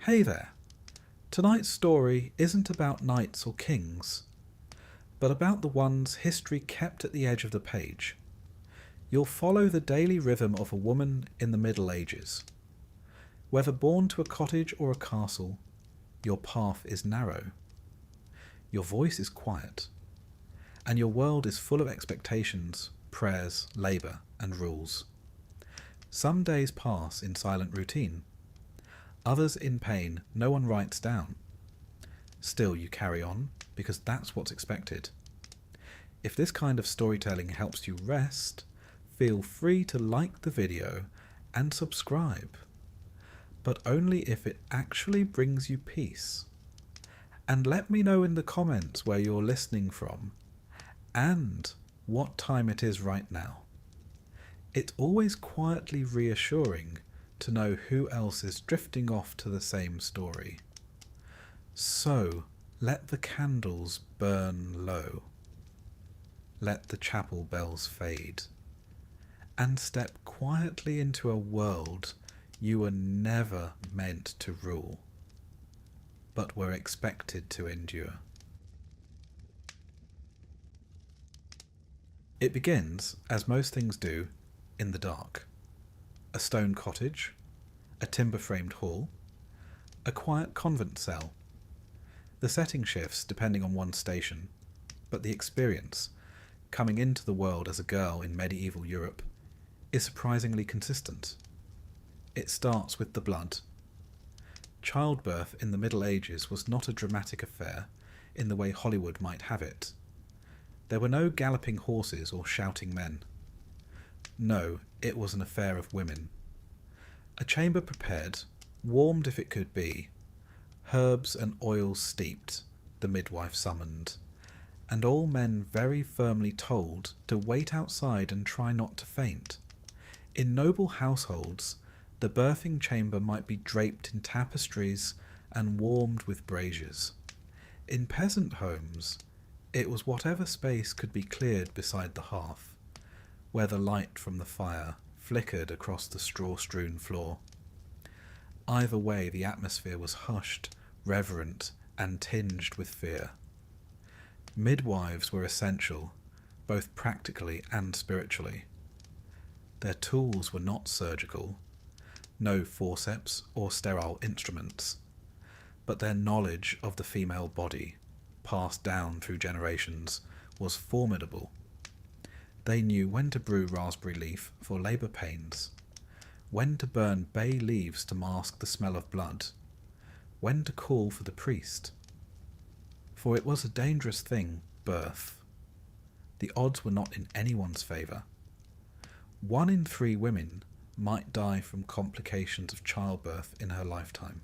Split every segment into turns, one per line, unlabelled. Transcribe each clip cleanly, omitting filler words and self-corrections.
Hey there! Tonight's story isn't about knights or kings, but about the ones history kept at the edge of the page. You'll follow the daily rhythm of a woman in the Middle Ages. Whether born to a cottage or a castle, your path is narrow. Your voice is quiet, and your world is full of expectations, prayers, labour, and rules. Some days pass in silent routine. Others in pain no one writes down. Still you carry on, because that's what's expected. If this kind of storytelling helps you rest, feel free to like the video and subscribe. But only if it actually brings you peace. And let me know in the comments where you're listening from, and what time it is right now. It's always quietly reassuring to know who else is drifting off to the same story. So, let the candles burn low. Let the chapel bells fade. And step quietly into a world you were never meant to rule, but were expected to endure. It begins, as most things do, in the dark. A stone cottage, a timber-framed hall, a quiet convent cell. The setting shifts depending on one's station, but the experience, coming into the world as a girl in medieval Europe, is surprisingly consistent. It starts with the blood. Childbirth in the Middle Ages was not a dramatic affair in the way Hollywood might have it. There were no galloping horses or shouting men. No, it was an affair of women. A chamber prepared, warmed if it could be, herbs and oils steeped, the midwife summoned, and all men very firmly told to wait outside and try not to faint. In noble households, the birthing chamber might be draped in tapestries and warmed with braziers. In peasant homes, it was whatever space could be cleared beside the hearth, where the light from the fire flickered across the straw-strewn floor. Either way, the atmosphere was hushed, reverent, and tinged with fear. Midwives were essential, both practically and spiritually. Their tools were not surgical, no forceps or sterile instruments, but their knowledge of the female body, passed down through generations, was formidable. They knew when to brew raspberry leaf for labour pains, when to burn bay leaves to mask the smell of blood, when to call for the priest. For it was a dangerous thing, birth. The odds were not in anyone's favour. 1 in 3 women might die from complications of childbirth in her lifetime.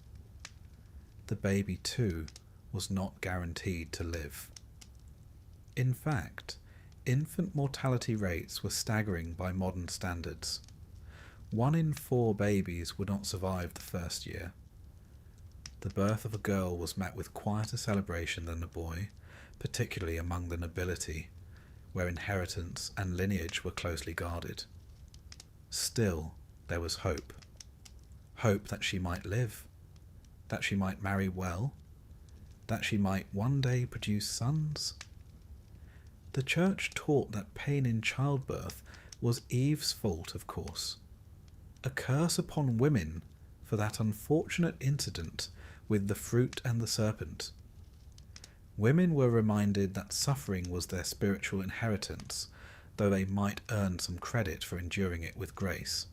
The baby, too, was not guaranteed to live. In fact, infant mortality rates were staggering by modern standards. 1 in 4 babies would not survive the first year. The birth of a girl was met with quieter celebration than a boy, particularly among the nobility, where inheritance and lineage were closely guarded. Still, there was hope. Hope that she might live, that she might marry well, that she might one day produce sons. The church taught that pain in childbirth was Eve's fault, of course. A curse upon women for that unfortunate incident with the fruit and the serpent. Women were reminded that suffering was their spiritual inheritance, though they might earn some credit for enduring it with grace.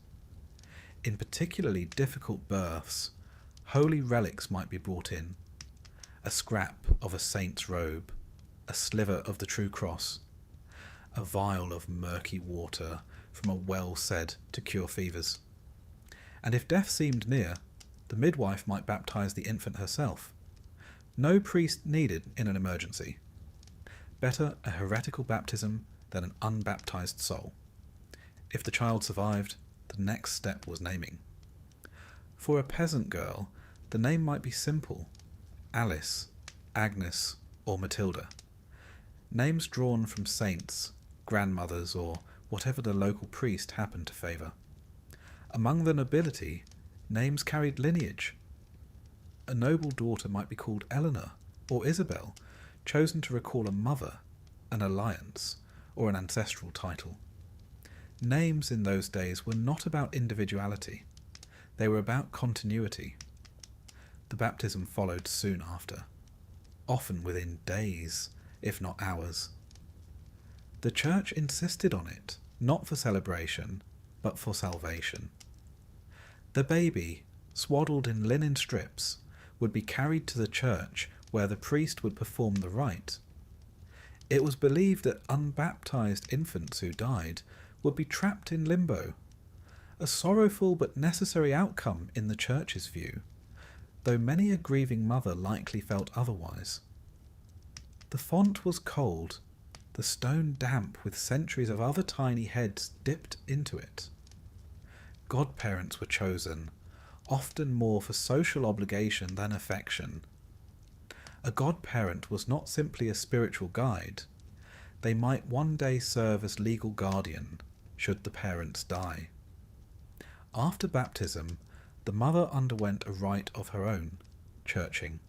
In particularly difficult births, holy relics might be brought in. A scrap of a saint's robe, a sliver of the true cross, a vial of murky water from a well said to cure fevers. And if death seemed near, the midwife might baptize the infant herself. No priest needed in an emergency. Better a heretical baptism than an unbaptized soul. If the child survived, the next step was naming. For a peasant girl, the name might be simple: Alice, Agnes, or Matilda. Names drawn from saints, grandmothers, or whatever the local priest happened to favour. Among the nobility, names carried lineage. a noble daughter might be called Eleanor or Isabel, chosen to recall a mother, an alliance, or an ancestral title. Names in those days were not about individuality. They were about continuity. The baptism followed soon after, often within days, if not hours. The church insisted on it, not for celebration, but for salvation. The baby, swaddled in linen strips, would be carried to the church where the priest would perform the rite. It was believed that unbaptized infants who died would be trapped in limbo, a sorrowful but necessary outcome in the church's view, though many a grieving mother likely felt otherwise. The font was cold, the stone damp with centuries of other tiny heads dipped into it. Godparents were chosen, often more for social obligation than affection. A godparent was not simply a spiritual guide. They might one day serve as legal guardian, should the parents die. After baptism, the mother underwent a rite of her own, churching.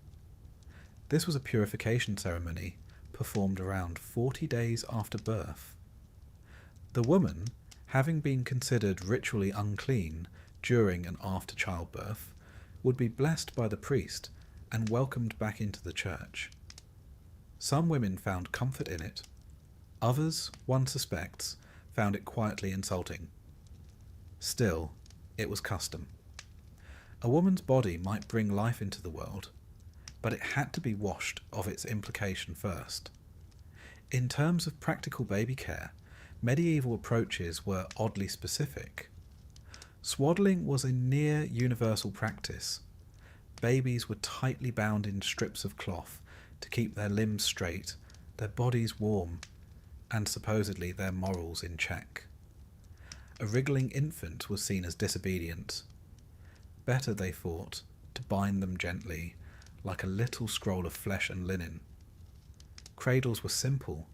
This was a purification ceremony performed around 40 days after birth. The woman, having been considered ritually unclean during and after childbirth, would be blessed by the priest and welcomed back into the church. Some women found comfort in it. Others, one suspects, found it quietly insulting. Still, it was custom. A woman's body might bring life into the world, but it had to be washed of its implication first. In terms of practical baby care, medieval approaches were oddly specific. Swaddling was a near universal practice. Babies were tightly bound in strips of cloth to keep their limbs straight, their bodies warm, and supposedly their morals in check. A wriggling infant was seen as disobedient. Better, they thought, to bind them gently, like a little scroll of flesh and linen. Cradles were simple,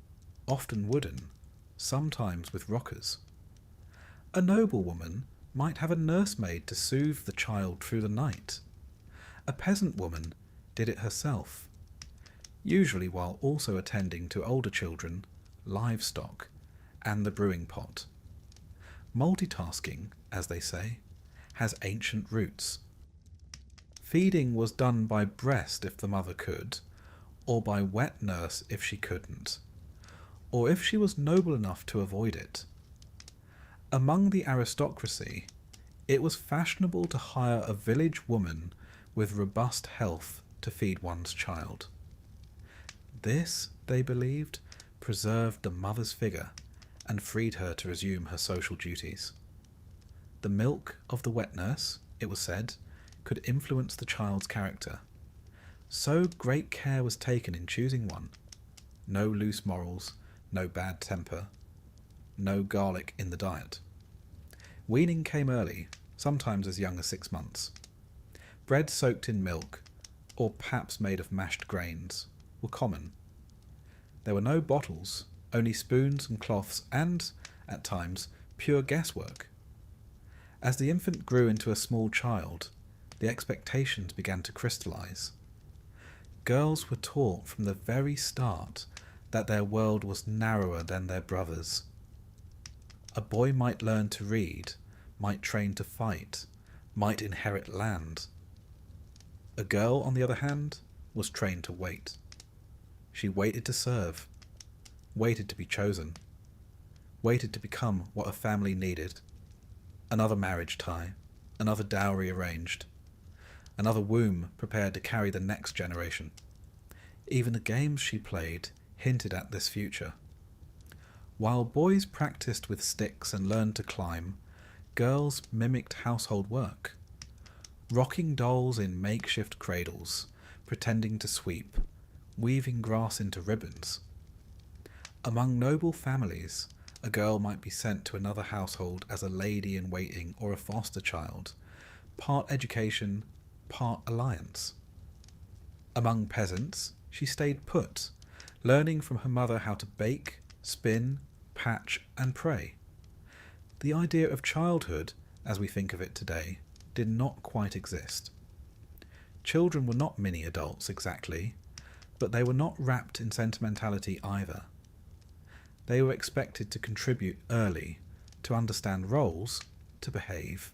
often wooden, sometimes with rockers. A noblewoman might have a nursemaid to soothe the child through the night. A peasant woman did it herself, usually while also attending to older children, livestock, and the brewing pot. Multitasking, as they say, has ancient roots. Feeding was done by breast if the mother could, or by wet nurse if she couldn't, or if she was noble enough to avoid it. Among the aristocracy, it was fashionable to hire a village woman with robust health to feed one's child. This, they believed, preserved the mother's figure and freed her to resume her social duties. The milk of the wet nurse, it was said, could influence the child's character. So great care was taken in choosing one. No loose morals, no bad temper, no garlic in the diet. Weaning came early, sometimes as young as 6 months. Bread soaked in milk, or paps made of mashed grains, were common. There were no bottles, only spoons and cloths and, at times, pure guesswork. As the infant grew into a small child, the expectations began to crystallize. Girls were taught from the very start that their world was narrower than their brothers. A boy might learn to read, might train to fight, might inherit land. A girl, on the other hand, was trained to wait. She waited to serve, waited to be chosen, waited to become what a family needed. Another marriage tie, another dowry arranged, another womb prepared to carry the next generation. Even the games she played hinted at this future. While boys practiced with sticks and learned to climb, girls mimicked household work. Rocking dolls in makeshift cradles, pretending to sweep, weaving grass into ribbons. Among noble families, a girl might be sent to another household as a lady-in-waiting or a foster child, part education, part alliance. Among peasants, she stayed put, learning from her mother how to bake, spin, patch, and pray. The idea of childhood, as we think of it today, did not quite exist. Children were not mini adults exactly, but they were not wrapped in sentimentality either. They were expected to contribute early, to understand roles, to behave.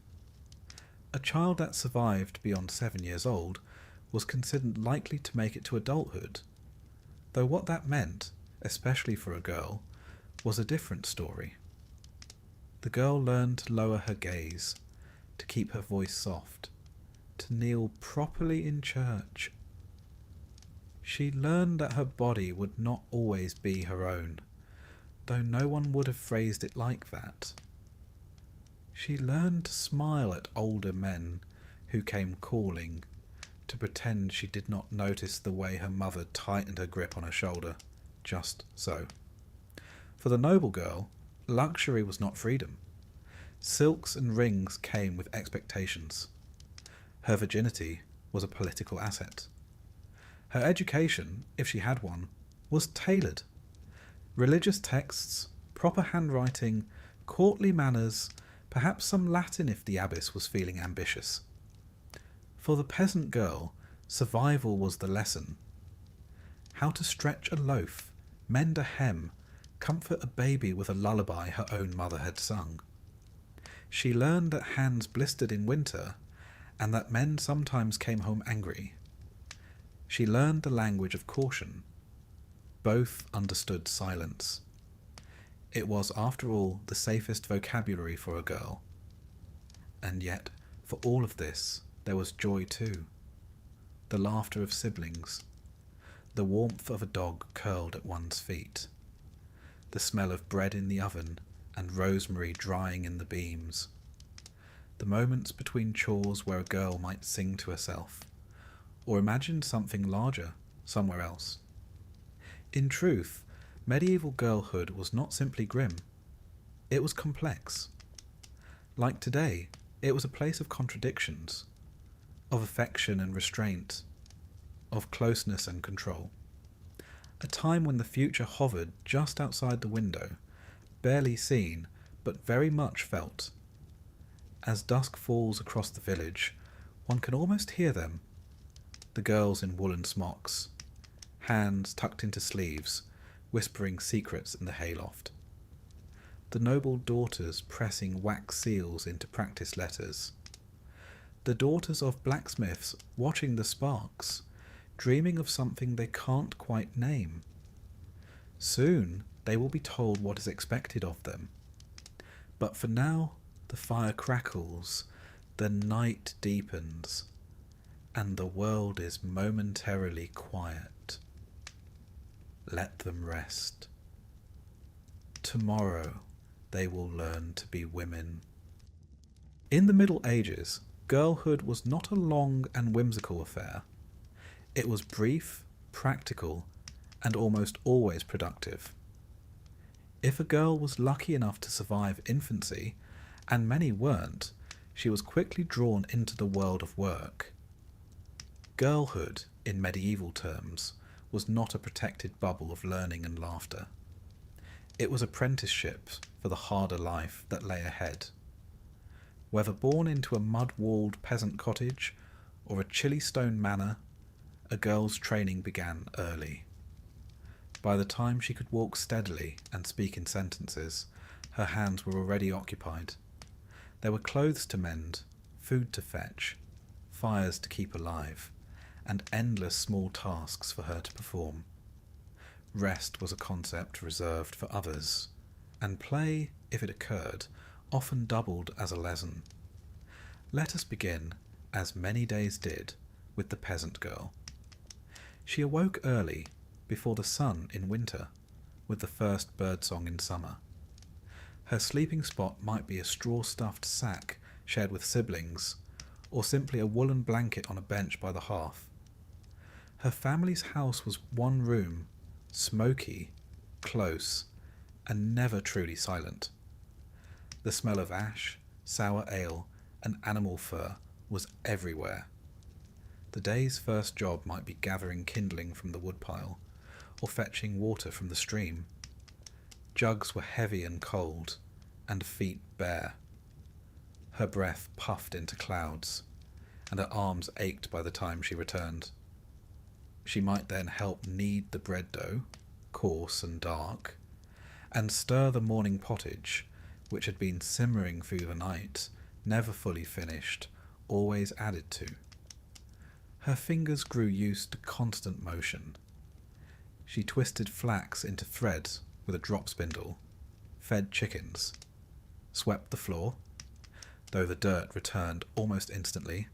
A child that survived beyond 7 years old was considered likely to make it to adulthood, though what that meant, especially for a girl, was a different story. The girl learned to lower her gaze, to keep her voice soft, to kneel properly in church. She learned that her body would not always be her own, though no one would have phrased it like that. She learned to smile at older men who came calling, to pretend she did not notice the way her mother tightened her grip on her shoulder, just so. For the noble girl, luxury was not freedom. Silks and rings came with expectations. Her virginity was a political asset. Her education, if she had one, was tailored. Religious texts, proper handwriting, courtly manners, perhaps some Latin if the abbess was feeling ambitious. For the peasant girl, survival was the lesson. How to stretch a loaf, mend a hem, comfort a baby with a lullaby her own mother had sung. She learned that hands blistered in winter, and that men sometimes came home angry. She learned the language of caution. Both understood silence. It was, after all, the safest vocabulary for a girl. And yet, for all of this, there was joy too. The laughter of siblings. The warmth of a dog curled at one's feet. The smell of bread in the oven and rosemary drying in the beams. The moments between chores where a girl might sing to herself, or imagine something larger somewhere else. In truth, medieval girlhood was not simply grim. It was complex. Like today, it was a place of contradictions, of affection and restraint, of closeness and control. A time when the future hovered just outside the window, barely seen, but very much felt. As dusk falls across the village, one can almost hear them. The girls in woolen smocks, hands tucked into sleeves, whispering secrets in the hayloft. The noble daughters pressing wax seals into practice letters. The daughters of blacksmiths watching the sparks, dreaming of something they can't quite name. Soon they will be told what is expected of them. But for now, the fire crackles, the night deepens, and the world is momentarily quiet. Let them rest. Tomorrow they will learn to be women. In the Middle Ages, girlhood was not a long and whimsical affair. It was brief, practical, and almost always productive. If a girl was lucky enough to survive infancy, and many weren't, she was quickly drawn into the world of work. Girlhood, in medieval terms, was not a protected bubble of learning and laughter. It was apprenticeships for the harder life that lay ahead. Whether born into a mud-walled peasant cottage or a chilly stone manor, a girl's training began early. By the time she could walk steadily and speak in sentences, her hands were already occupied. There were clothes to mend, food to fetch, fires to keep alive, and endless small tasks for her to perform. Rest was a concept reserved for others, and play, if it occurred, often doubled as a lesson. Let us begin, as many days did, with the peasant girl. She awoke early, before the sun in winter, with the first birdsong in summer. Her sleeping spot might be a straw-stuffed sack shared with siblings, or simply a woolen blanket on a bench by the hearth. Her family's house was one room, smoky, close, and never truly silent. The smell of ash, sour ale, and animal fur was everywhere. The day's first job might be gathering kindling from the woodpile, or fetching water from the stream. Jugs were heavy and cold, and feet bare. Her breath puffed into clouds, and her arms ached by the time she returned. She might then help knead the bread dough, coarse and dark, and stir the morning pottage, which had been simmering through the night, never fully finished, always added to. Her fingers grew used to constant motion. She twisted flax into thread with a drop spindle, fed chickens, swept the floor, though the dirt returned almost instantly,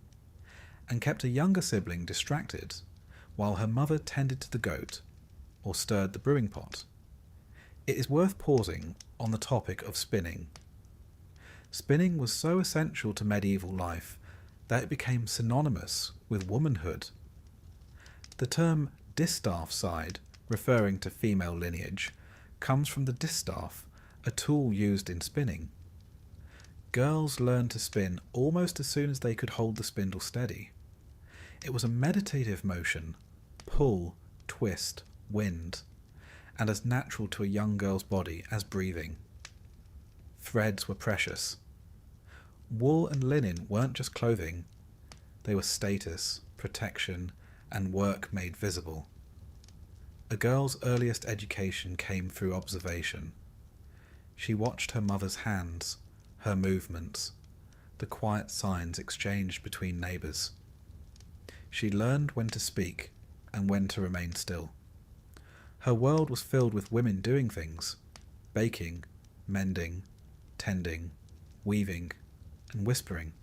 and kept a younger sibling distracted while her mother tended to the goat or stirred the brewing pot. It is worth pausing on the topic of spinning. Spinning was so essential to medieval life that it became synonymous with womanhood. The term distaff side, referring to female lineage, comes from the distaff, a tool used in spinning. Girls learned to spin almost as soon as they could hold the spindle steady. It was a meditative motion, pull, twist, wind, and as natural to a young girl's body as breathing. Threads were precious. Wool and linen weren't just clothing, they were status, protection, and work made visible. A girl's earliest education came through observation. She watched her mother's hands, her movements, the quiet signs exchanged between neighbours. She learned when to speak and when to remain still. Her world was filled with women doing things, baking, mending, tending, weaving, and whispering.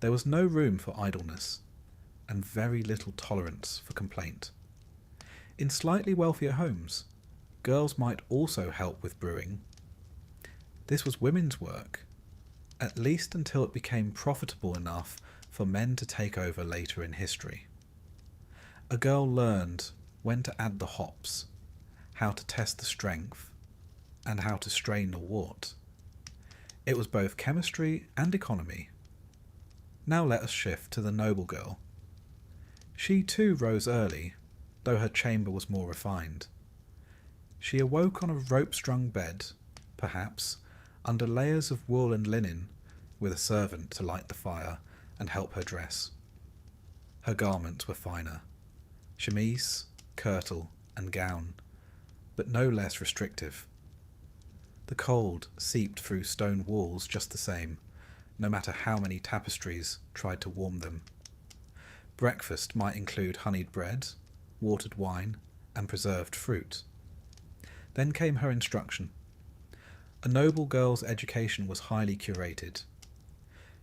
There was no room for idleness, and very little tolerance for complaint. In slightly wealthier homes, girls might also help with brewing. This was women's work, at least until it became profitable enough for men to take over later in history. A girl learned when to add the hops, how to test the strength, and how to strain the wort. It was both chemistry and economy. Now let us shift to the noble girl. She too rose early, though her chamber was more refined. She awoke on a rope-strung bed, perhaps, under layers of wool and linen, with a servant to light the fire and help her dress. Her garments were finer, chemise, kirtle, and gown, but no less restrictive. The cold seeped through stone walls just the same, no matter how many tapestries tried to warm them. Breakfast might include honeyed bread, watered wine, and preserved fruit. Then came her instruction. A noble girl's education was highly curated.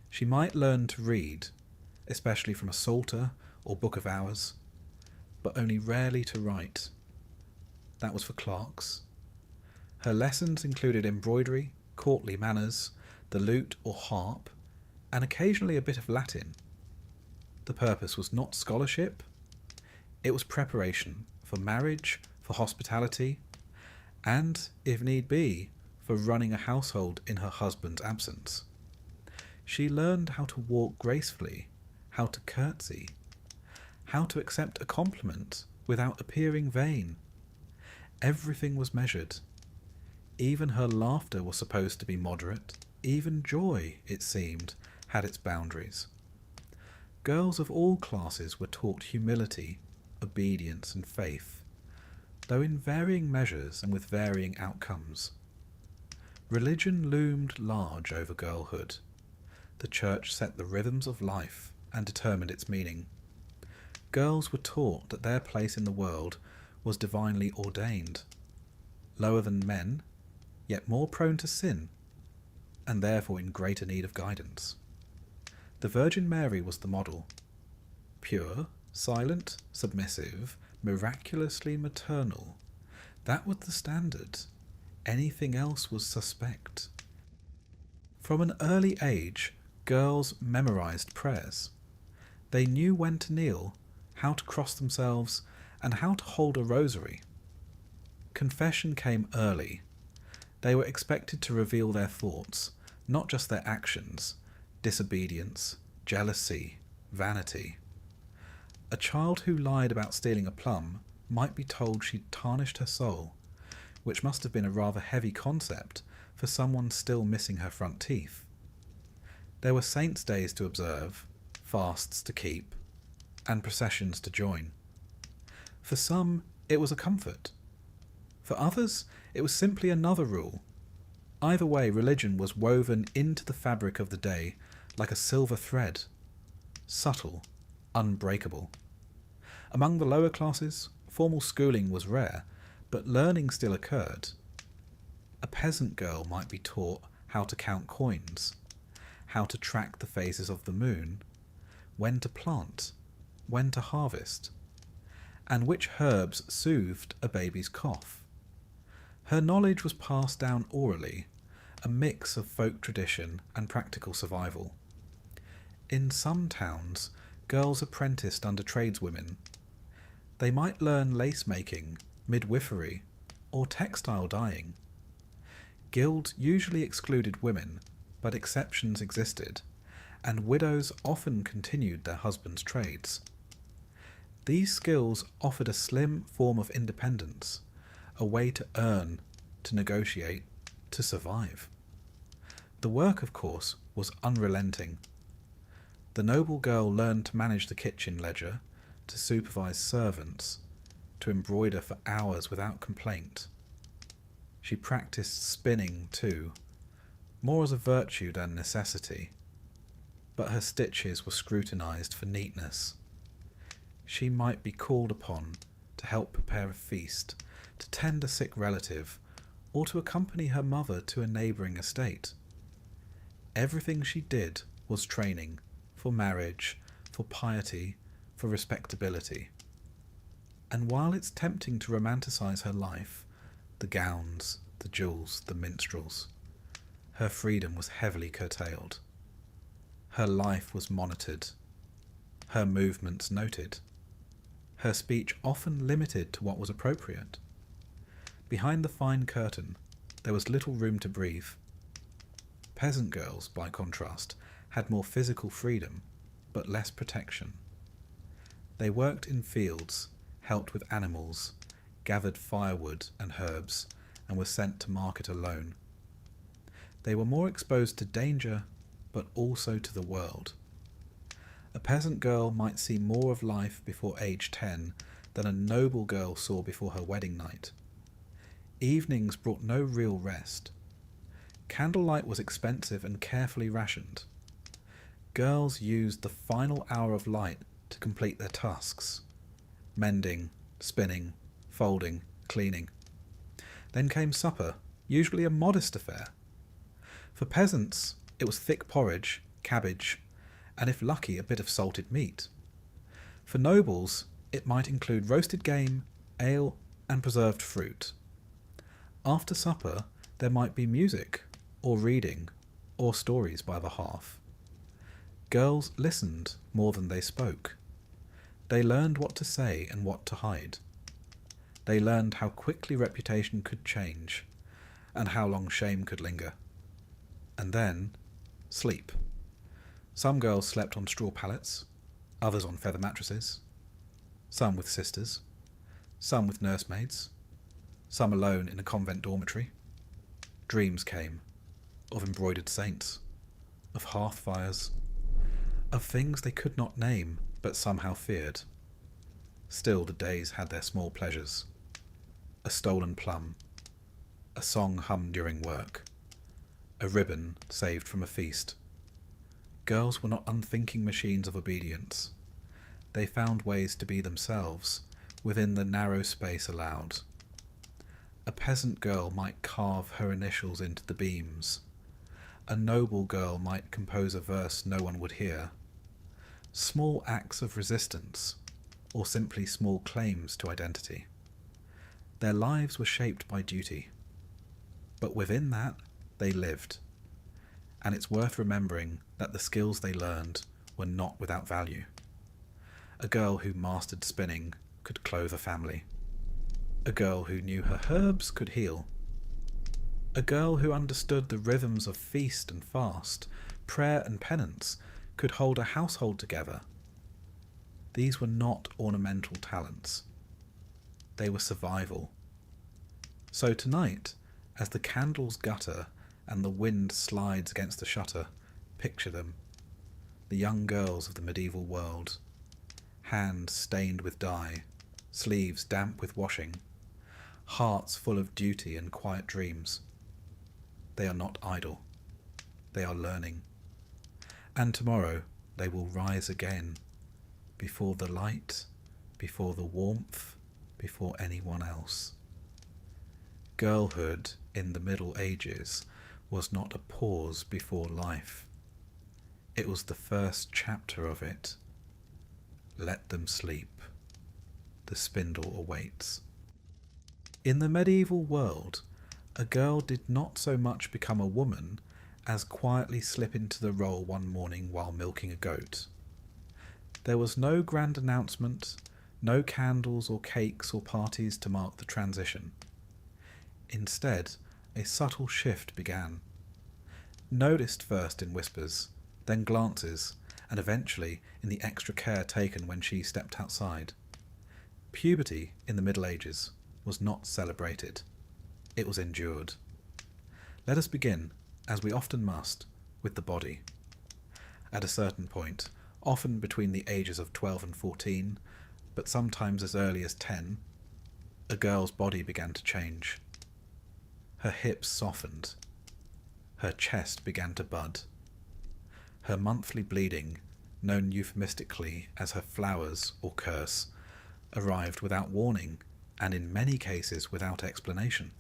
She might learn to read, especially from a psalter or book of hours, but only rarely to write. That was for clerks. Her lessons included embroidery, courtly manners, the lute or harp, and occasionally a bit of Latin. The purpose was not scholarship, it was preparation for marriage, for hospitality, and, if need be, for running a household in her husband's absence. She learned how to walk gracefully, how to curtsy, how to accept a compliment without appearing vain. Everything was measured. Even her laughter was supposed to be moderate. Even joy, it seemed, had its boundaries. Girls of all classes were taught humility, obedience, and faith, though in varying measures and with varying outcomes. Religion loomed large over girlhood. The church set the rhythms of life and determined its meaning. Girls were taught that their place in the world was divinely ordained, lower than men, yet more prone to sin, and therefore in greater need of guidance. The Virgin Mary was the model. Pure, silent, submissive, miraculously maternal. That was the standard. Anything else was suspect. From an early age, girls memorized prayers. They knew when to kneel, how to cross themselves, and how to hold a rosary. Confession came early. They were expected to reveal their thoughts, not just their actions, disobedience, jealousy, vanity. A child who lied about stealing a plum might be told she'd tarnished her soul, which must have been a rather heavy concept for someone still missing her front teeth. There were saints' days to observe, fasts to keep, and processions to join. For some, it was a comfort. For others, it was simply another rule. Either way, religion was woven into the fabric of the day like a silver thread, subtle, unbreakable. Among the lower classes, formal schooling was rare, but learning still occurred. A peasant girl might be taught how to count coins, how to track the phases of the moon, when to plant, when to harvest, and which herbs soothed a baby's cough. Her knowledge was passed down orally, a mix of folk tradition and practical survival. In some towns, girls apprenticed under tradeswomen. They might learn lace-making, midwifery, or textile dyeing. Guilds usually excluded women, but exceptions existed, and widows often continued their husbands' trades. These skills offered a slim form of independence, a way to earn, to negotiate, to survive. The work, of course, was unrelenting. The noble girl learned to manage the kitchen ledger, to supervise servants, to embroider for hours without complaint. She practiced spinning too, more as a virtue than necessity, but her stitches were scrutinized for neatness. She might be called upon to help prepare a feast, to tend a sick relative, or to accompany her mother to a neighbouring estate. Everything she did was training for marriage, for piety, for respectability. And while it's tempting to romanticize her life, the gowns, the jewels, the minstrels, her freedom was heavily curtailed. Her life was monitored, her movements noted, her speech often limited to what was appropriate. Behind the fine curtain, there was little room to breathe. Peasant girls, by contrast, had more physical freedom, but less protection. They worked in fields, helped with animals, gathered firewood and herbs, and were sent to market alone. They were more exposed to danger, but also to the world. A peasant girl might see more of life before age 10 than a noble girl saw before her wedding night. Evenings brought no real rest. Candlelight was expensive and carefully rationed. Girls used the final hour of light to complete their tasks: mending, spinning, folding, cleaning. Then came supper, usually a modest affair. For peasants, it was thick porridge, cabbage, and if lucky, a bit of salted meat. For nobles, it might include roasted game, ale, and preserved fruit. After supper, there might be music, or reading, or stories by the hearth. Girls listened more than they spoke. They learned what to say and what to hide. They learned how quickly reputation could change, and how long shame could linger. And then, sleep. Some girls slept on straw pallets, others on feather mattresses, some with sisters, some with nursemaids, some alone in a convent dormitory. Dreams came, of embroidered saints, of hearth fires, of things they could not name but somehow feared. Still the days had their small pleasures. A stolen plum, a song hummed during work, a ribbon saved from a feast. Girls were not unthinking machines of obedience. They found ways to be themselves within the narrow space allowed. A peasant girl might carve her initials into the beams. A noble girl might compose a verse no one would hear. Small acts of resistance, or simply small claims to identity. Their lives were shaped by duty. But within that, they lived. And it's worth remembering that the skills they learned were not without value. A girl who mastered spinning could clothe a family. A girl who knew her herbs could heal. A girl who understood the rhythms of feast and fast, prayer and penance, could hold a household together. These were not ornamental talents. They were survival. So tonight, as the candles gutter and the wind slides against the shutter, picture them. the young girls of the medieval world, hands stained with dye, sleeves damp with washing, hearts full of duty and quiet dreams. They are not idle. They are learning. And tomorrow they will rise again, before the light, before the warmth, before anyone else. Girlhood in the Middle Ages was not a pause before life. It was the first chapter of it. Let them sleep. The spindle awaits. In the medieval world, a girl did not so much become a woman as quietly slip into the role one morning while milking a goat. There was no grand announcement, no candles or cakes or parties to mark the transition. Instead, a subtle shift began. Noticed first in whispers, then glances, and eventually in the extra care taken when she stepped outside. Puberty in the Middle Ages was not celebrated. It was endured. Let us begin, as we often must, with the body. At a certain point, often between the ages of 12 and 14, but sometimes as early as 10, a girl's body began to change. Her hips softened. Her chest began to bud. Her monthly bleeding, known euphemistically as her flowers or curse, arrived without warning and in many cases without explanation.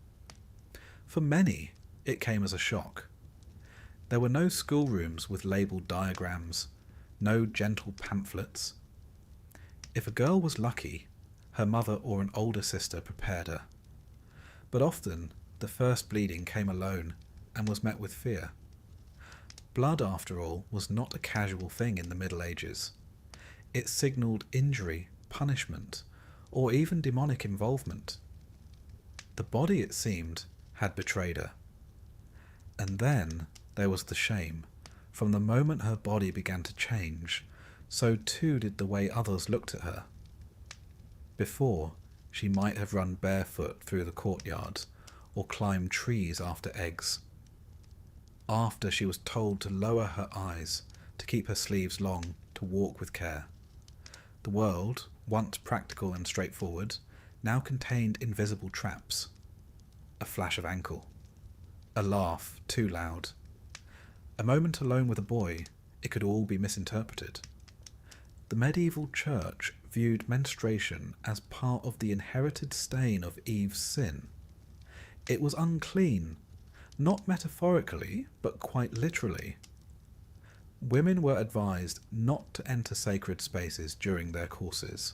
For many, it came as a shock. There were no schoolrooms with labelled diagrams, no gentle pamphlets. If a girl was lucky, her mother or an older sister prepared her. But often, the first bleeding came alone and was met with fear. Blood, after all, was not a casual thing in the Middle Ages. It signalled injury, punishment, or even demonic involvement. The body, it seemed, had betrayed her. And then there was the shame. From the moment her body began to change, so too did the way others looked at her. Before, she might have run barefoot through the courtyard, or climbed trees after eggs. After, she was told to lower her eyes, to keep her sleeves long, to walk with care. The world, once practical and straightforward, now contained invisible traps. A flash of ankle. A laugh too loud. A moment alone with a boy, it could all be misinterpreted. The medieval church viewed menstruation as part of the inherited stain of Eve's sin. It was unclean, not metaphorically, but quite literally. Women were advised not to enter sacred spaces during their courses.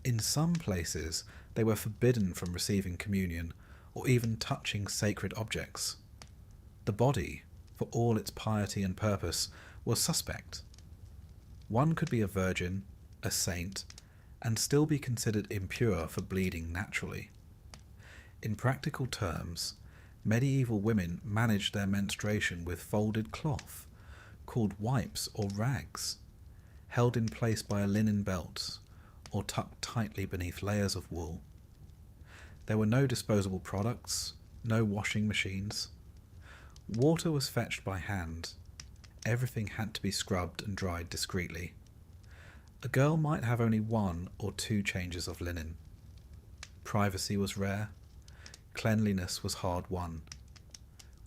In some places, they were forbidden from receiving communion or even touching sacred objects. The body, for all its piety and purpose, was suspect. One could be a virgin, a saint, and still be considered impure for bleeding naturally. In practical terms, medieval women managed their menstruation with folded cloth, called wipes or rags, held in place by a linen belt, or tucked tightly beneath layers of wool. There were no disposable products, no washing machines. Water was fetched by hand. Everything had to be scrubbed and dried discreetly. A girl might have only 1 or 2 changes of linen. Privacy was rare. Cleanliness was hard won.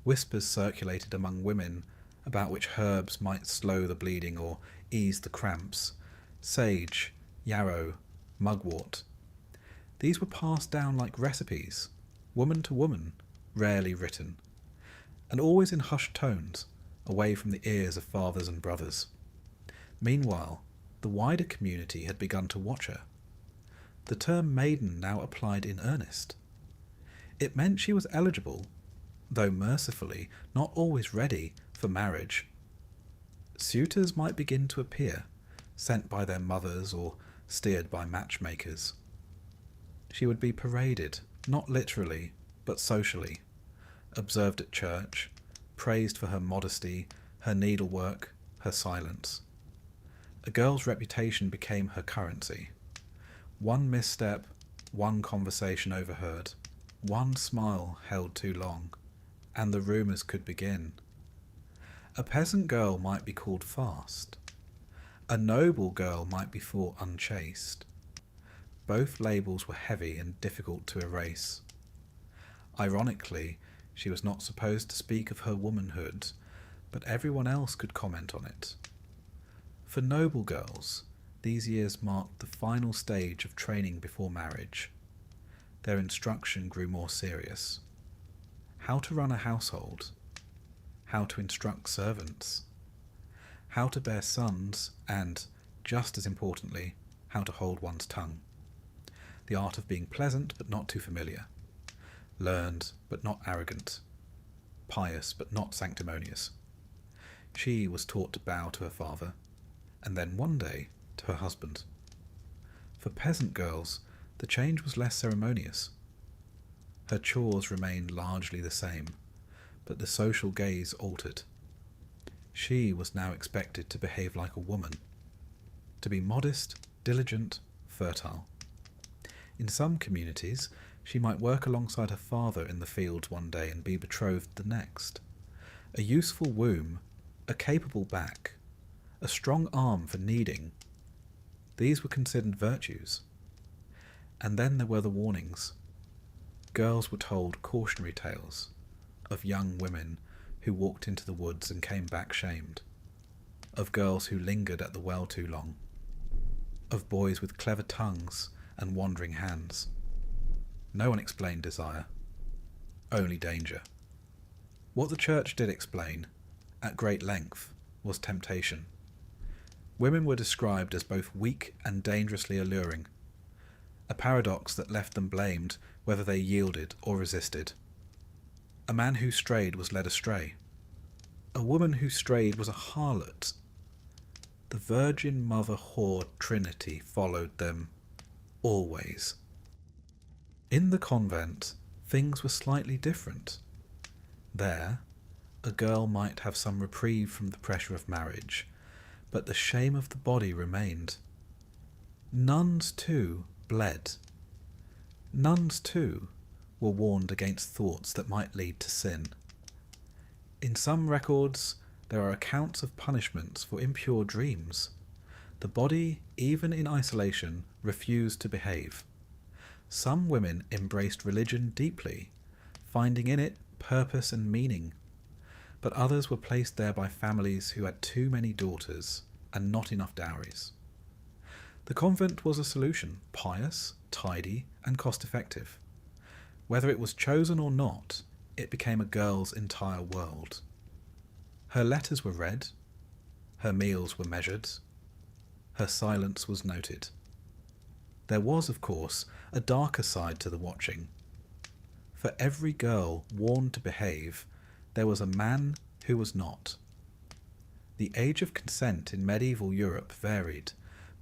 Whispers circulated among women about which herbs might slow the bleeding or ease the cramps. Sage, yarrow, mugwort. These were passed down like recipes, woman to woman, rarely written, and always in hushed tones, away from the ears of fathers and brothers. Meanwhile, the wider community had begun to watch her. The term maiden now applied in earnest. It meant she was eligible, though mercifully not always ready, for marriage. Suitors might begin to appear, sent by their mothers or steered by matchmakers. She would be paraded, not literally, but socially, observed at church, praised for her modesty, her needlework, her silence. A girl's reputation became her currency. One misstep, one conversation overheard, one smile held too long, and the rumours could begin. A peasant girl might be called fast. A noble girl might be thought unchaste. Both labels were heavy and difficult to erase. Ironically, she was not supposed to speak of her womanhood, but everyone else could comment on it. For noble girls, these years marked the final stage of training before marriage. Their instruction grew more serious. How to run a household, how to instruct servants, how to bear sons, and, just as importantly, how to hold one's tongue. The art of being pleasant but not too familiar, learned but not arrogant, pious but not sanctimonious. She was taught to bow to her father, and then one day to her husband. For peasant girls, the change was less ceremonious. Her chores remained largely the same, but the social gaze altered. She was now expected to behave like a woman, to be modest, diligent, fertile. In some communities, she might work alongside her father in the fields one day and be betrothed the next. A useful womb, a capable back, a strong arm for kneading, these were considered virtues. And then there were the warnings. Girls were told cautionary tales of young women who walked into the woods and came back shamed, of girls who lingered at the well too long, of boys with clever tongues and wandering hands. No one explained desire, only danger. What the church did explain, at great length, was temptation. Women were described as both weak and dangerously alluring, a paradox that left them blamed whether they yielded or resisted. A man who strayed was led astray. A woman who strayed was a harlot. The Virgin Mother Whore Trinity followed them, always. In the convent, things were slightly different. There, a girl might have some reprieve from the pressure of marriage, but the shame of the body remained. Nuns, too, bled. Nuns, too, were warned against thoughts that might lead to sin. In some records, there are accounts of punishments for impure dreams. The body, even in isolation, refused to behave. Some women embraced religion deeply, finding in it purpose and meaning, but others were placed there by families who had too many daughters and not enough dowries. The convent was a solution, pious, tidy, and cost-effective. Whether it was chosen or not, it became a girl's entire world. Her letters were read, her meals were measured, her silence was noted. There was, of course, a darker side to the watching. For every girl warned to behave, there was a man who was not. The age of consent in medieval Europe varied,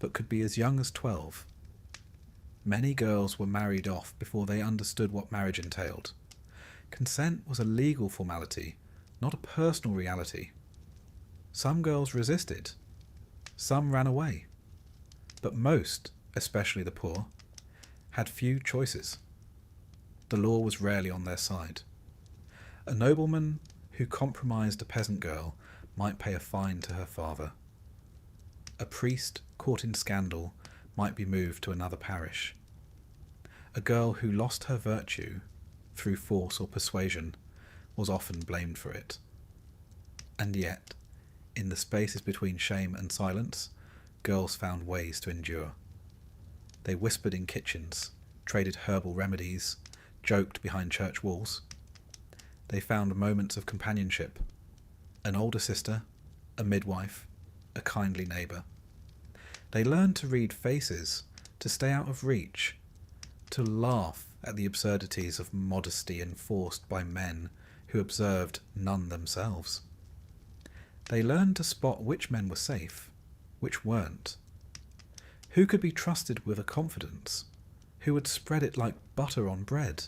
but could be as young as 12. Many girls were married off before they understood what marriage entailed. Consent was a legal formality, not a personal reality. Some girls resisted. Some ran away. But most, especially the poor, had few choices. The law was rarely on their side. A nobleman who compromised a peasant girl might pay a fine to her father. A priest caught in scandal might be moved to another parish. A girl who lost her virtue through force or persuasion was often blamed for it. And yet, in the spaces between shame and silence, girls found ways to endure. They whispered in kitchens, traded herbal remedies, joked behind church walls. They found moments of companionship, an older sister, a midwife, a kindly neighbour. They learned to read faces, to stay out of reach, to laugh at the absurdities of modesty enforced by men who observed none themselves. They learned to spot which men were safe, which weren't. Who could be trusted with a confidence? Who would spread it like butter on bread?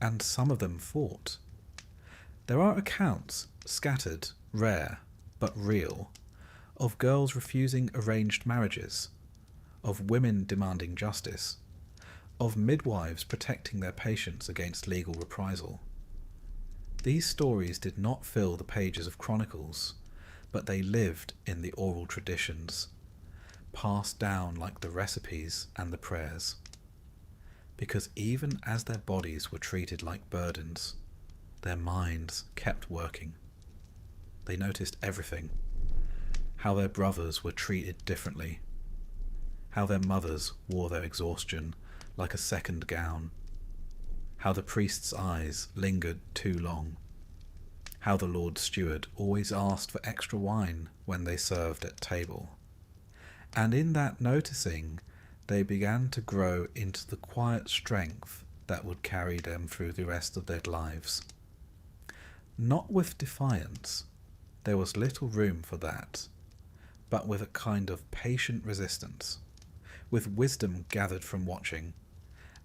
And some of them fought. There are accounts, scattered, rare, but real, of girls refusing arranged marriages, of women demanding justice, of midwives protecting their patients against legal reprisal. These stories did not fill the pages of chronicles, but they lived in the oral traditions, passed down like the recipes and the prayers. Because even as their bodies were treated like burdens, their minds kept working. They noticed everything: how their brothers were treated differently, how their mothers wore their exhaustion like a second gown, how the priest's eyes lingered too long, how the Lord's steward always asked for extra wine when they served at table. And in that noticing, they began to grow into the quiet strength that would carry them through the rest of their lives. Not with defiance, there was little room for that, but with a kind of patient resistance, with wisdom gathered from watching,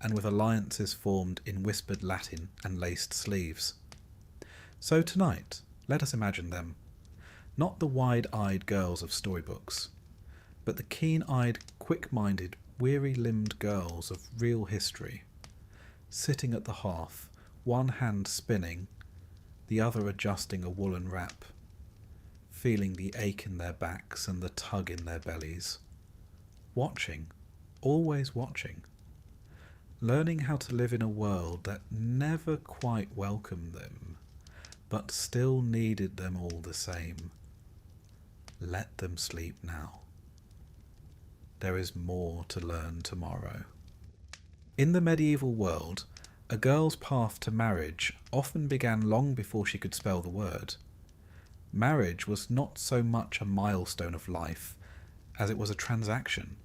and with alliances formed in whispered Latin and laced sleeves. So tonight, let us imagine them, not the wide-eyed girls of storybooks, but the keen-eyed, quick-minded, weary-limbed girls of real history, sitting at the hearth, one hand spinning, the other adjusting a woolen wrap, feeling the ache in their backs and the tug in their bellies, watching, always watching, learning how to live in a world that never quite welcomed them, but still needed them all the same. Let them sleep now. There is more to learn tomorrow. In the medieval world, a girl's path to marriage often began long before she could spell the word. Marriage was not so much a milestone of life as it was a transaction,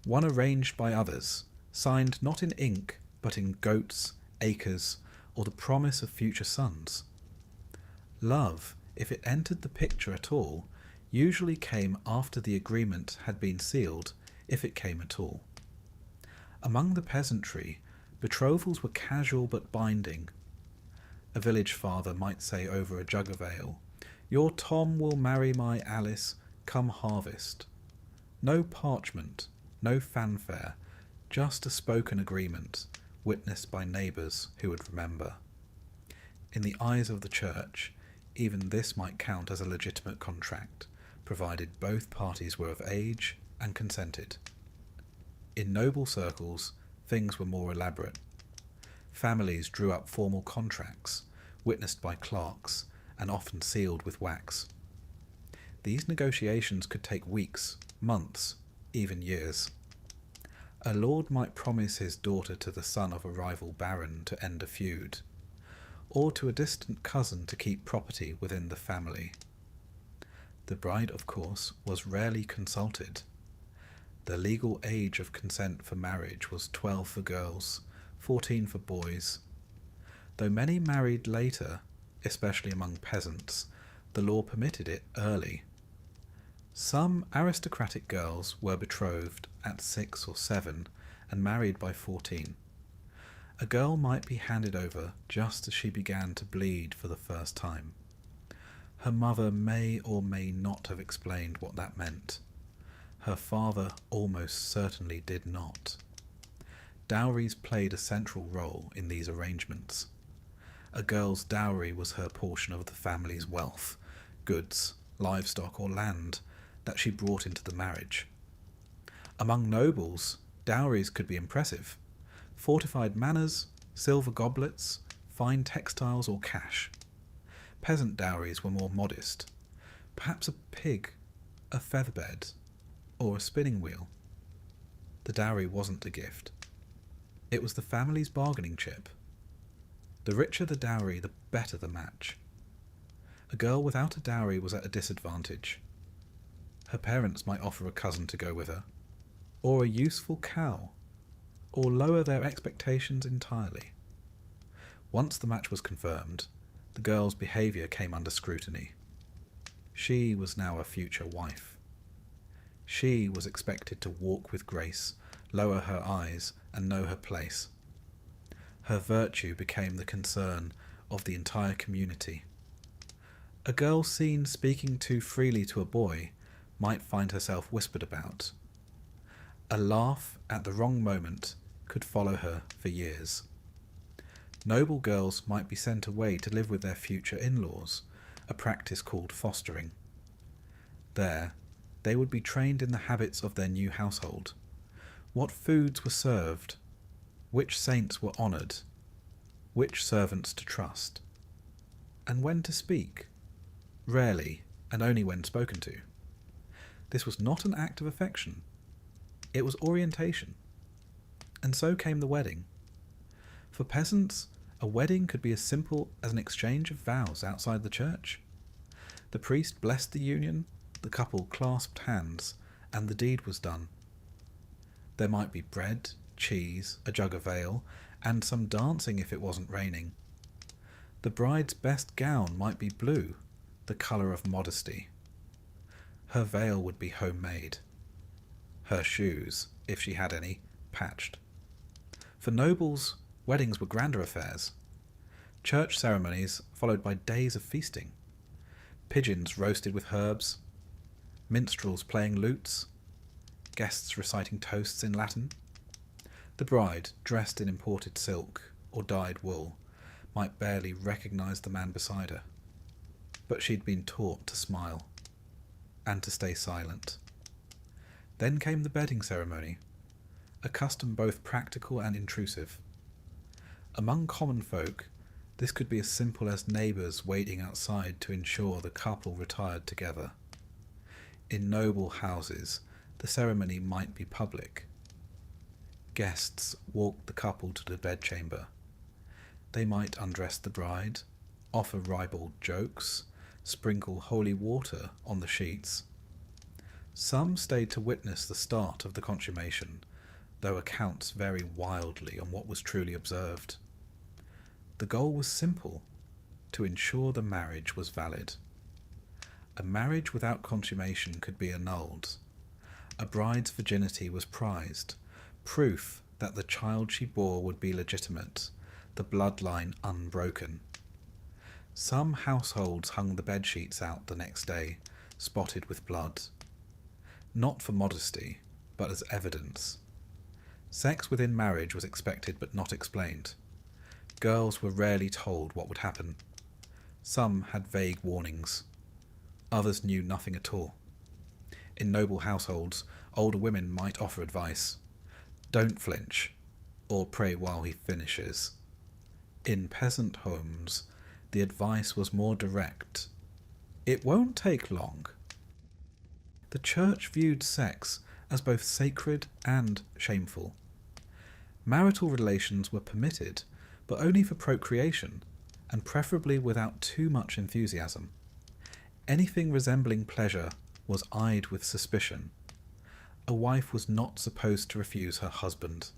one arranged by others, signed not in ink but in goats, acres, or the promise of future sons. Love, if it entered the picture at all, usually came after the agreement had been sealed, if it came at all. Among the peasantry, betrothals were casual but binding. A village father might say over a jug of ale, "Your Tom will marry my Alice, come harvest." No parchment, no fanfare, just a spoken agreement, witnessed by neighbours who would remember. In the eyes of the church, even this might count as a legitimate contract, provided both parties were of age and consented. In noble circles, things were more elaborate. Families drew up formal contracts, witnessed by clerks, and often sealed with wax. These negotiations could take weeks, months, even years. A lord might promise his daughter to the son of a rival baron to end a feud, or to a distant cousin to keep property within the family. The bride, of course, was rarely consulted. The legal age of consent for marriage was 12 for girls, 14 for boys. Though many married later, especially among peasants, the law permitted it early. Some aristocratic girls were betrothed at 6 or 7 and married by 14. A girl might be handed over just as she began to bleed for the first time. Her mother may or may not have explained what that meant. Her father almost certainly did not. Dowries played a central role in these arrangements. A girl's dowry was her portion of the family's wealth, goods, livestock or land that she brought into the marriage. Among nobles, dowries could be impressive: fortified manors, silver goblets, fine textiles or cash. Peasant dowries were more modest, perhaps a pig, a featherbed, or a spinning wheel. The dowry wasn't a gift. It was the family's bargaining chip. The richer the dowry, the better the match. A girl without a dowry was at a disadvantage. Her parents might offer a cousin to go with her, or a useful cow, or lower their expectations entirely. Once the match was confirmed, the girl's behaviour came under scrutiny. She was now a future wife. She was expected to walk with grace, lower her eyes, and know her place. Her virtue became the concern of the entire community. A girl seen speaking too freely to a boy might find herself whispered about. A laugh at the wrong moment could follow her for years. Noble girls might be sent away to live with their future in-laws, a practice called fostering. There, they would be trained in the habits of their new household, what foods were served, which saints were honoured, which servants to trust, and when to speak, rarely and only when spoken to. This was not an act of affection, it was orientation. And so came the wedding. For peasants, a wedding could be as simple as an exchange of vows outside the church. The priest blessed the union, the couple clasped hands, and the deed was done. There might be bread, cheese, a jug of ale, and some dancing if it wasn't raining. The bride's best gown might be blue, the colour of modesty. Her veil would be homemade. Her shoes, if she had any, patched. For nobles, weddings were grander affairs. Church ceremonies followed by days of feasting. Pigeons roasted with herbs, minstrels playing lutes, guests reciting toasts in Latin. The bride, dressed in imported silk or dyed wool, might barely recognise the man beside her, but she'd been taught to smile and to stay silent. Then came the bedding ceremony, a custom both practical and intrusive. Among common folk, this could be as simple as neighbours waiting outside to ensure the couple retired together. In noble houses, the ceremony might be public. Guests walked the couple to the bedchamber. They might undress the bride, offer ribald jokes, sprinkle holy water on the sheets. Some stayed to witness the start of the consummation, though accounts vary wildly on what was truly observed. The goal was simple: to ensure the marriage was valid. A marriage without consummation could be annulled. A bride's virginity was prized, proof that the child she bore would be legitimate, the bloodline unbroken. Some households hung the bedsheets out the next day, spotted with blood. Not for modesty, but as evidence. Sex within marriage was expected but not explained. Girls were rarely told what would happen. Some had vague warnings. Others knew nothing at all. In noble households, older women might offer advice. Don't flinch, or pray while he finishes. In peasant homes, the advice was more direct. It won't take long. The church viewed sex as both sacred and shameful. Marital relations were permitted, but only for procreation, and preferably without too much enthusiasm. Anything resembling pleasure was eyed with suspicion. A wife was not supposed to refuse her husband.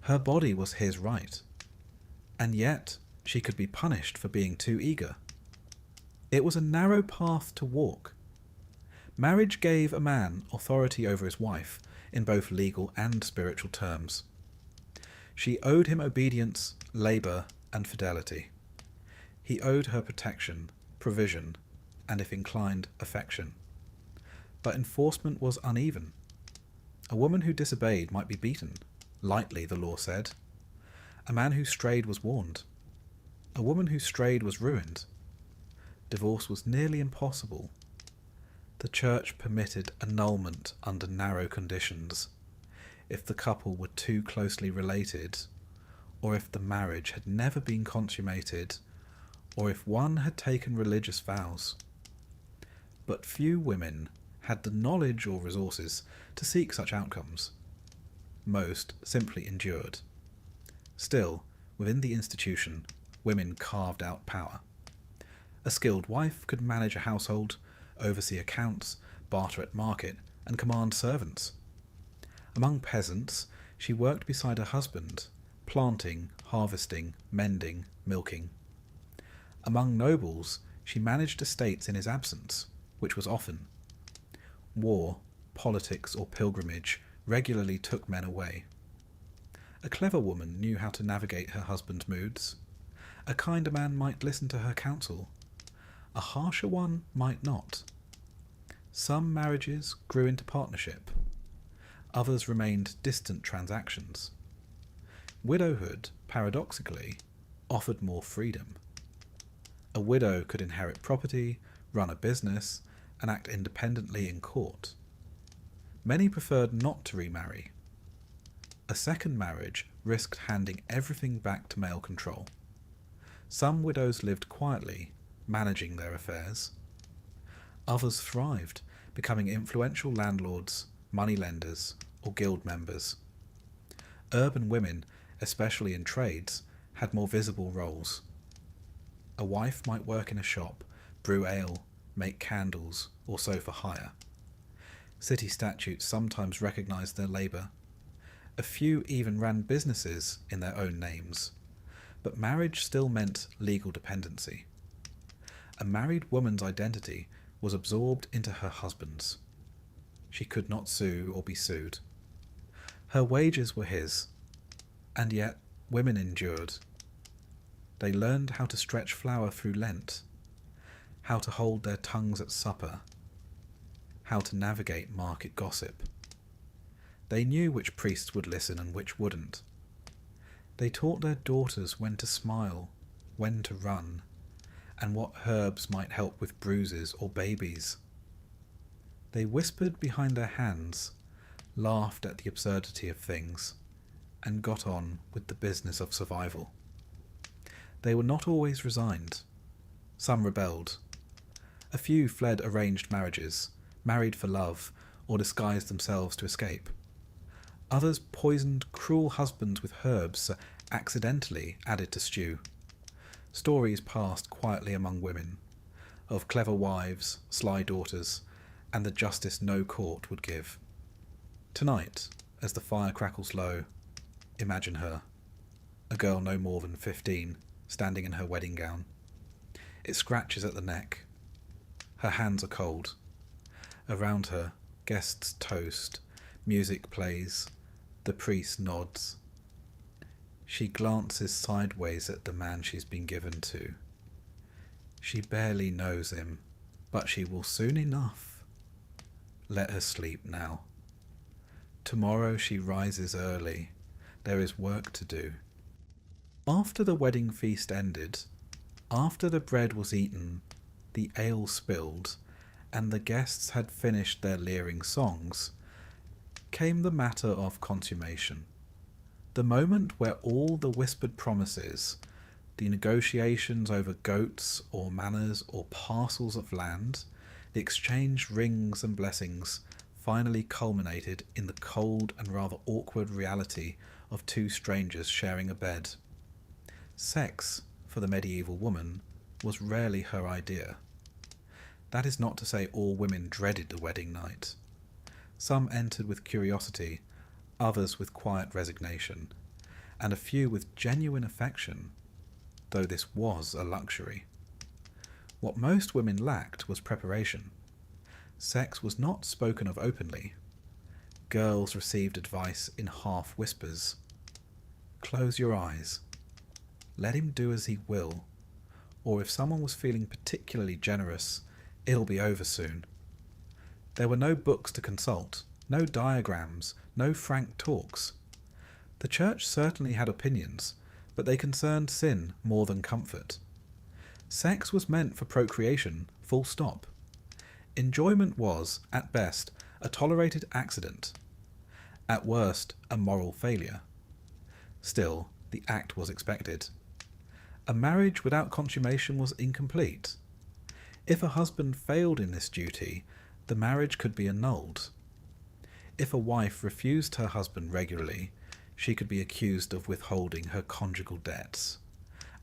Her body was his right, and yet she could be punished for being too eager. It was a narrow path to walk. Marriage gave a man authority over his wife in both legal and spiritual terms. She owed him obedience, labour, and fidelity. He owed her protection, provision, and if inclined, affection. But enforcement was uneven. A woman who disobeyed might be beaten, lightly the law said. A man who strayed was warned. A woman who strayed was ruined. Divorce was nearly impossible. The church permitted annulment under narrow conditions, if the couple were too closely related, or if the marriage had never been consummated, or if one had taken religious vows. But few women had the knowledge or resources to seek such outcomes. Most simply endured. Still, within the institution, women carved out power. A skilled wife could manage a household, oversee accounts, barter at market, and command servants. Among peasants, she worked beside her husband, planting, harvesting, mending, milking. Among nobles, she managed estates in his absence, which was often. War, politics, or pilgrimage regularly took men away. A clever woman knew how to navigate her husband's moods. A kinder man might listen to her counsel. A harsher one might not. Some marriages grew into partnership. Others remained distant transactions. Widowhood, paradoxically, offered more freedom. A widow could inherit property, run a business, and act independently in court. Many preferred not to remarry. A second marriage risked handing everything back to male control. Some widows lived quietly, managing their affairs. Others thrived, becoming influential landlords, moneylenders, or guild members. Urban women, especially in trades, had more visible roles. A wife might work in a shop, brew ale, make candles, or sew for hire. City statutes sometimes recognised their labour. A few even ran businesses in their own names. But marriage still meant legal dependency. A married woman's identity was absorbed into her husband's. She could not sue or be sued. Her wages were his, and yet women endured. They learned how to stretch flour through Lent, how to hold their tongues at supper, how to navigate market gossip. They knew which priests would listen and which wouldn't. They taught their daughters when to smile, when to run, and what herbs might help with bruises or babies. They whispered behind their hands, laughed at the absurdity of things, and got on with the business of survival. They were not always resigned. Some rebelled. A few fled arranged marriages, married for love, or disguised themselves to escape. Others poisoned cruel husbands with herbs accidentally added to stew. Stories passed quietly among women, of clever wives, sly daughters, and the justice no court would give. Tonight, as the fire crackles low, imagine her, a girl no more than 15, standing in her wedding gown. It scratches at the neck. Her hands are cold. Around her, guests toast, music plays, the priest nods. She glances sideways at the man she's been given to. She barely knows him, but she will soon enough. Let her sleep now. Tomorrow she rises early. There is work to do. After the wedding feast ended, after the bread was eaten, the ale spilled, and the guests had finished their leering songs, came the matter of consummation. The moment where all the whispered promises, the negotiations over goats or manors or parcels of land, the exchanged rings and blessings, finally culminated in the cold and rather awkward reality of two strangers sharing a bed. Sex, for the medieval woman, was rarely her idea. That is not to say all women dreaded the wedding night. Some entered with curiosity, others with quiet resignation, and a few with genuine affection, though this was a luxury. What most women lacked was preparation. Sex was not spoken of openly. Girls received advice in half whispers. Close your eyes. Let him do as he will, or if someone was feeling particularly generous, it'll be over soon. There were no books to consult, no diagrams, no frank talks. The church certainly had opinions, but they concerned sin more than comfort. Sex was meant for procreation, full stop. Enjoyment was, at best, a tolerated accident. At worst, a moral failure. Still, the act was expected. A marriage without consummation was incomplete. If a husband failed in this duty, the marriage could be annulled. If a wife refused her husband regularly, she could be accused of withholding her conjugal debts,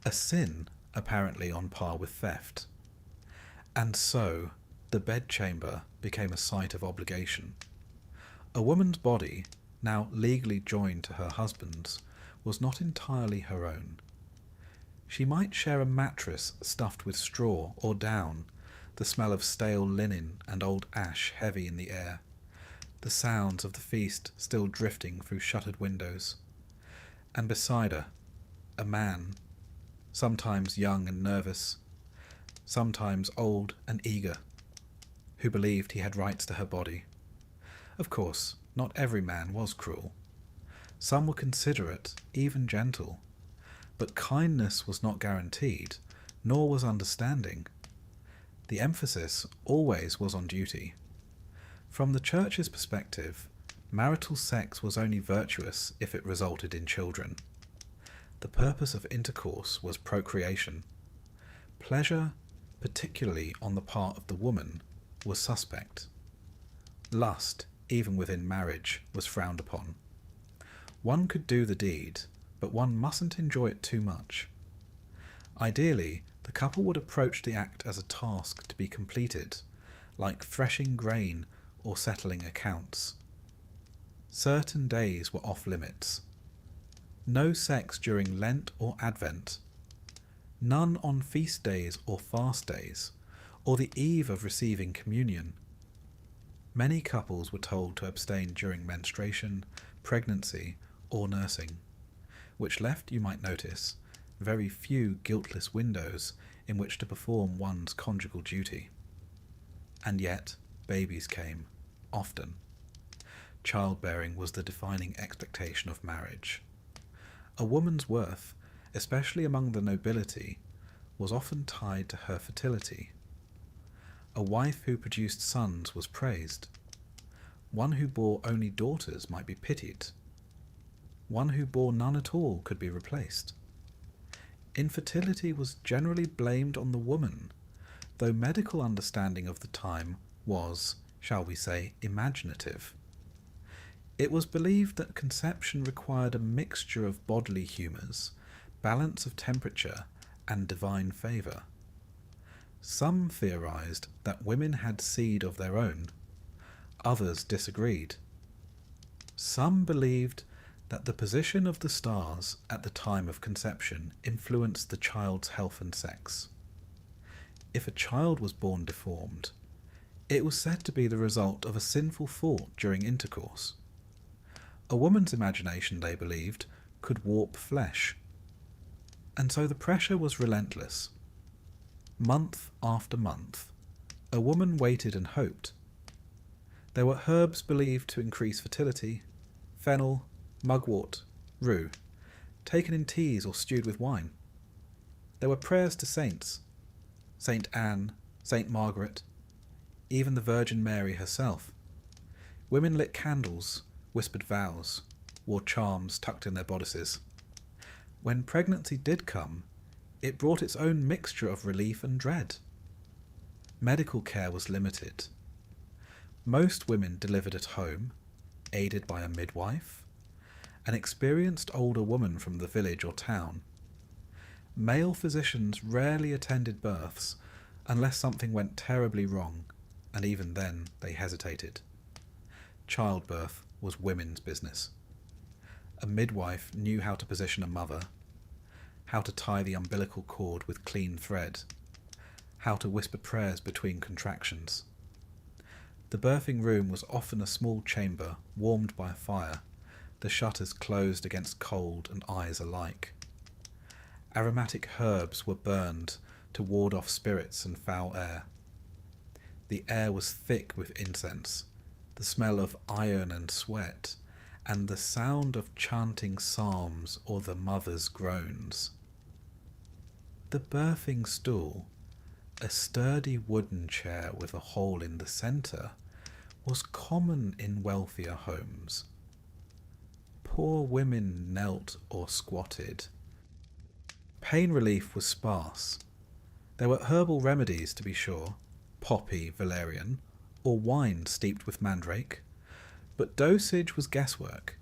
a sin apparently on par with theft. And so, the bedchamber became a site of obligation. A woman's body, now legally joined to her husband's, was not entirely her own. She might share a mattress stuffed with straw or down, the smell of stale linen and old ash heavy in the air, the sounds of the feast still drifting through shuttered windows. And beside her, a man, sometimes young and nervous, sometimes old and eager, who believed he had rights to her body. Of course, not every man was cruel. Some were considerate, even gentle. But kindness was not guaranteed, nor was understanding. The emphasis always was on duty. From the Church's perspective, marital sex was only virtuous if it resulted in children. The purpose of intercourse was procreation. Pleasure, particularly on the part of the woman, was suspect. Lust, even within marriage, was frowned upon. One could do the deed, but one mustn't enjoy it too much. Ideally, the couple would approach the act as a task to be completed, like threshing grain or settling accounts. Certain days were off limits. No sex during Lent or Advent. None on feast days or fast days, or the eve of receiving communion. Many couples were told to abstain during menstruation, pregnancy, or nursing, which left, you might notice, very few guiltless windows in which to perform one's conjugal duty. And yet, babies came, often. Childbearing was the defining expectation of marriage. A woman's worth, especially among the nobility, was often tied to her fertility. A wife who produced sons was praised. One who bore only daughters might be pitied. One who bore none at all could be replaced. Infertility was generally blamed on the woman, though medical understanding of the time was, shall we say, imaginative. It was believed that conception required a mixture of bodily humours, balance of temperature, and divine favour. Some theorised that women had seed of their own. Others disagreed. Some believed that the position of the stars at the time of conception influenced the child's health and sex. If a child was born deformed, it was said to be the result of a sinful thought during intercourse. A woman's imagination, they believed, could warp flesh. And so the pressure was relentless. Month after month, a woman waited and hoped. There were herbs believed to increase fertility: fennel, mugwort, rue, taken in teas or stewed with wine. There were prayers to saints: Saint Anne, Saint Margaret, even the Virgin Mary herself. Women lit candles, whispered vows, wore charms tucked in their bodices. When pregnancy did come, it brought its own mixture of relief and dread. Medical care was limited. Most women delivered at home, aided by a midwife, an experienced older woman from the village or town. Male physicians rarely attended births unless something went terribly wrong, and even then they hesitated. Childbirth was women's business. A midwife knew how to position a mother, how to tie the umbilical cord with clean thread, how to whisper prayers between contractions. The birthing room was often a small chamber warmed by a fire, the shutters closed against cold and eyes alike. Aromatic herbs were burned to ward off spirits and foul air. The air was thick with incense, the smell of iron and sweat, and the sound of chanting psalms or the mother's groans. The birthing stool, a sturdy wooden chair with a hole in the centre, was common in wealthier homes. Poor women knelt or squatted. Pain relief was sparse. There were herbal remedies, to be sure, poppy, valerian, or wine steeped with mandrake, but dosage was guesswork,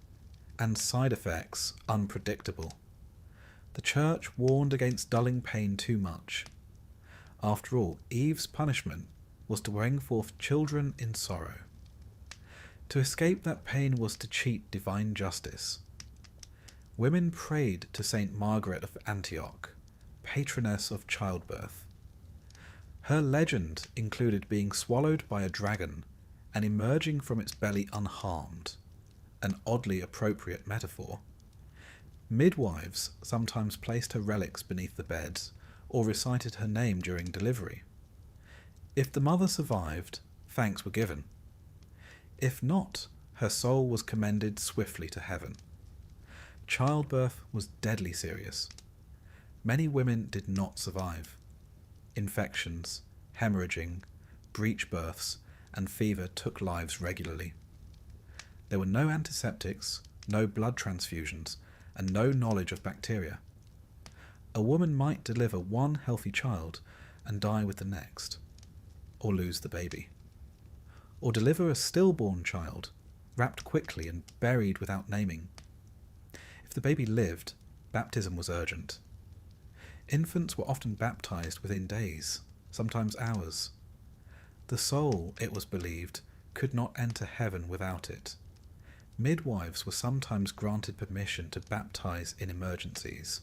and side effects unpredictable. The Church warned against dulling pain too much. After all, Eve's punishment was to bring forth children in sorrow. To escape that pain was to cheat divine justice. Women prayed to Saint Margaret of Antioch, patroness of childbirth. Her legend included being swallowed by a dragon and emerging from its belly unharmed, an oddly appropriate metaphor. Midwives sometimes placed her relics beneath the beds or recited her name during delivery. If the mother survived, thanks were given. If not, her soul was commended swiftly to heaven. Childbirth was deadly serious. Many women did not survive. Infections, hemorrhaging, breech births, and fever took lives regularly. There were no antiseptics, no blood transfusions, and no knowledge of bacteria. A woman might deliver one healthy child and die with the next, or lose the baby, or deliver a stillborn child, wrapped quickly and buried without naming. If the baby lived, baptism was urgent. Infants were often baptized within days, sometimes hours. The soul, it was believed, could not enter heaven without it. Midwives were sometimes granted permission to baptize in emergencies.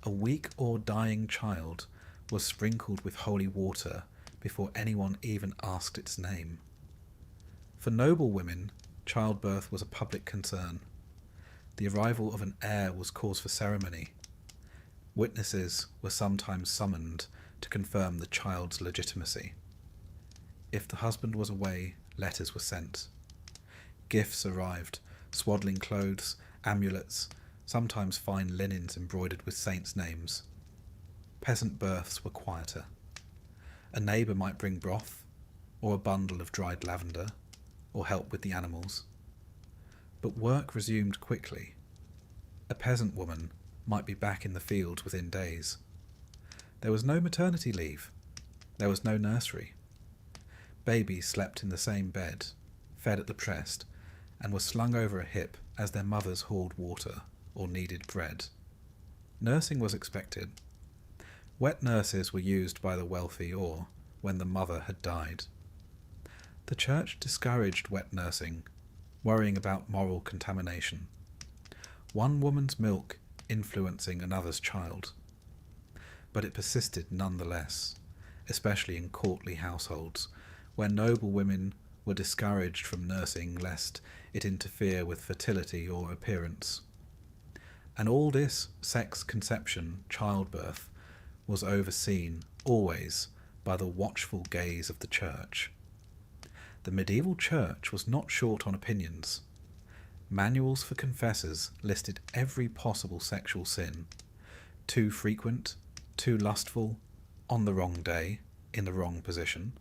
A weak or dying child was sprinkled with holy water before anyone even asked its name. For noble women, childbirth was a public concern. The arrival of an heir was cause for ceremony. Witnesses were sometimes summoned to confirm the child's legitimacy. If the husband was away, letters were sent. Gifts arrived, swaddling clothes, amulets, sometimes fine linens embroidered with saints' names. Peasant births were quieter. A neighbour might bring broth, or a bundle of dried lavender, or help with the animals. But work resumed quickly. A peasant woman might be back in the fields within days. There was no maternity leave. There was no nursery. Babies slept in the same bed, fed at the breast, and were slung over a hip as their mothers hauled water or kneaded bread. Nursing was expected. Wet nurses were used by the wealthy or when the mother had died. The church discouraged wet nursing, worrying about moral contamination. One woman's milk influencing another's child. But it persisted nonetheless, especially in courtly households, where noble women were discouraged from nursing lest it interfere with fertility or appearance. And all this sex conception, childbirth, was overseen always by the watchful gaze of the church. The medieval church was not short on opinions. Manuals for confessors listed every possible sexual sin: too frequent, too lustful, on the wrong day, in the wrong position.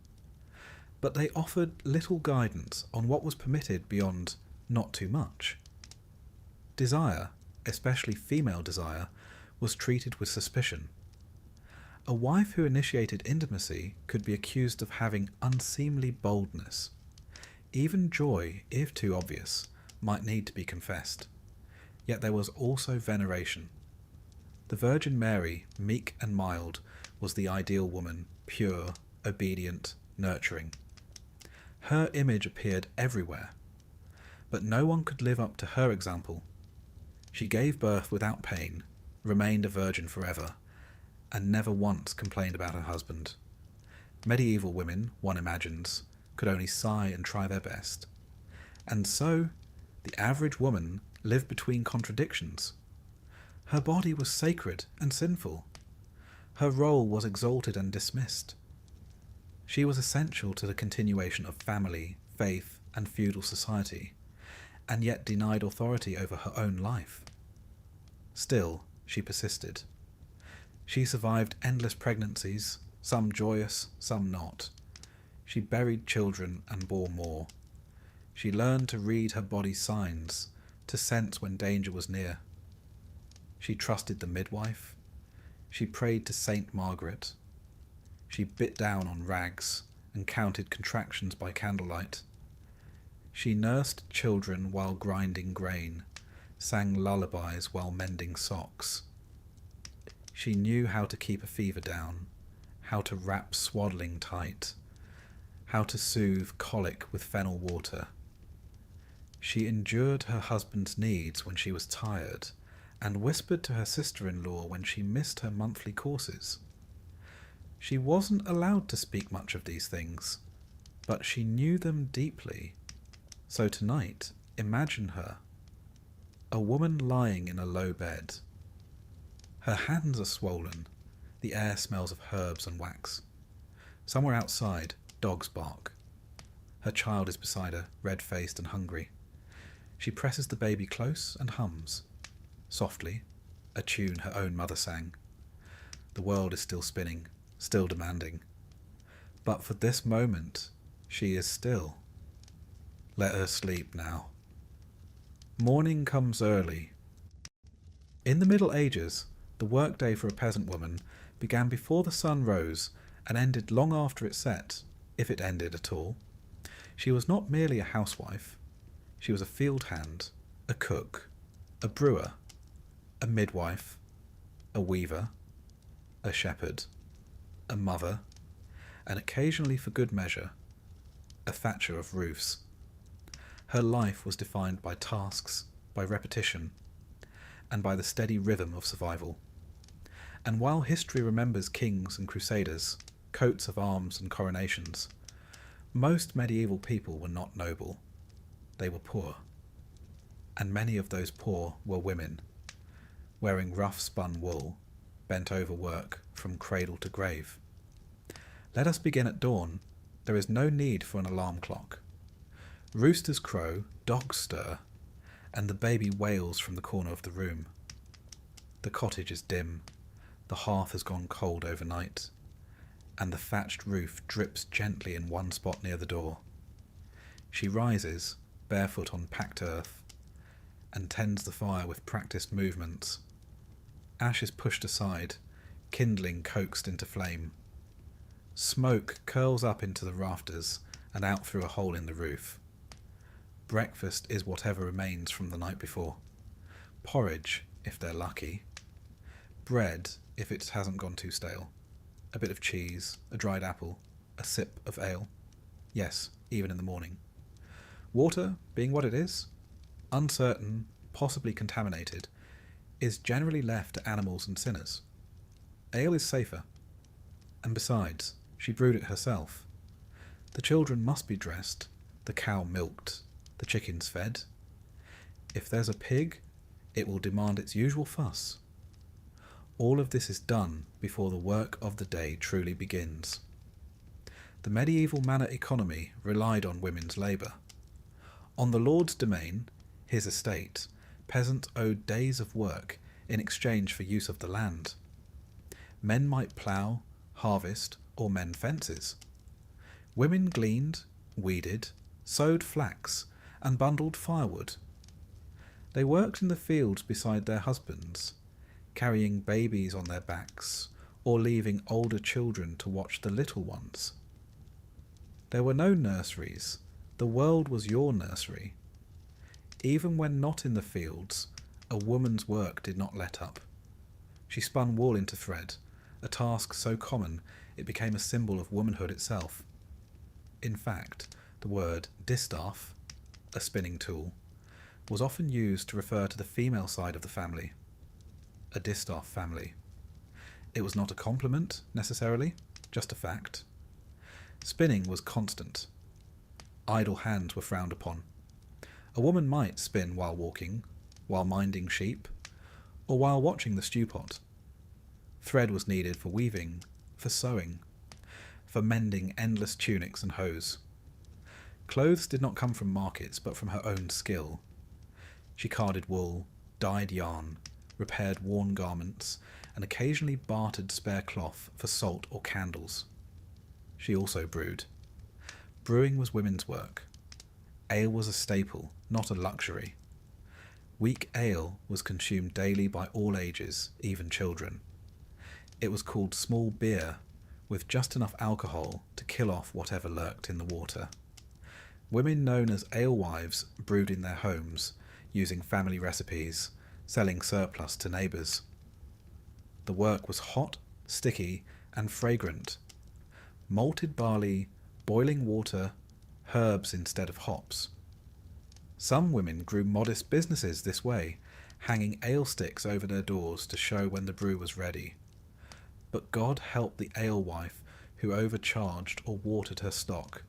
But they offered little guidance on what was permitted beyond not too much. Desire, especially female desire, was treated with suspicion. A wife who initiated intimacy could be accused of having unseemly boldness. Even joy, if too obvious, might need to be confessed. Yet there was also veneration. The Virgin Mary, meek and mild, was the ideal woman, pure, obedient, nurturing. Her image appeared everywhere, but no one could live up to her example. She gave birth without pain, remained a virgin forever, and never once complained about her husband. Medieval women, one imagines, could only sigh and try their best. And so, the average woman lived between contradictions. Her body was sacred and sinful. Her role was exalted and dismissed. She was essential to the continuation of family, faith, and feudal society, and yet denied authority over her own life. Still, she persisted. She survived endless pregnancies, some joyous, some not. She buried children and bore more. She learned to read her body's signs, to sense when danger was near. She trusted the midwife. She prayed to Saint Margaret. She bit down on rags and counted contractions by candlelight. She nursed children while grinding grain, sang lullabies while mending socks. She knew how to keep a fever down, how to wrap swaddling tight, how to soothe colic with fennel water. She endured her husband's needs when she was tired, and whispered to her sister-in-law when she missed her monthly courses. She wasn't allowed to speak much of these things, but she knew them deeply. So tonight, imagine her, a woman lying in a low bed. Her hands are swollen, the air smells of herbs and wax. Somewhere outside, dogs bark. Her child is beside her, red-faced and hungry. She presses the baby close and hums, softly, a tune her own mother sang. The world is still spinning, still demanding. but for this moment she is still. Let her sleep now. Morning comes early. In the Middle Ages, the workday for a peasant woman began before the sun rose and ended long after it set, if it ended at all. She was not merely a housewife. She was a field hand, a cook, a brewer, a midwife, a weaver, a shepherd, a mother, and occasionally, for good measure, a thatcher of roofs. Her life was defined by tasks, by repetition, and by the steady rhythm of survival. And while history remembers kings and crusaders, coats of arms and coronations, most medieval people were not noble. They were poor. And many of those poor were women, wearing rough spun wool, bent over work from cradle to grave. Let us begin at dawn. There is no need for an alarm clock. Roosters crow, dogs stir, and the baby wails from the corner of the room. The cottage is dim, the hearth has gone cold overnight, and the thatched roof drips gently in one spot near the door. She rises, barefoot on packed earth, and tends the fire with practised movements. Ash is pushed aside, kindling coaxed into flame. Smoke curls up into the rafters and out through a hole in the roof. Breakfast is whatever remains from the night before. Porridge, if they're lucky. Bread, if it hasn't gone too stale. A bit of cheese, a dried apple, a sip of ale. Yes, even in the morning. Water, being what it is, uncertain, possibly contaminated, is generally left to animals and sinners. Ale is safer. And besides, she brewed it herself. The children must be dressed, the cow milked, the chickens fed. If there's a pig, it will demand its usual fuss. All of this is done before the work of the day truly begins. The medieval manor economy relied on women's labour. On the lord's domain, his estate, peasants owed days of work in exchange for use of the land. Men might plough, harvest, or mend fences. Women gleaned, weeded, sowed flax, and bundled firewood. They worked in the fields beside their husbands, carrying babies on their backs, or leaving older children to watch the little ones. There were no nurseries. The world was your nursery. Even when not in the fields, a woman's work did not let up. She spun wool into thread, a task so common it became a symbol of womanhood itself. In fact, the word distaff, a spinning tool, was often used to refer to the female side of the family. A distaff family. It was not a compliment, necessarily, just a fact. Spinning was constant. Idle hands were frowned upon. A woman might spin while walking, while minding sheep, or while watching the stew pot. Thread was needed for weaving, for sewing, for mending endless tunics and hose. Clothes did not come from markets, but from her own skill. She carded wool, dyed yarn, repaired worn garments, and occasionally bartered spare cloth for salt or candles. She also brewed. Brewing was women's work. Ale was a staple, not a luxury. Weak ale was consumed daily by all ages, even children. It was called small beer, with just enough alcohol to kill off whatever lurked in the water. Women known as alewives brewed in their homes, using family recipes, selling surplus to neighbours. The work was hot, sticky, and fragrant. Malted barley, boiling water, herbs instead of hops. Some women grew modest businesses this way, hanging ale sticks over their doors to show when the brew was ready. But God help the alewife who overcharged or watered her stock.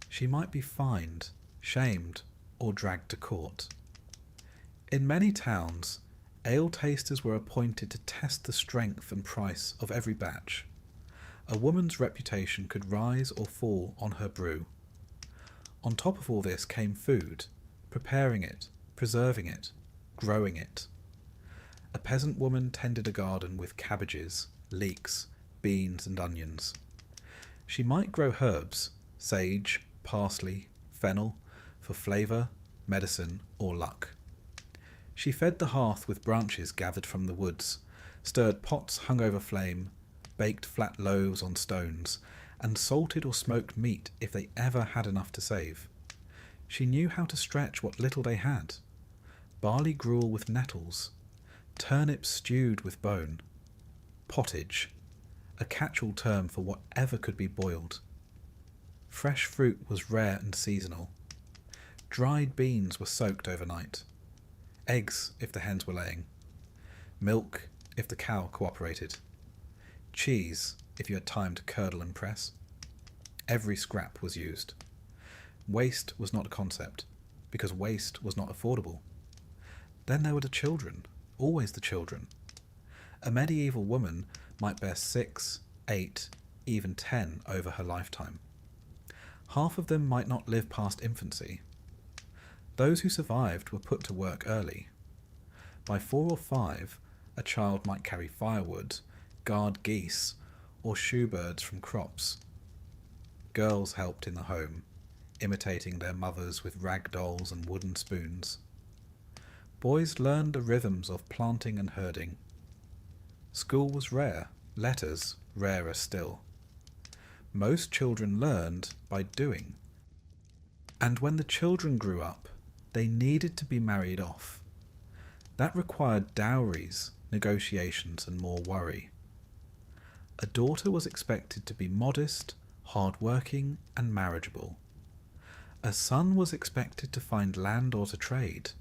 She might be fined, shamed, or dragged to court. In many towns, ale tasters were appointed to test the strength and price of every batch. A woman's reputation could rise or fall on her brew. On top of all this came food, preparing it, preserving it, growing it. A peasant woman tended a garden with cabbages, leeks, beans and onions. She might grow herbs, sage, parsley, fennel, for flavour, medicine, or luck. She fed the hearth with branches gathered from the woods, stirred pots hung over flame, baked flat loaves on stones, and salted or smoked meat if they ever had enough to save. She knew how to stretch what little they had. Barley gruel with nettles, turnips stewed with bone, pottage, a catch-all term for whatever could be boiled. Fresh fruit was rare and seasonal. Dried beans were soaked overnight. Eggs if the hens were laying. Milk if the cow cooperated. Cheese if you had time to curdle and press. Every scrap was used. Waste was not a concept, because waste was not affordable. Then there were the children, always the children. A medieval woman might bear 6, 8, even 10 over her lifetime. Half of them might not live past infancy. Those who survived were put to work early. By 4 or 5, a child might carry firewood, guard geese, or shoe birds from crops. Girls helped in the home, imitating their mothers with rag dolls and wooden spoons. Boys learned the rhythms of planting and herding. School was rare, letters rarer still. Most children learned by doing. And when the children grew up, they needed to be married off. That required dowries, negotiations, and more worry. A daughter was expected to be modest, hard-working, and marriageable. A son was expected to find land or to trade.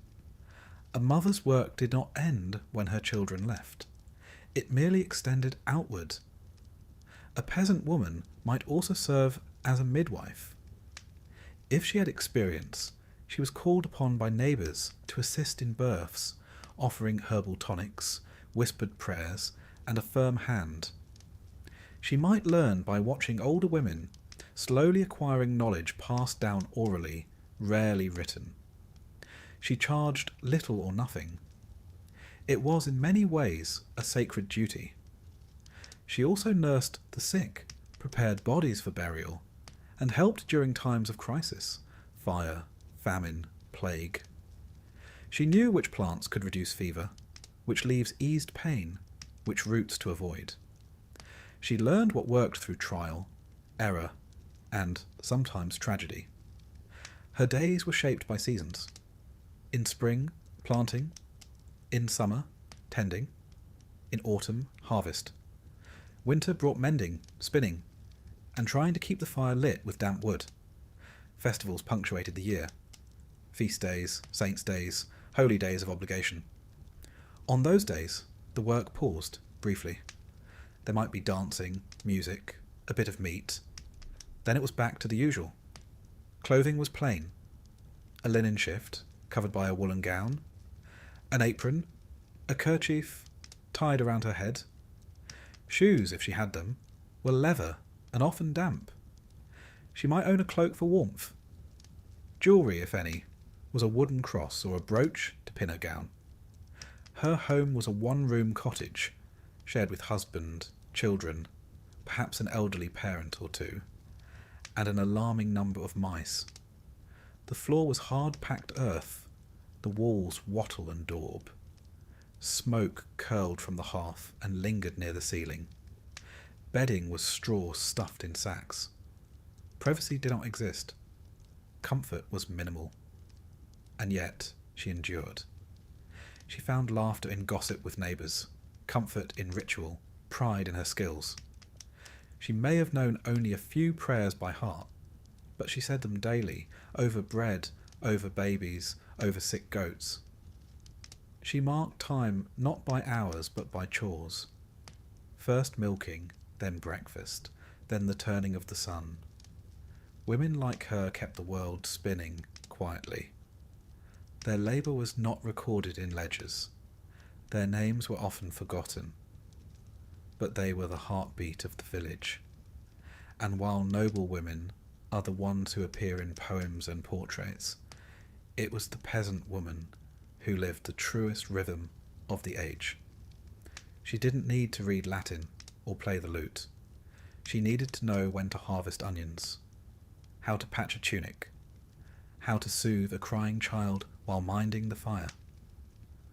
A mother's work did not end when her children left. It merely extended outward. A peasant woman might also serve as a midwife. If she had experience, she was called upon by neighbours to assist in births, offering herbal tonics, whispered prayers, and a firm hand. She might learn by watching older women, slowly acquiring knowledge passed down orally, rarely written. She charged little or nothing. It was in many ways a sacred duty. She also nursed the sick, prepared bodies for burial, and helped during times of crisis, fire, famine, plague. She knew which plants could reduce fever, which leaves eased pain, which roots to avoid. She learned what worked through trial, error, and sometimes tragedy. Her days were shaped by seasons. In spring, planting. In summer, tending. In autumn, harvest. Winter brought mending, spinning, and trying to keep the fire lit with damp wood. Festivals punctuated the year. Feast days, saints' days, holy days of obligation. On those days, the work paused, briefly. There might be dancing, music, a bit of meat. Then it was back to the usual. Clothing was plain. A linen shift, covered by a woolen gown. An apron, a kerchief tied around her head. Shoes, if she had them, were leather and often damp. She might own a cloak for warmth. Jewellery, if any, was a wooden cross or a brooch to pin her gown. Her home was a one-room cottage, shared with husband, children, perhaps an elderly parent or two, and an alarming number of mice. The floor was hard-packed earth, the walls wattle and daub. Smoke curled from the hearth and lingered near the ceiling. Bedding was straw stuffed in sacks. Privacy did not exist. Comfort was minimal. And yet she endured. She found laughter in gossip with neighbours, comfort in ritual, pride in her skills. She may have known only a few prayers by heart, but she said them daily, over bread, over babies, over sick goats. She marked time not by hours but by chores. First milking, then breakfast, then the turning of the sun. Women like her kept the world spinning quietly. Their labour was not recorded in ledgers. Their names were often forgotten. But they were the heartbeat of the village. And while noble women are the ones who appear in poems and portraits, it was the peasant woman who lived the truest rhythm of the age. She didn't need to read Latin or play the lute. She needed to know when to harvest onions, how to patch a tunic, how to soothe a crying child while minding the fire.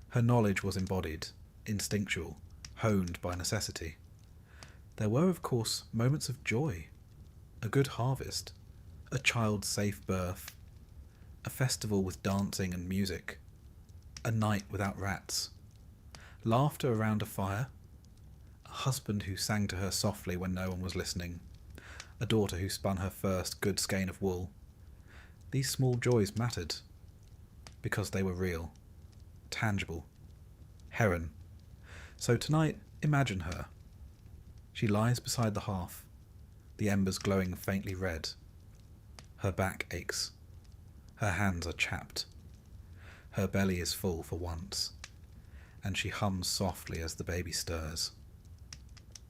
Her knowledge was embodied, instinctual, honed by necessity. There were, of course, moments of joy, a good harvest, a child's safe birth, a festival with dancing and music, a night without rats, laughter around a fire, a husband who sang to her softly when no one was listening, a daughter who spun her first good skein of wool. These small joys mattered because they were real, tangible. Heron. So tonight, imagine her. She lies beside the hearth, the embers glowing faintly red. Her back aches. Her hands are chapped. Her belly is full for once, and she hums softly as the baby stirs.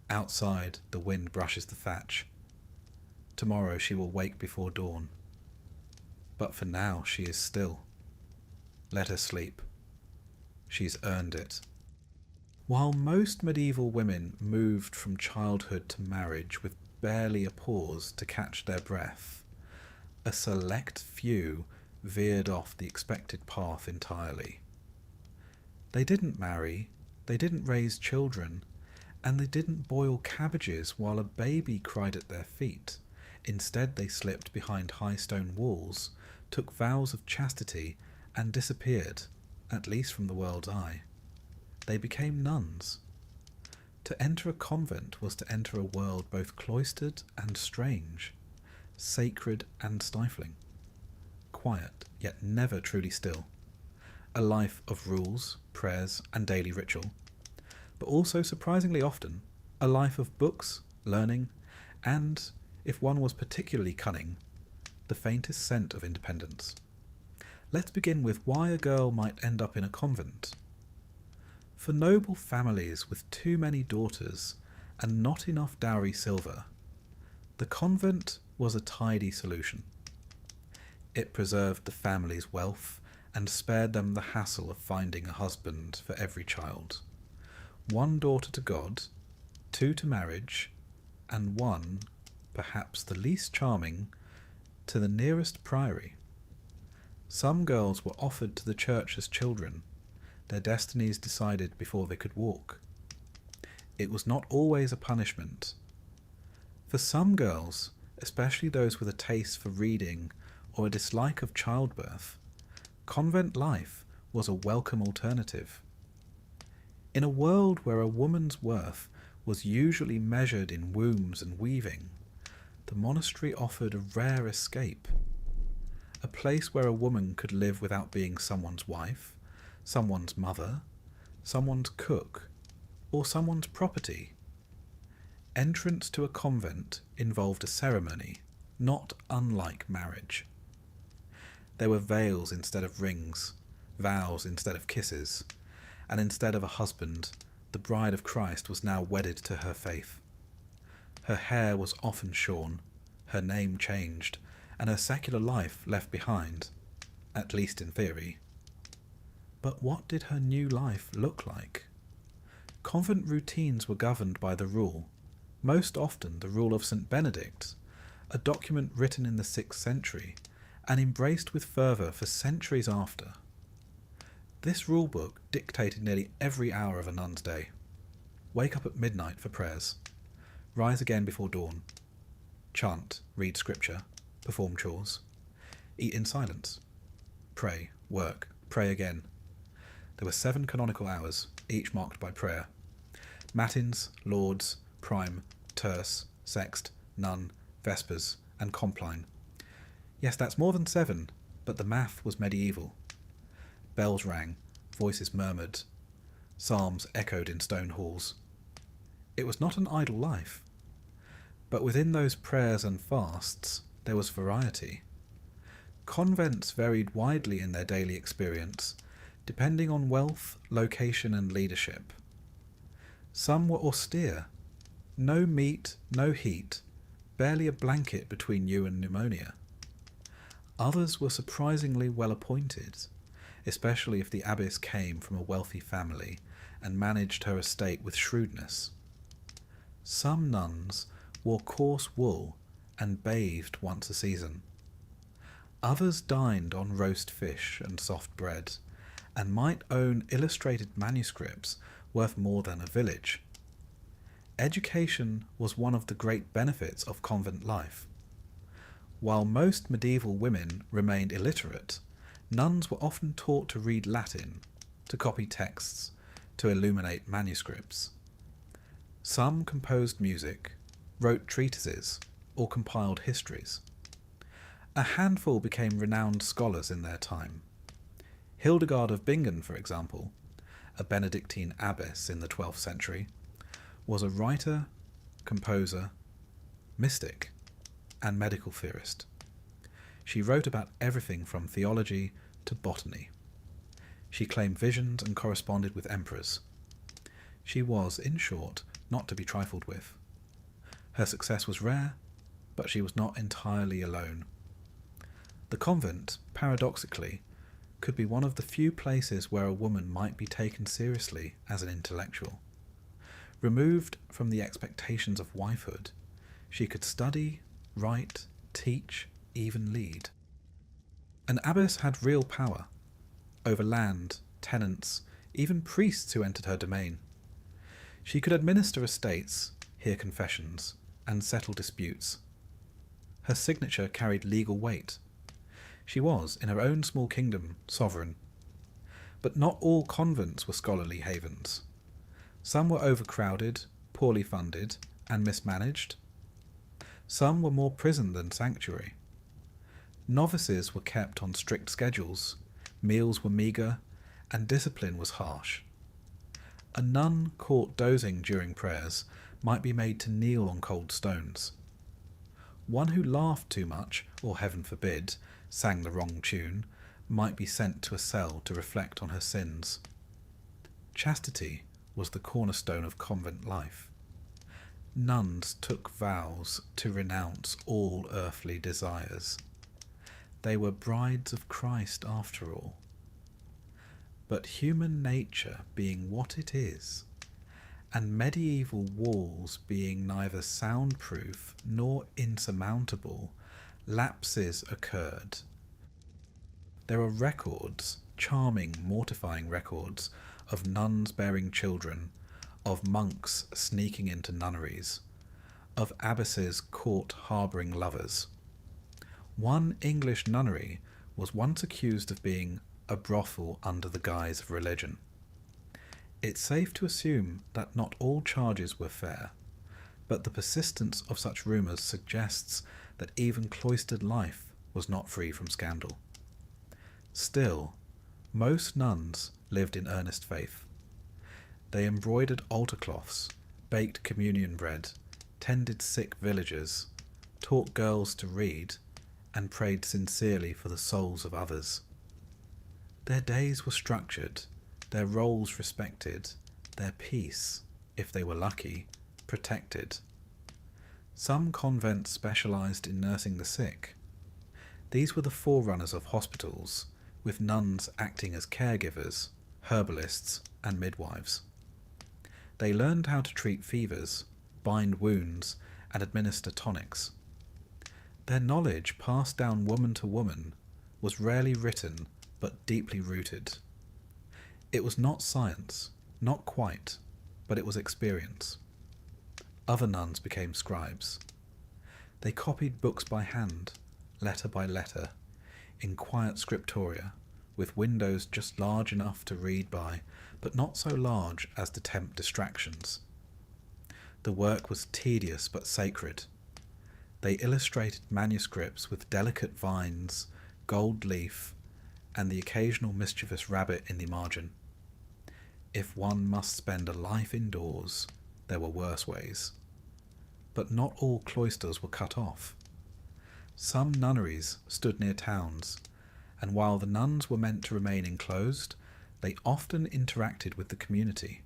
Outside, the wind brushes the thatch. Tomorrow she will wake before dawn. But for now she is still. Let her sleep. She's earned it. While most medieval women moved from childhood to marriage with barely a pause to catch their breath, a select few veered off the expected path entirely. They didn't marry, they didn't raise children, and they didn't boil cabbages while a baby cried at their feet. Instead they slipped behind high stone walls, took vows of chastity, and disappeared, at least from the world's eye. They became nuns. To enter a convent was to enter a world both cloistered and strange, sacred and stifling, quiet yet never truly still, a life of rules, prayers, and daily ritual, but also surprisingly often a life of books, learning, and, if one was particularly cunning, the faintest scent of independence. Let's begin with why a girl might end up in a convent. For noble families with too many daughters and not enough dowry silver, the convent was a tidy solution. It preserved the family's wealth and spared them the hassle of finding a husband for every child. One daughter to God, two to marriage, and one, perhaps the least charming, to the nearest priory. Some girls were offered to the church as children, their destinies decided before they could walk. It was not always a punishment. For some girls, especially those with a taste for reading or a dislike of childbirth, convent life was a welcome alternative. In a world where a woman's worth was usually measured in wombs and weaving, the monastery offered a rare escape, a place where a woman could live without being someone's wife, someone's mother, someone's cook, or someone's property. Entrance to a convent involved a ceremony, not unlike marriage. There were veils instead of rings, vows instead of kisses, and instead of a husband, the bride of Christ was now wedded to her faith. Her hair was often shorn, her name changed, and her secular life left behind, at least in theory. But what did her new life look like? Convent routines were governed by the rule, most often the rule of St. Benedict, a document written in the 6th century and embraced with fervour for centuries after. This rulebook dictated nearly every hour of a nun's day. Wake up at midnight for prayers. Rise again before dawn. Chant, read scripture, perform chores. Eat in silence. Pray, work, pray again. There were 7 canonical hours, each marked by prayer. Matins, lauds, prime, terce, sext, nun, vespers, and compline. Yes, that's more than 7, but the math was medieval. Bells rang, voices murmured, psalms echoed in stone halls. It was not an idle life. But within those prayers and fasts, there was variety. Convents varied widely in their daily experience, depending on wealth, location, and leadership. Some were austere. No meat, no heat, barely a blanket between you and pneumonia. Others were surprisingly well appointed, especially if the abbess came from a wealthy family and managed her estate with shrewdness. Some nuns wore coarse wool, and bathed once a season. Others dined on roast fish and soft bread, and might own illustrated manuscripts worth more than a village. Education was one of the great benefits of convent life. While most medieval women remained illiterate, nuns were often taught to read Latin, to copy texts, to illuminate manuscripts. Some composed music, wrote treatises, or compiled histories. A handful became renowned scholars in their time. Hildegard of Bingen, for example, a Benedictine abbess in the 12th century, was a writer, composer, mystic, and medical theorist. She wrote about everything from theology to botany. She claimed visions and corresponded with emperors. She was, in short, not to be trifled with. Her success was rare, but she was not entirely alone. The convent, paradoxically, could be one of the few places where a woman might be taken seriously as an intellectual. Removed from the expectations of wifehood, she could study, write, teach, even lead. An abbess had real power over land, tenants, even priests who entered her domain. She could administer estates, hear confessions, and settle disputes. Her signature carried legal weight. She was, in her own small kingdom, sovereign. But not all convents were scholarly havens. Some were overcrowded, poorly funded, and mismanaged. Some were more prison than sanctuary. Novices were kept on strict schedules, meals were meagre, and discipline was harsh. A nun caught dozing during prayers might be made to kneel on cold stones. One who laughed too much, or heaven forbid, sang the wrong tune, might be sent to a cell to reflect on her sins. Chastity was the cornerstone of convent life. Nuns took vows to renounce all earthly desires. They were brides of Christ after all. But human nature being what it is, and medieval walls being neither soundproof nor insurmountable, lapses occurred. There are records, charming, mortifying records, of nuns bearing children, of monks sneaking into nunneries, of abbesses caught harbouring lovers. One English nunnery was once accused of being a brothel under the guise of religion. It's safe to assume that not all charges were fair, but the persistence of such rumours suggests that even cloistered life was not free from scandal. Still, most nuns lived in earnest faith. They embroidered altar cloths, baked communion bread, tended sick villagers, taught girls to read, and prayed sincerely for the souls of others. Their days were structured, their roles respected, their peace, if they were lucky, protected. Some convents specialised in nursing the sick. These were the forerunners of hospitals, with nuns acting as caregivers, herbalists, and midwives. They learned how to treat fevers, bind wounds, and administer tonics. Their knowledge, passed down woman to woman, was rarely written, but deeply rooted. It was not science, not quite, but it was experience. Other nuns became scribes. They copied books by hand, letter by letter, in quiet scriptoria, with windows just large enough to read by, but not so large as to tempt distractions. The work was tedious but sacred. They illustrated manuscripts with delicate vines, gold leaf, and the occasional mischievous rabbit in the margin. If one must spend a life indoors, there were worse ways. But not all cloisters were cut off. Some nunneries stood near towns, and while the nuns were meant to remain enclosed, they often interacted with the community.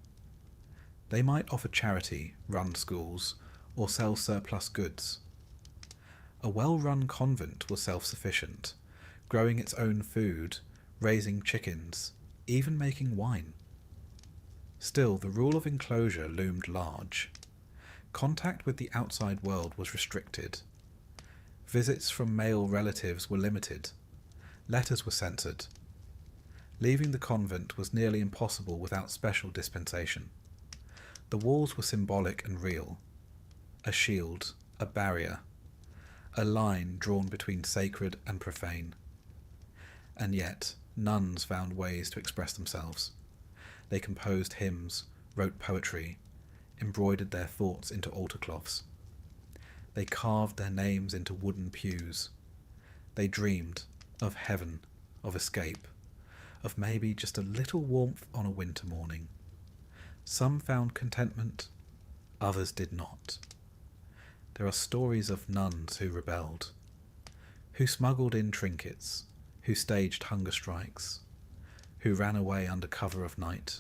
They might offer charity, run schools, or sell surplus goods. A well-run convent was self-sufficient, growing its own food, raising chickens, even making wine. Still, the rule of enclosure loomed large. Contact with the outside world was restricted. Visits from male relatives were limited. Letters were censored. Leaving the convent was nearly impossible without special dispensation. The walls were symbolic and real. A shield, a barrier, a line drawn between sacred and profane. And yet, nuns found ways to express themselves. They composed hymns, wrote poetry, embroidered their thoughts into altar cloths. They carved their names into wooden pews. They dreamed of heaven, of escape, of maybe just a little warmth on a winter morning. Some found contentment, others did not. There are stories of nuns who rebelled, who smuggled in trinkets, who staged hunger strikes, who ran away under cover of night.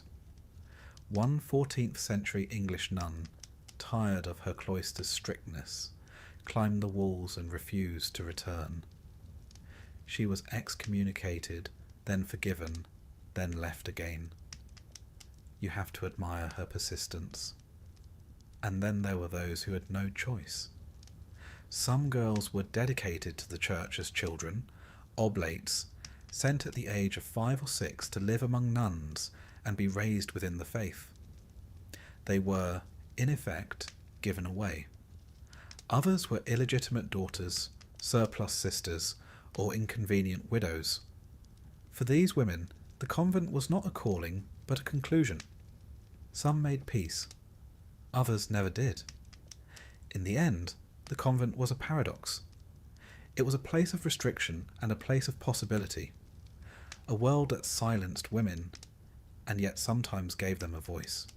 One 14th century English nun, tired of her cloister's strictness, climbed the walls and refused to return. She was excommunicated, then forgiven, then left again. You have to admire her persistence. And then there were those who had no choice. Some girls were dedicated to the church as children, oblates, sent at the age of 5 or 6 to live among nuns and be raised within the faith. They were, in effect, given away. Others were illegitimate daughters, surplus sisters, or inconvenient widows. For these women, the convent was not a calling, but a conclusion. Some made peace. Others never did. In the end, the convent was a paradox. It was a place of restriction and a place of possibility. A world that silenced women, and yet sometimes gave them a voice.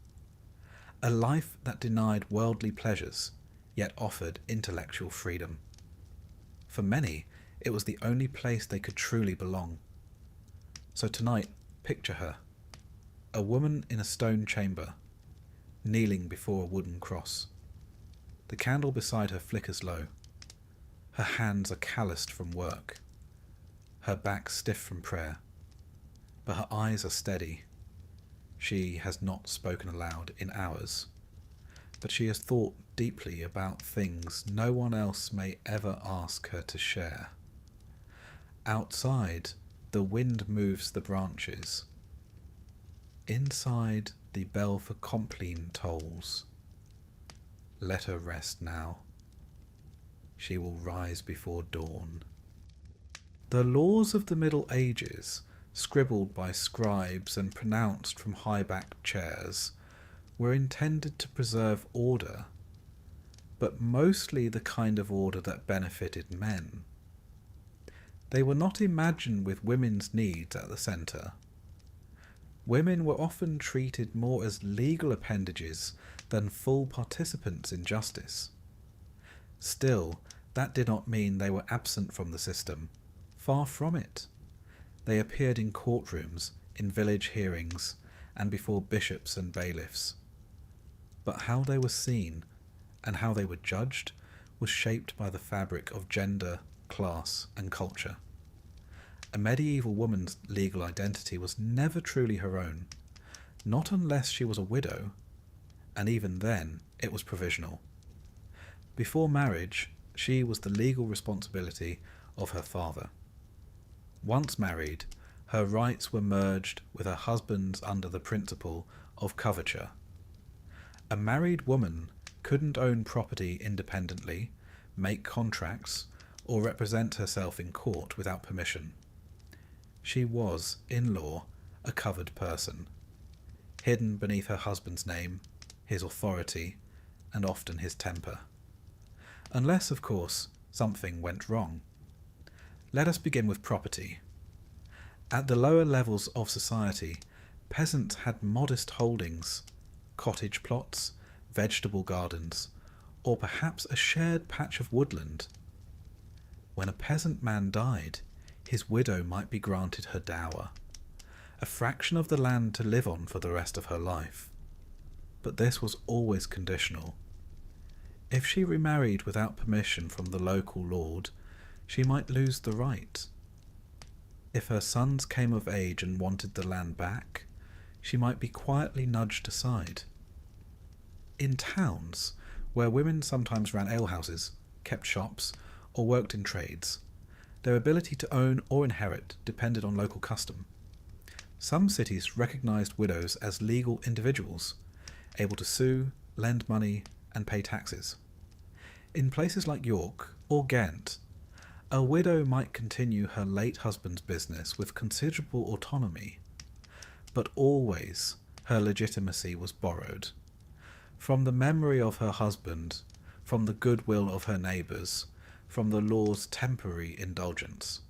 A life that denied worldly pleasures, yet offered intellectual freedom. For many, it was the only place they could truly belong. So tonight, picture her. A woman in a stone chamber, kneeling before a wooden cross. The candle beside her flickers low. Her hands are calloused from work, her back stiff from prayer, but her eyes are steady. She has not spoken aloud in hours, but she has thought deeply about things no one else may ever ask her to share. Outside, the wind moves the branches. Inside, the bell for Compline tolls. Let her rest now. She will rise before dawn. The laws of the Middle Ages, scribbled by scribes and pronounced from high-backed chairs, were intended to preserve order, but mostly the kind of order that benefited men. They were not imagined with women's needs at the centre. Women were often treated more as legal appendages than full participants in justice. Still, that did not mean they were absent from the system. Far from it. They appeared in courtrooms, in village hearings, and before bishops and bailiffs. But how they were seen, and how they were judged, was shaped by the fabric of gender, class, and culture. A medieval woman's legal identity was never truly her own, not unless she was a widow, and even then it was provisional. Before marriage, she was the legal responsibility of her father. Once married, her rights were merged with her husband's under the principle of coverture. A married woman couldn't own property independently, make contracts, or represent herself in court without permission. She was, in law, a covered person, hidden beneath her husband's name, his authority, and often his temper. Unless, of course, something went wrong. Let us begin with property. At the lower levels of society, peasants had modest holdings, cottage plots, vegetable gardens, or perhaps a shared patch of woodland. When a peasant man died, his widow might be granted her dower, a fraction of the land to live on for the rest of her life. But this was always conditional. If she remarried without permission from the local lord, she might lose the right. If her sons came of age and wanted the land back, she might be quietly nudged aside. In towns, Where women sometimes ran alehouses, kept shops, or worked in trades, their ability to own or inherit depended on local custom. Some cities recognised widows as legal individuals, able to sue, lend money, and pay taxes. In places like York or Ghent, a widow might continue her late husband's business with considerable autonomy, but always her legitimacy was borrowed from the memory of her husband, from the goodwill of her neighbours, from the law's temporary indulgence.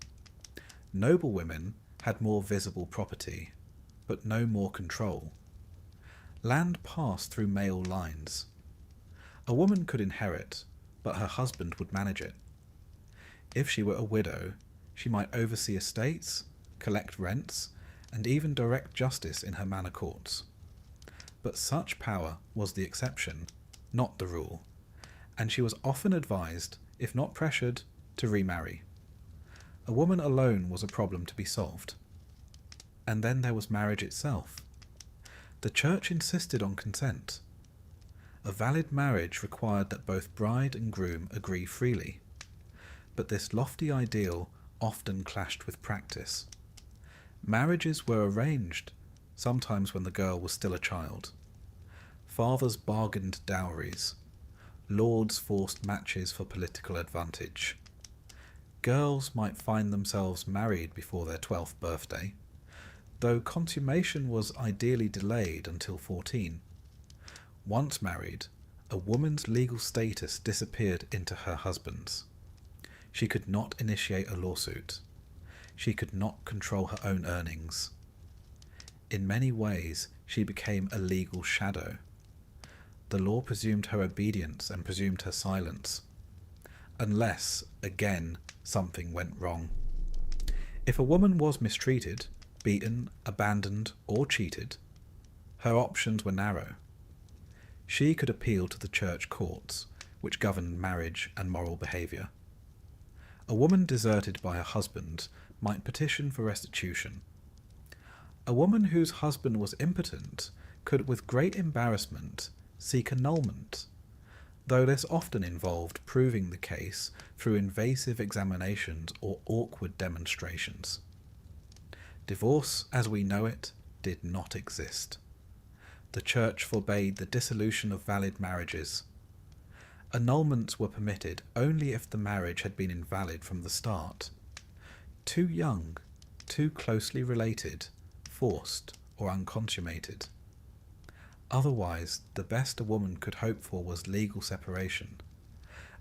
Noble women had more visible property, but no more control. Land passed through male lines. A woman could inherit, but her husband would manage it. If she were a widow, she might oversee estates, collect rents, and even direct justice in her manor courts. But such power was the exception, not the rule, and she was often advised, if not pressured, to remarry. A woman alone was a problem to be solved. And then there was marriage itself. The church insisted on consent. A valid marriage required that both bride and groom agree freely. But this lofty ideal often clashed with practice. Marriages were arranged, sometimes when the girl was still a child. Fathers bargained dowries. Lords forced matches for political advantage. Girls might find themselves married before their 12th birthday, though consummation was ideally delayed until 14. Once married, a woman's legal status disappeared into her husband's. She could not initiate a lawsuit. She could not control her own earnings. In many ways, she became a legal shadow. The law presumed her obedience and presumed her silence, unless, again, something went wrong. If a woman was mistreated, beaten, abandoned, or cheated, her options were narrow. She could appeal to the church courts, which governed marriage and moral behaviour. A woman deserted by her husband might petition for restitution. A woman whose husband was impotent could, with great embarrassment, seek annulment, though this often involved proving the case through invasive examinations or awkward demonstrations. Divorce, as we know it, did not exist. The church forbade the dissolution of valid marriages. Annulments were permitted only if the marriage had been invalid from the start. Too young, too closely related, forced, or unconsummated. Otherwise, the best a woman could hope for was legal separation,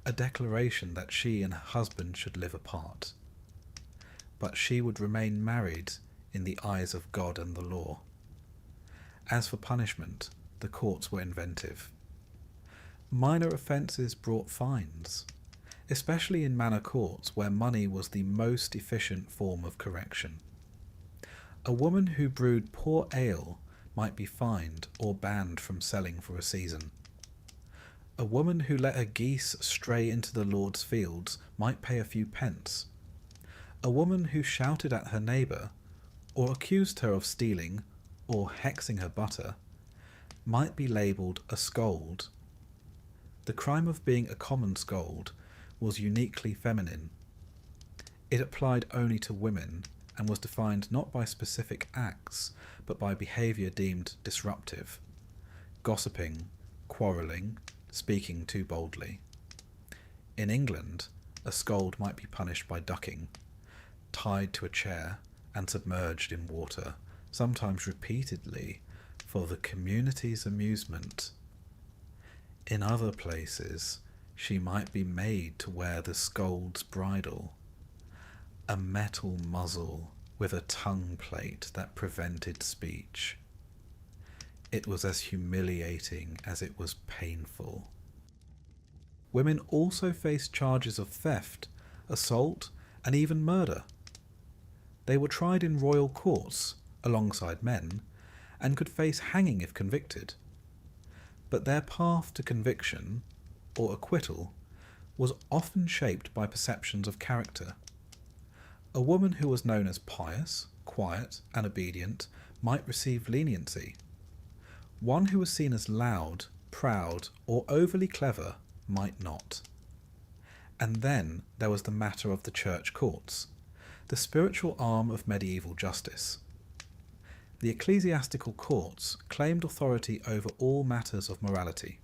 a declaration that she and her husband should live apart. But she would remain married in the eyes of God and the law. As for punishment, the courts were inventive. Minor offences brought fines, especially in manor courts where money was the most efficient form of correction. A woman who brewed poor ale might be fined or banned from selling for a season. A woman who let her geese stray into the Lord's fields might pay a few pence. A woman who shouted at her neighbour, or accused her of stealing, or hexing her butter, might be labelled a scold. The crime of being a common scold was uniquely feminine. It applied only to women and was defined not by specific acts, but by behaviour deemed disruptive: gossiping, quarrelling, speaking too boldly. In England, a scold might be punished by ducking, tied to a chair and submerged in water, sometimes repeatedly, for the community's amusement. In other places, she might be made to wear the scold's bridle, a metal muzzle with a tongue plate that prevented speech. It was as humiliating as it was painful. Women also faced charges of theft, assault, and even murder. They were tried in royal courts, alongside men, and could face hanging if convicted. But their path to conviction, or acquittal, was often shaped by perceptions of character. A woman who was known as pious, quiet, and obedient might receive leniency. One who was seen as loud, proud, or overly clever might not. And then there was the matter of the church courts, the spiritual arm of medieval justice. The ecclesiastical courts claimed authority over all matters of morality: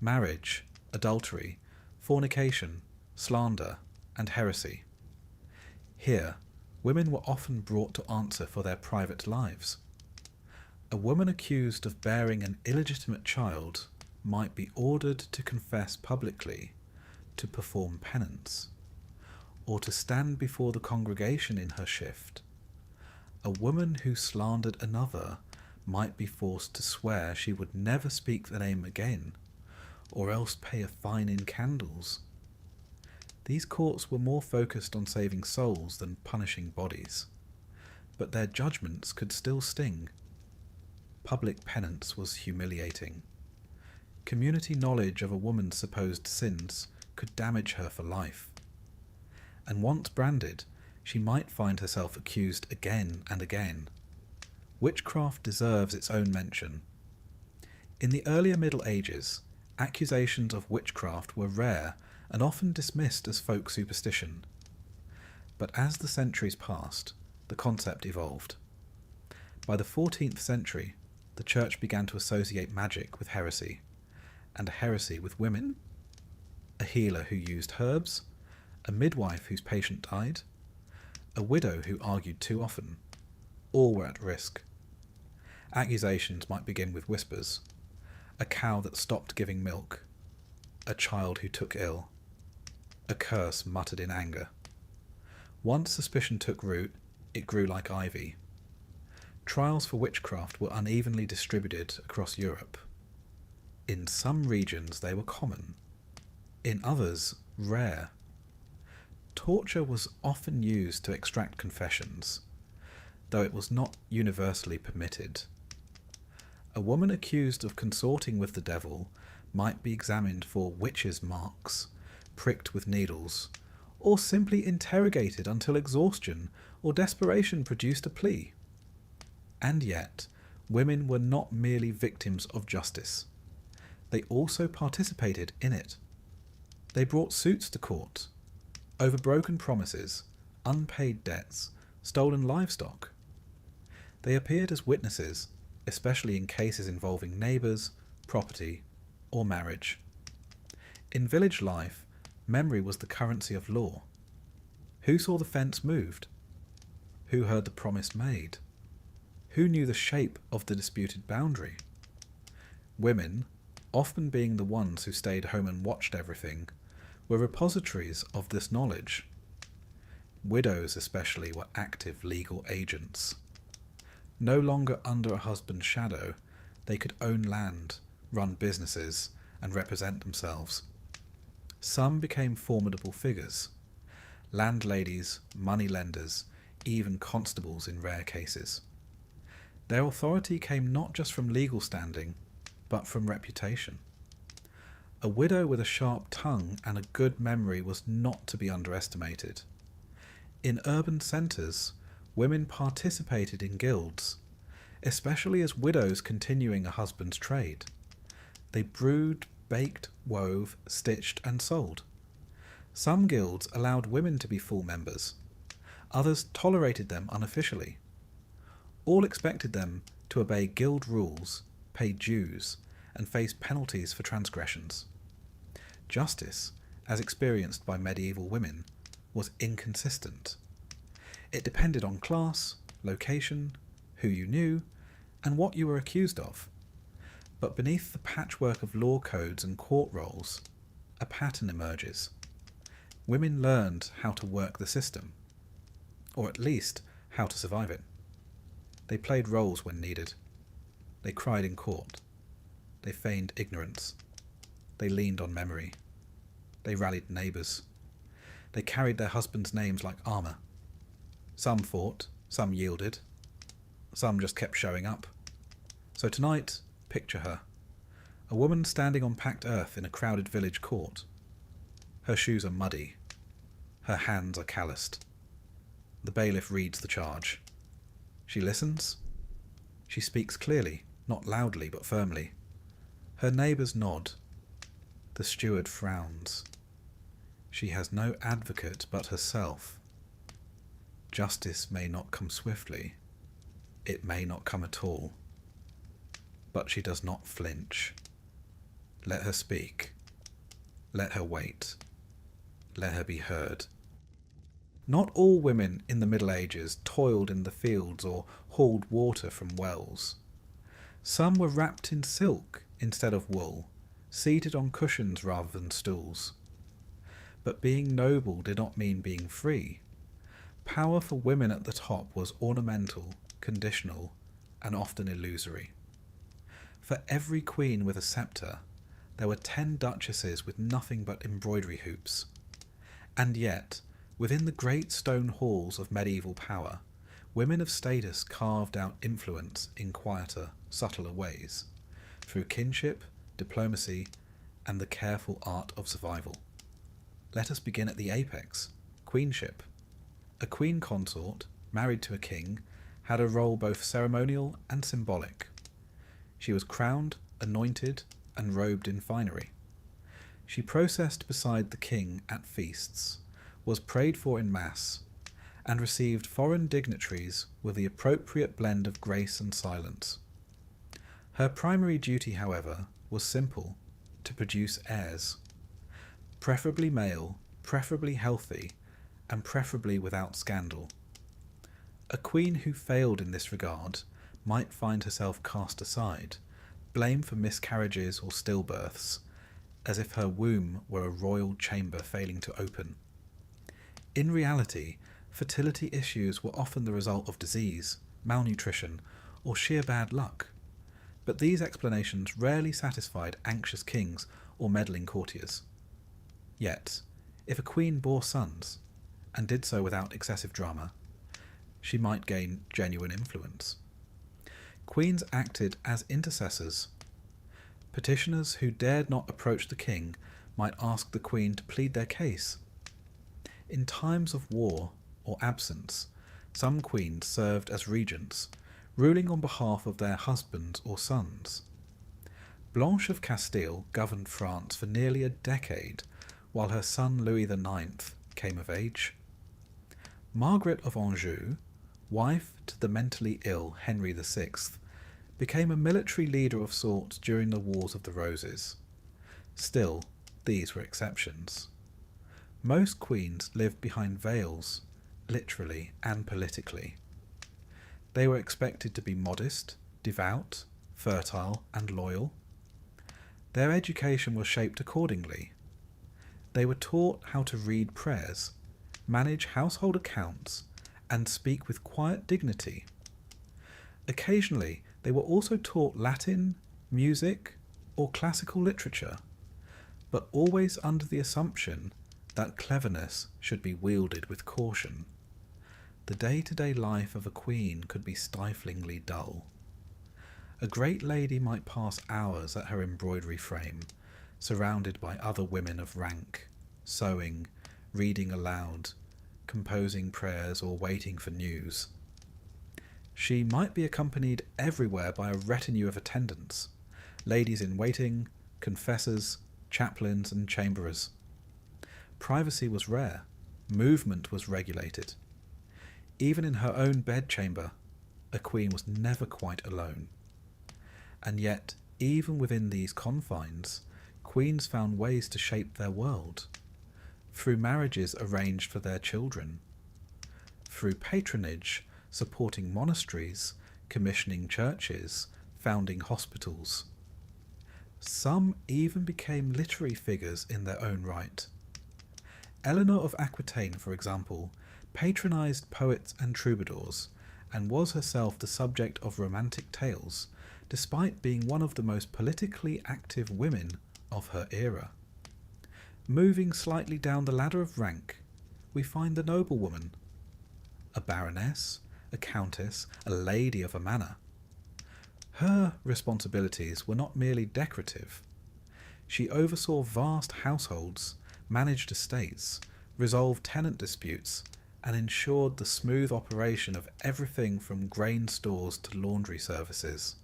marriage, adultery, fornication, slander, and heresy. Here, women were often brought to answer for their private lives. A woman accused of bearing an illegitimate child might be ordered to confess publicly, to perform penance, or to stand before the congregation in her shift. A woman who slandered another might be forced to swear she would never speak the name again, or else pay a fine in candles. These courts were more focused on saving souls than punishing bodies, but their judgments could still sting. Public penance was humiliating. Community knowledge of a woman's supposed sins could damage her for life. And once branded, she might find herself accused again and again. Witchcraft deserves its own mention. In the earlier Middle Ages, accusations of witchcraft were rare and often dismissed as folk superstition. But as the centuries passed, the concept evolved. By the 14th century, the church began to associate magic with heresy, and a heresy with women, a healer who used herbs, a midwife whose patient died, a widow who argued too often. All were at risk. Accusations might begin with whispers: a cow that stopped giving milk, a child who took ill, a curse muttered in anger. Once suspicion took root, it grew like ivy. Trials for witchcraft were unevenly distributed across Europe. In some regions they were common, in others rare. Torture was often used to extract confessions, though it was not universally permitted. A woman accused of consorting with the devil might be examined for witches' marks, pricked with needles, or simply interrogated until exhaustion or desperation produced a plea. And yet, women were not merely victims of justice. They also participated in it. They brought suits to court over broken promises, unpaid debts, stolen livestock. They appeared as witnesses, especially in cases involving neighbours, property, or marriage. In village life, memory was the currency of law. Who saw the fence moved? Who heard the promise made? Who knew the shape of the disputed boundary? Women, often being the ones who stayed home and watched everything, were repositories of this knowledge. Widows especially were active legal agents. No longer under a husband's shadow, they could own land, run businesses, and represent themselves. Some became formidable figures: landladies, moneylenders, even constables in rare cases. Their authority came not just from legal standing, but from reputation. A widow with a sharp tongue and a good memory was not to be underestimated. In urban centres, women participated in guilds, especially as widows continuing a husband's trade. They brewed, baked, wove, stitched, and sold. Some guilds allowed women to be full members. Others tolerated them unofficially. All expected them to obey guild rules, pay dues, and face penalties for transgressions. Justice, as experienced by medieval women, was inconsistent. It depended on class, location, who you knew, and what you were accused of. But beneath the patchwork of law codes and court roles, a pattern emerges. Women learned how to work the system, or at least how to survive it. They played roles when needed. They cried in court. They feigned ignorance. They leaned on memory. They rallied neighbours. They carried their husbands' names like armour. Some fought, some yielded, some just kept showing up. So tonight, picture her. A woman standing on packed earth in a crowded village court. Her shoes are muddy. Her hands are calloused. The bailiff reads the charge. She listens. She speaks clearly, not loudly but firmly. Her neighbours nod. The steward frowns. She has no advocate but herself. Justice may not come swiftly. It may not come at all. But she does not flinch. Let her speak. Let her wait. Let her be heard. Not all women in the Middle Ages toiled in the fields or hauled water from wells. Some were wrapped in silk instead of wool, seated on cushions rather than stools. But being noble did not mean being free. Power for women at the top was ornamental, conditional, and often illusory. For every queen with a sceptre, there were 10 duchesses with nothing but embroidery hoops. And yet, within the great stone halls of medieval power, women of status carved out influence in quieter, subtler ways, through kinship, diplomacy, and the careful art of survival. Let us begin at the apex, queenship. A queen consort, married to a king, had a role both ceremonial and symbolic. She was crowned, anointed, and robed in finery. She processed beside the king at feasts, was prayed for in mass, and received foreign dignitaries with the appropriate blend of grace and silence. Her primary duty, however, was simple: to produce heirs, preferably male, preferably healthy, and preferably without scandal. A queen who failed in this regard might find herself cast aside, blamed for miscarriages or stillbirths, as if her womb were a royal chamber failing to open. In reality, fertility issues were often the result of disease, malnutrition, or sheer bad luck. But these explanations rarely satisfied anxious kings or meddling courtiers. Yet, if a queen bore sons, and did so without excessive drama, she might gain genuine influence. Queens acted as intercessors. Petitioners who dared not approach the king might ask the queen to plead their case. In times of war or absence, some queens served as regents, ruling on behalf of their husbands or sons. Blanche of Castile governed France for nearly a decade, while her son Louis IX came of age. Margaret of Anjou, wife to the mentally ill Henry VI, became a military leader of sorts during the Wars of the Roses. Still, these were exceptions. Most queens lived behind veils, literally and politically. They were expected to be modest, devout, fertile, and loyal. Their education was shaped accordingly. They were taught how to read prayers, manage household accounts, and speak with quiet dignity. Occasionally, they were also taught Latin, music, or classical literature, but always under the assumption that cleverness should be wielded with caution. The day-to-day life of a queen could be stiflingly dull. A great lady might pass hours at her embroidery frame, surrounded by other women of rank, sewing, reading aloud, composing prayers, or waiting for news. She might be accompanied everywhere by a retinue of attendants, ladies in waiting, confessors, chaplains, and chamberers. Privacy was rare. Movement was regulated. Even in her own bedchamber, a queen was never quite alone. And yet, even within these confines, queens found ways to shape their world. Through marriages arranged for their children. Through patronage, supporting monasteries, commissioning churches, founding hospitals. Some even became literary figures in their own right. Eleanor of Aquitaine, for example, patronized poets and troubadours, and was herself the subject of romantic tales, despite being one of the most politically active women of her era. Moving slightly down the ladder of rank, we find the noblewoman, a baroness, a countess, a lady of a manor. Her responsibilities were not merely decorative. She oversaw vast households, managed estates, resolved tenant disputes, and ensured the smooth operation of everything from grain stores to laundry services.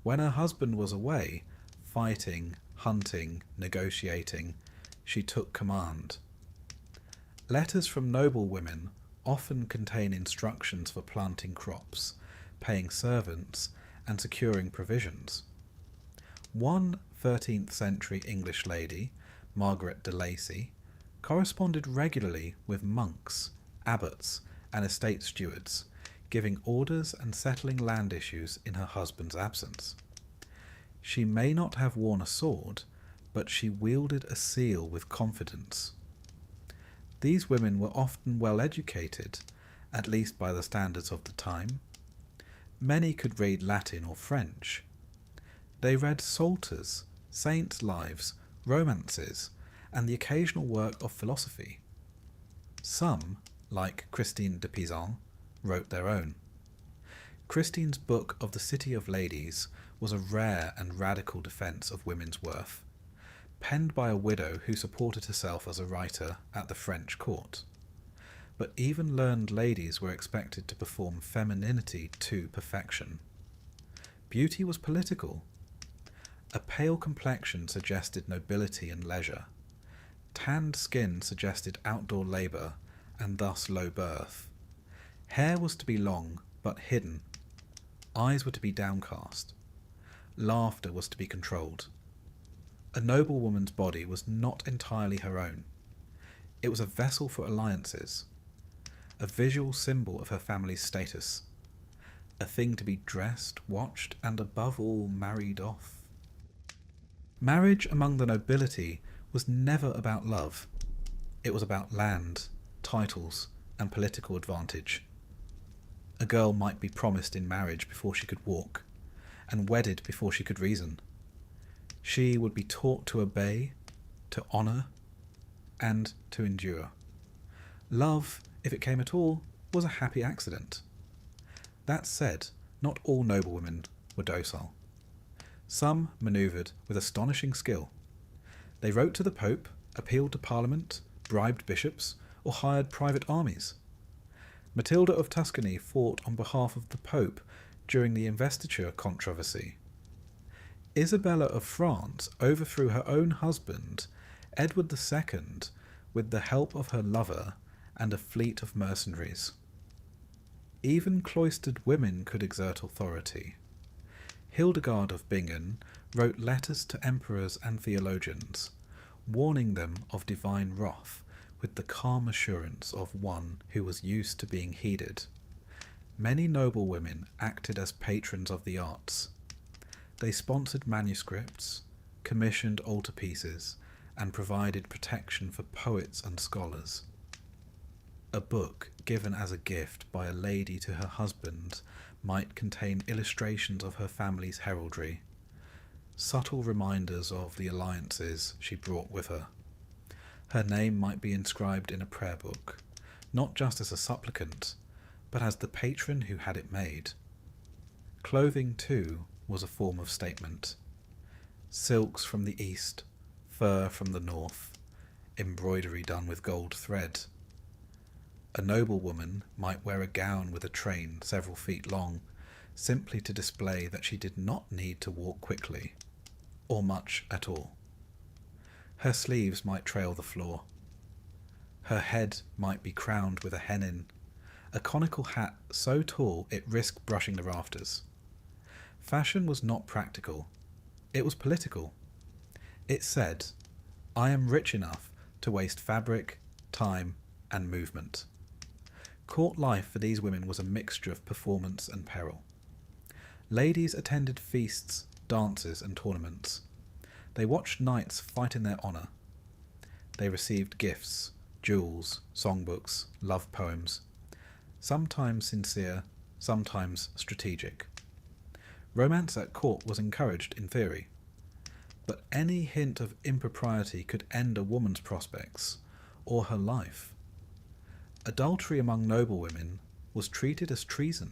When her husband was away, fighting, hunting, negotiating, she took command. Letters from noble women often contain instructions for planting crops, paying servants, and securing provisions. One 13th century English lady, Margaret de Lacy, corresponded regularly with monks, abbots, and estate stewards, giving orders and settling land issues in her husband's absence. She may not have worn a sword, but she wielded a seal with confidence. These women were often well educated, at least by the standards of the time. Many could read Latin or French. They read psalters, saints' lives, romances, and the occasional work of philosophy. Some, like Christine de Pizan, wrote their own. Christine's book of the City of Ladies was a rare and radical defence of women's worth, penned by a widow who supported herself as a writer at the French court. But even learned ladies were expected to perform femininity to perfection. Beauty was political. A pale complexion suggested nobility and leisure. Tanned skin suggested outdoor labour and thus low birth. Hair was to be long but hidden. Eyes were to be downcast. Laughter was to be controlled. A noble woman's body was not entirely her own. It was a vessel for alliances, a visual symbol of her family's status, a thing to be dressed, watched, and above all married off. Marriage among the nobility was never about love. It was about land, titles, and political advantage. A girl might be promised in marriage before she could walk, and wedded before she could reason. She would be taught to obey, to honour, and to endure. Love, if it came at all, was a happy accident. That said, not all noblewomen were docile. Some manoeuvred with astonishing skill. They wrote to the Pope, appealed to Parliament, bribed bishops, or hired private armies. Matilda of Tuscany fought on behalf of the Pope during the investiture controversy. Isabella of France overthrew her own husband, Edward II, with the help of her lover and a fleet of mercenaries. Even cloistered women could exert authority. Hildegard of Bingen wrote letters to emperors and theologians, warning them of divine wrath with the calm assurance of one who was used to being heeded. Many noble women acted as patrons of the arts. They sponsored manuscripts, commissioned altarpieces, and provided protection for poets and scholars. A book given as a gift by a lady to her husband might contain illustrations of her family's heraldry, subtle reminders of the alliances she brought with her. Her name might be inscribed in a prayer book, not just as a supplicant, but as the patron who had it made. Clothing, too, was a form of statement. Silks from the east, fur from the north, embroidery done with gold thread. A noble woman might wear a gown with a train several feet long, simply to display that she did not need to walk quickly, or much at all. Her sleeves might trail the floor. Her head might be crowned with a hennin, a conical hat so tall it risked brushing the rafters. Fashion was not practical. It was political. It said, "I am rich enough to waste fabric, time, and movement." Court life for these women was a mixture of performance and peril. Ladies attended feasts, dances, and tournaments. They watched knights fight in their honour. They received gifts, jewels, songbooks, love poems, sometimes sincere, sometimes strategic. Romance at court was encouraged in theory, but any hint of impropriety could end a woman's prospects, or her life. Adultery among noblewomen was treated as treason,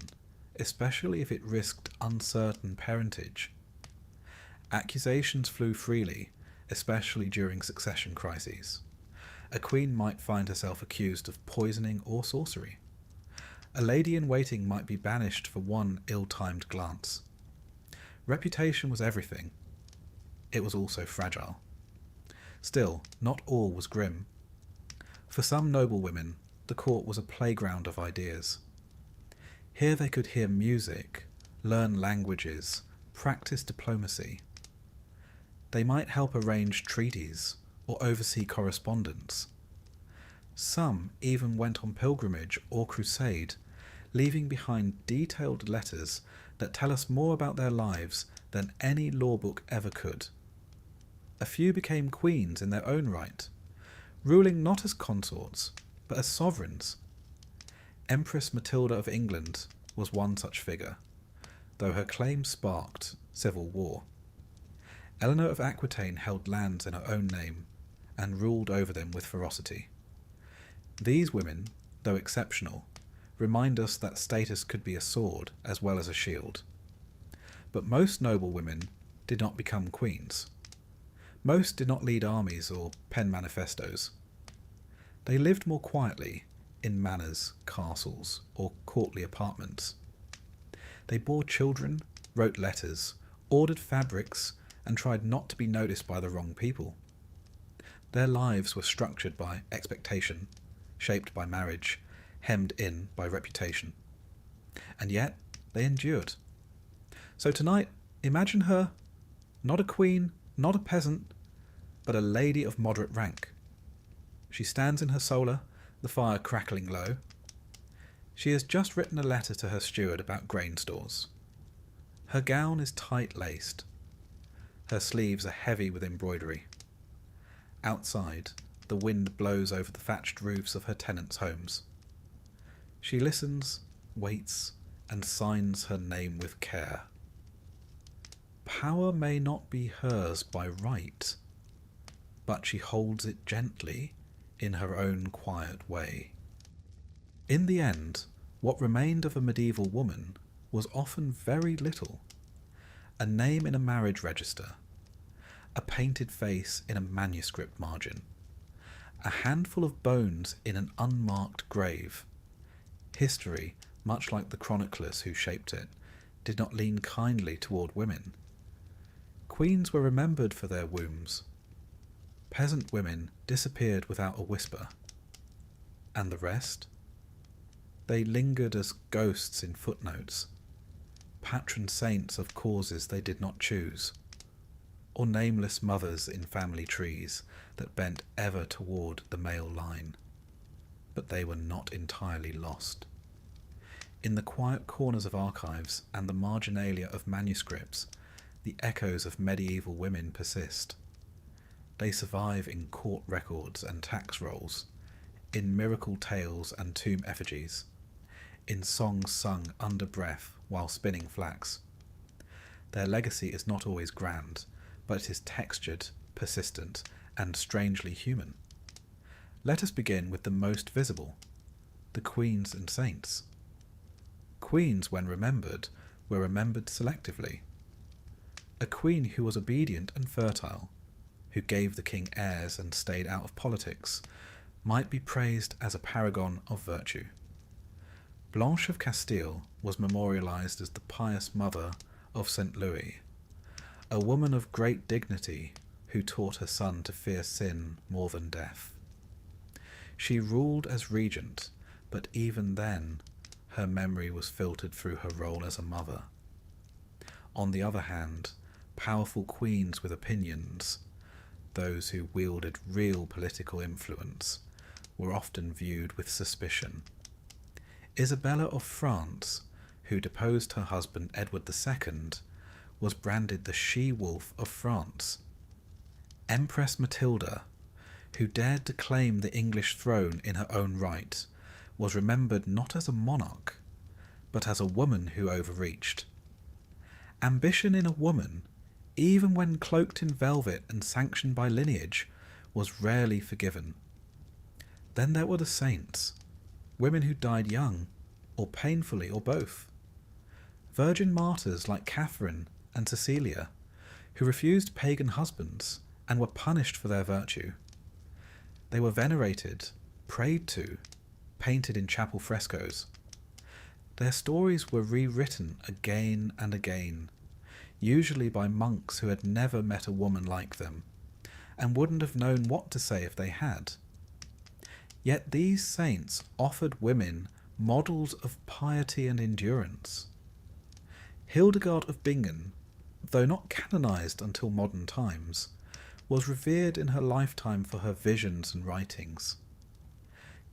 especially if it risked uncertain parentage. Accusations flew freely, especially during succession crises. A queen might find herself accused of poisoning or sorcery. A lady-in-waiting might be banished for one ill-timed glance. Reputation was everything. it was also fragile. Still, not all was grim. For some noble women, the court was a playground of ideas. Here they could hear music, learn languages, practice diplomacy. They might help arrange treaties or oversee correspondence. Some even went on pilgrimage or crusade, leaving behind detailed letters that tell us more about their lives than any law book ever could. A few became queens in their own right, ruling not as consorts, but as sovereigns. Empress Matilda of England was one such figure, though her claim sparked civil war. Eleanor of Aquitaine held lands in her own name and ruled over them with ferocity. These women, though exceptional, remind us that status could be a sword as well as a shield. But most noble women did not become queens. Most did not lead armies or pen manifestos. They lived more quietly in manors, castles, or courtly apartments. They bore children, wrote letters, ordered fabrics, and tried not to be noticed by the wrong people. Their lives were structured by expectation, shaped by marriage, hemmed in by reputation. And yet, they endured. So tonight, imagine her, not a queen, not a peasant, but a lady of moderate rank. She stands in her solar, the fire crackling low. She has just written a letter to her steward about grain stores. Her gown is tight-laced. Her sleeves are heavy with embroidery. Outside, the wind blows over the thatched roofs of her tenants' homes. She listens, waits, and signs her name with care. Power may not be hers by right, but she holds it gently in her own quiet way. In the end, what remained of a medieval woman was often very little. A name in a marriage register, a painted face in a manuscript margin, a handful of bones in an unmarked grave. History, much like the chroniclers who shaped it, did not lean kindly toward women. Queens were remembered for their wombs. Peasant women disappeared without a whisper. And the rest? They lingered as ghosts in footnotes, patron saints of causes they did not choose, or nameless mothers in family trees that bent ever toward the male line. But they were not entirely lost. In the quiet corners of archives and the marginalia of manuscripts, the echoes of medieval women persist. They survive in court records and tax rolls, in miracle tales and tomb effigies, in songs sung under breath while spinning flax. Their legacy is not always grand, but it is textured, persistent, and strangely human. Let us begin with the most visible, the queens and saints. Queens, when remembered, were remembered selectively. A queen who was obedient and fertile, who gave the king heirs and stayed out of politics, might be praised as a paragon of virtue. Blanche of Castile was memorialized as the pious mother of St. Louis, a woman of great dignity who taught her son to fear sin more than death. She ruled as regent, but even then, her memory was filtered through her role as a mother. On the other hand, powerful queens with opinions, those who wielded real political influence, were often viewed with suspicion. Isabella of France, who deposed her husband Edward II, was branded the she-wolf of France. Empress Matilda, who dared to claim the English throne in her own right, was remembered not as a monarch, but as a woman who overreached. Ambition in a woman, even when cloaked in velvet and sanctioned by lineage, was rarely forgiven. Then there were the saints, women who died young, or painfully, or both. Virgin martyrs like Catherine and Cecilia, who refused pagan husbands and were punished for their virtue. They were venerated, prayed to, painted in chapel frescoes. Their stories were rewritten again and again, usually by monks who had never met a woman like them, and wouldn't have known what to say if they had. Yet these saints offered women models of piety and endurance. Hildegard of Bingen, though not canonised until modern times, was revered in her lifetime for her visions and writings.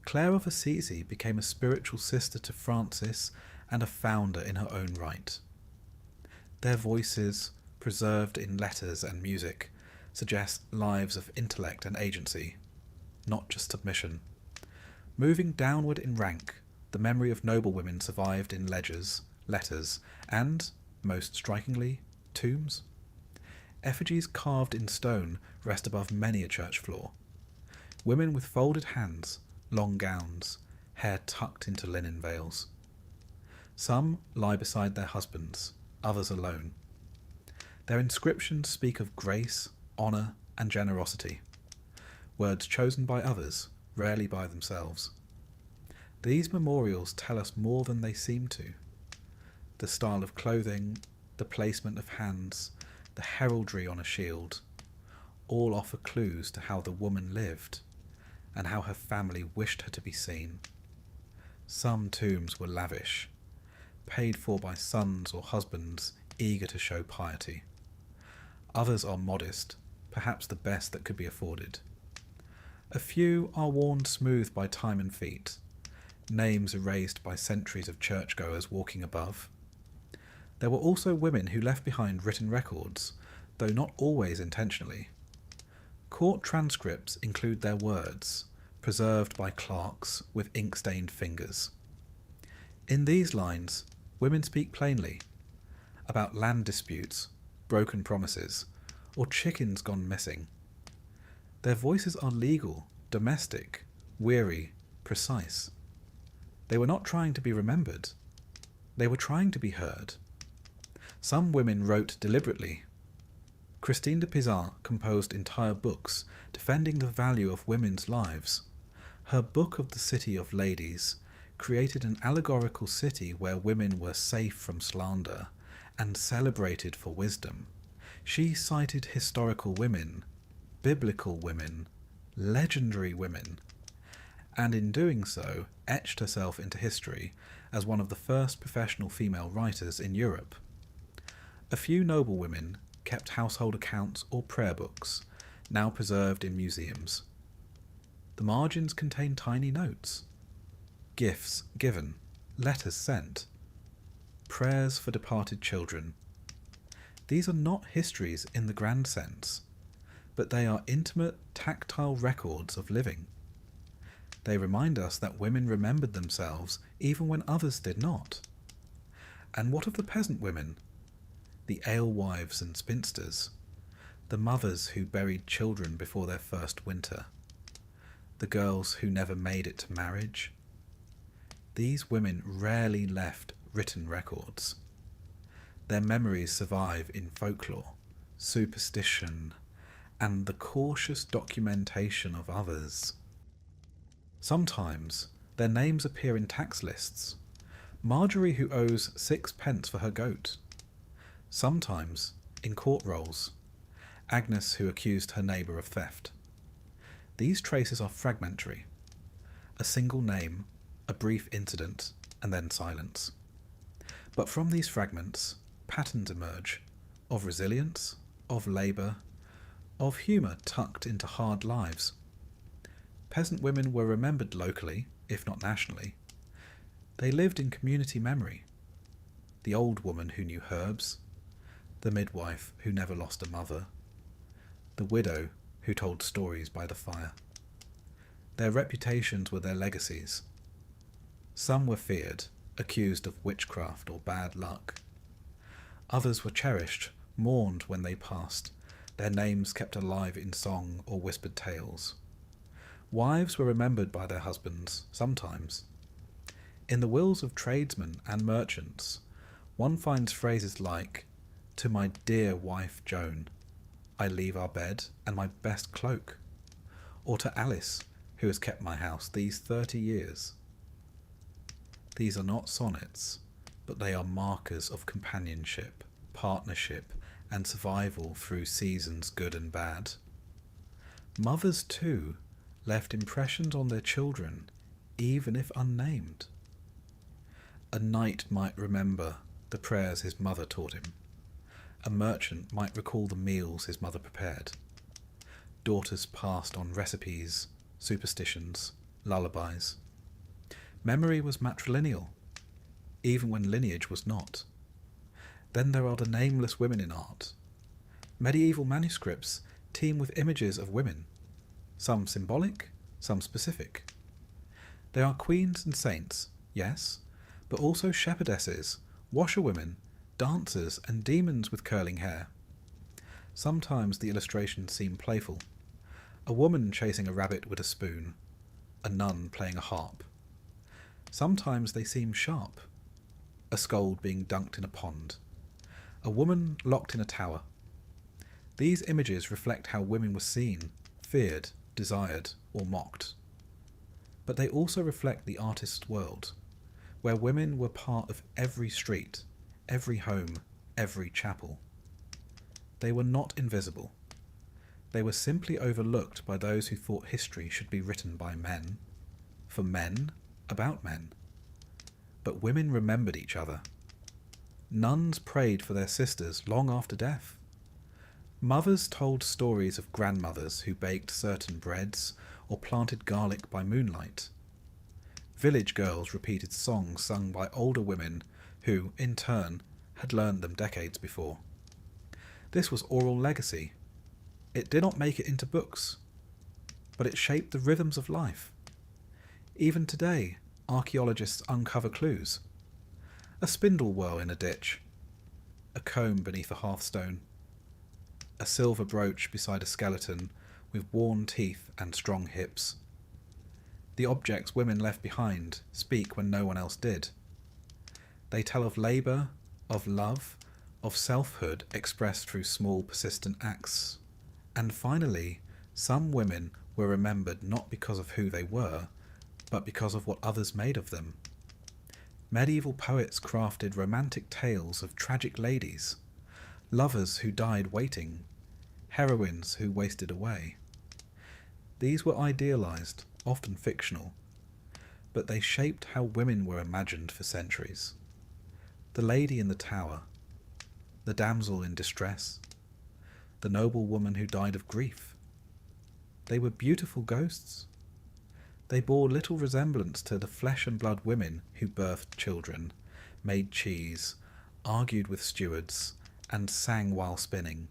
Clare of Assisi became a spiritual sister to Francis and a founder in her own right. Their voices, preserved in letters and music, suggest lives of intellect and agency, not just submission. Moving downward in rank, the memory of noblewomen survived in ledgers, letters, and, most strikingly, tombs. Effigies carved in stone rest above many a church floor. Women with folded hands, long gowns, hair tucked into linen veils. Some lie beside their husbands, others alone. Their inscriptions speak of grace, honour, and generosity, words chosen by others, rarely by themselves. These memorials tell us more than they seem to. The style of clothing, the placement of hands, the heraldry on a shield, all offer clues to how the woman lived and how her family wished her to be seen. Some tombs were lavish, paid for by sons or husbands eager to show piety. Others are modest, perhaps the best that could be afforded. A few are worn smooth by time and feet, names erased by centuries of churchgoers walking above. There were also women who left behind written records, though not always intentionally. Court transcripts include their words, preserved by clerks with ink-stained fingers. In these lines, women speak plainly about land disputes, broken promises, or chickens gone missing. Their voices are legal, domestic, weary, precise. They were not trying to be remembered. They were trying to be heard. Some women wrote deliberately. Christine de Pizan composed entire books defending the value of women's lives. Her Book of the City of Ladies created an allegorical city where women were safe from slander and celebrated for wisdom. She cited historical women, biblical women, legendary women, and in doing so etched herself into history as one of the first professional female writers in Europe. A few noblewomen kept household accounts or prayer books, now preserved in museums. The margins contain tiny notes, gifts given, letters sent, prayers for departed children. These are not histories in the grand sense, but they are intimate, tactile records of living. They remind us that women remembered themselves even when others did not. And what of the peasant women? The alewives and spinsters, the mothers who buried children before their first winter, the girls who never made it to marriage. These women rarely left written records. Their memories survive in folklore, superstition, and the cautious documentation of others. Sometimes their names appear in tax lists. Marjorie who owes 6p for her goat. Sometimes in court rolls. Agnes who accused her neighbour of theft. These traces are fragmentary. A single name, a brief incident, and then silence. But from these fragments, patterns emerge, of resilience, of labour, of humour tucked into hard lives. Peasant women were remembered locally, if not nationally. They lived in community memory. The old woman who knew herbs, the midwife who never lost a mother, the widow who told stories by the fire. Their reputations were their legacies. Some were feared, accused of witchcraft or bad luck. Others were cherished, mourned when they passed, their names kept alive in song or whispered tales. Wives were remembered by their husbands, sometimes. In the wills of tradesmen and merchants, one finds phrases like, "To my dear wife Joan, I leave our bed and my best cloak," or to Alice, who has kept my house these 30 years. These are not sonnets, but they are markers of companionship, partnership, and survival through seasons good and bad. Mothers, too, left impressions on their children, even if unnamed. A knight might remember the prayers his mother taught him. A merchant might recall the meals his mother prepared. Daughters passed on recipes, superstitions, lullabies. Memory was matrilineal, even when lineage was not. Then there are the nameless women in art. Medieval manuscripts teem with images of women, some symbolic, some specific. They are queens and saints, yes, but also shepherdesses, washerwomen, dancers, and demons with curling hair. Sometimes the illustrations seem playful. A woman chasing a rabbit with a spoon, a nun playing a harp. Sometimes they seem sharp. A scold being dunked in a pond. A woman locked in a tower. These images reflect how women were seen, feared, desired, or mocked. But they also reflect the artist's world, where women were part of every street, every home, every chapel. They were not invisible. They were simply overlooked by those who thought history should be written by men, for men, about men. But women remembered each other. Nuns prayed for their sisters long after death. Mothers told stories of grandmothers who baked certain breads or planted garlic by moonlight. Village girls repeated songs sung by older women who, in turn, had learned them decades before. This was oral legacy. It did not make it into books, but it shaped the rhythms of life. Even today, archaeologists uncover clues. A spindle whirl in a ditch, a comb beneath a hearthstone, a silver brooch beside a skeleton with worn teeth and strong hips. The objects women left behind speak when no one else did. They tell of labour, of love, of selfhood expressed through small persistent acts. And finally, some women were remembered not because of who they were, but because of what others made of them. Medieval poets crafted romantic tales of tragic ladies, lovers who died waiting, heroines who wasted away. These were idealized, often fictional, but they shaped how women were imagined for centuries. The lady in the tower, the damsel in distress, the noble woman who died of grief. They were beautiful ghosts. They bore little resemblance to the flesh and blood women who birthed children, made cheese, argued with stewards, and sang while spinning.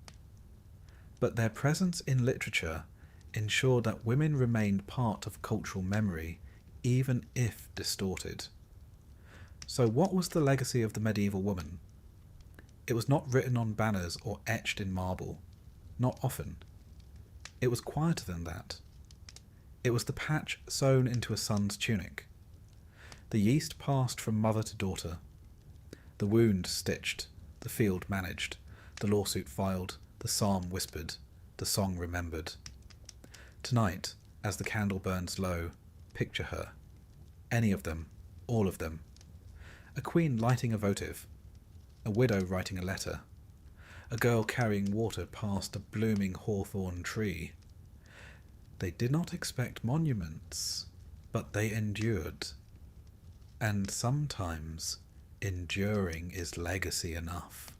But their presence in literature ensured that women remained part of cultural memory, even if distorted. So what was the legacy of the medieval woman? It was not written on banners or etched in marble, not often. It was quieter than that. It was the patch sewn into a son's tunic. The yeast passed from mother to daughter. The wound stitched, the field managed, the lawsuit filed, the psalm whispered, the song remembered. Tonight, as the candle burns low, picture her. Any of them, all of them. A queen lighting a votive, a widow writing a letter, a girl carrying water past a blooming hawthorn tree. They did not expect monuments, but they endured. And sometimes enduring is legacy enough.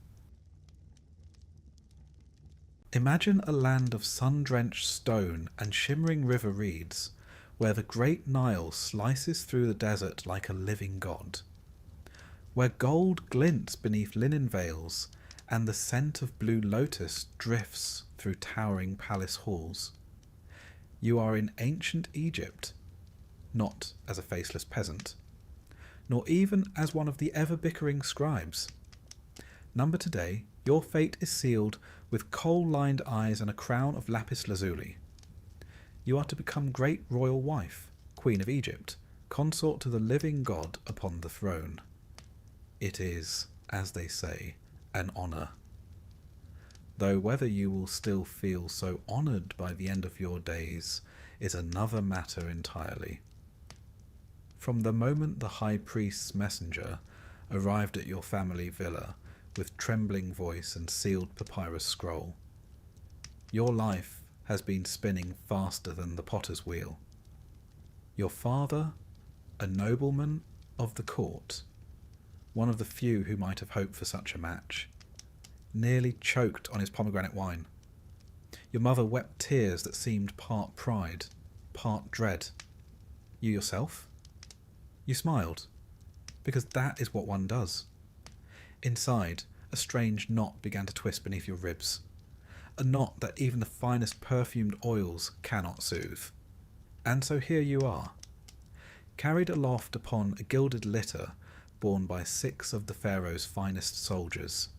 Imagine a land of sun-drenched stone and shimmering river reeds, where the great Nile slices through the desert like a living god, where gold glints beneath linen veils and the scent of blue lotus drifts through towering palace halls. You are in ancient Egypt, not as a faceless peasant, nor even as one of the ever-bickering scribes. Number today, your fate is sealed with coal-lined eyes and a crown of lapis lazuli. You are to become great royal wife, Queen of Egypt, consort to the living god upon the throne. It is, as they say, an honour. Though whether you will still feel so honoured by the end of your days is another matter entirely. From the moment the high priest's messenger arrived at your family villa with trembling voice and sealed papyrus scroll. Your life has been spinning faster than the potter's wheel. Your father, a nobleman of the court, one of the few who might have hoped for such a match, nearly choked on his pomegranate wine. Your mother wept tears that seemed part pride, part dread. You yourself? You smiled, because that is what one does. Inside, a strange knot began to twist beneath your ribs, a knot that even the finest perfumed oils cannot soothe. And so here you are, carried aloft upon a gilded litter borne by 6 of the Pharaoh's finest soldiers,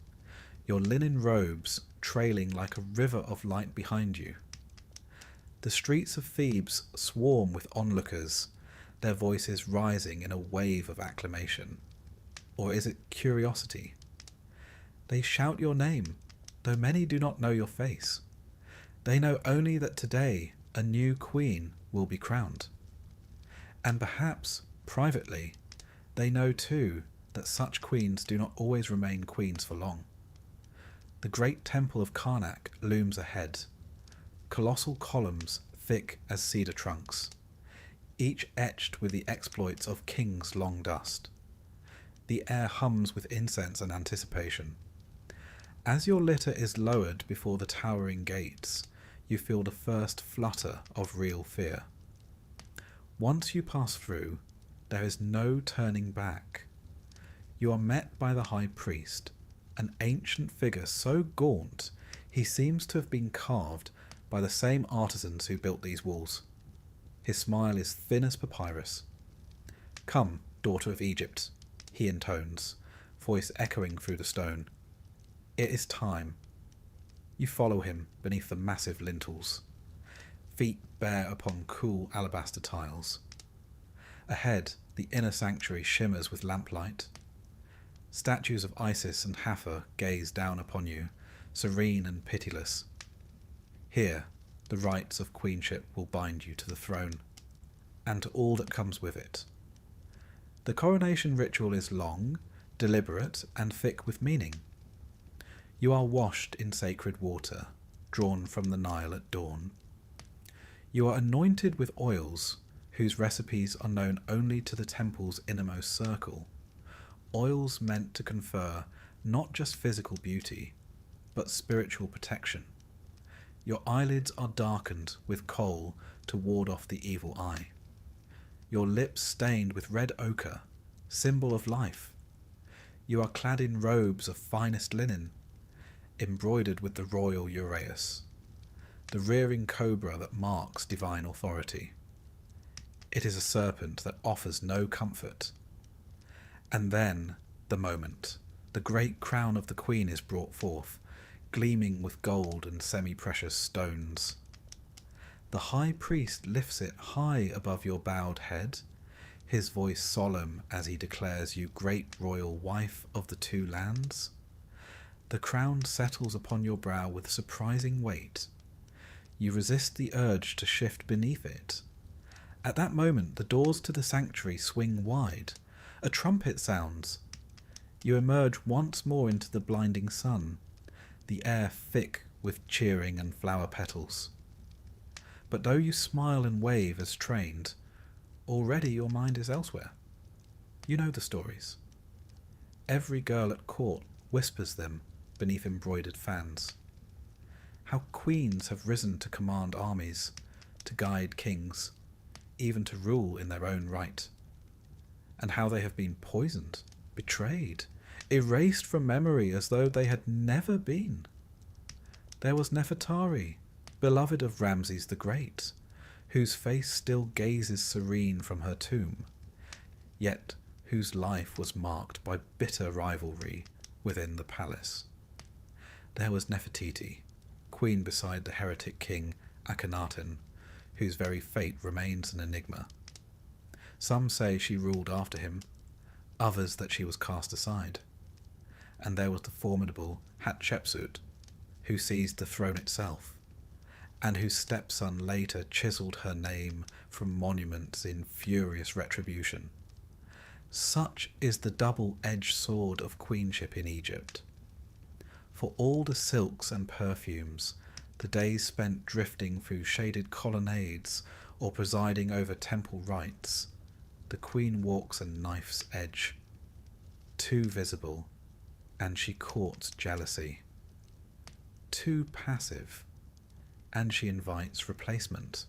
your linen robes trailing like a river of light behind you. The streets of Thebes swarm with onlookers, their voices rising in a wave of acclamation. Or is it curiosity? They shout your name, though many do not know your face. They know only that today a new queen will be crowned. And perhaps, privately, they know too that such queens do not always remain queens for long. The great temple of Karnak looms ahead, colossal columns thick as cedar trunks, each etched with the exploits of kings long dust. The air hums with incense and anticipation. As your litter is lowered before the towering gates, you feel the first flutter of real fear. Once you pass through, there is no turning back. You are met by the high priest, an ancient figure so gaunt he seems to have been carved by the same artisans who built these walls. His smile is thin as papyrus. "Come, daughter of Egypt," he intones, voice echoing through the stone. "It is time." You follow him beneath the massive lintels, feet bare upon cool alabaster tiles. Ahead, the inner sanctuary shimmers with lamplight. Statues of Isis and Hathor gaze down upon you, serene and pitiless. Here, the rites of queenship will bind you to the throne, and to all that comes with it. The coronation ritual is long, deliberate, and thick with meaning. You are washed in sacred water, drawn from the Nile at dawn. You are anointed with oils whose recipes are known only to the temple's innermost circle, oils meant to confer not just physical beauty, but spiritual protection. Your eyelids are darkened with kohl to ward off the evil eye. Your lips stained with red ochre, symbol of life. You are clad in robes of finest linen, embroidered with the royal uraeus, the rearing cobra that marks divine authority. It is a serpent that offers no comfort. And then, the moment, the great crown of the queen is brought forth, gleaming with gold and semi-precious stones. The high priest lifts it high above your bowed head, his voice solemn as he declares you great royal wife of the 2 lands. The crown settles upon your brow with surprising weight. You resist the urge to shift beneath it. At that moment, the doors to the sanctuary swing wide. A trumpet sounds. You emerge once more into the blinding sun, the air thick with cheering and flower petals. But though you smile and wave as trained, already your mind is elsewhere. You know the stories. Every girl at court whispers them beneath embroidered fans. How queens have risen to command armies, to guide kings, even to rule in their own right. And how they have been poisoned, betrayed, erased from memory as though they had never been. There was Nefertari, beloved of Ramses the Great, whose face still gazes serene from her tomb, yet whose life was marked by bitter rivalry within the palace. There was Nefertiti, queen beside the heretic king Akhenaten, whose very fate remains an enigma. Some say she ruled after him, others that she was cast aside. And there was the formidable Hatshepsut, who seized the throne itself, and whose stepson later chiselled her name from monuments in furious retribution. Such is the double-edged sword of queenship in Egypt. For all the silks and perfumes, the days spent drifting through shaded colonnades or presiding over temple rites, the queen walks a knife's edge, too visible, and she courts jealousy. Too passive, and she invites replacement.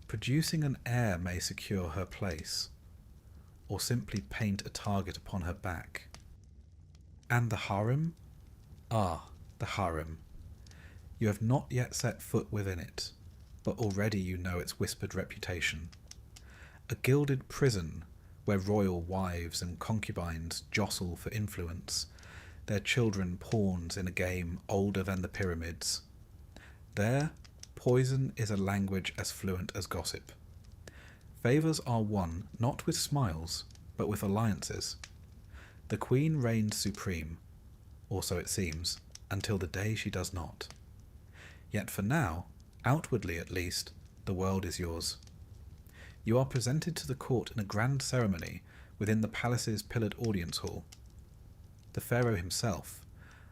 Producing an heir may secure her place, or simply paint a target upon her back. And the harem? Ah, the harem. You have not yet set foot within it, but already you know its whispered reputation. A gilded prison where royal wives and concubines jostle for influence, their children pawns in a game older than the pyramids. There, poison is a language as fluent as gossip. Favours are won not with smiles, but with alliances. The queen reigns supreme, or so it seems, until the day she does not. Yet for now, outwardly at least, the world is yours. You are presented to the court in a grand ceremony within the palace's pillared audience hall. The pharaoh himself,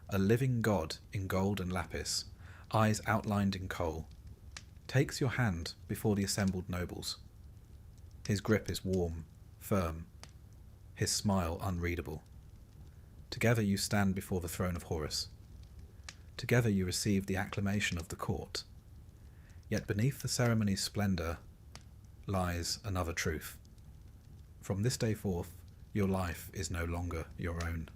a living god in gold and lapis, eyes outlined in kohl, takes your hand before the assembled nobles. His grip is warm, firm, his smile unreadable. Together you stand before the throne of Horus. Together you receive the acclamation of the court. Yet beneath the ceremony's splendour lies another truth. From this day forth, your life is no longer your own.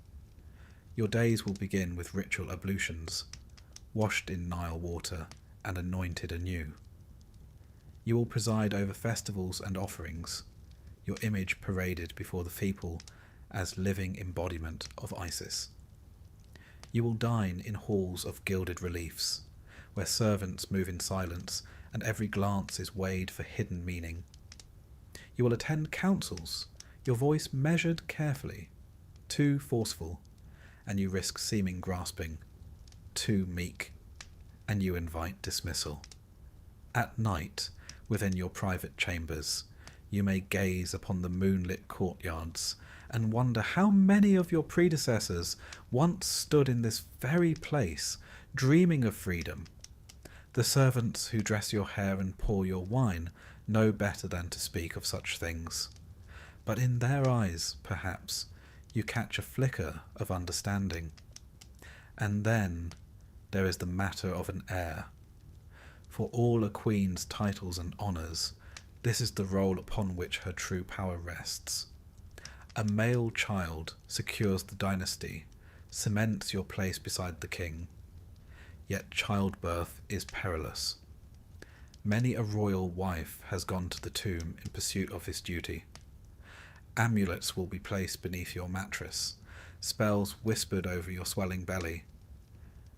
Your days will begin with ritual ablutions, washed in Nile water and anointed anew. You will preside over festivals and offerings, your image paraded before the people as living embodiment of Isis. You will dine in halls of gilded reliefs, where servants move in silence and every glance is weighed for hidden meaning. You will attend councils, your voice measured carefully, too forceful, and you risk seeming grasping, too meek, and you invite dismissal. At night, within your private chambers, you may gaze upon the moonlit courtyards and wonder how many of your predecessors once stood in this very place, dreaming of freedom. The servants who dress your hair and pour your wine know better than to speak of such things. But in their eyes, perhaps, you catch a flicker of understanding. And then there is the matter of an heir. For all a queen's titles and honours, this is the role upon which her true power rests. A male child secures the dynasty, cements your place beside the king. Yet childbirth is perilous. Many a royal wife has gone to the tomb in pursuit of this duty. Amulets will be placed beneath your mattress, spells whispered over your swelling belly.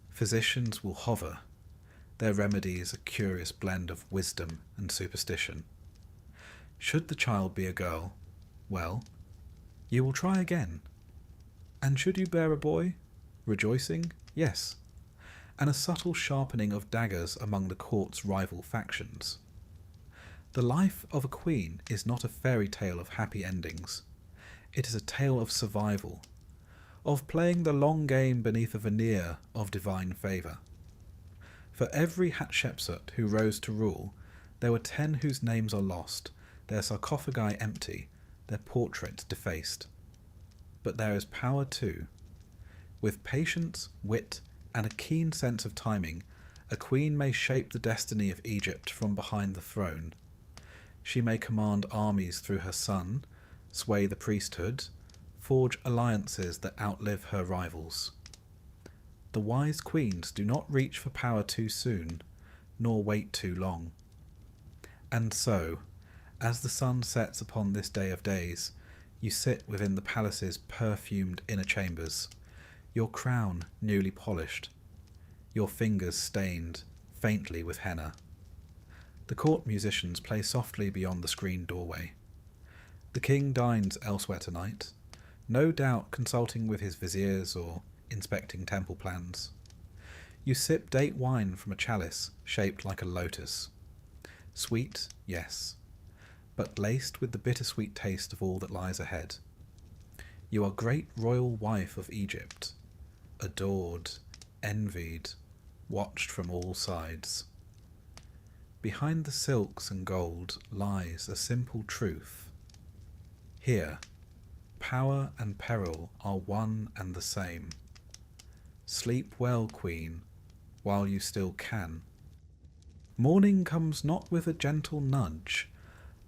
Physicians will hover, their remedies a curious blend of wisdom and superstition. Should the child be a girl, well, you will try again. And should you bear a boy, rejoicing, yes, and a subtle sharpening of daggers among the court's rival factions. The life of a queen is not a fairy tale of happy endings. It is a tale of survival, of playing the long game beneath a veneer of divine favour. For every Hatshepsut who rose to rule, there were 10 whose names are lost, their sarcophagi empty, their portraits defaced. But there is power too. With patience, wit, and a keen sense of timing, a queen may shape the destiny of Egypt from behind the throne. She may command armies through her son, sway the priesthood, forge alliances that outlive her rivals. The wise queens do not reach for power too soon, nor wait too long. And so, as the sun sets upon this day of days, you sit within the palace's perfumed inner chambers, your crown newly polished, your fingers stained faintly with henna. The court musicians play softly beyond the screened doorway. The king dines elsewhere tonight, no doubt consulting with his viziers or inspecting temple plans. You sip date wine from a chalice shaped like a lotus. Sweet, yes, but laced with the bittersweet taste of all that lies ahead. You are great royal wife of Egypt, adored, envied, watched from all sides. Behind the silks and gold lies a simple truth. Here, power and peril are one and the same. Sleep well, Queen, while you still can. Morning comes not with a gentle nudge,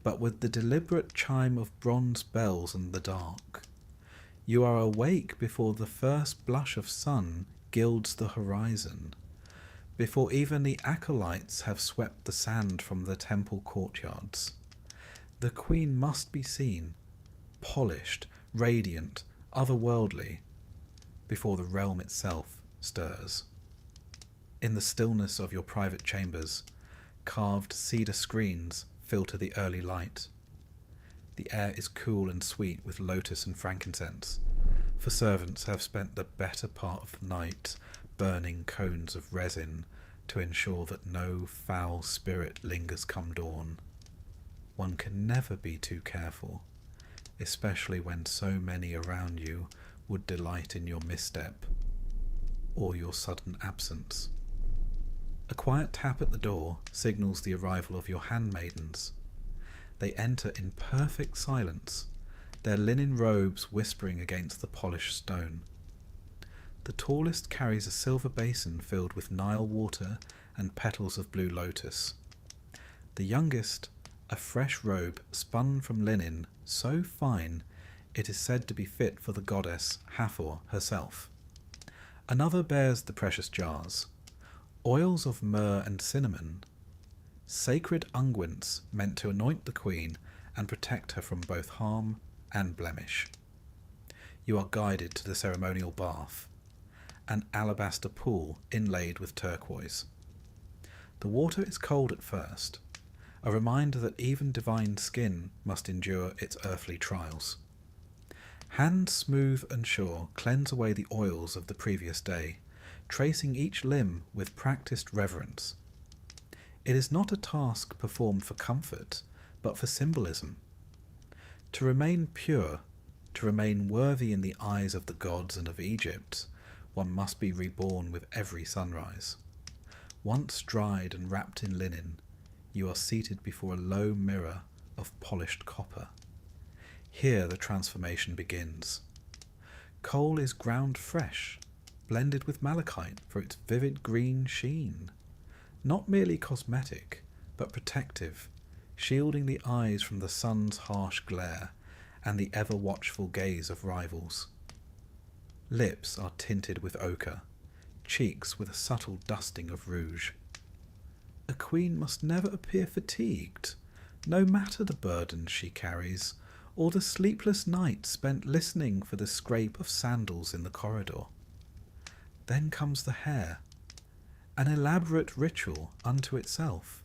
but with the deliberate chime of bronze bells in the dark. You are awake before the first blush of sun gilds the horizon, before even the acolytes have swept the sand from the temple courtyards. The Queen must be seen, polished, radiant, otherworldly, before the realm itself stirs. In the stillness of your private chambers, carved cedar screens filter the early light. The air is cool and sweet with lotus and frankincense, for servants have spent the better part of the night burning cones of resin to ensure that no foul spirit lingers come dawn. One can never be too careful, especially when so many around you would delight in your misstep or your sudden absence. A quiet tap at the door signals the arrival of your handmaidens. They enter in perfect silence, their linen robes whispering against the polished stone. The tallest carries a silver basin filled with Nile water and petals of blue lotus. The youngest, a fresh robe spun from linen so fine it is said to be fit for the goddess Hathor herself. Another bears the precious jars, oils of myrrh and cinnamon, sacred unguents meant to anoint the Queen and protect her from both harm and blemish. You are guided to the ceremonial bath, an alabaster pool inlaid with turquoise. The water is cold at first, a reminder that even divine skin must endure its earthly trials. Hands smooth and sure cleanse away the oils of the previous day, tracing each limb with practiced reverence. It is not a task performed for comfort, but for symbolism. To remain pure, to remain worthy in the eyes of the gods and of Egypt, one must be reborn with every sunrise. Once dried and wrapped in linen, you are seated before a low mirror of polished copper. Here the transformation begins. Coal is ground fresh, blended with malachite for its vivid green sheen. Not merely cosmetic, but protective, shielding the eyes from the sun's harsh glare and the ever-watchful gaze of rivals. Lips are tinted with ochre, cheeks with a subtle dusting of rouge. A queen must never appear fatigued, no matter the burdens she carries, or the sleepless nights spent listening for the scrape of sandals in the corridor. Then comes the hair, an elaborate ritual unto itself.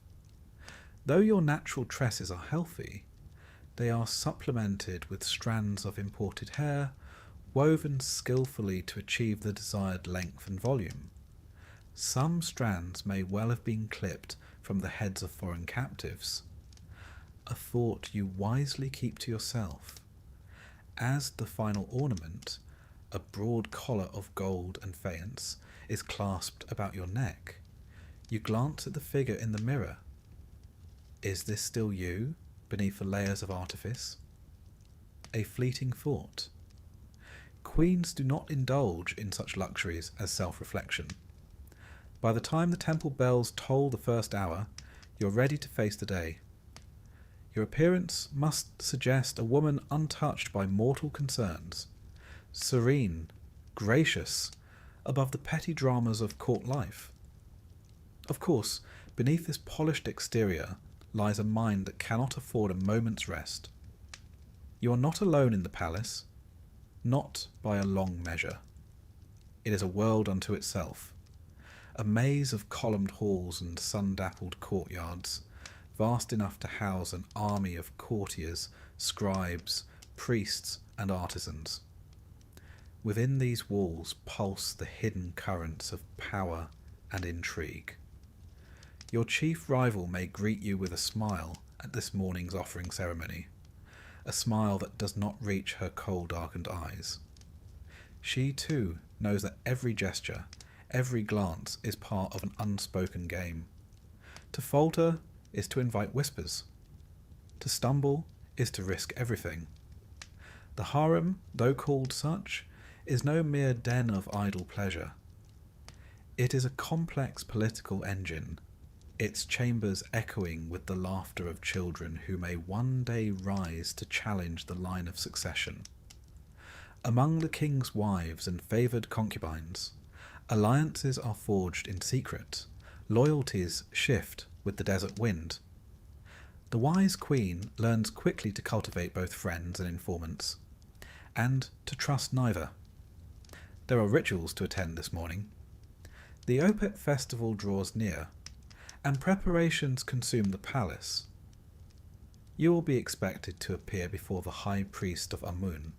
Though your natural tresses are healthy, they are supplemented with strands of imported hair, woven skillfully to achieve the desired length and volume. Some strands may well have been clipped from the heads of foreign captives, a thought you wisely keep to yourself. As the final ornament, a broad collar of gold and faience is clasped about your neck. You glance at the figure in the mirror. Is this still you, beneath the layers of artifice? A fleeting thought. Queens do not indulge in such luxuries as self-reflection. By the time the temple bells toll the first hour, you're ready to face the day. Your appearance must suggest a woman untouched by mortal concerns, serene, gracious, above the petty dramas of court life. Of course, beneath this polished exterior lies a mind that cannot afford a moment's rest. You are not alone in the palace, not by a long measure. It is a world unto itself, a maze of columned halls and sun-dappled courtyards, vast enough to house an army of courtiers, scribes, priests, and artisans. Within these walls pulse the hidden currents of power and intrigue. Your chief rival may greet you with a smile at this morning's offering ceremony, a smile that does not reach her coal-darkened eyes. She, too, knows that every gesture, every glance is part of an unspoken game. To falter is to invite whispers. To stumble is to risk everything. The harem, though called such, is no mere den of idle pleasure. It is a complex political engine, its chambers echoing with the laughter of children who may one day rise to challenge the line of succession. Among the king's wives and favoured concubines, alliances are forged in secret, loyalties shift with the desert wind. The wise queen learns quickly to cultivate both friends and informants, and to trust neither. There are rituals to attend this morning. The Opet festival draws near, and preparations consume the palace. You will be expected to appear before the high priest of Amun,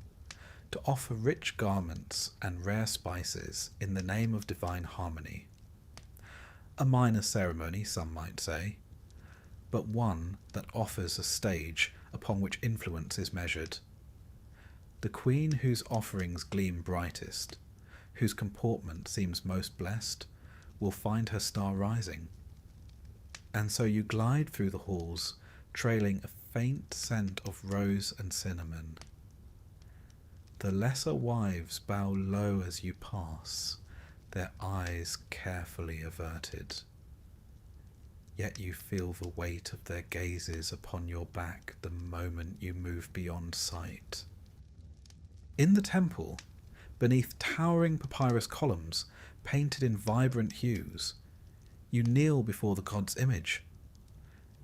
to offer rich garments and rare spices in the name of divine harmony. A minor ceremony, some might say, but one that offers a stage upon which influence is measured. The queen whose offerings gleam brightest, whose comportment seems most blessed, will find her star rising. And so you glide through the halls, trailing a faint scent of rose and cinnamon. The lesser wives bow low as you pass, their eyes carefully averted. Yet you feel the weight of their gazes upon your back the moment you move beyond sight. In the temple, beneath towering papyrus columns painted in vibrant hues, you kneel before the god's image.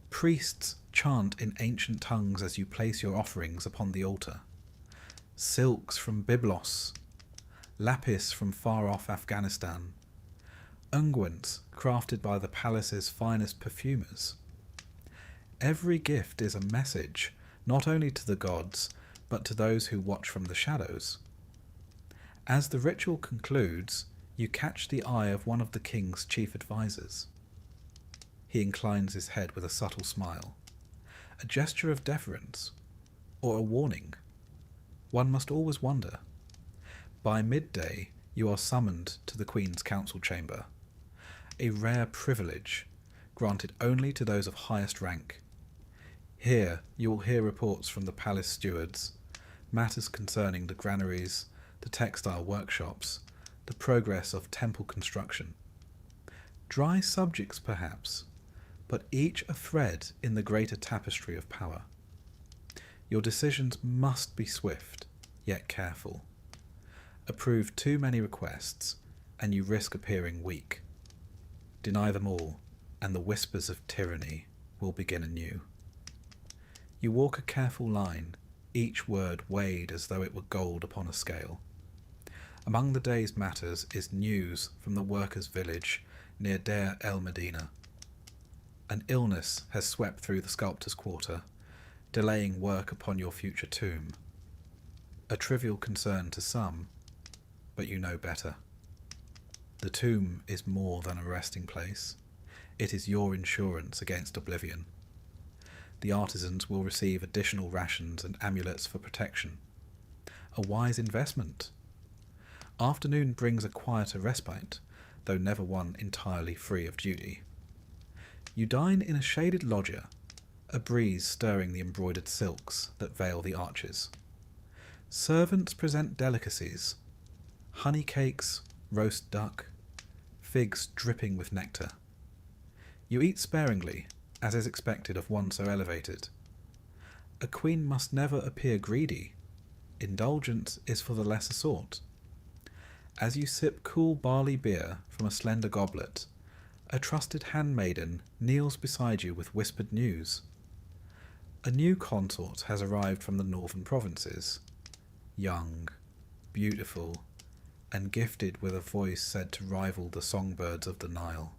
Priests chant in ancient tongues as you place your offerings upon the altar. Silks from Byblos, lapis from far-off Afghanistan, unguents crafted by the palace's finest perfumers. Every gift is a message, not only to the gods, but to those who watch from the shadows. As the ritual concludes, you catch the eye of one of the king's chief advisors. He inclines his head with a subtle smile, a gesture of deference, or a warning. One must always wonder. By midday, you are summoned to the Queen's council chamber, a rare privilege granted only to those of highest rank. Here you will hear reports from the palace stewards, matters concerning the granaries, the textile workshops, the progress of temple construction. Dry subjects, perhaps, but each a thread in the greater tapestry of power. Your decisions must be swift, yet careful. Approve too many requests, and you risk appearing weak. Deny them all, and the whispers of tyranny will begin anew. You walk a careful line, each word weighed as though it were gold upon a scale. Among the day's matters is news from the workers' village near Deir el Medina. An illness has swept through the sculptor's quarter, delaying work upon your future tomb. A trivial concern to some, but you know better. The tomb is more than a resting place. It is your insurance against oblivion. The artisans will receive additional rations and amulets for protection. A wise investment. Afternoon brings a quieter respite, though never one entirely free of duty. You dine in a shaded loggia, a breeze stirring the embroidered silks that veil the arches. Servants present delicacies, honey cakes, roast duck, figs dripping with nectar. You eat sparingly, as is expected of one so elevated. A queen must never appear greedy. Indulgence is for the lesser sort. As you sip cool barley beer from a slender goblet, a trusted handmaiden kneels beside you with whispered news. A new consort has arrived from the northern provinces, young, beautiful, and gifted with a voice said to rival the songbirds of the Nile.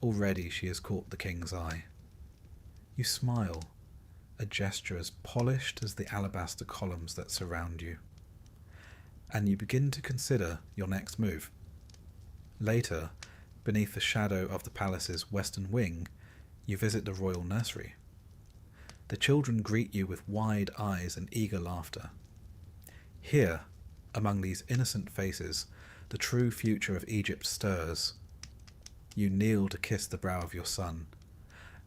Already she has caught the king's eye. You smile, a gesture as polished as the alabaster columns that surround you. And you begin to consider your next move. Later, beneath the shadow of the palace's western wing, you visit the royal nursery. The children greet you with wide eyes and eager laughter. Here, among these innocent faces, the true future of Egypt stirs. You kneel to kiss the brow of your son,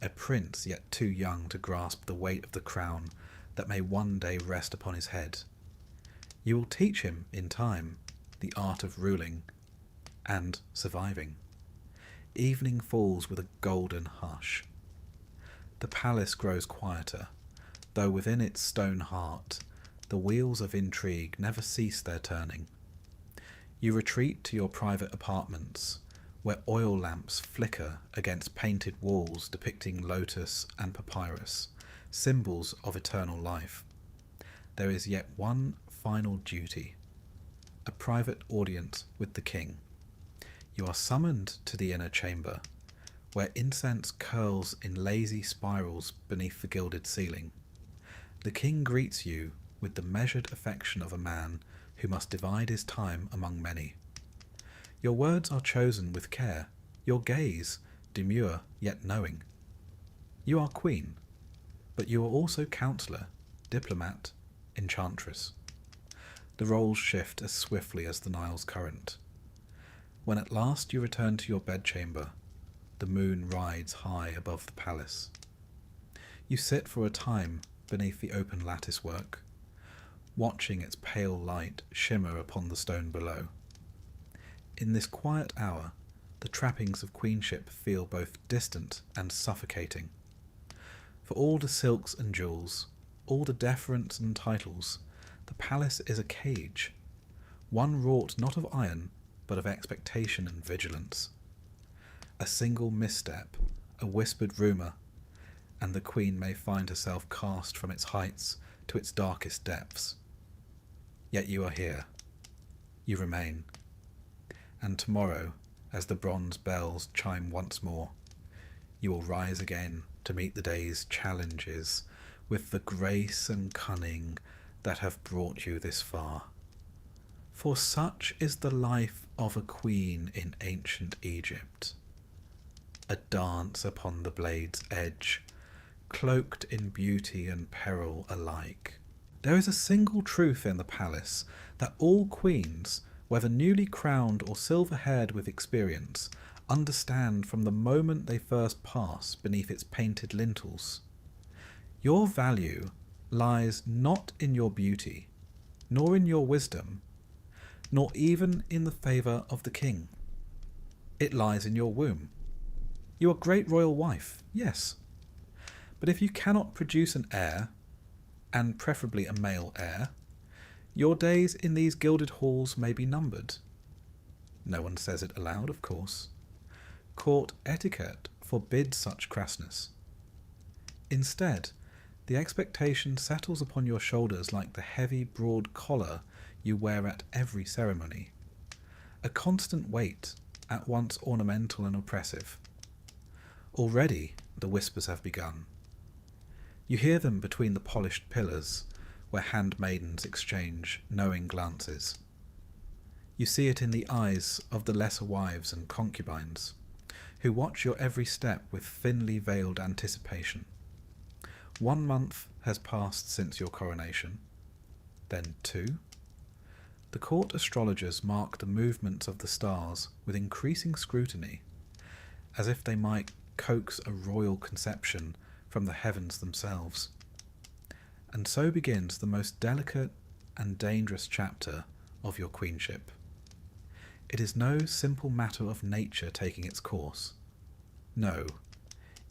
a prince yet too young to grasp the weight of the crown that may one day rest upon his head. You will teach him, in time, the art of ruling and surviving. Evening falls with a golden hush. The palace grows quieter, though within its stone heart the wheels of intrigue never cease their turning. You retreat to your private apartments, where oil lamps flicker against painted walls depicting lotus and papyrus, symbols of eternal life. There is yet one final duty, a private audience with the king. You are summoned to the inner chamber, where incense curls in lazy spirals beneath the gilded ceiling. The king greets you with the measured affection of a man who must divide his time among many. Your words are chosen with care, your gaze demure yet knowing. You are queen, but you are also counselor, diplomat, enchantress. The roles shift as swiftly as the Nile's current. When at last you return to your bedchamber, the moon rides high above the palace. You sit for a time beneath the open lattice work, watching its pale light shimmer upon the stone below. In this quiet hour, the trappings of queenship feel both distant and suffocating. For all the silks and jewels, all the deference and titles, the palace is a cage, one wrought not of iron, but of expectation and vigilance. A single misstep, a whispered rumour, and the queen may find herself cast from its heights to its darkest depths. Yet you are here. You remain. And tomorrow, as the bronze bells chime once more, you will rise again to meet the day's challenges with the grace and cunning that have brought you this far. For such is the life of a queen in ancient Egypt. A dance upon the blade's edge, cloaked in beauty and peril alike. There is a single truth in the palace, that all queens, whether newly crowned or silver-haired with experience, understand from the moment they first pass beneath its painted lintels. Your value lies not in your beauty, nor in your wisdom, nor even in the favour of the king. It lies in your womb. You are great royal wife, yes, but if you cannot produce an heir, and preferably a male heir, your days in these gilded halls may be numbered. No one says it aloud, of course. Court etiquette forbids such crassness. Instead, the expectation settles upon your shoulders like the heavy, broad collar you wear at every ceremony, a constant weight, at once ornamental and oppressive. Already the whispers have begun. You hear them between the polished pillars, where handmaidens exchange knowing glances. You see it in the eyes of the lesser wives and concubines, who watch your every step with thinly veiled anticipation. 1 month has passed since your coronation, then 2. The court astrologers mark the movements of the stars with increasing scrutiny, as if they might coax a royal conception from the heavens themselves. And so begins the most delicate and dangerous chapter of your queenship. It is no simple matter of nature taking its course. No,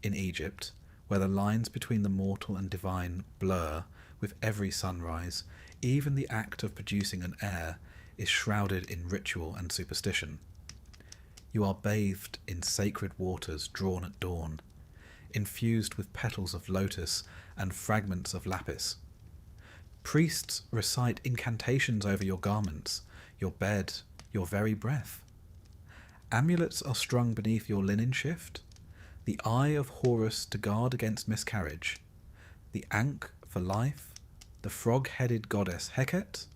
in Egypt, where the lines between the mortal and divine blur with every sunrise, even the act of producing an heir is shrouded in ritual and superstition. You are bathed in sacred waters drawn at dawn, infused with petals of lotus and fragments of lapis. Priests recite incantations over your garments, your bed, your very breath. Amulets are strung beneath your linen shift, the eye of Horus to guard against miscarriage, the Ankh for life, the frog-headed goddess Heket,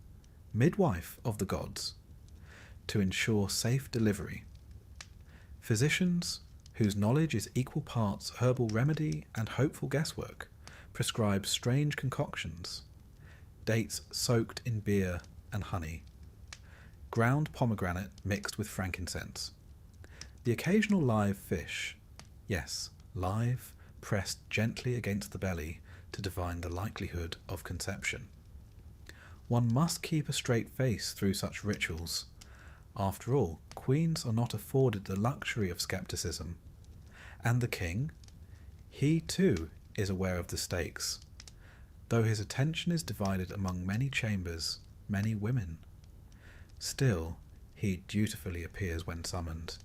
midwife of the gods, to ensure safe delivery. Physicians, whose knowledge is equal parts herbal remedy and hopeful guesswork, prescribe strange concoctions, dates soaked in beer and honey, ground pomegranate mixed with frankincense. The occasional live fish, yes, live, pressed gently against the belly to divine the likelihood of conception. One must keep a straight face through such rituals. After all, queens are not afforded the luxury of skepticism. And the king? He too is aware of the stakes, though his attention is divided among many chambers, many women. Still, he dutifully appears when summoned,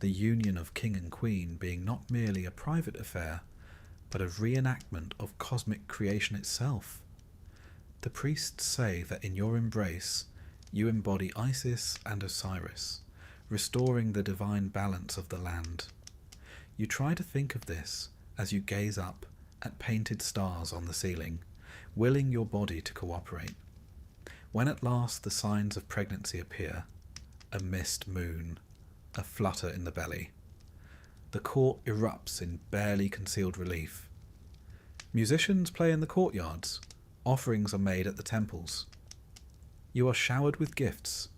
the union of king and queen being not merely a private affair, but a reenactment of cosmic creation itself. The priests say that in your embrace you embody Isis and Osiris, restoring the divine balance of the land. You try to think of this as you gaze up at painted stars on the ceiling, willing your body to cooperate. When at last the signs of pregnancy appear, a mist moon, a flutter in the belly, the court erupts in barely concealed relief. Musicians play in the courtyards, offerings are made at the temples. You are showered with gifts,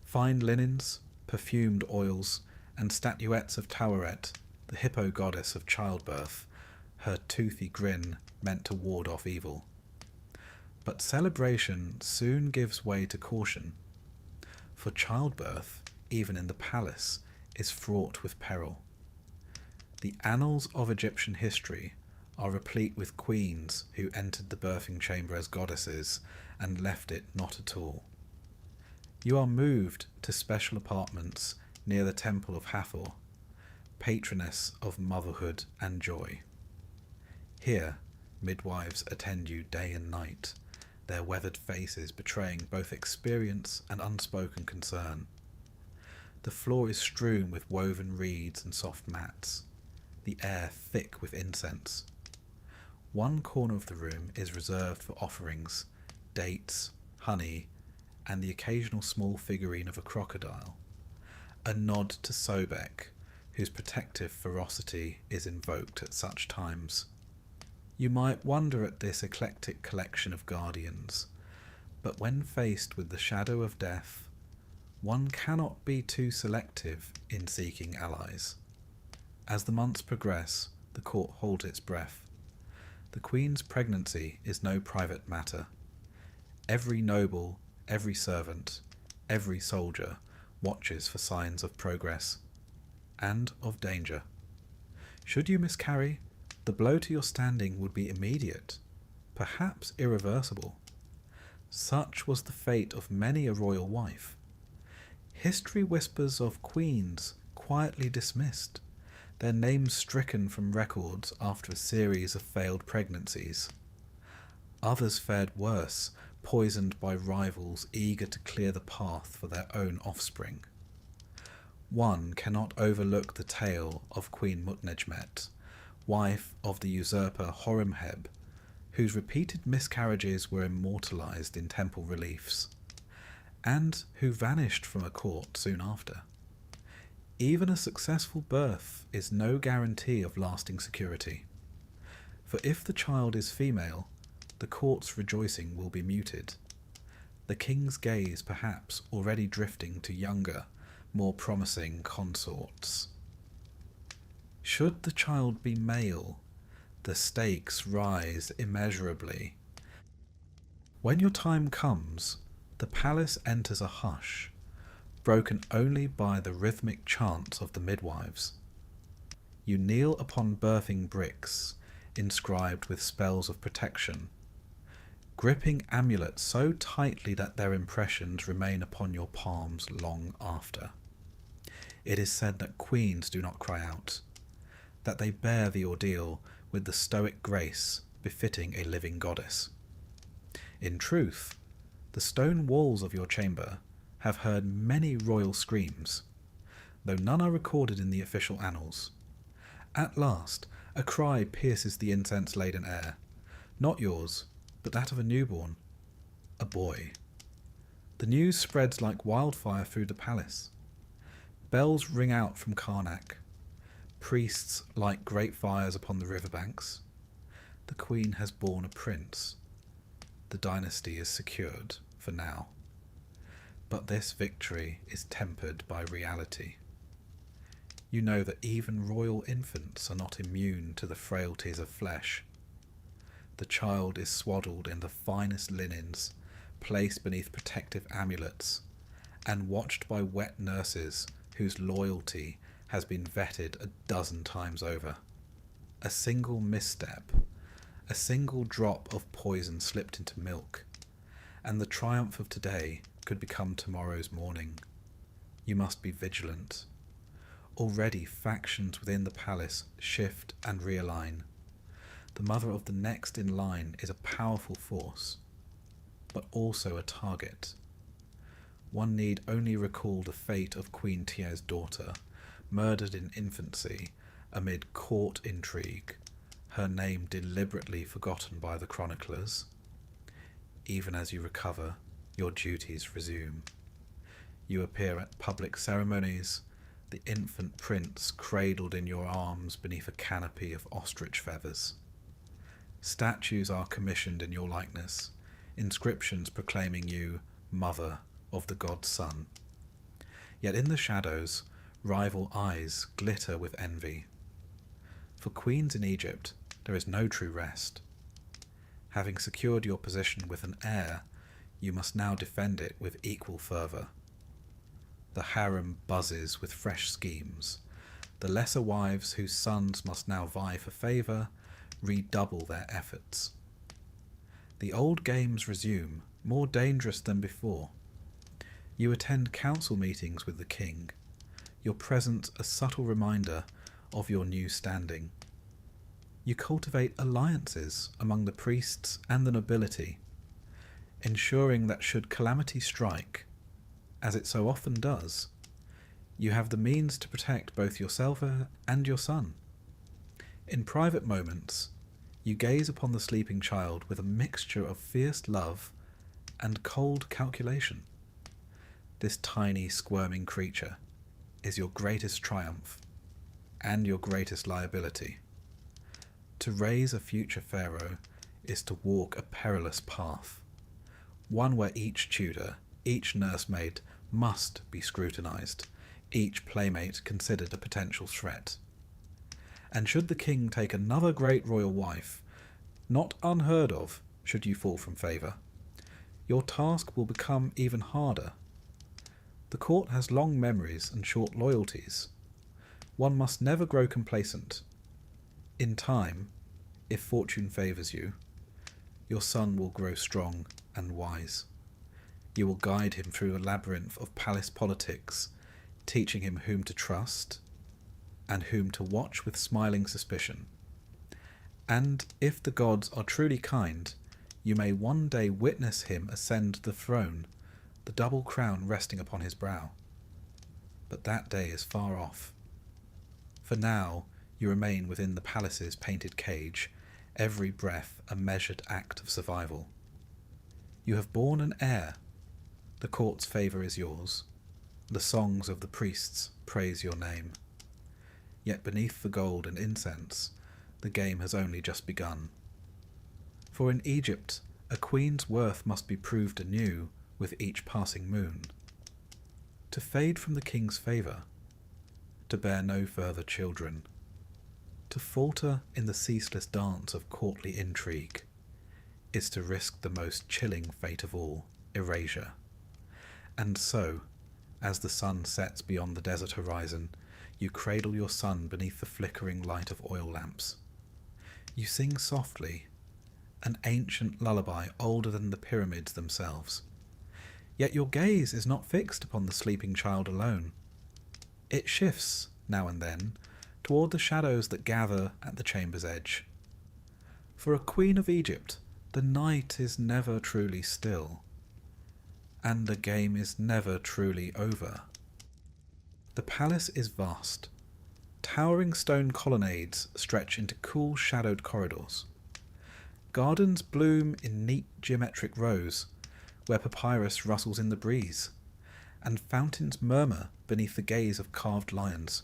fine linens, perfumed oils, and statuettes of Taweret, the hippo goddess of childbirth, her toothy grin meant to ward off evil. But celebration soon gives way to caution, for childbirth, even in the palace, is fraught with peril. The annals of Egyptian history are replete with queens who entered the birthing chamber as goddesses and left it not at all. You are moved to special apartments near the temple of Hathor, patroness of motherhood and joy. Here, midwives attend you day and night, their weathered faces betraying both experience and unspoken concern. The floor is strewn with woven reeds and soft mats, the air thick with incense. One corner of the room is reserved for offerings, dates, honey, and the occasional small figurine of a crocodile, a nod to Sobek, whose protective ferocity is invoked at such times. You might wonder at this eclectic collection of guardians, but when faced with the shadow of death, one cannot be too selective in seeking allies. As the months progress, the court holds its breath. The Queen's pregnancy is no private matter. Every noble, every servant, every soldier watches for signs of progress and of danger. Should you miscarry, the blow to your standing would be immediate, perhaps irreversible. Such was the fate of many a royal wife. History whispers of queens quietly dismissed, their names stricken from records after a series of failed pregnancies. Others fared worse, poisoned by rivals eager to clear the path for their own offspring. One cannot overlook the tale of Queen Mutnejmet, wife of the usurper Horemheb, whose repeated miscarriages were immortalized in temple reliefs, and who vanished from a court soon after. Even a successful birth is no guarantee of lasting security, for if the child is female, the court's rejoicing will be muted, the king's gaze perhaps already drifting to younger, more promising consorts. Should the child be male, the stakes rise immeasurably. When your time comes, the palace enters a hush, broken only by the rhythmic chants of the midwives. You kneel upon birthing bricks, inscribed with spells of protection, gripping amulets so tightly that their impressions remain upon your palms long after. It is said that queens do not cry out, that they bear the ordeal with the stoic grace befitting a living goddess. In truth, the stone walls of your chamber have heard many royal screams, though none are recorded in the official annals. At last, a cry pierces the incense-laden air, not yours, but that of a newborn, a boy. The news spreads like wildfire through the palace. Bells ring out from Karnak. Priests light great fires upon the riverbanks. The queen has borne a prince. The dynasty is secured for now. But this victory is tempered by reality. You know that even royal infants are not immune to the frailties of flesh. The child is swaddled in the finest linens, placed beneath protective amulets, and watched by wet nurses whose loyalty has been vetted a dozen times over. A single misstep, a single drop of poison slipped into milk, and the triumph of today could become tomorrow's morning. You must be vigilant. Already factions within the palace shift and realign. The mother of the next in line is a powerful force, but also a target. One need only recall the fate of Queen Tia's daughter, murdered in infancy amid court intrigue, her name deliberately forgotten by the chroniclers. Even as you recover, your duties resume. You appear at public ceremonies, the infant prince cradled in your arms beneath a canopy of ostrich feathers. Statues are commissioned in your likeness, inscriptions proclaiming you Mother of the god Sun. Yet in the shadows, rival eyes glitter with envy. For queens in Egypt, there is no true rest. Having secured your position with an heir, you must now defend it with equal fervour. The harem buzzes with fresh schemes. The lesser wives whose sons must now vie for favour redouble their efforts. The old games resume, more dangerous than before. You attend council meetings with the king, your presence a subtle reminder of your new standing. You cultivate alliances among the priests and the nobility, ensuring that should calamity strike, as it so often does, you have the means to protect both yourself and your son. In private moments, you gaze upon the sleeping child with a mixture of fierce love and cold calculation. This tiny, squirming creature is your greatest triumph and your greatest liability. To raise a future pharaoh is to walk a perilous path, one where each tutor, each nursemaid must be scrutinized, each playmate considered a potential threat. And should the king take another great royal wife, not unheard of should you fall from favour, your task will become even harder. The court has long memories and short loyalties. One must never grow complacent. In time, if fortune favours you, your son will grow strong and wise. You will guide him through a labyrinth of palace politics, teaching him whom to trust and whom to watch with smiling suspicion. And if the gods are truly kind, you may one day witness him ascend the throne, the double crown resting upon his brow. But that day is far off. For now, you remain within the palace's painted cage, every breath a measured act of survival. You have borne an heir. The court's favour is yours. The songs of the priests praise your name. Yet beneath the gold and incense, the game has only just begun. For in Egypt, a queen's worth must be proved anew with each passing moon. To fade from the king's favour, to bear no further children, to falter in the ceaseless dance of courtly intrigue, is to risk the most chilling fate of all, erasure. And so, as the sun sets beyond the desert horizon, you cradle your son beneath the flickering light of oil lamps. You sing softly, an ancient lullaby older than the pyramids themselves. Yet your gaze is not fixed upon the sleeping child alone. It shifts, now and then, toward the shadows that gather at the chamber's edge. For a queen of Egypt, the night is never truly still, and the game is never truly over. The palace is vast. Towering stone colonnades stretch into cool shadowed corridors. Gardens bloom in neat geometric rows, where papyrus rustles in the breeze, and fountains murmur beneath the gaze of carved lions.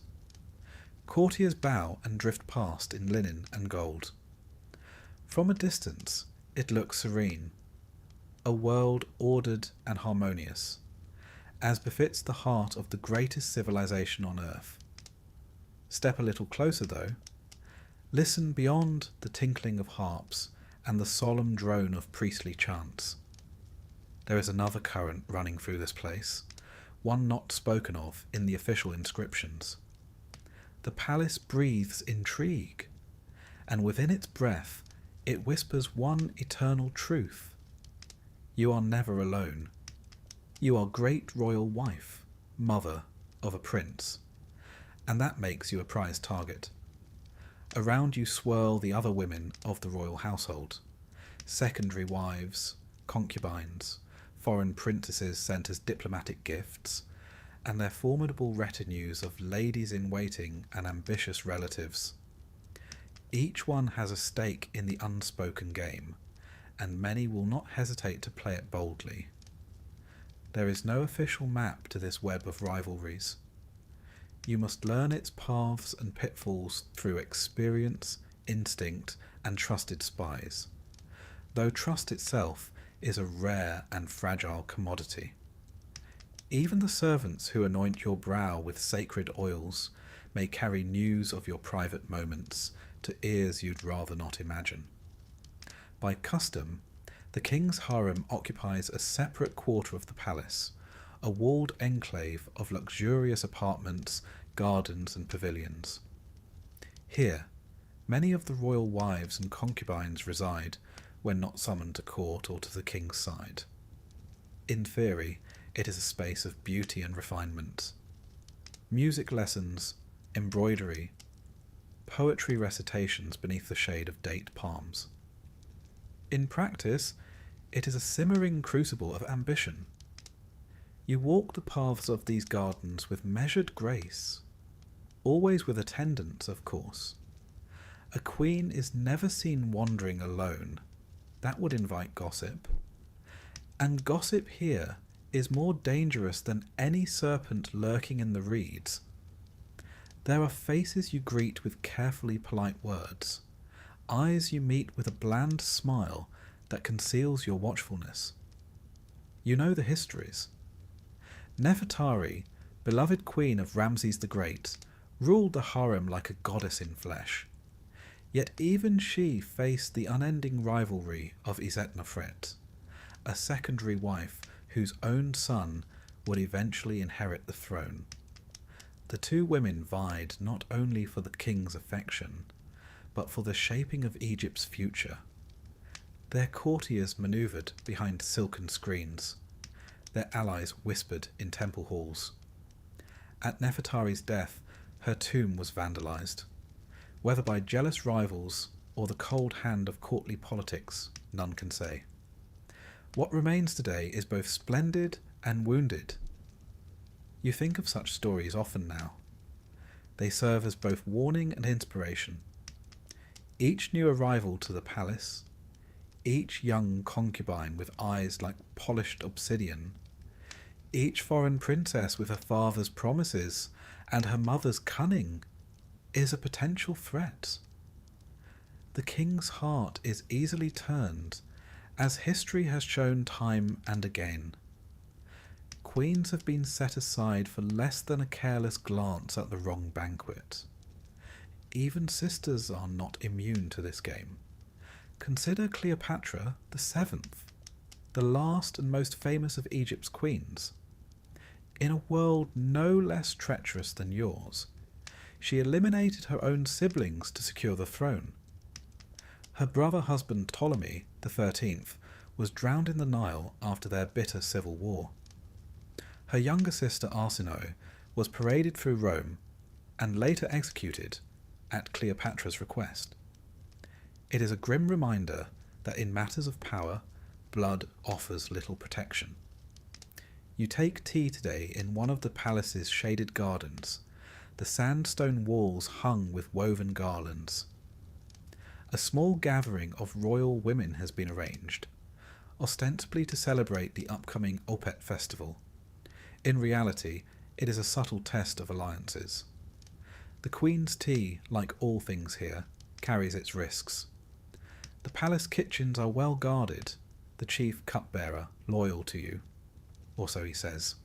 Courtiers bow and drift past in linen and gold. From a distance, it looks serene, a world ordered and harmonious, as befits the heart of the greatest civilization on earth. Step a little closer, though. Listen beyond the tinkling of harps and the solemn drone of priestly chants. There is another current running through this place, one not spoken of in the official inscriptions. The palace breathes intrigue, and within its breath it whispers one eternal truth. You are never alone. You are great royal wife, mother of a prince, and that makes you a prize target. Around you swirl the other women of the royal household, secondary wives, concubines, foreign princesses sent as diplomatic gifts, and their formidable retinues of ladies-in-waiting and ambitious relatives. Each one has a stake in the unspoken game, and many will not hesitate to play it boldly. There is no official map to this web of rivalries. You must learn its paths and pitfalls through experience, instinct, and trusted spies, though trust itself is a rare and fragile commodity. Even the servants who anoint your brow with sacred oils may carry news of your private moments to ears you'd rather not imagine. By custom, the king's harem occupies a separate quarter of the palace, a walled enclave of luxurious apartments, gardens, and pavilions. Here, many of the royal wives and concubines reside when not summoned to court or to the king's side. In theory, it is a space of beauty and refinement. Music lessons, embroidery, poetry recitations beneath the shade of date palms. In practice, it is a simmering crucible of ambition. You walk the paths of these gardens with measured grace, always with attendants, of course. A queen is never seen wandering alone. That would invite gossip. And gossip here is more dangerous than any serpent lurking in the reeds. There are faces you greet with carefully polite words, eyes you meet with a bland smile that conceals your watchfulness. You know the histories. Nefertari, beloved queen of Ramses the Great, ruled the harem like a goddess in flesh. Yet even she faced the unending rivalry of Isetnofret, a secondary wife whose own son would eventually inherit the throne. The two women vied not only for the king's affection, but for the shaping of Egypt's future. Their courtiers manoeuvred behind silken screens. Their allies whispered in temple halls. At Nefertari's death, her tomb was vandalized. Whether by jealous rivals or the cold hand of courtly politics, none can say. What remains today is both splendid and wounded. You think of such stories often now. They serve as both warning and inspiration. Each new arrival to the palace, each young concubine with eyes like polished obsidian, each foreign princess with her father's promises and her mother's cunning, is a potential threat. The king's heart is easily turned, as history has shown time and again. Queens have been set aside for less than a careless glance at the wrong banquet. Even sisters are not immune to this game. Consider Cleopatra the Seventh, the last and most famous of Egypt's queens. In a world no less treacherous than yours, she eliminated her own siblings to secure the throne. Her brother husband Ptolemy the 13th was drowned in the Nile after their bitter civil war. Her younger sister Arsinoe was paraded through Rome and later executed at Cleopatra's request. It is a grim reminder that in matters of power, blood offers little protection. You take tea today in one of the palace's shaded gardens, the sandstone walls hung with woven garlands. A small gathering of royal women has been arranged, ostensibly to celebrate the upcoming Opet festival. In reality, it is a subtle test of alliances. The Queen's tea, like all things here, carries its risks. The palace kitchens are well guarded, the chief cupbearer loyal to you, or so he says.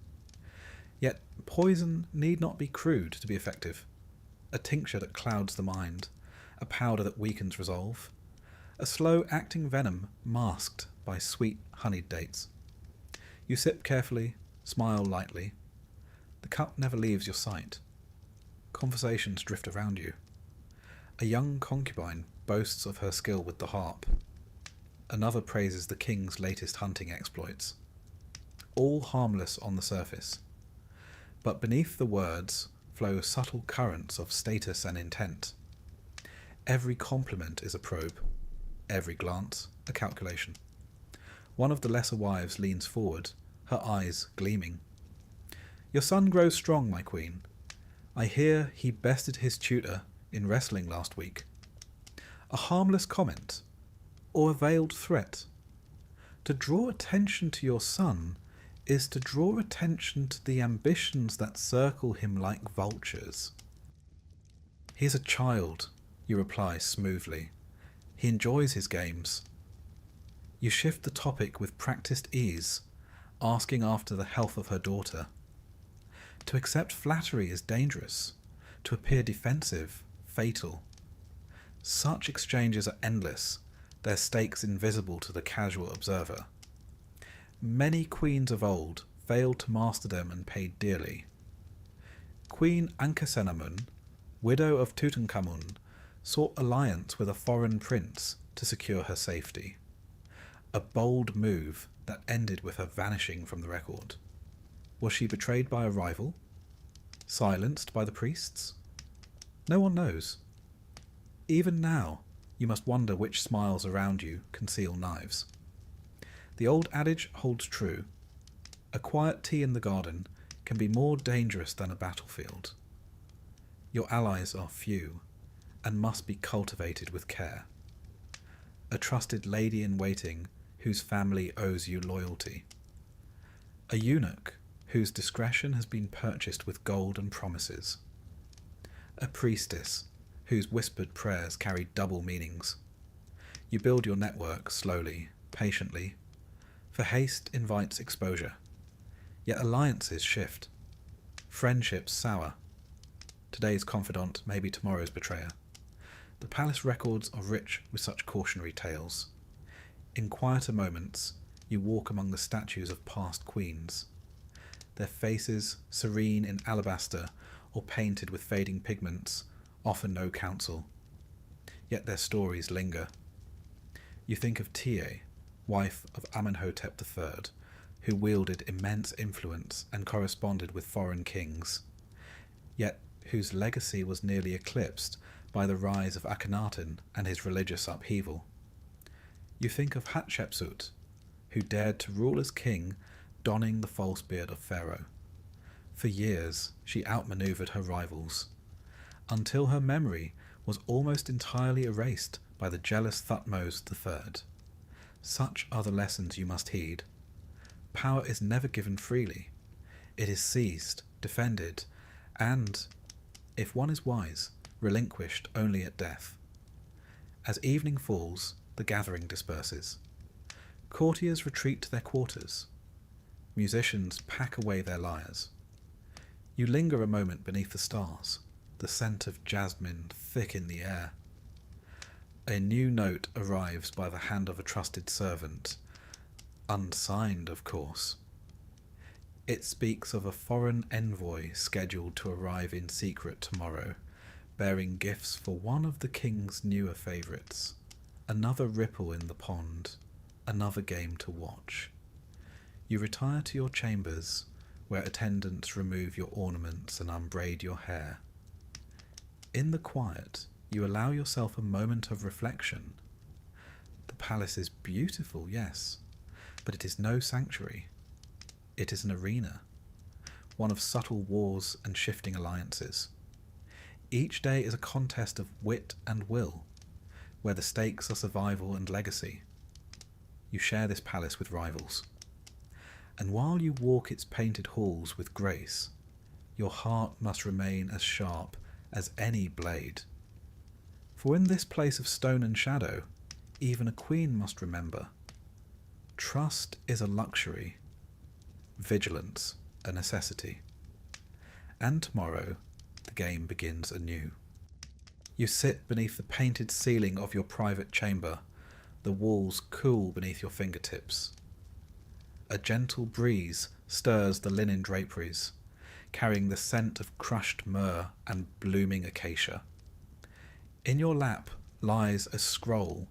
Yet poison need not be crude to be effective. A tincture that clouds the mind, a powder that weakens resolve, a slow-acting venom masked by sweet honeyed dates. You sip carefully, smile lightly. The cup never leaves your sight. Conversations drift around you. A young concubine boasts of her skill with the harp. Another praises the king's latest hunting exploits. All harmless on the surface. But beneath the words flow subtle currents of status and intent. Every compliment is a probe. Every glance, a calculation. One of the lesser wives leans forward, her eyes gleaming. "Your son grows strong, my queen. I hear he bested his tutor in wrestling last week." A harmless comment, or a veiled threat. To draw attention to your son is to draw attention to the ambitions that circle him like vultures. "He is a child," you reply smoothly. "He enjoys his games." You shift the topic with practiced ease, asking after the health of her daughter. To accept flattery is dangerous. To appear defensive, fatal. Such exchanges are endless, their stakes invisible to the casual observer. Many queens of old failed to master them and paid dearly. Queen Ankhesenamun, widow of Tutankhamun, sought alliance with a foreign prince to secure her safety. A bold move that ended with her vanishing from the record. Was she betrayed by a rival? Silenced by the priests? No one knows. Even now, you must wonder which smiles around you conceal knives. The old adage holds true. A quiet tea in the garden can be more dangerous than a battlefield. Your allies are few, and must be cultivated with care. A trusted lady-in-waiting whose family owes you loyalty. A eunuch whose discretion has been purchased with gold and promises. A priestess whose whispered prayers carry double meanings. You build your network slowly, patiently, for haste invites exposure. Yet alliances shift. Friendships sour. Today's confidant may be tomorrow's betrayer. The palace records are rich with such cautionary tales. In quieter moments, you walk among the statues of past queens. Their faces, serene in alabaster or painted with fading pigments, offer no counsel. Yet their stories linger. You think of Tie, wife of Amenhotep III, who wielded immense influence and corresponded with foreign kings, yet whose legacy was nearly eclipsed by the rise of Akhenaten and his religious upheaval. You think of Hatshepsut, who dared to rule as king, donning the false beard of Pharaoh. For years she outmaneuvered her rivals, until her memory was almost entirely erased by the jealous Thutmose III. Such are the lessons you must heed. Power is never given freely. It is seized, defended, and, if one is wise, relinquished only at death. As evening falls, the gathering disperses. Courtiers retreat to their quarters. Musicians pack away their lyres. You linger a moment beneath the stars, the scent of jasmine thick in the air. A new note arrives by the hand of a trusted servant, unsigned, of course. It speaks of a foreign envoy scheduled to arrive in secret tomorrow, bearing gifts for one of the king's newer favourites. Another ripple in the pond, another game to watch. You retire to your chambers, where attendants remove your ornaments and unbraid your hair. In the quiet, you allow yourself a moment of reflection. The palace is beautiful, yes, but it is no sanctuary. It is an arena, one of subtle wars and shifting alliances. Each day is a contest of wit and will, where the stakes are survival and legacy. You share this palace with rivals. And while you walk its painted halls with grace, your heart must remain as sharp as any blade. For in this place of stone and shadow, even a queen must remember. Trust is a luxury, vigilance a necessity. and tomorrow the game begins anew. You sit beneath the painted ceiling of your private chamber, the walls cool beneath your fingertips. A gentle breeze stirs the linen draperies, carrying the scent of crushed myrrh and blooming acacia. In your lap lies a scroll,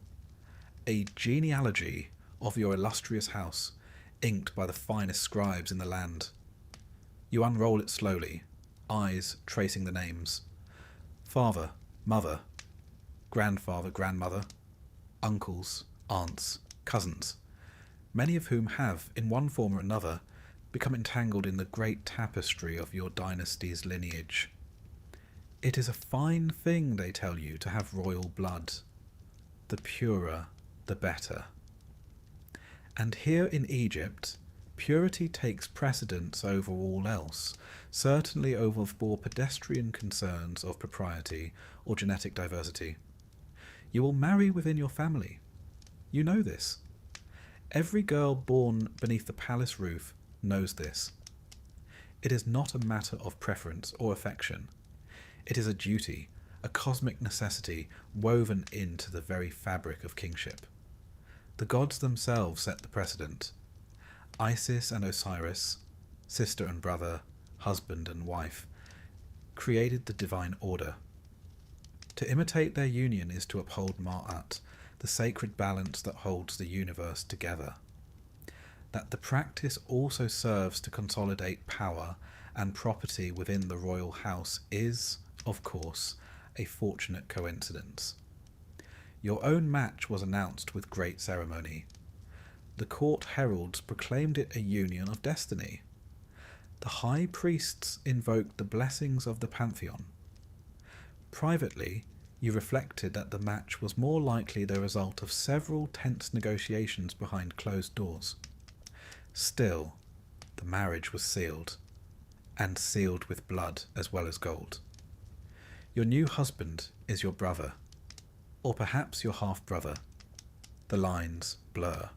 a genealogy of your illustrious house, inked by the finest scribes in the land. You unroll it slowly, eyes tracing the names. Father, mother, grandfather, grandmother, uncles, aunts, cousins, many of whom have, in one form or another, become entangled in the great tapestry of your dynasty's lineage. It is a fine thing, they tell you, to have royal blood. The purer, the better. And here in Egypt, purity takes precedence over all else, certainly over more pedestrian concerns of propriety or genetic diversity. You will marry within your family. You know this. Every girl born beneath the palace roof knows this. It is not a matter of preference or affection. It is a duty, a cosmic necessity woven into the very fabric of kingship. The gods themselves set the precedent. Isis and Osiris, sister and brother, husband and wife, created the divine order. To imitate their union is to uphold Ma'at, the sacred balance that holds the universe together. That the practice also serves to consolidate power and property within the royal house is, of course, a fortunate coincidence. Your own match was announced with great ceremony. The court heralds proclaimed it a union of destiny. The high priests invoked the blessings of the pantheon. Privately, you reflected that the match was more likely the result of several tense negotiations behind closed doors. Still, the marriage was sealed, and sealed with blood as well as gold. Your new husband is your brother, or perhaps your half-brother. The lines blur.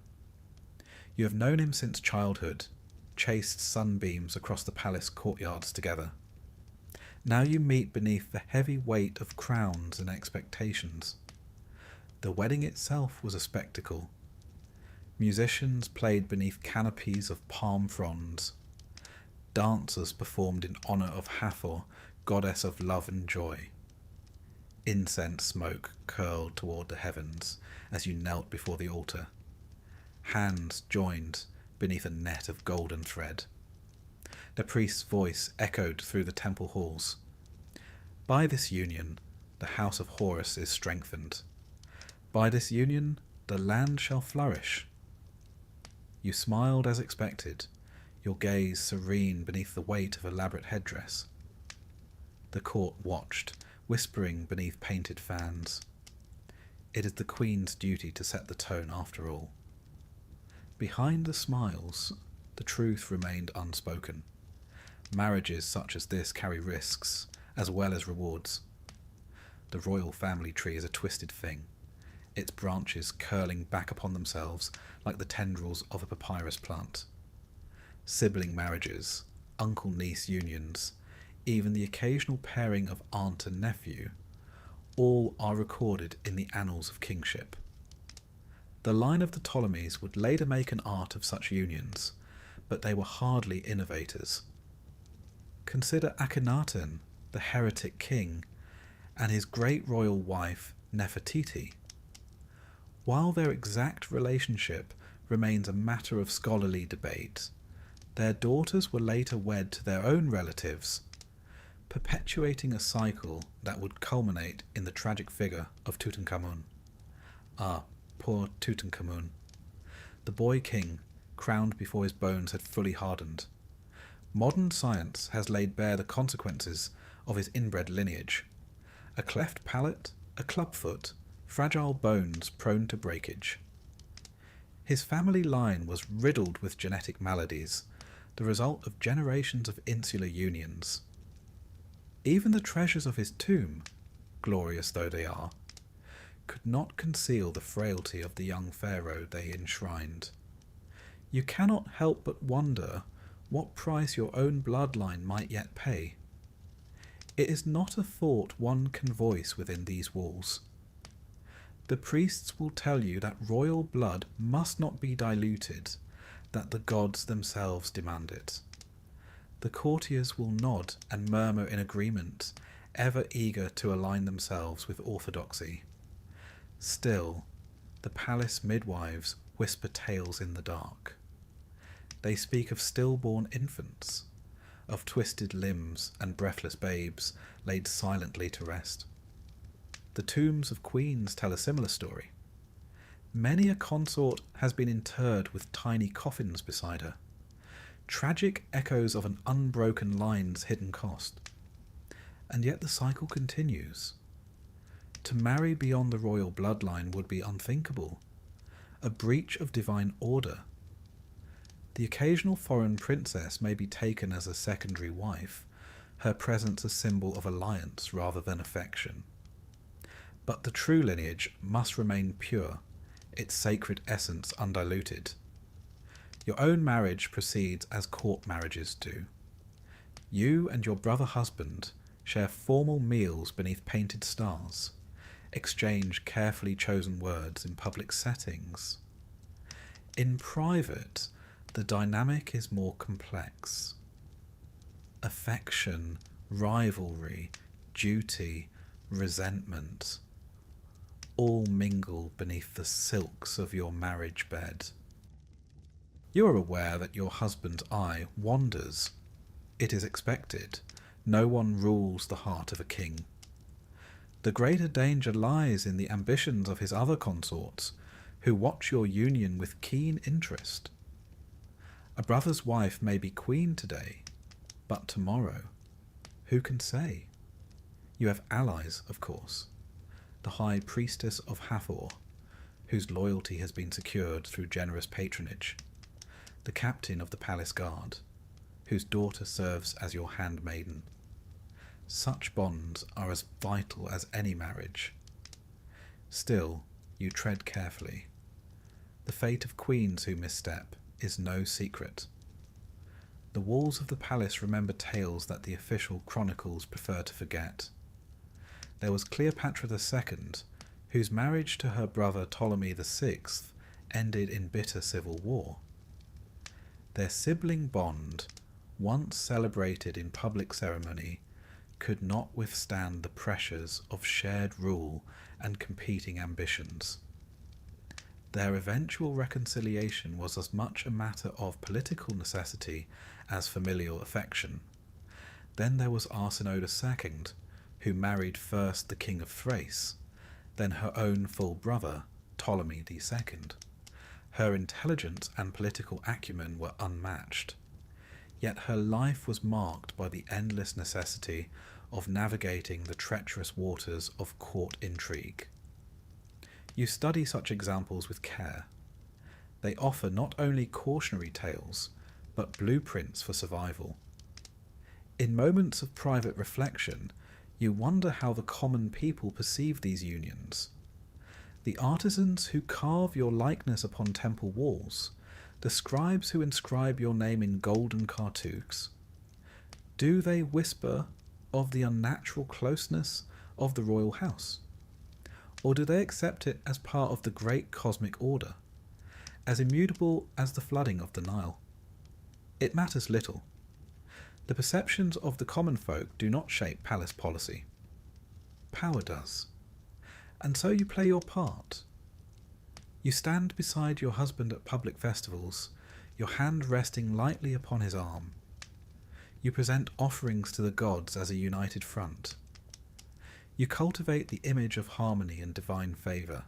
You have known him since childhood, chased sunbeams across the palace courtyards together. Now you meet beneath the heavy weight of crowns and expectations. The wedding itself was a spectacle. Musicians played beneath canopies of palm fronds. Dancers performed in honour of Hathor, goddess of love and joy. Incense smoke curled toward the heavens as you knelt before the altar. Hands joined beneath a net of golden thread. The priest's voice echoed through the temple halls. By this union, the house of Horus is strengthened. By this union, the land shall flourish. You smiled as expected, your gaze serene beneath the weight of elaborate headdress. The court watched, whispering beneath painted fans. It is the Queen's duty to set the tone after all. Behind the smiles, the truth remained unspoken. Marriages such as this carry risks, as well as rewards. The royal family tree is a twisted thing, its branches curling back upon themselves like the tendrils of a papyrus plant. Sibling marriages, uncle-niece unions, even the occasional pairing of aunt and nephew, all are recorded in the annals of kingship. The line of the Ptolemies would later make an art of such unions, but they were hardly innovators. Consider Akhenaten, the heretic king, and his great royal wife Nefertiti. While their exact relationship remains a matter of scholarly debate, their daughters were later wed to their own relatives, perpetuating a cycle that would culminate in the tragic figure of Tutankhamun. Ah, poor Tutankhamun. The boy king, crowned before his bones had fully hardened. Modern science has laid bare the consequences of his inbred lineage. A cleft palate, a clubfoot, fragile bones prone to breakage. His family line was riddled with genetic maladies, the result of generations of insular unions. Even the treasures of his tomb, glorious though they are, could not conceal the frailty of the young pharaoh they enshrined. You cannot help but wonder what price your own bloodline might yet pay. It is not a thought one can voice within these walls. The priests will tell you that royal blood must not be diluted, that the gods themselves demand it. The courtiers will nod and murmur in agreement, ever eager to align themselves with orthodoxy. Still, the palace midwives whisper tales in the dark. They speak of stillborn infants, of twisted limbs and breathless babes laid silently to rest. The tombs of queens tell a similar story. Many a consort has been interred with tiny coffins beside her, tragic echoes of an unbroken line's hidden cost. And yet the cycle continues. To marry beyond the royal bloodline would be unthinkable, a breach of divine order. The occasional foreign princess may be taken as a secondary wife, her presence a symbol of alliance rather than affection. But the true lineage must remain pure, its sacred essence undiluted. Your own marriage proceeds as court marriages do. You and your brother husband share formal meals beneath painted stars, exchange carefully chosen words in public settings. In private, the dynamic is more complex. Affection, rivalry, duty, resentment, all mingle beneath the silks of your marriage bed. You are aware that your husband's eye wanders. It is expected. No one rules the heart of a king. The greater danger lies in the ambitions of his other consorts, who watch your union with keen interest. A brother's wife may be queen today, but tomorrow, who can say? You have allies, of course. The High Priestess of Hathor, whose loyalty has been secured through generous patronage. The Captain of the Palace Guard, whose daughter serves as your handmaiden. Such bonds are as vital as any marriage. Still, you tread carefully. The fate of queens who misstep is no secret. The walls of the palace remember tales that the official chronicles prefer to forget. There was Cleopatra II, whose marriage to her brother Ptolemy VI ended in bitter civil war. Their sibling bond, once celebrated in public ceremony, could not withstand the pressures of shared rule and competing ambitions. Their eventual reconciliation was as much a matter of political necessity as familial affection. Then there was Arsinoe II, who married first the king of Thrace, then her own full brother, Ptolemy II. Her intelligence and political acumen were unmatched, yet her life was marked by the endless necessity of navigating the treacherous waters of court intrigue. You study such examples with care. They offer not only cautionary tales, but blueprints for survival. In moments of private reflection, you wonder how the common people perceive these unions. The artisans who carve your likeness upon temple walls, the scribes who inscribe your name in golden cartouches, do they whisper of the unnatural closeness of the royal house? Or do they accept it as part of the great cosmic order, as immutable as the flooding of the Nile? It matters little. The perceptions of the common folk do not shape palace policy. Power does. And so you play your part. You stand beside your husband at public festivals, your hand resting lightly upon his arm. You present offerings to the gods as a united front. You cultivate the image of harmony and divine favour.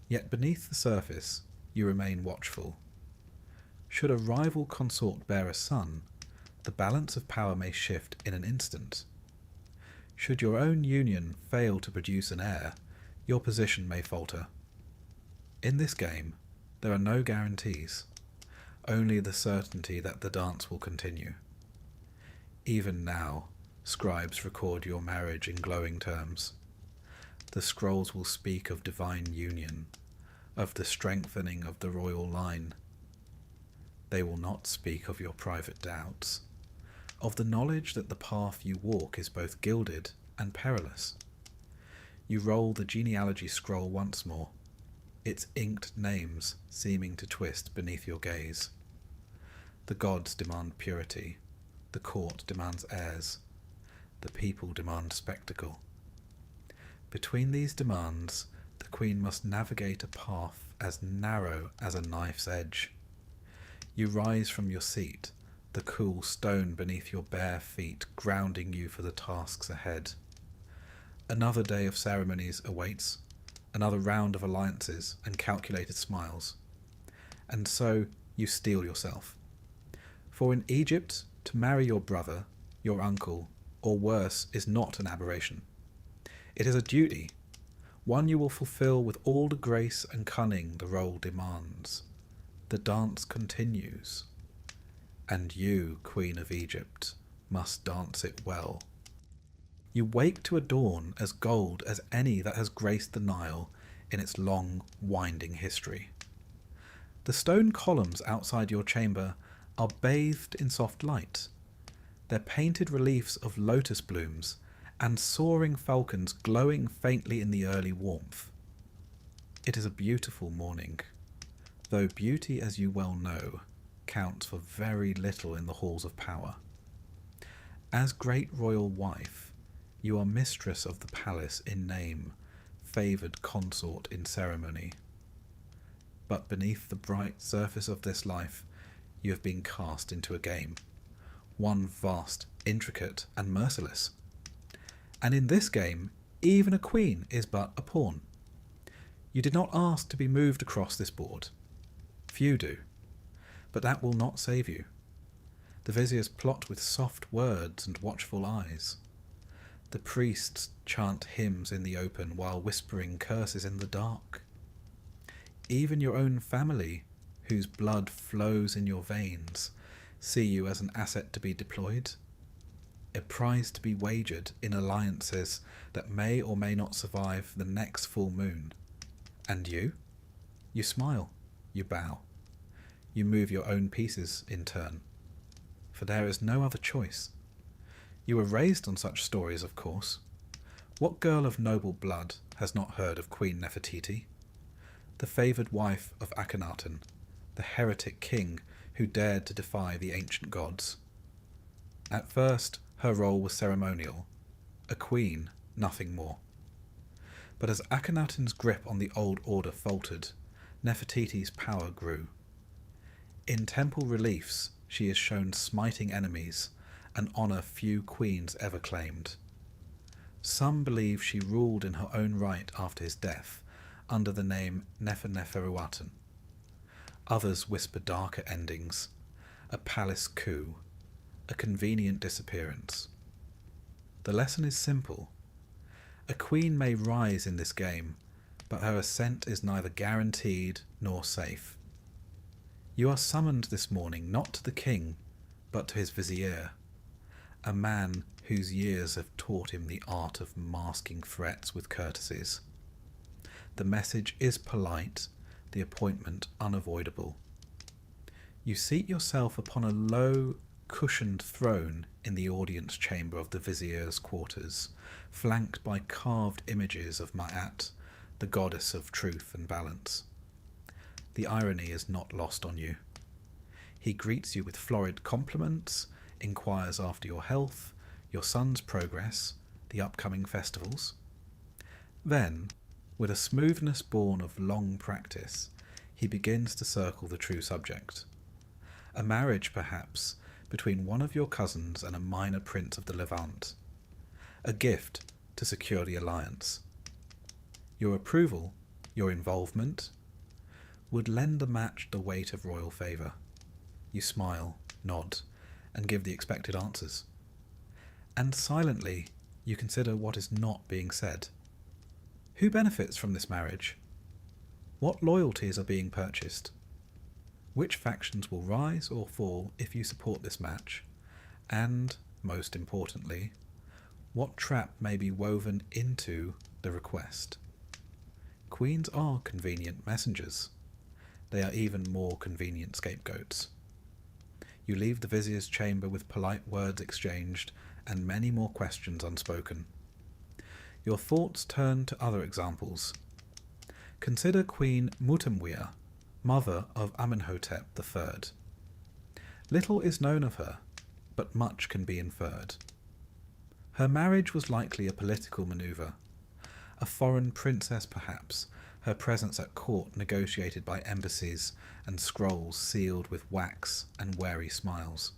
Yet beneath the surface, you remain watchful. Should a rival consort bear a son, the balance of power may shift in an instant. Should your own union fail to produce an heir, your position may falter. In this game, there are no guarantees, only the certainty that the dance will continue. Even now, scribes record your marriage in glowing terms. The scrolls will speak of divine union, of the strengthening of the royal line. They will not speak of your private doubts, of the knowledge that the path you walk is both gilded and perilous. You roll the genealogy scroll once more, its inked names seeming to twist beneath your gaze. The gods demand purity, the court demands heirs, the people demand spectacle. Between these demands, the queen must navigate a path as narrow as a knife's edge. You rise from your seat, the cool stone beneath your bare feet grounding you for the tasks ahead. Another day of ceremonies awaits, another round of alliances and calculated smiles. And so you steel yourself. For in Egypt, to marry your brother, your uncle, or worse, is not an aberration. It is a duty, one you will fulfill with all the grace and cunning the role demands. The dance continues, and you, Queen of Egypt, must dance it well. You wake to a dawn as gold as any that has graced the Nile in its long, winding history. The stone columns outside your chamber are bathed in soft light, their painted reliefs of lotus blooms and soaring falcons glowing faintly in the early warmth. It is a beautiful morning, though beauty, as you well know, counts for very little in the halls of power. As great royal wife, you are mistress of the palace in name, favoured consort in ceremony. But beneath the bright surface of this life, you have been cast into a game, one vast, intricate, and merciless. And in this game, even a queen is but a pawn. You did not ask to be moved across this board. Few do, but that will not save you. The viziers plot with soft words and watchful eyes. The priests chant hymns in the open while whispering curses in the dark. Even your own family, whose blood flows in your veins, see you as an asset to be deployed, a prize to be wagered in alliances that may or may not survive the next full moon. And you? You smile, you bow, you move your own pieces in turn, for there is no other choice. You were raised on such stories, of course. What girl of noble blood has not heard of Queen Nefertiti, the favoured wife of Akhenaten, the heretic king who dared to defy the ancient gods? At first, her role was ceremonial, a queen, nothing more. But as Akhenaten's grip on the old order faltered, Nefertiti's power grew. In temple reliefs, she is shown smiting enemies, an honour few queens ever claimed. Some believe she ruled in her own right after his death, under the name Neferneferuaten. Others whisper darker endings, a palace coup, a convenient disappearance. The lesson is simple. A queen may rise in this game, but her ascent is neither guaranteed nor safe. You are summoned this morning not to the king, but to his vizier, a man whose years have taught him the art of masking threats with courtesies. The message is polite, the appointment unavoidable. You seat yourself upon a low, cushioned throne in the audience chamber of the vizier's quarters, flanked by carved images of Ma'at, the goddess of truth and balance. The irony is not lost on you. He greets you with florid compliments, inquires after your health, your son's progress, the upcoming festivals. Then, with a smoothness born of long practice, he begins to circle the true subject. A marriage, perhaps, between one of your cousins and a minor prince of the Levant. A gift to secure the alliance. Your approval, your involvement, would lend the match the weight of royal favour. You smile, nod, and give the expected answers. And silently, you consider what is not being said. Who benefits from this marriage? What loyalties are being purchased? Which factions will rise or fall if you support this match? And, most importantly, what trap may be woven into the request? Queens are convenient messengers. They are even more convenient scapegoats. You leave the vizier's chamber with polite words exchanged and many more questions unspoken. Your thoughts turn to other examples. Consider Queen Mutemwia, mother of Amenhotep III. Little is known of her, but much can be inferred. Her marriage was likely a political maneuver. A foreign princess, perhaps, her presence at court negotiated by embassies and scrolls sealed with wax and wary smiles.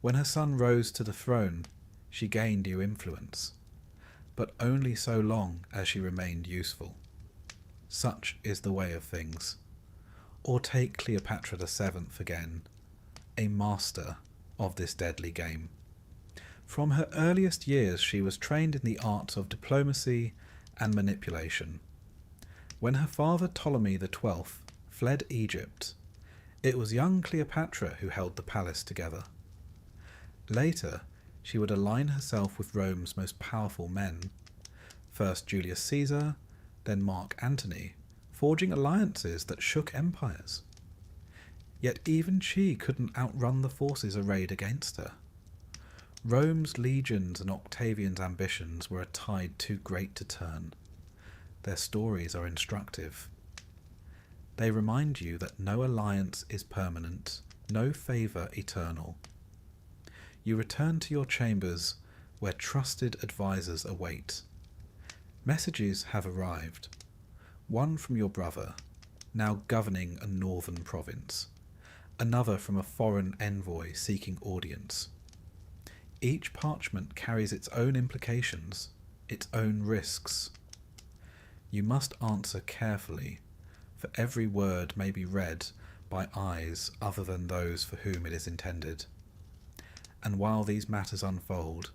When her son rose to the throne, she gained new influence, but only so long as she remained useful. Such is the way of things. Or take Cleopatra VII again, a master of this deadly game. From her earliest years she was trained in the arts of diplomacy and manipulation. When her father Ptolemy XII fled Egypt, it was young Cleopatra who held the palace together. Later, she would align herself with Rome's most powerful men, first Julius Caesar, then Mark Antony, forging alliances that shook empires. Yet even she couldn't outrun the forces arrayed against her. Rome's legions and Octavian's ambitions were a tide too great to turn. Their stories are instructive. They remind you that no alliance is permanent, no favour eternal. You return to your chambers where trusted advisers await. Messages have arrived. One from your brother, now governing a northern province. Another from a foreign envoy seeking audience. Each parchment carries its own implications, its own risks. You must answer carefully, for every word may be read by eyes other than those for whom it is intended. And while these matters unfold,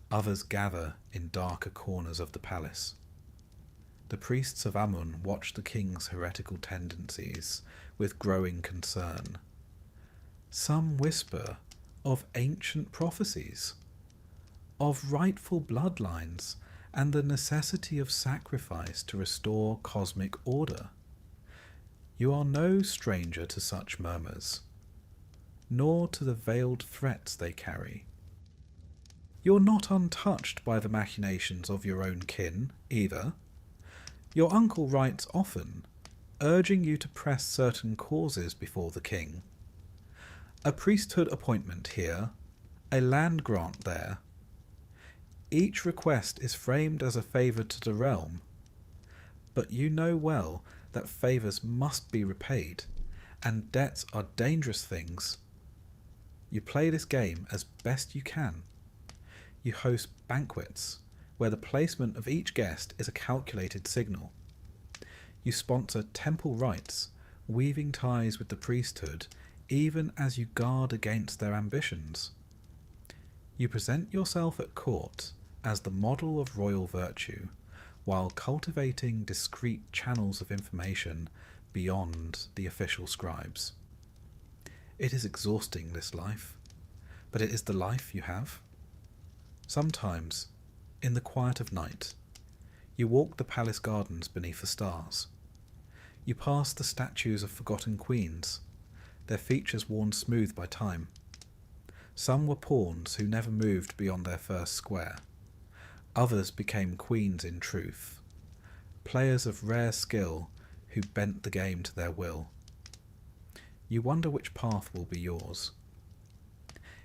others gather in darker corners of the palace. The priests of Amun watch the king's heretical tendencies with growing concern. Some whisper of ancient prophecies, of rightful bloodlines, and the necessity of sacrifice to restore cosmic order. You are no stranger to such murmurs, nor to the veiled threats they carry. You're not untouched by the machinations of your own kin, either. Your uncle writes often, urging you to press certain causes before the king. A priesthood appointment here, a land grant there. Each request is framed as a favour to the realm, but you know well that favours must be repaid, and debts are dangerous things. You play this game as best you can. You host banquets, where the placement of each guest is a calculated signal. You sponsor temple rites, weaving ties with the priesthood, even as you guard against their ambitions. You present yourself at court as the model of royal virtue, while cultivating discreet channels of information beyond the official scribes. It is exhausting, this life, but it is the life you have. Sometimes, in the quiet of night, you walk the palace gardens beneath the stars. You pass the statues of forgotten queens, their features worn smooth by time. Some were pawns who never moved beyond their first square. Others became queens in truth, players of rare skill who bent the game to their will. You wonder which path will be yours.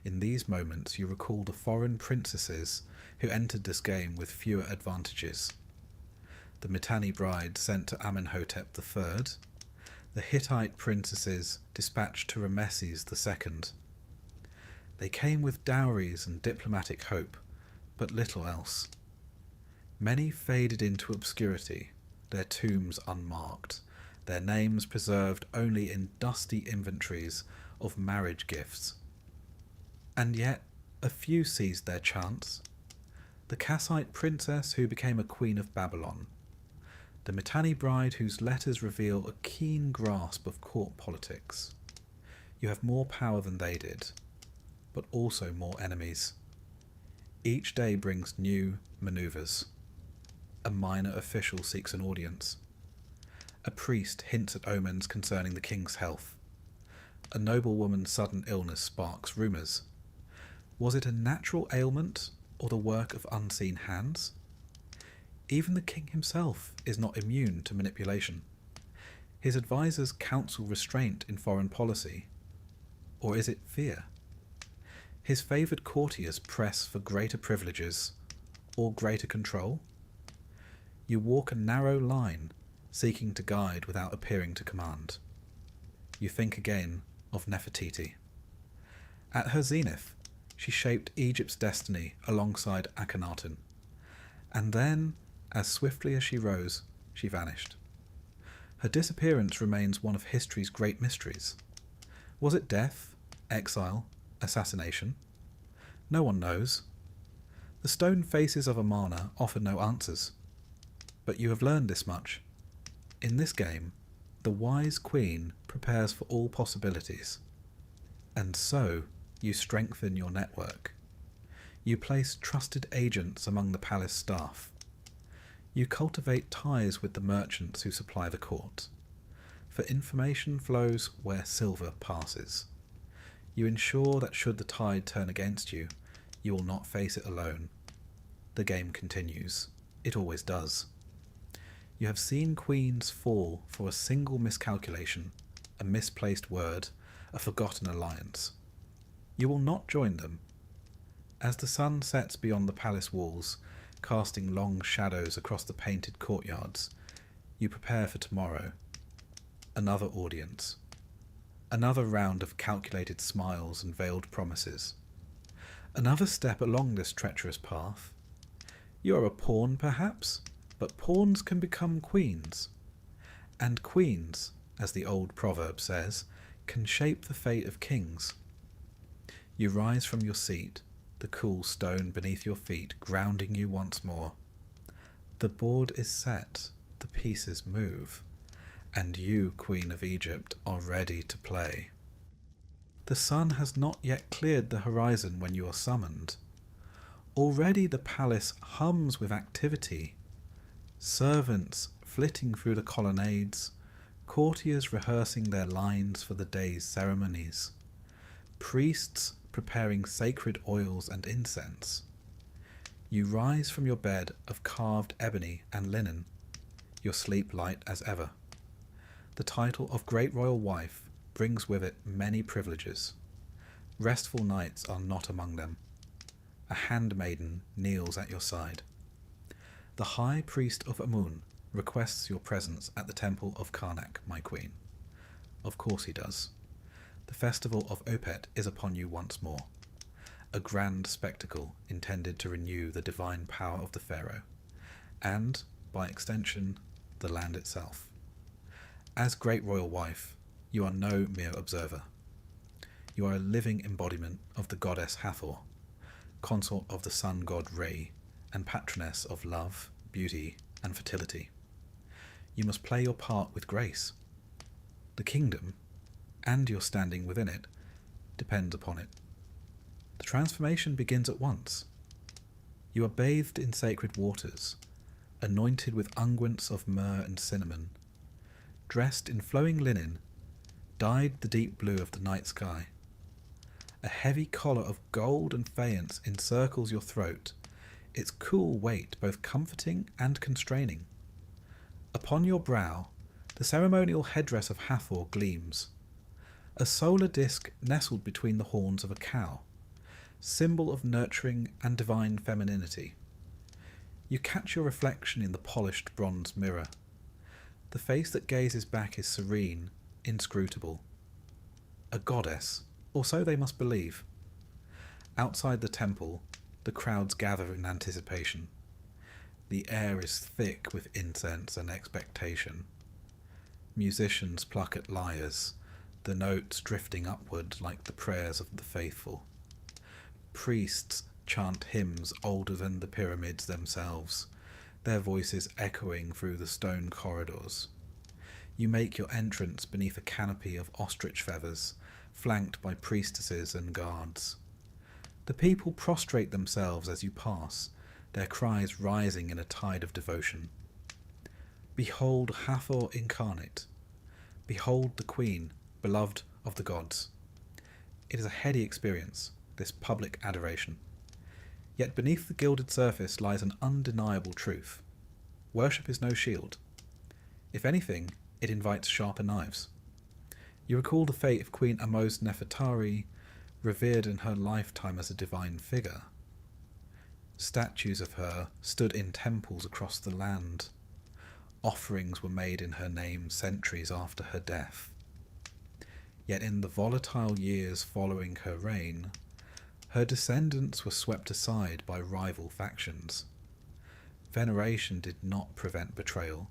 In these moments you recall the foreign princesses who entered this game with fewer advantages. The Mitanni bride sent to Amenhotep III, the Hittite princesses dispatched to Rameses II. They came with dowries and diplomatic hope, but little else. Many faded into obscurity, their tombs unmarked, their names preserved only in dusty inventories of marriage gifts. And yet a few seized their chance. The Kassite princess who became a queen of Babylon, the Mitanni bride whose letters reveal a keen grasp of court politics. You have more power than they did, but also more enemies. Each day brings new manoeuvres. A minor official seeks an audience. A priest hints at omens concerning the king's health. a noblewoman's sudden illness sparks rumours. Was it a natural ailment or the work of unseen hands? Even the king himself is not immune to manipulation. His advisers counsel restraint in foreign policy. Or is it fear? His favoured courtiers press for greater privileges or greater control? You walk a narrow line, seeking to guide without appearing to command. You think again of Nefertiti. At her zenith, she shaped Egypt's destiny alongside Akhenaten. And then, as swiftly as she rose, she vanished. Her disappearance remains one of history's great mysteries. Was it death, exile, assassination? No one knows. The stone faces of Amarna offer no answers. But you have learned this much. In this game, the wise queen prepares for all possibilities. And so, you strengthen your network. You place trusted agents among the palace staff. You cultivate ties with the merchants who supply the court. For information flows where silver passes. You ensure that should the tide turn against you, you will not face it alone. The game continues. It always does. You have seen queens fall for a single miscalculation, a misplaced word, a forgotten alliance. You will not join them. As the sun sets beyond the palace walls, casting long shadows across the painted courtyards, you prepare for tomorrow. Another audience. Another round of calculated smiles and veiled promises. Another step along this treacherous path. You are a pawn, perhaps, but pawns can become queens. And queens, as the old proverb says, can shape the fate of kings. You rise from your seat, the cool stone beneath your feet grounding you once more. The board is set, the pieces move, and you, Queen of Egypt, are ready to play. The sun has not yet cleared the horizon when you are summoned. Already the palace hums with activity. Servants flitting through the colonnades, courtiers rehearsing their lines for the day's ceremonies, priests preparing sacred oils and incense. You rise from your bed of carved ebony and linen, your sleep light as ever. The title of Great Royal Wife brings with it many privileges. Restful nights are not among them. A handmaiden kneels at your side. The High Priest of Amun requests your presence at the Temple of Karnak, my queen. Of course he does. The festival of Opet is upon you once more, a grand spectacle intended to renew the divine power of the pharaoh, and, by extension, the land itself. As Great Royal Wife, you are no mere observer. You are a living embodiment of the goddess Hathor, consort of the sun god Re, and patroness of love, beauty, and fertility. You must play your part with grace. The kingdom, and your standing within it, depends upon it. The transformation begins at once. You are bathed in sacred waters, anointed with unguents of myrrh and cinnamon, dressed in flowing linen, dyed the deep blue of the night sky. A heavy collar of gold and faience encircles your throat, its cool weight both comforting and constraining. Upon your brow, the ceremonial headdress of Hathor gleams, a solar disk nestled between the horns of a cow, symbol of nurturing and divine femininity. You catch your reflection in the polished bronze mirror. The face that gazes back is serene, inscrutable. A goddess, or so they must believe. Outside the temple, the crowds gather in anticipation. The air is thick with incense and expectation. Musicians pluck at lyres, the notes drifting upward like the prayers of the faithful. Priests chant hymns older than the pyramids themselves, their voices echoing through the stone corridors. You make your entrance beneath a canopy of ostrich feathers, flanked by priestesses and guards. The people prostrate themselves as you pass, their cries rising in a tide of devotion. Behold Hathor incarnate. Behold the queen, beloved of the gods. It is a heady experience, this public adoration. Yet beneath the gilded surface lies an undeniable truth. Worship is no shield. If anything, it invites sharper knives. You recall the fate of Queen Amos Nefertari, revered in her lifetime as a divine figure. Statues of her stood in temples across the land. Offerings were made in her name centuries after her death. Yet in the volatile years following her reign, her descendants were swept aside by rival factions. Veneration did not prevent betrayal.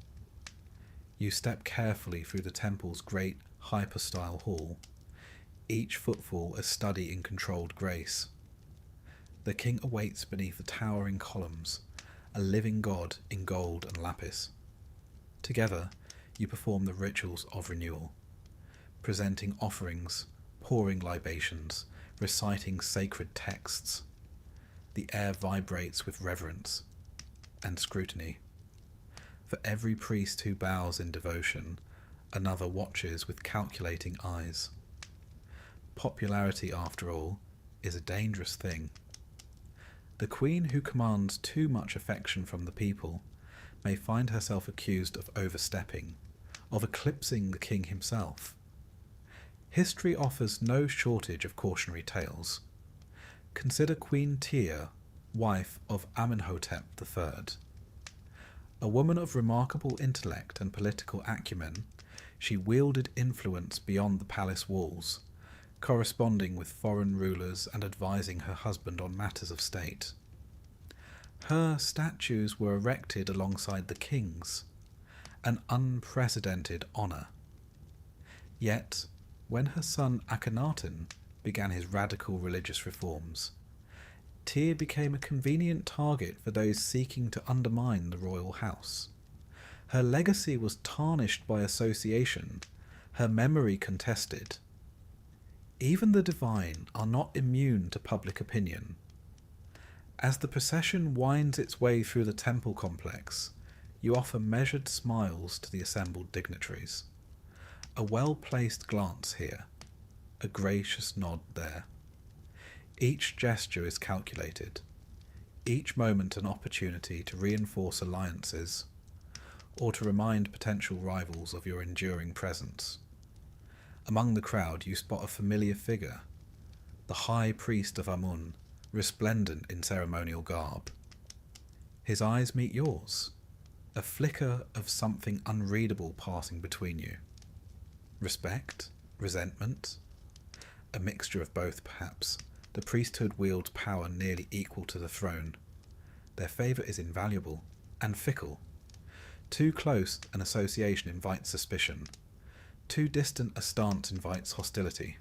You step carefully through the temple's great hypostyle hall, each footfall a study in controlled grace. The king awaits beneath the towering columns, a living god in gold and lapis. Together, you perform the rituals of renewal, presenting offerings, pouring libations, reciting sacred texts. The air vibrates with reverence and scrutiny. For every priest who bows in devotion, another watches with calculating eyes. Popularity, after all, is a dangerous thing. The queen who commands too much affection from the people may find herself accused of overstepping, of eclipsing the king himself. History offers no shortage of cautionary tales. Consider Queen Tia, wife of Amenhotep III. A woman of remarkable intellect and political acumen, she wielded influence beyond the palace walls, corresponding with foreign rulers and advising her husband on matters of state. Her statues were erected alongside the king's, an unprecedented honour. Yet, when her son Akhenaten began his radical religious reforms, Tyr became a convenient target for those seeking to undermine the royal house. Her legacy was tarnished by association, her memory contested. Even the divine are not immune to public opinion. As the procession winds its way through the temple complex, you offer measured smiles to the assembled dignitaries. A well-placed glance here, a gracious nod there. Each gesture is calculated, each moment an opportunity to reinforce alliances, or to remind potential rivals of your enduring presence. Among the crowd you spot a familiar figure, the high priest of Amun, resplendent in ceremonial garb. His eyes meet yours, a flicker of something unreadable passing between you. Respect? Resentment? A mixture of both, perhaps. The priesthood wields power nearly equal to the throne. Their favour is invaluable and fickle. Too close an association invites suspicion. Too distant a stance invites hostility.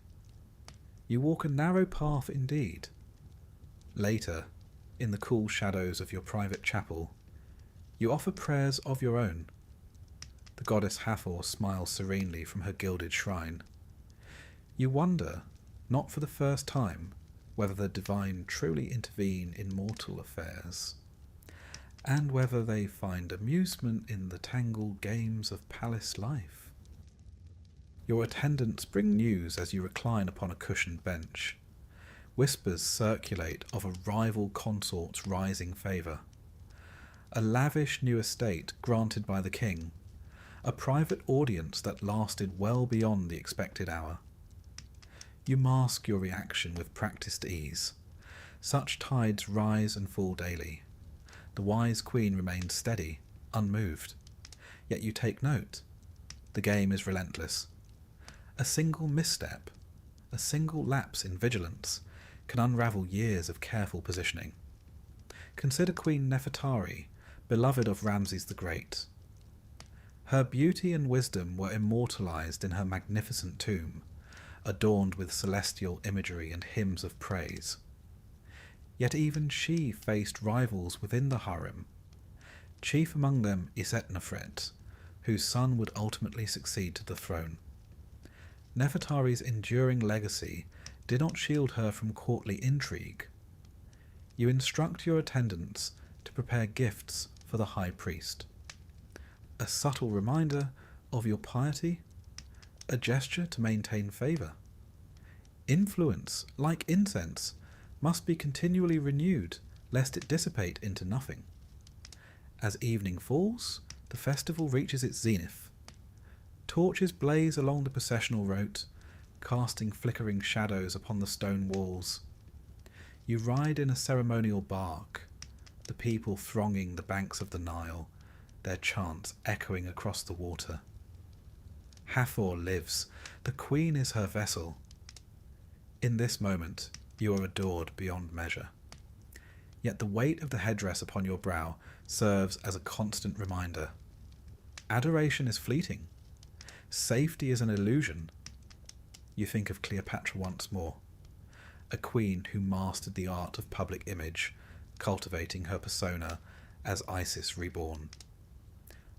You walk a narrow path indeed. Later, in the cool shadows of your private chapel, you offer prayers of your own. The goddess Hathor smiles serenely from her gilded shrine. You wonder, not for the first time, whether the divine truly intervene in mortal affairs, and whether they find amusement in the tangled games of palace life. Your attendants bring news as you recline upon a cushioned bench. Whispers circulate of a rival consort's rising favour. A lavish new estate granted by the king. A private audience that lasted well beyond the expected hour. You mask your reaction with practised ease. Such tides rise and fall daily. The wise queen remains steady, unmoved. Yet you take note. The game is relentless. A single misstep, a single lapse in vigilance, can unravel years of careful positioning. Consider Queen Nefertari, beloved of Ramses the Great. Her beauty and wisdom were immortalized in her magnificent tomb, adorned with celestial imagery and hymns of praise. Yet even she faced rivals within the harem. Chief among them is Etnofret, whose son would ultimately succeed to the throne. Nefertari's enduring legacy did not shield her from courtly intrigue. You instruct your attendants to prepare gifts for the high priest. A subtle reminder of your piety, a gesture to maintain favour. Influence, like incense, must be continually renewed, lest it dissipate into nothing. As evening falls, the festival reaches its zenith. Torches blaze along the processional route, casting flickering shadows upon the stone walls. You ride in a ceremonial bark, the people thronging the banks of the Nile, their chants echoing across the water. Hathor lives, the queen is her vessel. In this moment, you are adored beyond measure. Yet the weight of the headdress upon your brow serves as a constant reminder. Adoration is fleeting. Safety is an illusion. You think of Cleopatra once more, a queen who mastered the art of public image, cultivating her persona as Isis reborn.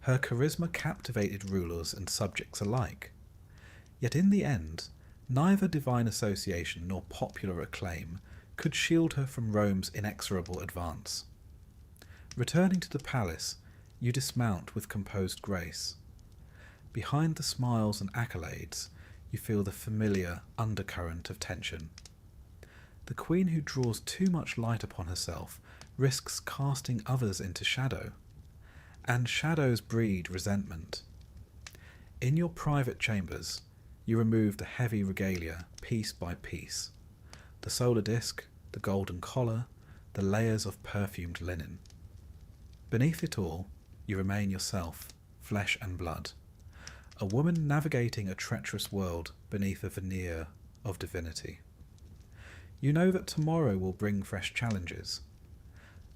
Her charisma captivated rulers and subjects alike. Yet in the end, neither divine association nor popular acclaim could shield her from Rome's inexorable advance. Returning to the palace, you dismount with composed grace. Behind the smiles and accolades, you feel the familiar undercurrent of tension. The queen who draws too much light upon herself risks casting others into shadow, and shadows breed resentment. In your private chambers, you remove the heavy regalia piece by piece, the solar disk, the golden collar, the layers of perfumed linen. Beneath it all, you remain yourself, flesh and blood, a woman navigating a treacherous world beneath a veneer of divinity. You know that tomorrow will bring fresh challenges.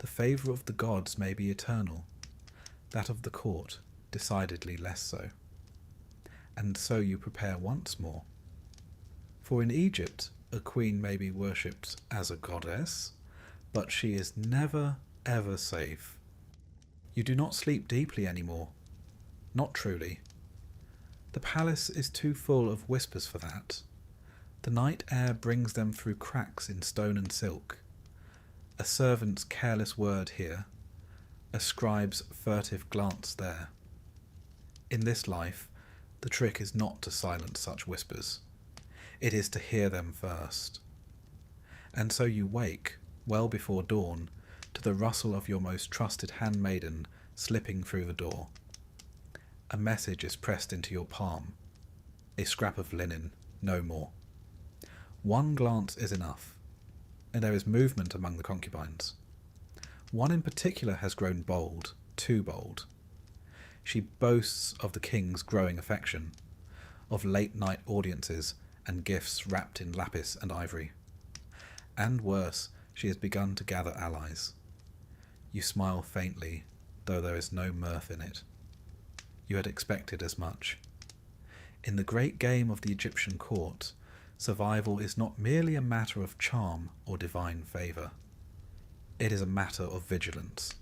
The favour of the gods may be eternal, that of the court decidedly less so. And so you prepare once more. For in Egypt, a queen may be worshipped as a goddess, but she is never, ever safe. You do not sleep deeply anymore. Not truly. The palace is too full of whispers for that. The night air brings them through cracks in stone and silk. A servant's careless word here, a scribe's furtive glance there. In this life, the trick is not to silence such whispers. It is to hear them first. And so you wake, well before dawn, to the rustle of your most trusted handmaiden slipping through the door. A message is pressed into your palm. A scrap of linen, no more. One glance is enough, and there is movement among the concubines. One in particular has grown bold, too bold. She boasts of the king's growing affection, of late-night audiences and gifts wrapped in lapis and ivory. And worse, she has begun to gather allies. You smile faintly, though there is no mirth in it. You had expected as much. In the great game of the Egyptian court, survival is not merely a matter of charm or divine favour. It is a matter of vigilance,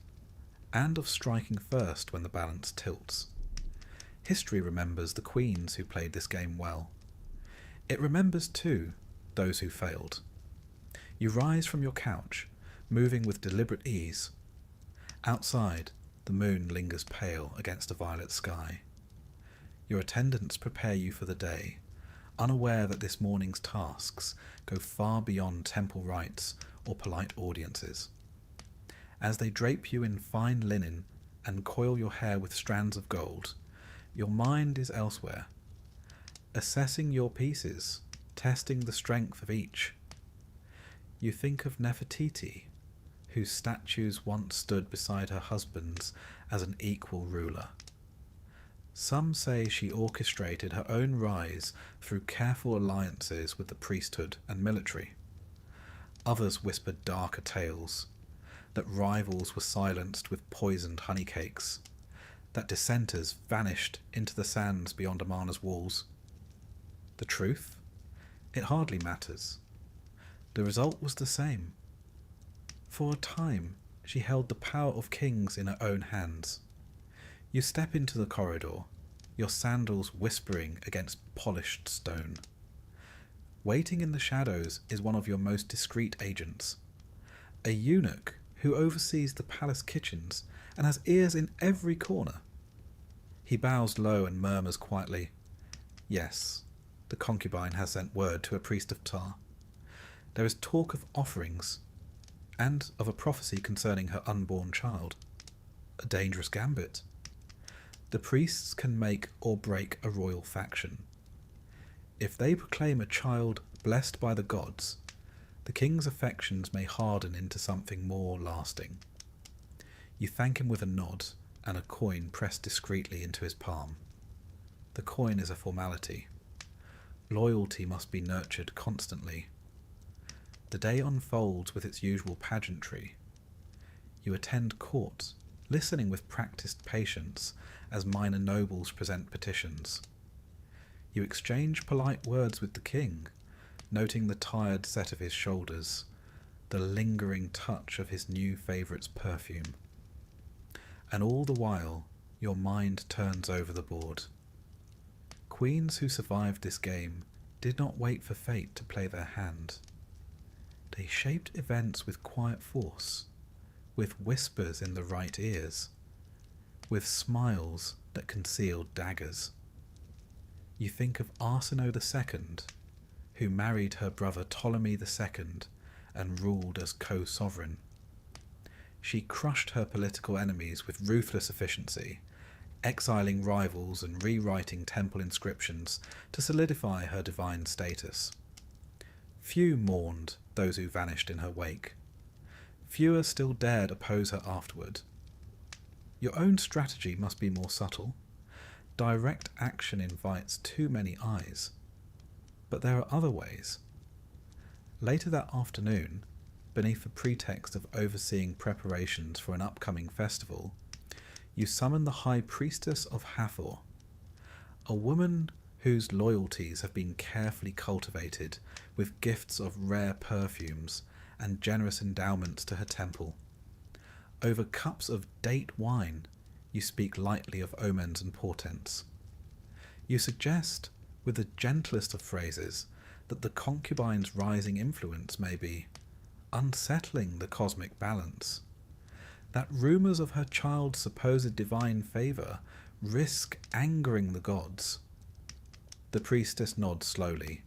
and of striking first when the balance tilts. History remembers the queens who played this game well. It remembers, too, those who failed. You rise from your couch, moving with deliberate ease. Outside, the moon lingers pale against a violet sky. Your attendants prepare you for the day, unaware that this morning's tasks go far beyond temple rites or polite audiences. As they drape you in fine linen and coil your hair with strands of gold, your mind is elsewhere, assessing your pieces, testing the strength of each. You think of Nefertiti, whose statues once stood beside her husband's as an equal ruler. Some say she orchestrated her own rise through careful alliances with the priesthood and military. Others whispered darker tales, that rivals were silenced with poisoned honeycakes, that dissenters vanished into the sands beyond Amarna's walls. The truth? It hardly matters. The result was the same. For a time, she held the power of kings in her own hands. You step into the corridor, your sandals whispering against polished stone. Waiting in the shadows is one of your most discreet agents, a eunuch who oversees the palace kitchens and has ears in every corner. He bows low and murmurs quietly, "Yes, the concubine has sent word to a priest of Ptah. There is talk of offerings, and of a prophecy concerning her unborn child. A dangerous gambit. The priests can make or break a royal faction. If they proclaim a child blessed by the gods, the king's affections may harden into something more lasting. You thank him with a nod and a coin pressed discreetly into his palm. The coin is a formality. Loyalty must be nurtured constantly. The day unfolds with its usual pageantry. You attend court, listening with practiced patience as minor nobles present petitions. You exchange polite words with the king, noting the tired set of his shoulders, the lingering touch of his new favourite's perfume. And all the while, your mind turns over the board. Queens who survived this game did not wait for fate to play their hand. They shaped events with quiet force, with whispers in the right ears, with smiles that concealed daggers. You think of Arsinoe II, who married her brother Ptolemy II and ruled as co-sovereign. She crushed her political enemies with ruthless efficiency, exiling rivals and rewriting temple inscriptions to solidify her divine status. Few mourned those who vanished in her wake. Fewer still dared oppose her afterward. Your own strategy must be more subtle. Direct action invites too many eyes. But there are other ways. Later that afternoon, beneath the pretext of overseeing preparations for an upcoming festival, you summon the High Priestess of Hathor, a woman whose loyalties have been carefully cultivated with gifts of rare perfumes and generous endowments to her temple. Over cups of date wine, you speak lightly of omens and portents. You suggest, with the gentlest of phrases, that the concubine's rising influence may be unsettling the cosmic balance, that rumours of her child's supposed divine favour risk angering the gods. The priestess nods slowly.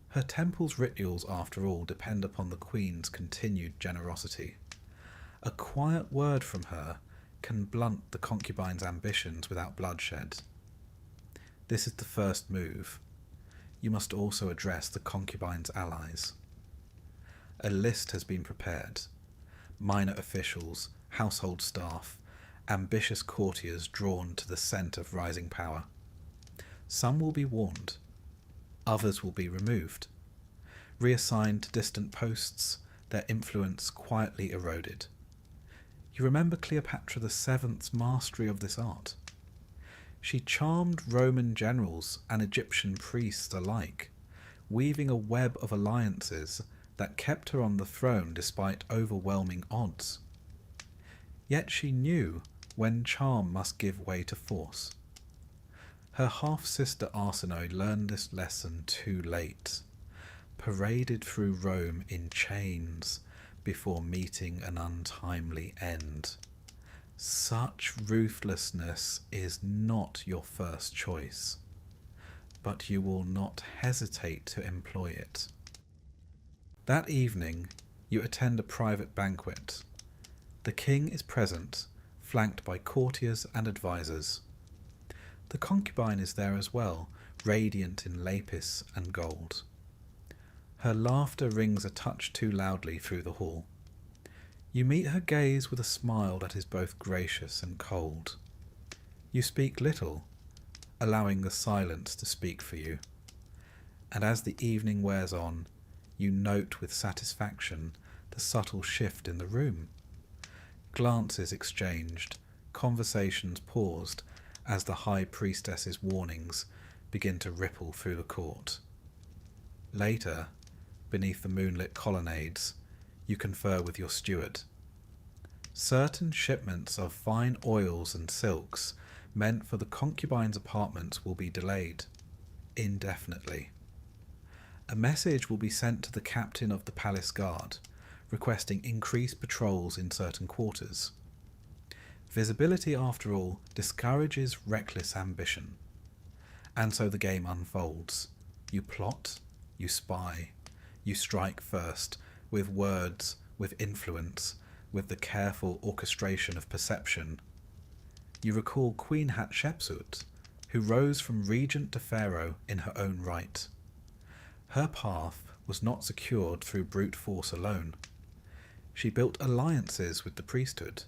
Her temple's rituals, after all, depend upon the queen's continued generosity. A quiet word from her can blunt the concubine's ambitions without bloodshed. This is the first move. You must also address the concubine's allies. A list has been prepared. Minor officials, household staff, ambitious courtiers drawn to the scent of rising power. Some will be warned. Others will be removed. Reassigned to distant posts, their influence quietly eroded. You remember Cleopatra VII's mastery of this art. She charmed Roman generals and Egyptian priests alike, weaving a web of alliances that kept her on the throne despite overwhelming odds. Yet she knew when charm must give way to force. Her half-sister Arsinoe learned this lesson too late, paraded through Rome in chains before meeting an untimely end. Such ruthlessness is not your first choice, but you will not hesitate to employ it. That evening, you attend a private banquet. The king is present, flanked by courtiers and advisors. The concubine is there as well, radiant in lapis and gold. Her laughter rings a touch too loudly through the hall. You meet her gaze with a smile that is both gracious and cold. You speak little, allowing the silence to speak for you. And as the evening wears on, you note with satisfaction the subtle shift in the room. Glances exchanged, conversations paused as the high priestess's warnings begin to ripple through the court. Later, beneath the moonlit colonnades, you confer with your steward. Certain shipments of fine oils and silks meant for the concubine's apartments will be delayed indefinitely. A message will be sent to the captain of the palace guard, requesting increased patrols in certain quarters. Visibility, after all, discourages reckless ambition. And so the game unfolds. You plot, you spy, You strike first, with words, with influence, with the careful orchestration of perception. You recall Queen Hatshepsut, who rose from regent to pharaoh in her own right. Her path was not secured through brute force alone. She built alliances with the priesthood,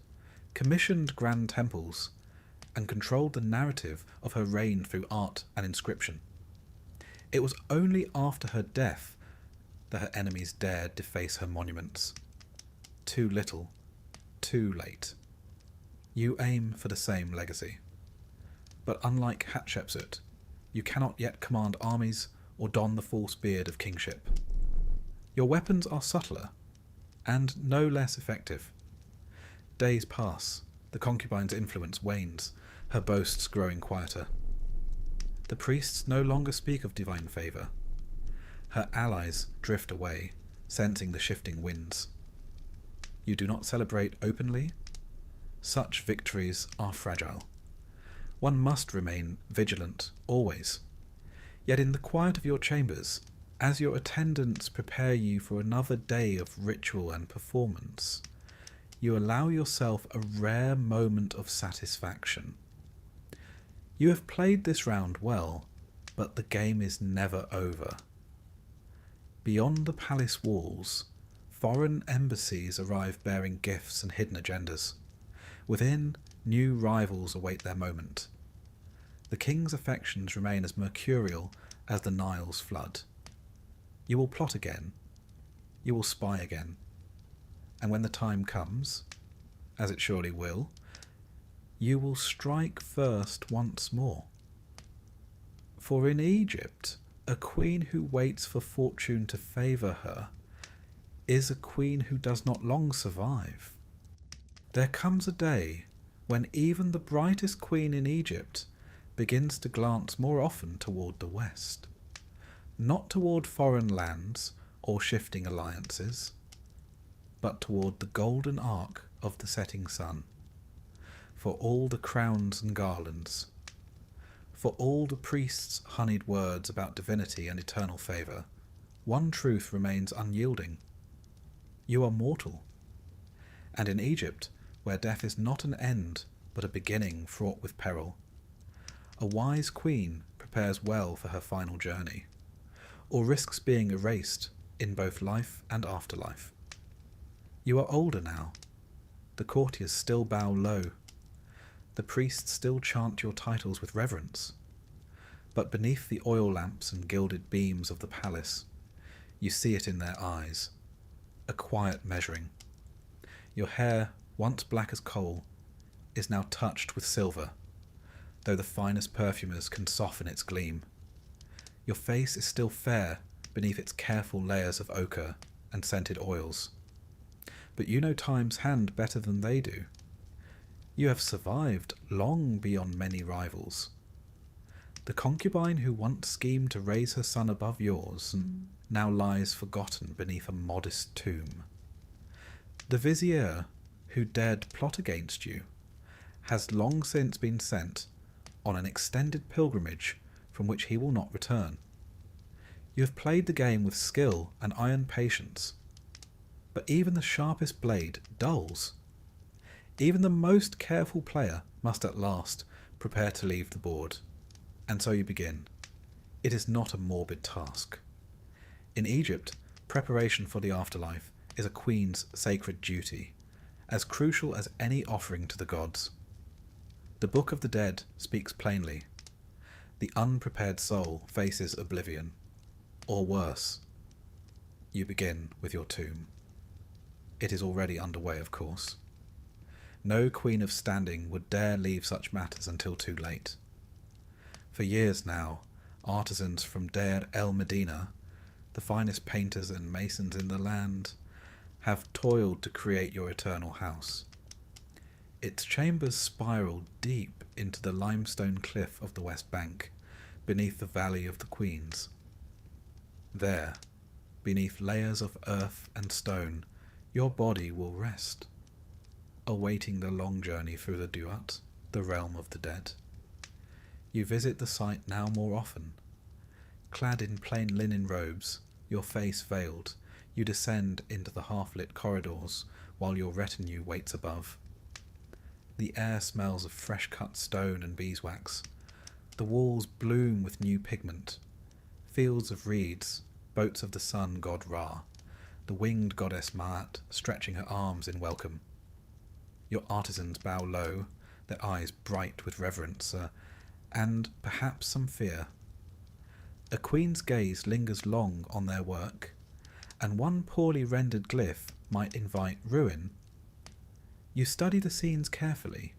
commissioned grand temples, and controlled the narrative of her reign through art and inscription. It was only after her death that her enemies dared deface her monuments. Too little, too late. You aim for the same legacy. But unlike Hatshepsut, you cannot yet command armies or don the false beard of kingship. Your weapons are subtler, and no less effective. Days pass, the concubine's influence wanes, her boasts growing quieter. The priests no longer speak of divine favour. Her allies drift away, sensing the shifting winds. You do not celebrate openly? Such victories are fragile. One must remain vigilant, always. Yet in the quiet of your chambers, as your attendants prepare you for another day of ritual and performance, you allow yourself a rare moment of satisfaction. You have played this round well, but the game is never over. Beyond the palace walls, foreign embassies arrive bearing gifts and hidden agendas. Within, new rivals await their moment. The king's affections remain as mercurial as the Nile's flood. You will plot again. You will spy again. And when the time comes, as it surely will, you will strike first once more. For in Egypt, a queen who waits for fortune to favour her is a queen who does not long survive. There comes a day when even the brightest queen in Egypt begins to glance more often toward the west, not toward foreign lands or shifting alliances, but toward the golden arc of the setting sun. For all the crowns and garlands, for all the priests' honeyed words about divinity and eternal favour, one truth remains unyielding. You are mortal. And in Egypt, where death is not an end, but a beginning fraught with peril, a wise queen prepares well for her final journey, or risks being erased in both life and afterlife. You are older now. The courtiers still bow low. The priests still chant your titles with reverence. But beneath the oil lamps and gilded beams of the palace, you see it in their eyes, a quiet measuring. Your hair, once black as coal, is now touched with silver, though the finest perfumers can soften its gleam. Your face is still fair beneath its careful layers of ochre and scented oils. But you know time's hand better than they do. You have survived long beyond many rivals. The concubine who once schemed to raise her son above yours now lies forgotten beneath a modest tomb. The vizier who dared plot against you has long since been sent on an extended pilgrimage from which he will not return. You have played the game with skill and iron patience, but even the sharpest blade dulls. Even the most careful player must at last prepare to leave the board. And so you begin. It is not a morbid task. In Egypt, preparation for the afterlife is a queen's sacred duty, as crucial as any offering to the gods. The Book of the Dead speaks plainly. The unprepared soul faces oblivion, or worse. You begin with your tomb. It is already underway, of course. No queen of standing would dare leave such matters until too late. For years now, artisans from Deir el Medina, the finest painters and masons in the land, have toiled to create your eternal house. Its chambers spiral deep into the limestone cliff of the West Bank, beneath the Valley of the Queens. There, beneath layers of earth and stone, your body will rest, awaiting the long journey through the Duat, the realm of the dead. You visit the site now more often, clad in plain linen robes, your face veiled, you descend into the half-lit corridors while your retinue waits above. The air smells of fresh-cut stone and beeswax. The walls bloom with new pigment. Fields of reeds, boats of the sun god Ra, the winged goddess Ma'at stretching her arms in welcome. Your artisans bow low, their eyes bright with reverence, and perhaps some fear. A queen's gaze lingers long on their work, and one poorly rendered glyph might invite ruin. You study the scenes carefully.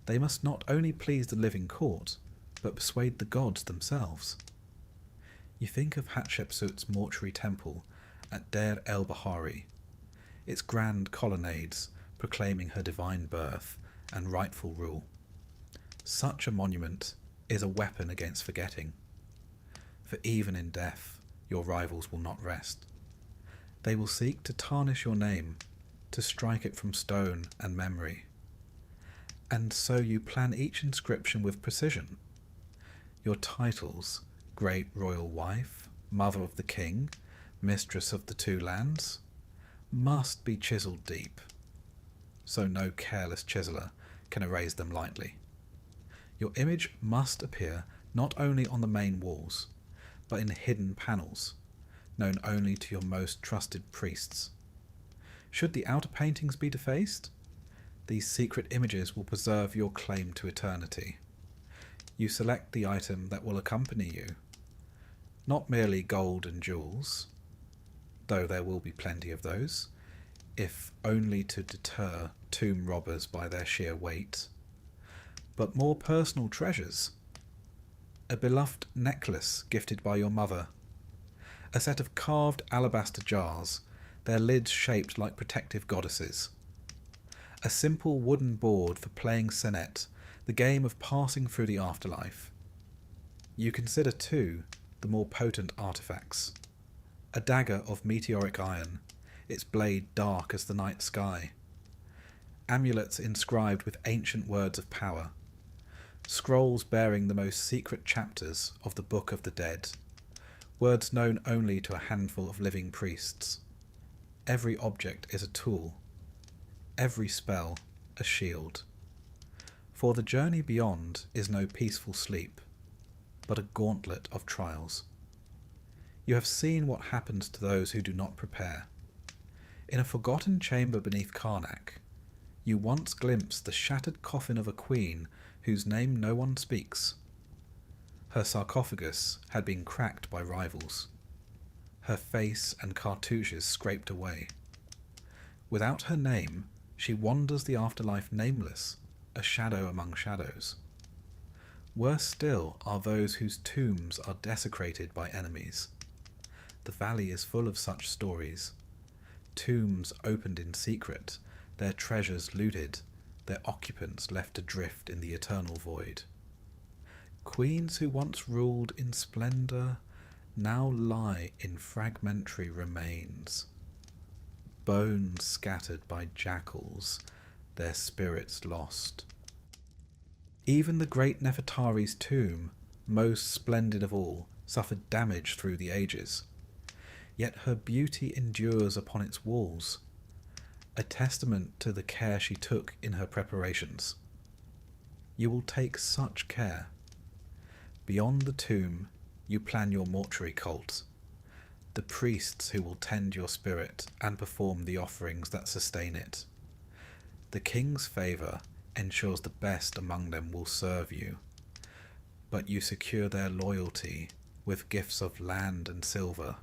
They must not only please the living court, but persuade the gods themselves. You think of Hatshepsut's mortuary temple at Deir el-Bahari, its grand colonnades proclaiming her divine birth and rightful rule. Such a monument is a weapon against forgetting, for even in death your rivals will not rest. They will seek to tarnish your name, to strike it from stone and memory. And so you plan each inscription with precision. Your titles, Great Royal Wife, Mother of the King, Mistress of the Two Lands, must be chiselled deep, so no careless chiseller can erase them lightly. Your image must appear not only on the main walls, but in hidden panels, known only to your most trusted priests. Should the outer paintings be defaced, these secret images will preserve your claim to eternity. You select the item that will accompany you, not merely gold and jewels, though there will be plenty of those, if only to deter tomb robbers by their sheer weight, but more personal treasures. A beloved necklace gifted by your mother, a set of carved alabaster jars, their lids shaped like protective goddesses, a simple wooden board for playing senet, the game of passing through the afterlife. You consider, too, the more potent artifacts. A dagger of meteoric iron, its blade dark as the night sky. Amulets inscribed with ancient words of power. Scrolls bearing the most secret chapters of the Book of the Dead. Words known only to a handful of living priests. Every object is a tool. Every spell a shield. For the journey beyond is no peaceful sleep, but a gauntlet of trials. You have seen what happens to those who do not prepare. In a forgotten chamber beneath Karnak, you once glimpsed the shattered coffin of a queen whose name no one speaks. Her sarcophagus had been cracked by rivals, her face and cartouches scraped away. Without her name, she wanders the afterlife nameless, a shadow among shadows. Worse still are those whose tombs are desecrated by enemies. The valley is full of such stories. Tombs opened in secret, their treasures looted, their occupants left adrift in the eternal void. Queens who once ruled in splendour now lie in fragmentary remains. Bones scattered by jackals, their spirits lost. Even the great Nefertari's tomb, most splendid of all, suffered damage through the ages. Yet her beauty endures upon its walls, a testament to the care she took in her preparations. You will take such care. Beyond the tomb, you plan your mortuary cult, the priests who will tend your spirit and perform the offerings that sustain it. The king's favour ensures the best among them will serve you, but you secure their loyalty with gifts of land and silver,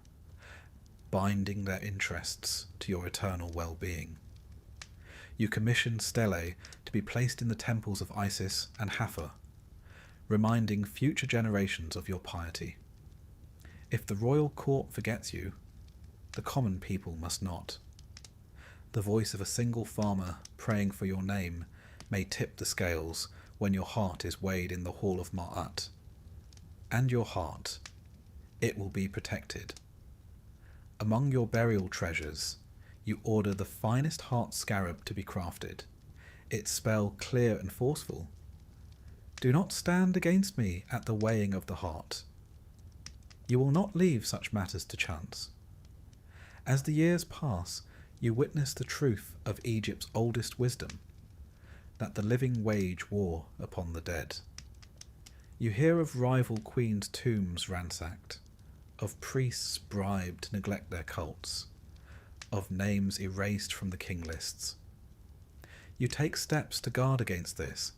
binding their interests to your eternal well-being. You commission stelae to be placed in the temples of Isis and Hathor, reminding future generations of your piety. If the royal court forgets you, the common people must not. The voice of a single farmer praying for your name may tip the scales when your heart is weighed in the hall of Ma'at. And your heart, it will be protected. Among your burial treasures, you order the finest heart scarab to be crafted, its spell clear and forceful. Do not stand against me at the weighing of the heart. You will not leave such matters to chance. As the years pass, you witness the truth of Egypt's oldest wisdom, that the living wage war upon the dead. You hear of rival queens' tombs ransacked, of priests bribed to neglect their cults, of names erased from the king lists. You take steps to guard against this.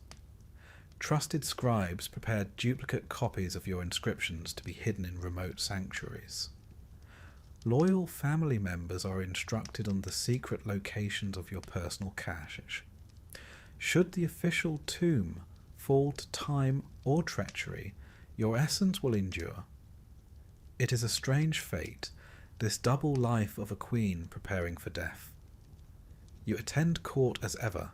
Trusted scribes prepared duplicate copies of your inscriptions to be hidden in remote sanctuaries. Loyal family members are instructed on the secret locations of your personal cache. Should the official tomb fall to time or treachery, your essence will endure. It is a strange fate, this double life of a queen preparing for death. You attend court as ever,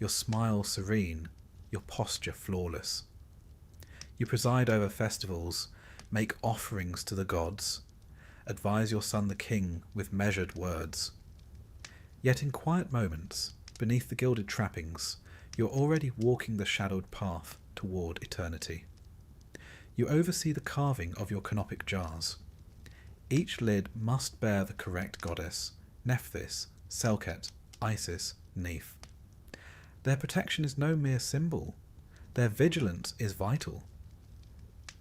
your smile serene, your posture flawless. You preside over festivals, make offerings to the gods, advise your son the king with measured words. Yet in quiet moments, beneath the gilded trappings, you're already walking the shadowed path toward eternity. You oversee the carving of your canopic jars. Each lid must bear the correct goddess, Nephthys, Selket, Isis, Neith. Their protection is no mere symbol. Their vigilance is vital.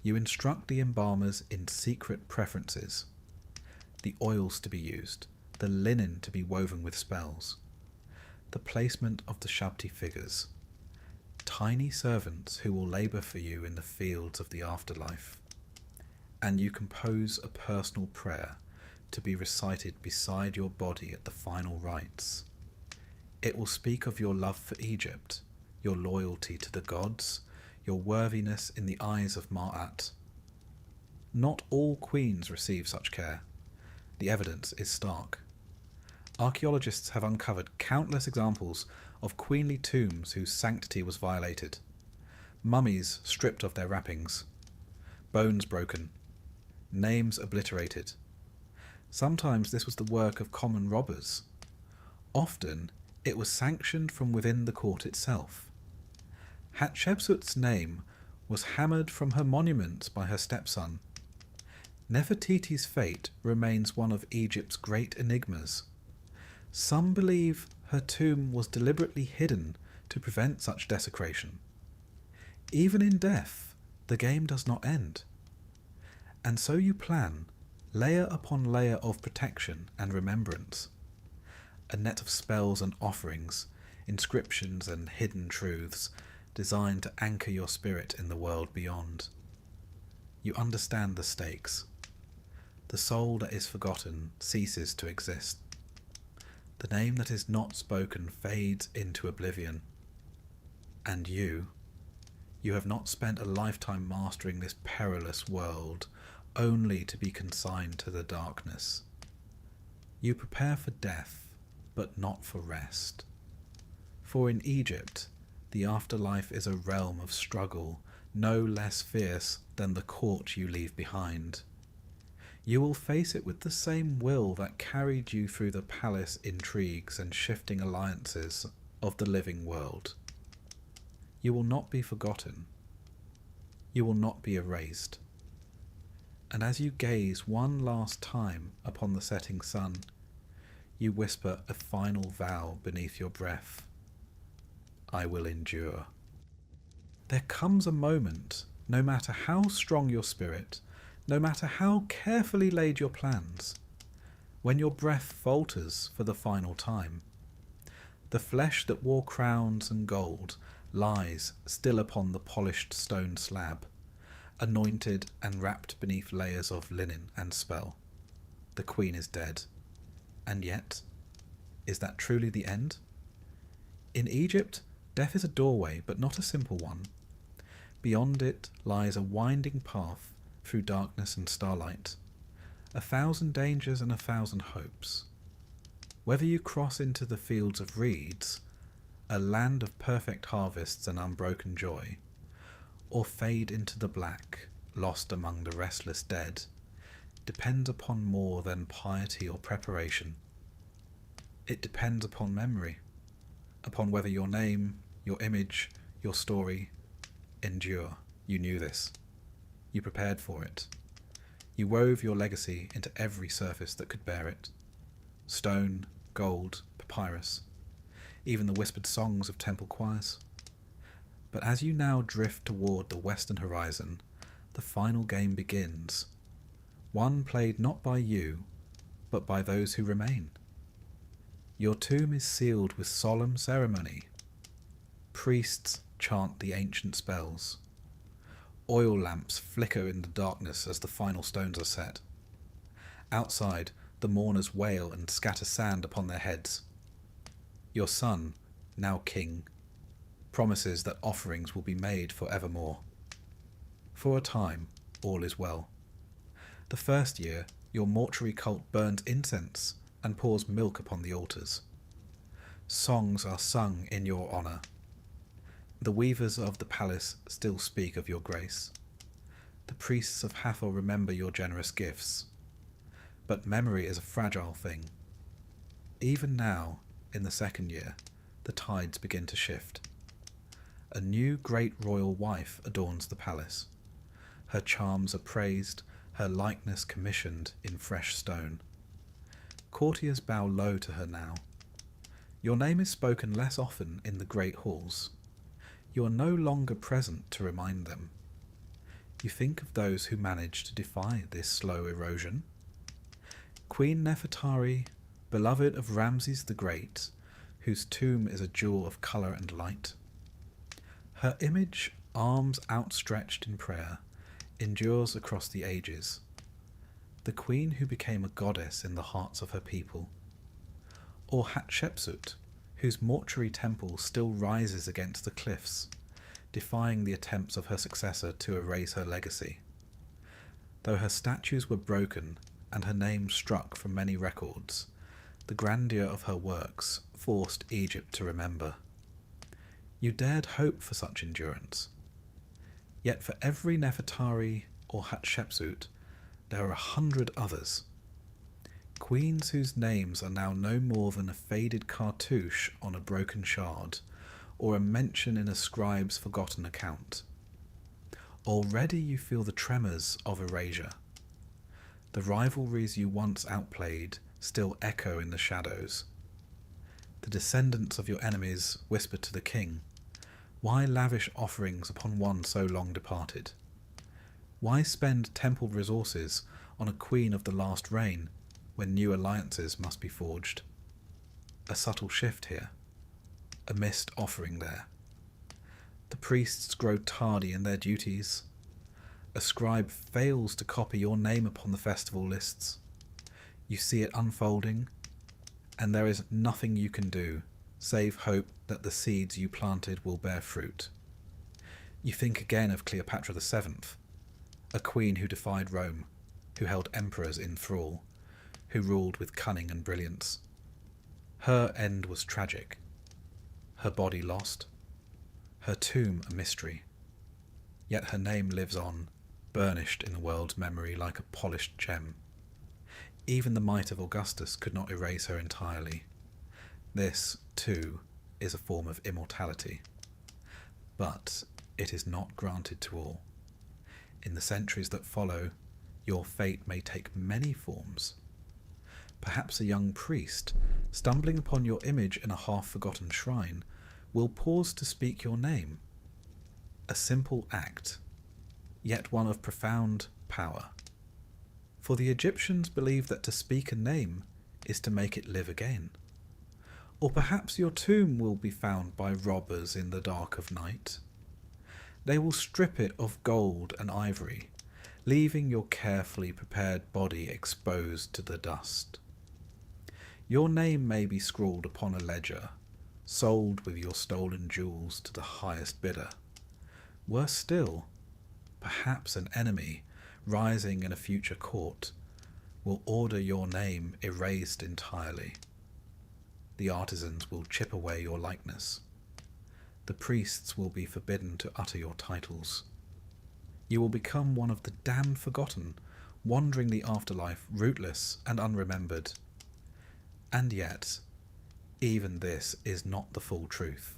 You instruct the embalmers in secret preferences. The oils to be used, the linen to be woven with spells, the placement of the Shabti figures, tiny servants who will labour for you in the fields of the afterlife. And you compose a personal prayer to be recited beside your body at the final rites. It will speak of your love for Egypt, your loyalty to the gods, your worthiness in the eyes of Ma'at. Not all queens receive such care. The evidence is stark. Archaeologists have uncovered countless examples of queenly tombs whose sanctity was violated. Mummies stripped of their wrappings, bones broken, names obliterated. Sometimes this was the work of common robbers. Often it was sanctioned from within the court itself. Hatshepsut's name was hammered from her monuments by her stepson. Nefertiti's fate remains one of Egypt's great enigmas. Some believe her tomb was deliberately hidden to prevent such desecration. Even in death, the game does not end. And so you plan, layer upon layer of protection and remembrance. A net of spells and offerings, inscriptions and hidden truths, designed to anchor your spirit in the world beyond. You understand the stakes. The soul that is forgotten ceases to exist. The name that is not spoken fades into oblivion. And you have not spent a lifetime mastering this perilous world, only to be consigned to the darkness. You prepare for death, but not for rest. For in Egypt, the afterlife is a realm of struggle, no less fierce than the court you leave behind. You will face it with the same will that carried you through the palace intrigues and shifting alliances of the living world. You will not be forgotten. You will not be erased. And as you gaze one last time upon the setting sun, you whisper a final vow beneath your breath. I will endure. There comes a moment, no matter how strong your spirit, no matter how carefully laid your plans, when your breath falters for the final time. The flesh that wore crowns and gold lies still upon the polished stone slab, anointed and wrapped beneath layers of linen and spell. The queen is dead. And yet, is that truly the end? In Egypt, death is a doorway, but not a simple one. Beyond it lies a winding path through darkness and starlight, 1,000 dangers and 1,000 hopes. Whether you cross into the fields of reeds, a land of perfect harvests and unbroken joy, or fade into the black, lost among the restless dead, depends upon more than piety or preparation. It depends upon memory, upon whether your name, your image, your story endure. You knew this. You prepared for it. You wove your legacy into every surface that could bear it. Stone, gold, papyrus, even the whispered songs of temple choirs. But as you now drift toward the western horizon, the final game begins. One played not by you, but by those who remain. Your tomb is sealed with solemn ceremony. Priests chant the ancient spells. Oil lamps flicker in the darkness as the final stones are set. Outside, the mourners wail and scatter sand upon their heads. Your son, now king, promises that offerings will be made for evermore. For a time, all is well. The first year, your mortuary cult burns incense and pours milk upon the altars. Songs are sung in your honour. The weavers of the palace still speak of your grace. The priests of Hathor remember your generous gifts. But memory is a fragile thing. Even now, in the second year, the tides begin to shift. A new great royal wife adorns the palace. Her charms are praised, her likeness commissioned in fresh stone. Courtiers bow low to her now. Your name is spoken less often in the great halls. You are no longer present to remind them. You think of those who managed to defy this slow erosion. Queen Nefertari, beloved of Ramses the Great, whose tomb is a jewel of colour and light. Her image, arms outstretched in prayer, endures across the ages. The queen who became a goddess in the hearts of her people. Or Hatshepsut, whose mortuary temple still rises against the cliffs, defying the attempts of her successor to erase her legacy. Though her statues were broken and her name struck from many records, the grandeur of her works forced Egypt to remember. You dared hope for such endurance. Yet for every Nefertari or Hatshepsut, there are 100 others. Queens whose names are now no more than a faded cartouche on a broken shard, or a mention in a scribe's forgotten account. Already you feel the tremors of erasure. The rivalries you once outplayed still echo in the shadows. The descendants of your enemies whisper to the king, "Why lavish offerings upon one so long departed? Why spend temple resources on a queen of the last reign when new alliances must be forged?" A subtle shift here, a missed offering there. The priests grow tardy in their duties. A scribe fails to copy your name upon the festival lists. You see it unfolding, and there is nothing you can do save hope that the seeds you planted will bear fruit. You think again of Cleopatra VII, a queen who defied Rome, who held emperors in thrall, who ruled with cunning and brilliance. Her end was tragic, her body lost, her tomb a mystery. Yet her name lives on, burnished in the world's memory like a polished gem. Even the might of Augustus could not erase her entirely. This, too, is a form of immortality. But it is not granted to all. In the centuries that follow, your fate may take many forms. Perhaps a young priest, stumbling upon your image in a half-forgotten shrine, will pause to speak your name. A simple act, yet one of profound power. For the Egyptians believed that to speak a name is to make it live again. Or perhaps your tomb will be found by robbers in the dark of night. They will strip it of gold and ivory, leaving your carefully prepared body exposed to the dust. Your name may be scrawled upon a ledger, sold with your stolen jewels to the highest bidder. Worse still, perhaps an enemy, rising in a future court, will order your name erased entirely. The artisans will chip away your likeness. The priests will be forbidden to utter your titles. You will become one of the damned forgotten, wandering the afterlife rootless and unremembered. And yet, even this is not the full truth.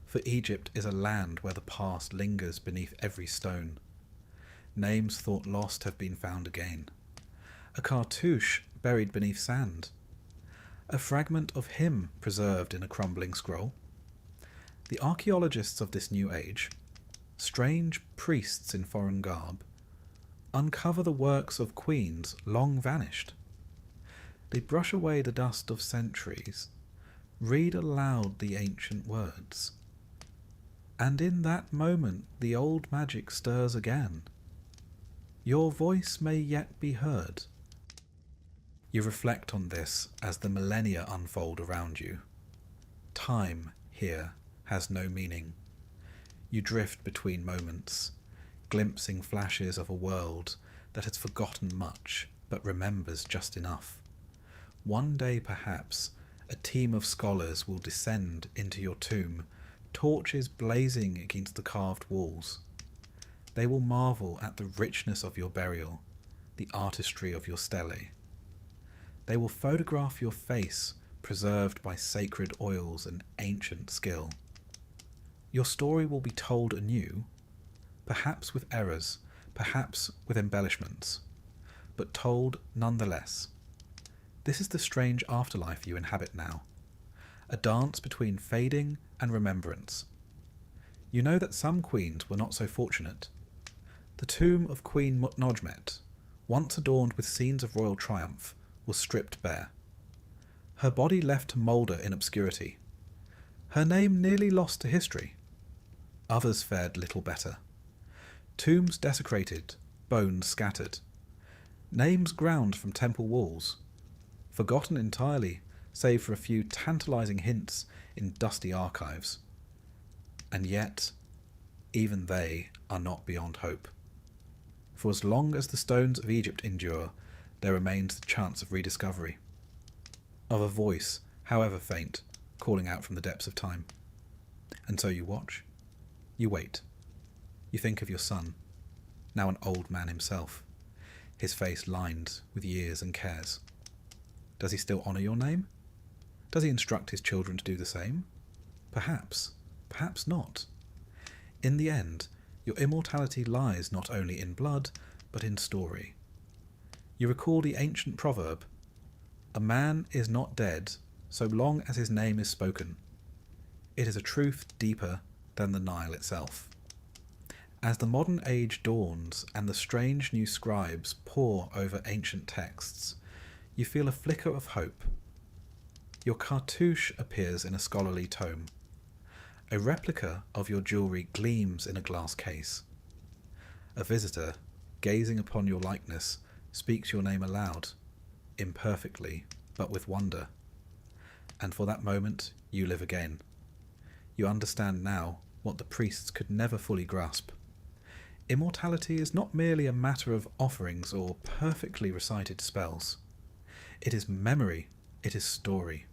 For Egypt is a land where the past lingers beneath every stone. names thought lost have been found again. A cartouche buried beneath sand. A fragment of hymn preserved in a crumbling scroll. The archaeologists of this new age, strange priests in foreign garb, uncover the works of queens long vanished. They brush away the dust of centuries, read aloud the ancient words. And in that moment the old magic stirs again. Your voice may yet be heard. You reflect on this as the millennia unfold around you. Time here has no meaning. You drift between moments, glimpsing flashes of a world that has forgotten much but remembers just enough. One day perhaps a team of scholars will descend into your tomb, torches blazing against the carved walls. They will marvel at the richness of your burial, the artistry of your stele. They will photograph your face, preserved by sacred oils and ancient skill. Your story will be told anew, perhaps with errors, perhaps with embellishments, but told nonetheless. This is the strange afterlife you inhabit now, a dance between fading and remembrance. You know that some queens were not so fortunate. The tomb of Queen Mutnojmet, once adorned with scenes of royal triumph, was stripped bare. Her body left to moulder in obscurity. Her name nearly lost to history. Others fared little better. Tombs desecrated, bones scattered. Names ground from temple walls. Forgotten entirely, save for a few tantalizing hints in dusty archives. And yet, even they are not beyond hope. For as long as the stones of Egypt endure, there remains the chance of rediscovery. Of a voice, however faint, calling out from the depths of time. And so you watch. You wait. You think of your son, now an old man himself, his face lined with years and cares. Does he still honour your name? Does he instruct his children to do the same? Perhaps, perhaps not. In the end, your immortality lies not only in blood, but in story. You recall the ancient proverb, "A man is not dead so long as his name is spoken." It is a truth deeper than the Nile itself. As the modern age dawns and the strange new scribes pore over ancient texts, you feel a flicker of hope. Your cartouche appears in a scholarly tome. A replica of your jewellery gleams in a glass case. A visitor, gazing upon your likeness, speaks your name aloud, imperfectly, but with wonder. And for that moment, you live again. You understand now what the priests could never fully grasp. Immortality is not merely a matter of offerings or perfectly recited spells. It is memory, it is story.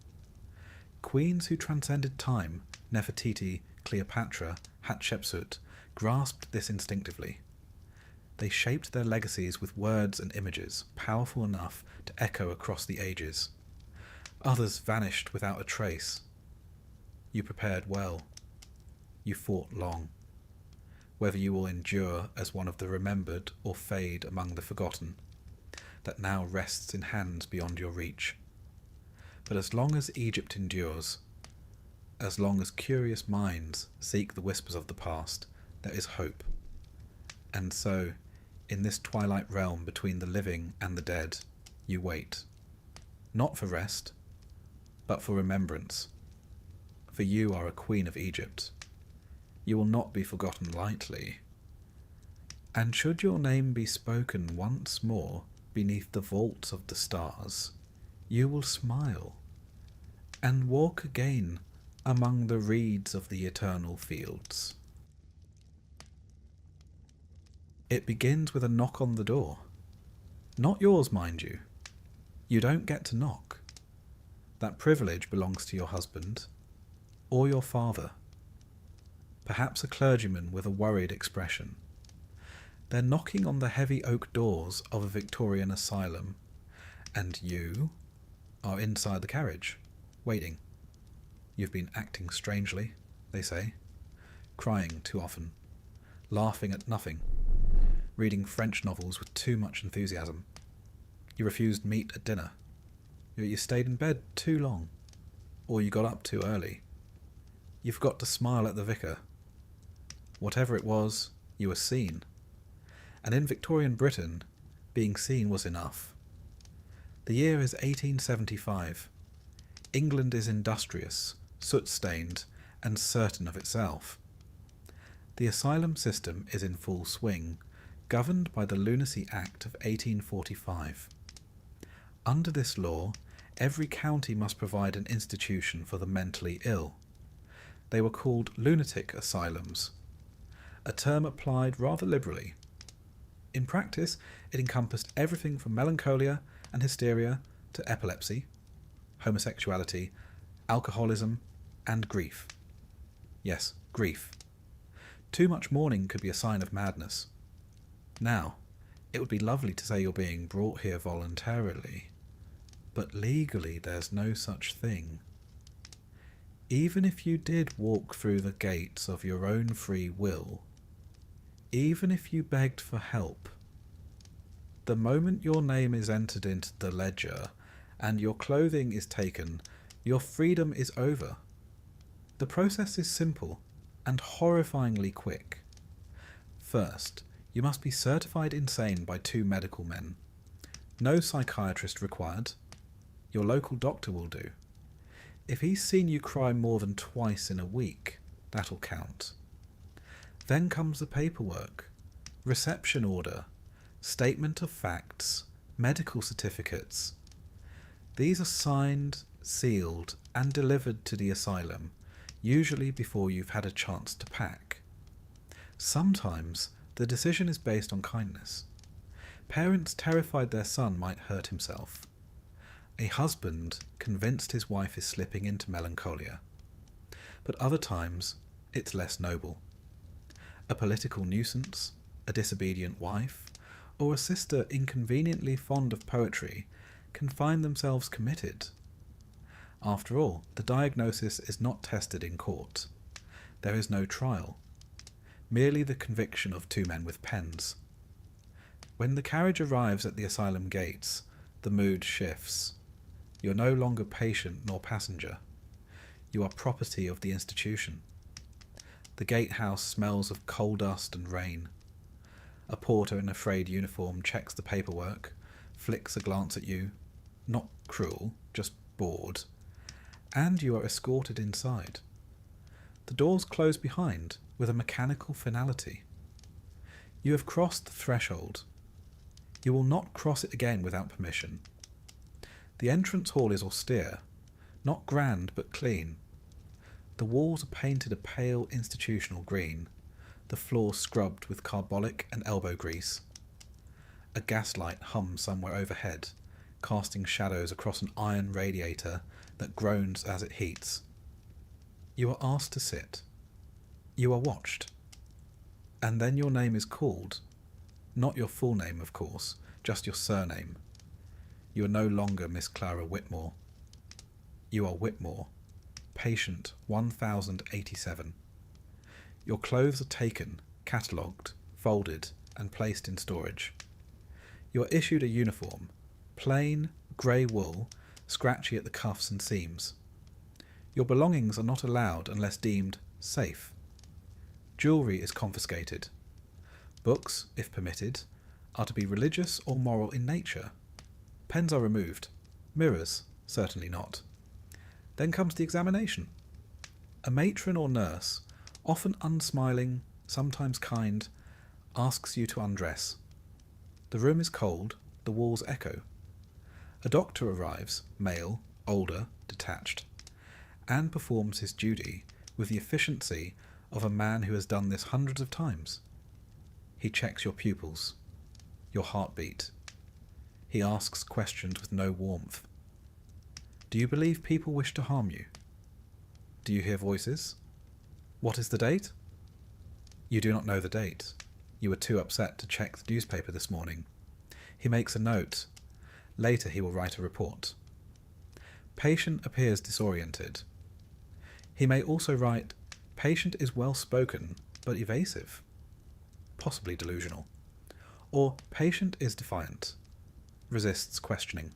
Queens who transcended time, Nefertiti, Cleopatra, Hatshepsut, grasped this instinctively. They shaped their legacies with words and images powerful enough to echo across the ages. Others vanished without a trace. You prepared well. You fought long. Whether you will endure as one of the remembered or fade among the forgotten, that now rests in hands beyond your reach. But as long as Egypt endures, as long as curious minds seek the whispers of the past, there is hope. And so, in this twilight realm between the living and the dead, you wait. Not for rest, but for remembrance. For you are a queen of Egypt. You will not be forgotten lightly. And should your name be spoken once more beneath the vaults of the stars, you will smile and walk again among the reeds of the eternal fields. It begins with a knock on the door. Not yours, mind you. You don't get to knock. That privilege belongs to your husband or your father. Perhaps a clergyman with a worried expression. They're knocking on the heavy oak doors of a Victorian asylum, and you are inside the carriage, waiting. You've been acting strangely, they say, crying too often, laughing at nothing. reading French novels with too much enthusiasm. You refused meat at dinner. You stayed in bed too long. Or you got up too early. You forgot to smile at the vicar. Whatever it was, you were seen. And in Victorian Britain, being seen was enough. The year is 1875. England is industrious, soot-stained, and certain of itself. The asylum system is in full swing, governed by the Lunacy Act of 1845. Under this law, every county must provide an institution for the mentally ill. They were called lunatic asylums, a term applied rather liberally. In practice, it encompassed everything from melancholia and hysteria to epilepsy, homosexuality, alcoholism, and grief. Yes, grief. Too much mourning could be a sign of madness. Now, it would be lovely to say you're being brought here voluntarily, but legally there's no such thing. Even if you did walk through the gates of your own free will, even if you begged for help, the moment your name is entered into the ledger and your clothing is taken, your freedom is over. The process is simple and horrifyingly quick. First, you must be certified insane by 2 medical men. No psychiatrist required. Your local doctor will do. If he's seen you cry more than twice in a week, that'll count. Then comes the paperwork, reception order, statement of facts, medical certificates. These are signed, sealed, and delivered to the asylum, usually before you've had a chance to pack. Sometimes the decision is based on kindness. Parents terrified their son might hurt himself. A husband convinced his wife is slipping into melancholia. But other times, it's less noble. A political nuisance, a disobedient wife, or a sister inconveniently fond of poetry can find themselves committed. After all, the diagnosis is not tested in court. There is no trial, merely the conviction of 2 men with pens. When the carriage arrives at the asylum gates, the mood shifts. You are no longer patient nor passenger. You are property of the institution. The gatehouse smells of coal dust and rain. A porter in a frayed uniform checks the paperwork, flicks a glance at you, not cruel, just bored, and you are escorted inside. The doors close behind with a mechanical finality. You have crossed the threshold. You will not cross it again without permission. The entrance hall is austere, not grand but clean. The walls are painted a pale institutional green, the floor scrubbed with carbolic and elbow grease. A gaslight hums somewhere overhead, casting shadows across an iron radiator that groans as it heats. You are asked to sit. You are watched. And then your name is called. Not your full name, of course, just your surname. You are no longer Miss Clara Whitmore. You are Whitmore, patient 1087. Your clothes are taken, catalogued, folded, and placed in storage. You are issued a uniform, plain, grey wool, scratchy at the cuffs and seams. Your belongings are not allowed unless deemed safe. Jewellery is confiscated. Books, if permitted, are to be religious or moral in nature. Pens are removed. Mirrors, certainly not. Then comes the examination. A matron or nurse, often unsmiling, sometimes kind, asks you to undress. The room is cold, the walls echo. A doctor arrives, male, older, detached, and performs his duty with the efficiency of a man who has done this hundreds of times. He checks your pupils, your heartbeat. He asks questions with no warmth. Do you believe people wish to harm you? Do you hear voices? What is the date? You do not know the date. You were too upset to check the newspaper this morning. He makes a note. Later he will write a report. Patient appears disoriented. He may also write, patient is well spoken, but evasive. Possibly delusional. Or patient is defiant, resists questioning.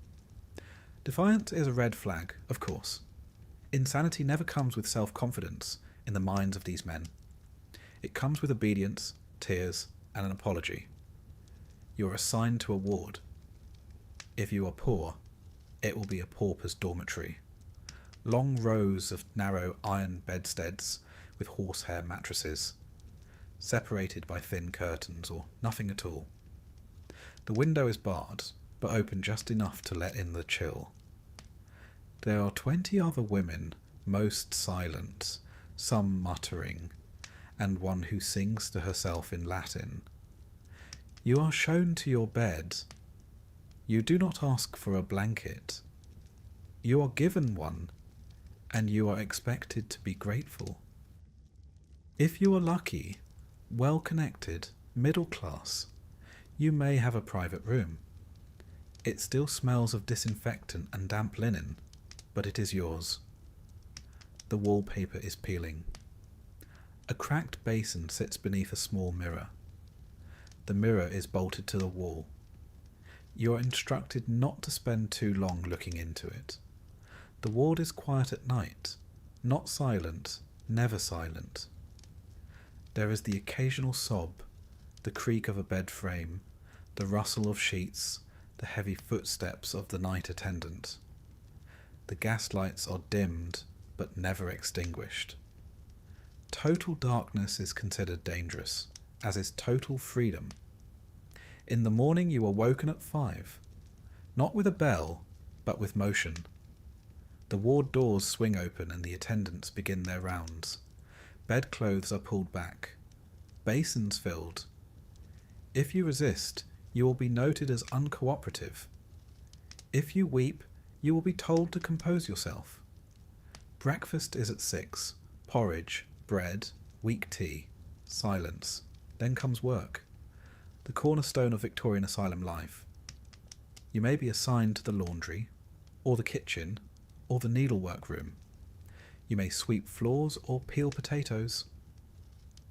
Defiant is a red flag, of course. Insanity never comes with self-confidence in the minds of these men. It comes with obedience, tears, and an apology. You are assigned to a ward. If you are poor, it will be a pauper's dormitory. Long rows of narrow iron bedsteads with horsehair mattresses, separated by thin curtains or nothing at all. The window is barred, but open just enough to let in the chill. There are 20 other women, most silent, some muttering, and one who sings to herself in Latin. You are shown to your bed. You do not ask for a blanket. You are given one, and you are expected to be grateful. If you are lucky, well-connected, middle class, you may have a private room. It still smells of disinfectant and damp linen, but it is yours. The wallpaper is peeling. A cracked basin sits beneath a small mirror. The mirror is bolted to the wall. You are instructed not to spend too long looking into it. The ward is quiet at night, not silent, never silent. There is the occasional sob, the creak of a bed frame, the rustle of sheets, the heavy footsteps of the night attendant. The gas lights are dimmed, but never extinguished. Total darkness is considered dangerous, as is total freedom. In the morning you are woken at 5, not with a bell, but with motion. The ward doors swing open and the attendants begin their rounds. Bedclothes are pulled back. Basins filled. If you resist, you will be noted as uncooperative. If you weep, you will be told to compose yourself. Breakfast is at 6. Porridge, bread, weak tea, silence. Then comes work, the cornerstone of Victorian asylum life. You may be assigned to the laundry, or the kitchen, or the needlework room. You may sweep floors or peel potatoes.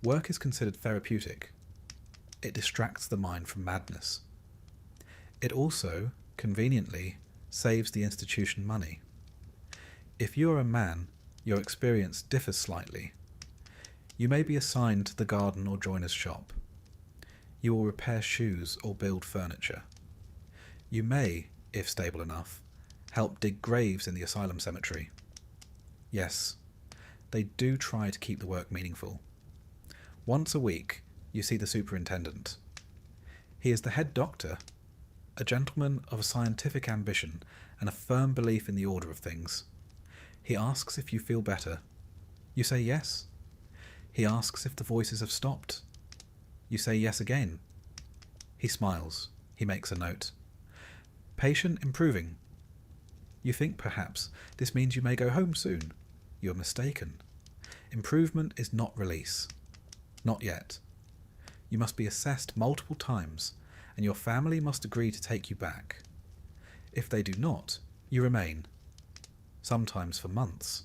Work is considered therapeutic. It distracts the mind from madness. It also, conveniently, saves the institution money. If you are a man, your experience differs slightly. You may be assigned to the garden or joiner's shop. You will repair shoes or build furniture. You may, if stable enough, help dig graves in the asylum cemetery. Yes, they do try to keep the work meaningful. Once a week, you see the superintendent. He is the head doctor, a gentleman of a scientific ambition and a firm belief in the order of things. He asks if you feel better. You say yes. He asks if the voices have stopped. You say yes again. He smiles. He makes a note. Patient improving. You think perhaps this means you may go home soon. You're mistaken. Improvement is not release. Not yet. You must be assessed multiple times, and your family must agree to take you back. If they do not, you remain, sometimes for months,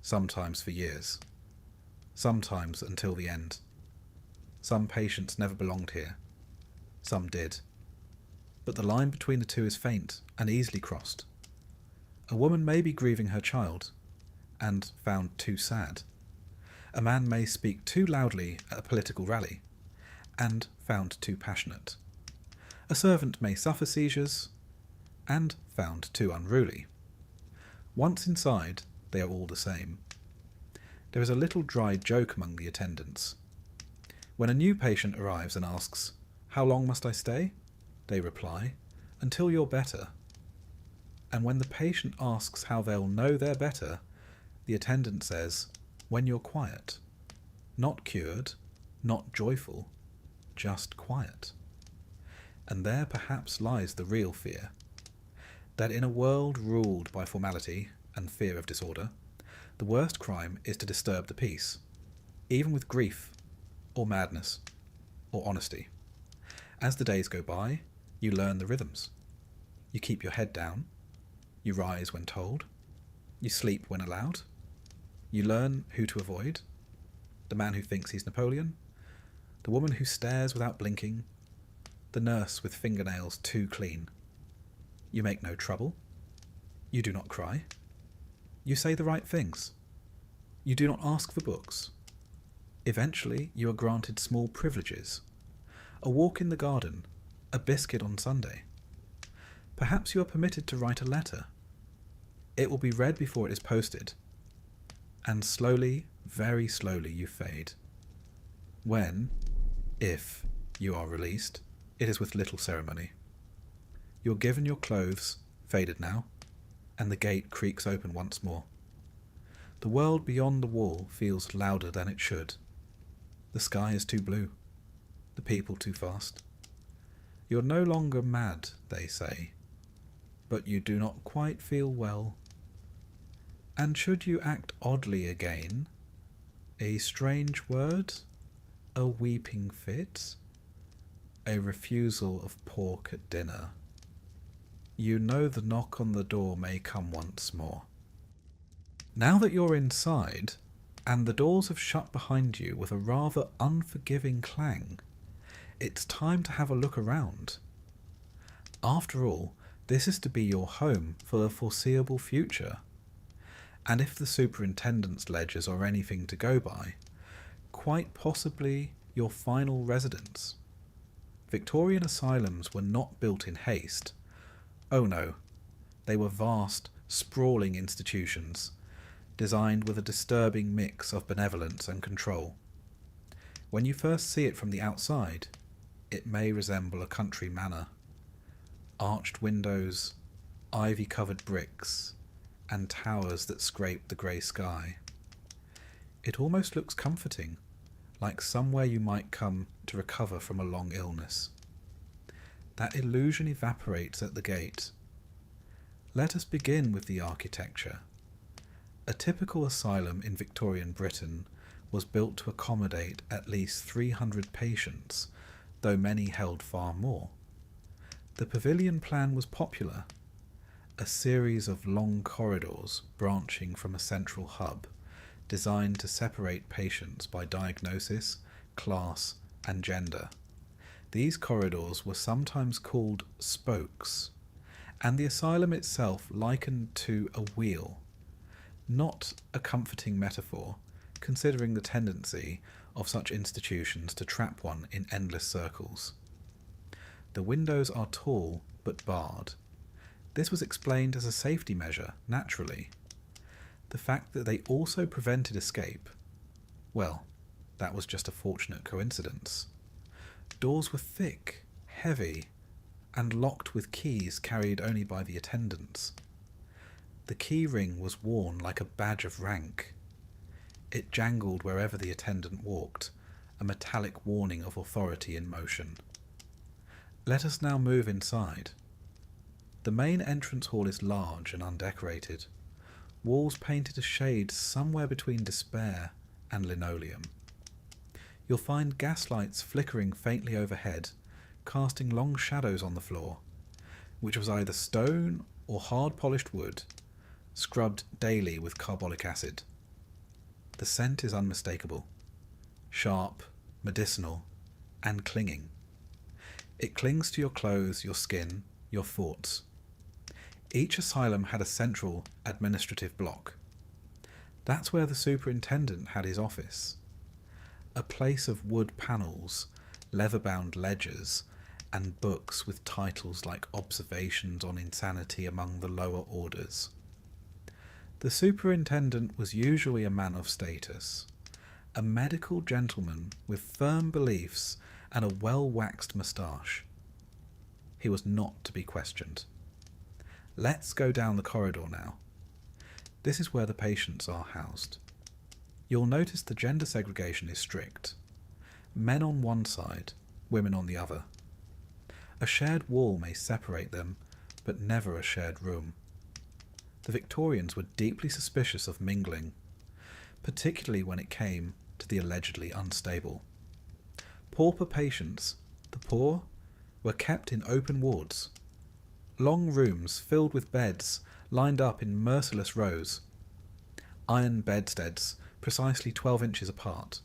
sometimes for years, sometimes until the end. Some patients never belonged here. Some did. But the line between the two is faint and easily crossed. A woman may be grieving her child, and found too sad. A man may speak too loudly at a political rally, and found too passionate. A servant may suffer seizures, and found too unruly. Once inside, they are all the same. There is a little dry joke among the attendants. When a new patient arrives and asks, "How long must I stay?" they reply, "Until you're better." And when the patient asks how they'll know they're better, the attendant says, "When you're quiet." Not cured, not joyful, just quiet. And there perhaps lies the real fear. That in a world ruled by formality and fear of disorder, the worst crime is to disturb the peace, even with grief, or madness, or honesty. As the days go by, you learn the rhythms. You keep your head down. You rise when told. You sleep when allowed. You learn who to avoid. The man who thinks he's Napoleon. The woman who stares without blinking. the nurse with fingernails too clean. You make no trouble. You do not cry. You say the right things. You do not ask for books. Eventually you are granted small privileges. A walk in the garden, a biscuit on Sunday. Perhaps you are permitted to write a letter. It will be read before it is posted. And slowly, very slowly you fade. When, if, you are released, it is with little ceremony. You're given your clothes, faded now, and the gate creaks open once more. The world beyond the wall feels louder than it should. The sky is too blue, the people too fast. You're no longer mad, they say, but you do not quite feel well. And should you act oddly again, a strange word, a weeping fit, a refusal of pork at dinner, you know the knock on the door may come once more. Now that you're inside, and the doors have shut behind you with a rather unforgiving clang, it's time to have a look around. After all, this is to be your home for the foreseeable future. And if the superintendent's ledgers are anything to go by, quite possibly your final residence. Victorian asylums were not built in haste. Oh no, they were vast, sprawling institutions, designed with a disturbing mix of benevolence and control. When you first see it from the outside, it may resemble a country manor. Arched windows, ivy-covered bricks, and towers that scrape the grey sky. It almost looks comforting, like somewhere you might come to recover from a long illness. That illusion evaporates at the gate. Let us begin with the architecture. A typical asylum in Victorian Britain was built to accommodate at least 300 patients, though many held far more. The pavilion plan was popular, a series of long corridors branching from a central hub, designed to separate patients by diagnosis, class, and gender. These corridors were sometimes called spokes, and the asylum itself likened to a wheel. Not a comforting metaphor, considering the tendency of such institutions to trap one in endless circles. The windows are tall but barred. This was explained as a safety measure, naturally. The fact that they also prevented escape, well, that was just a fortunate coincidence. Doors were thick, heavy, and locked with keys carried only by the attendants. The key ring was worn like a badge of rank. It jangled wherever the attendant walked, a metallic warning of authority in motion. Let us now move inside. The main entrance hall is large and undecorated, walls painted a shade somewhere between despair and linoleum. You'll find gaslights flickering faintly overhead, casting long shadows on the floor, which was either stone or hard-polished wood, scrubbed daily with carbolic acid. The scent is unmistakable, sharp, medicinal, and clinging. It clings to your clothes, your skin, your thoughts. Each asylum had a central administrative block. That's where the superintendent had his office. A place of wood panels, leather-bound ledgers, and books with titles like Observations on Insanity among the Lower Orders. The superintendent was usually a man of status, a medical gentleman with firm beliefs and a well-waxed moustache. He was not to be questioned. Let's go down the corridor now. This is where the patients are housed. You'll notice the gender segregation is strict. Men on one side, women on the other. A shared wall may separate them, but never a shared room. The Victorians were deeply suspicious of mingling, particularly when it came to the allegedly unstable. Pauper patients, the poor, were kept in open wards. Long rooms filled with beds lined up in merciless rows. Iron bedsteads precisely 12 inches apart.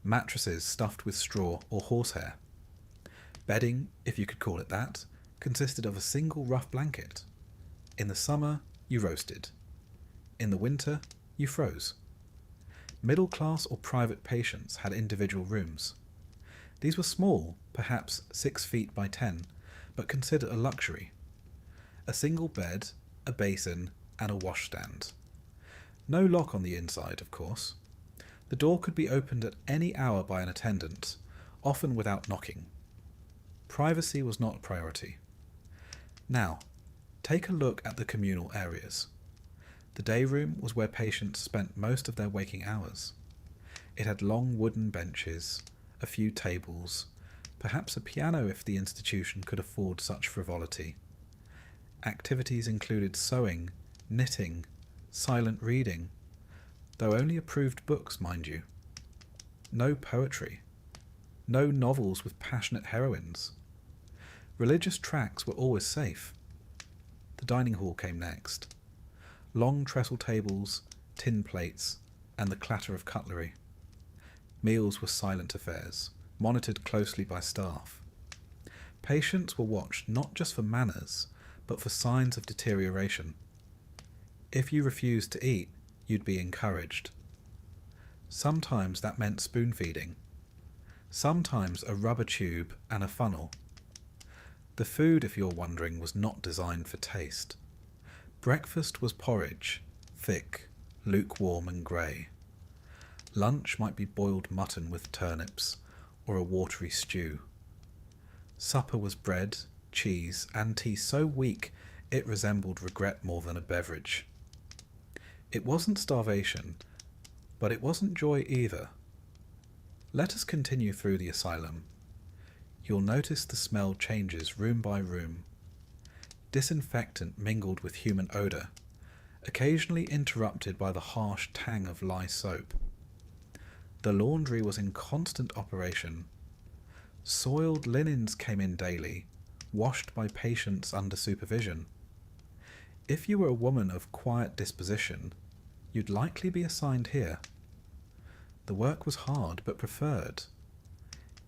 Mattresses stuffed with straw or horsehair. Bedding, if you could call it that, consisted of a single rough blanket. In the summer, you roasted. In the winter, you froze. Middle class or private patients had individual rooms. These were small, perhaps 6 feet by 10, but considered a luxury. A single bed, a basin, and a washstand. No lock on the inside, of course. The door could be opened at any hour by an attendant, often without knocking. Privacy was not a priority. Now, take a look at the communal areas. The day room was where patients spent most of their waking hours. It had long wooden benches, a few tables, perhaps a piano if the institution could afford such frivolity. Activities included sewing, knitting, silent reading, though only approved books, mind you. No poetry. No novels with passionate heroines. Religious tracts were always safe. The dining hall came next. Long trestle tables, tin plates, and the clatter of cutlery. Meals were silent affairs, monitored closely by staff. Patients were watched not just for manners, but for signs of deterioration. If you refused to eat, you'd be encouraged. Sometimes that meant spoon feeding. Sometimes a rubber tube and a funnel. The food, if you're wondering, was not designed for taste. Breakfast was porridge, thick, lukewarm and grey. Lunch might be boiled mutton with turnips, or a watery stew. Supper was bread, cheese, and tea so weak it resembled regret more than a beverage. It wasn't starvation, but it wasn't joy either. Let us continue through the asylum. You'll notice the smell changes room by room. Disinfectant mingled with human odour, occasionally interrupted by the harsh tang of lye soap. The laundry was in constant operation. Soiled linens came in daily, washed by patients under supervision. If you were a woman of quiet disposition, you'd likely be assigned here. The work was hard, but preferred.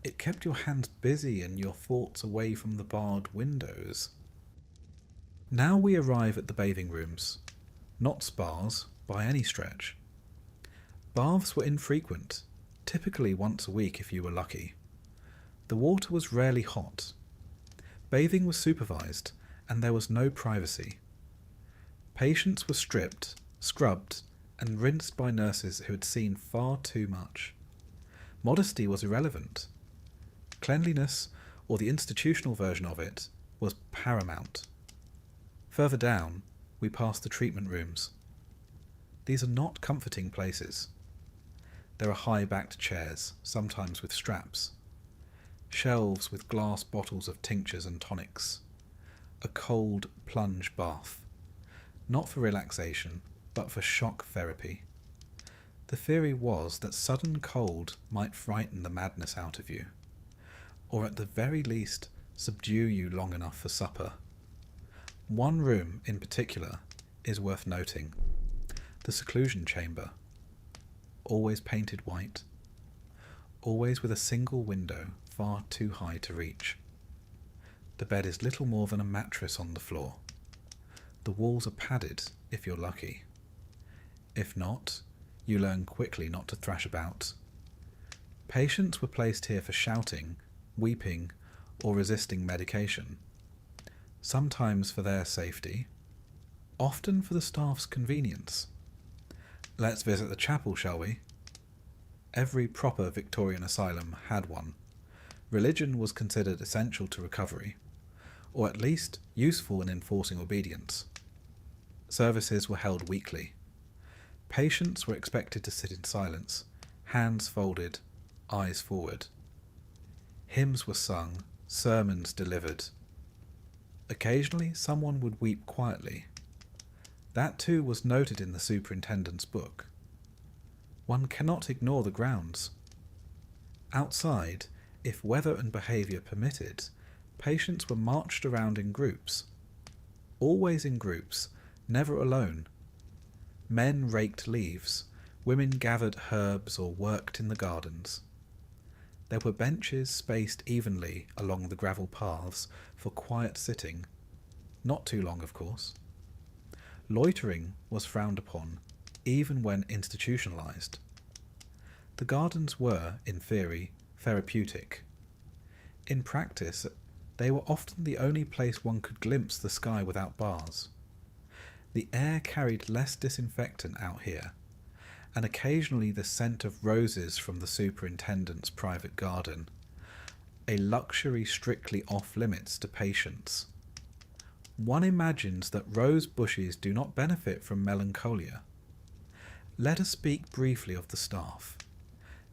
It kept your hands busy and your thoughts away from the barred windows. Now we arrive at the bathing rooms, not spas by any stretch. Baths were infrequent, typically once a week if you were lucky. The water was rarely hot. Bathing was supervised, and there was no privacy. Patients were stripped, scrubbed, and rinsed by nurses who had seen far too much. Modesty was irrelevant. Cleanliness, or the institutional version of it, was paramount. Further down, we pass the treatment rooms. These are not comforting places. There are high-backed chairs, sometimes with straps. Shelves with glass bottles of tinctures and tonics. A cold plunge bath. Not for relaxation, but for shock therapy. The theory was that sudden cold might frighten the madness out of you, or at the very least subdue you long enough for supper. One room in particular is worth noting. The seclusion chamber. Always painted white. Always with a single window far too high to reach. The bed is little more than a mattress on the floor. The walls are padded if you're lucky. If not, you learn quickly not to thrash about. Patients were placed here for shouting, weeping, or resisting medication. Sometimes for their safety, often for the staff's convenience. Let's visit the chapel, shall we? Every proper Victorian asylum had one. Religion was considered essential to recovery, or at least useful in enforcing obedience. Services were held weekly. Patients were expected to sit in silence, hands folded, eyes forward. Hymns were sung, sermons delivered. Occasionally someone would weep quietly. That too was noted in the superintendent's book. One cannot ignore the grounds. Outside, if weather and behaviour permitted, patients were marched around in groups. Always in groups, never alone. Men raked leaves, women gathered herbs or worked in the gardens. There were benches spaced evenly along the gravel paths for quiet sitting, not too long of course. Loitering was frowned upon, even when institutionalized. The gardens were, in theory, therapeutic. In practice, they were often the only place one could glimpse the sky without bars. The air carried less disinfectant out here, and occasionally the scent of roses from the superintendent's private garden, a luxury strictly off-limits to patients. One imagines that rose bushes do not benefit from melancholia. Let us speak briefly of the staff.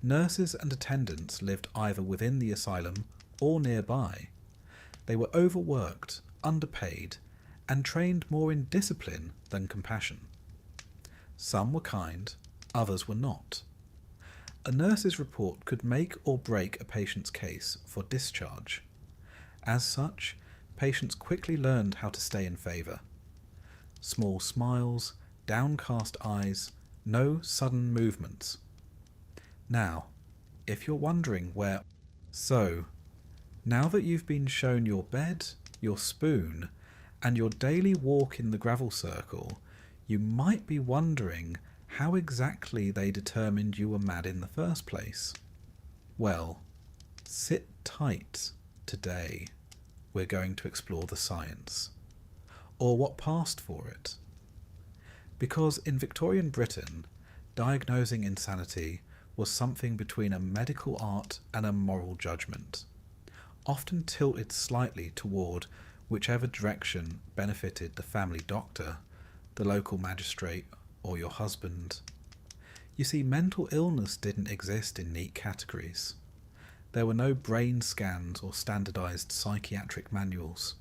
Nurses and attendants lived either within the asylum or nearby. They were overworked, underpaid, and trained more in discipline than compassion. Some were kind, others were not. A nurse's report could make or break a patient's case for discharge. As such, patients quickly learned how to stay in favour. Small smiles, downcast eyes, no sudden movements. Now, if you're wondering where... So, now that you've been shown your bed, your spoon, and your daily walk in the gravel circle, you might be wondering how exactly they determined you were mad in the first place. Well, sit tight. Today, we're going to explore the science, or what passed for it. Because in Victorian Britain, diagnosing insanity was something between a medical art and a moral judgment, often tilted slightly toward whichever direction benefited the family doctor, the local magistrate, or your husband. You see, mental illness didn't exist in neat categories. There were no brain scans or standardized psychiatric manuals.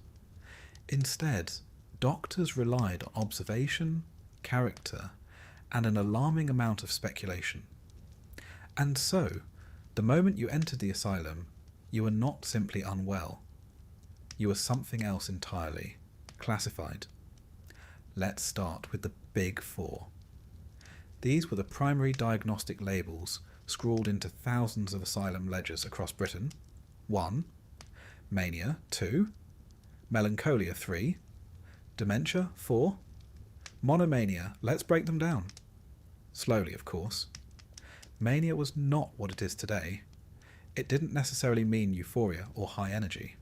Instead, doctors relied on observation, character, and an alarming amount of speculation. And so, the moment you entered the asylum, you were not simply unwell. You were something else entirely, classified. Let's start with the Big Four. These were the primary diagnostic labels scrawled into thousands of asylum ledgers across Britain. 1. Mania. 2. Melancholia. 3. Dementia. 4. Monomania. Let's break them down. Slowly, of course. Mania was not what it is today. It didn't necessarily mean euphoria or high energy.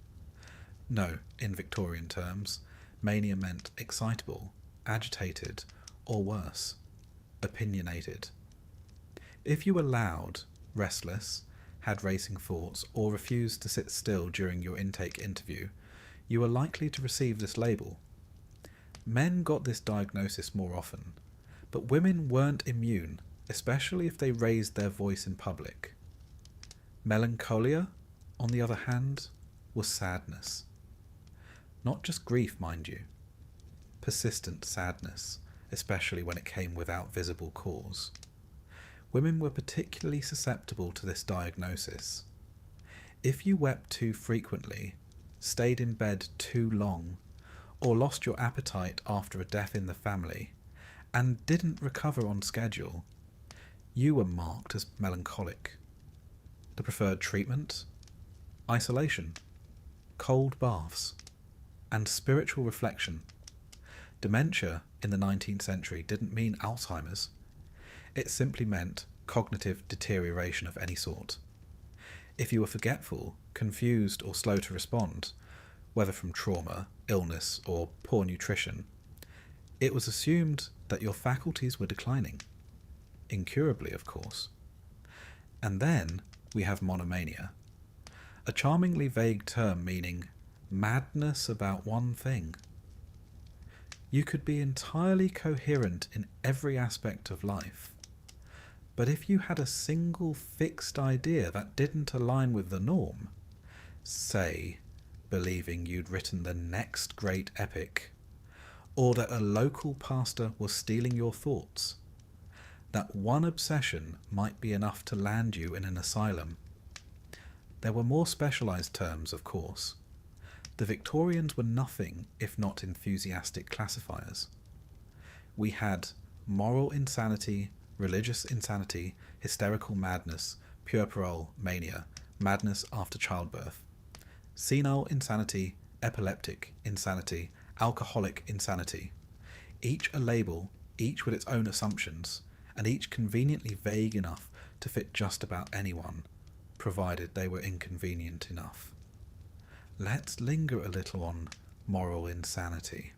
No, in Victorian terms, mania meant excitable, agitated, or worse, opinionated. If you were loud, restless, had racing thoughts, or refused to sit still during your intake interview, you were likely to receive this label. Men got this diagnosis more often, but women weren't immune, especially if they raised their voice in public. Melancholia, on the other hand, was sadness. Not just grief, mind you. Persistent sadness, especially when it came without visible cause. Women were particularly susceptible to this diagnosis. If you wept too frequently, stayed in bed too long, or lost your appetite after a death in the family, and didn't recover on schedule, you were marked as melancholic. The preferred treatment? Isolation, cold baths, and spiritual reflection. Dementia in the 19th century didn't mean Alzheimer's. It simply meant cognitive deterioration of any sort. If you were forgetful, confused, or slow to respond, whether from trauma, illness, or poor nutrition, it was assumed that your faculties were declining. Incurably, of course. And then we have monomania, a charmingly vague term meaning madness about one thing. You could be entirely coherent in every aspect of life, but if you had a single fixed idea that didn't align with the norm, say, believing you'd written the next great epic, or that a local pastor was stealing your thoughts, that one obsession might be enough to land you in an asylum. There were more specialized terms, of course. The Victorians were nothing if not enthusiastic classifiers. We had moral insanity, religious insanity, hysterical madness, puerperal mania, madness after childbirth, senile insanity, epileptic insanity, alcoholic insanity. Each a label, each with its own assumptions, and each conveniently vague enough to fit just about anyone, provided they were inconvenient enough. Let's linger a little on moral insanity.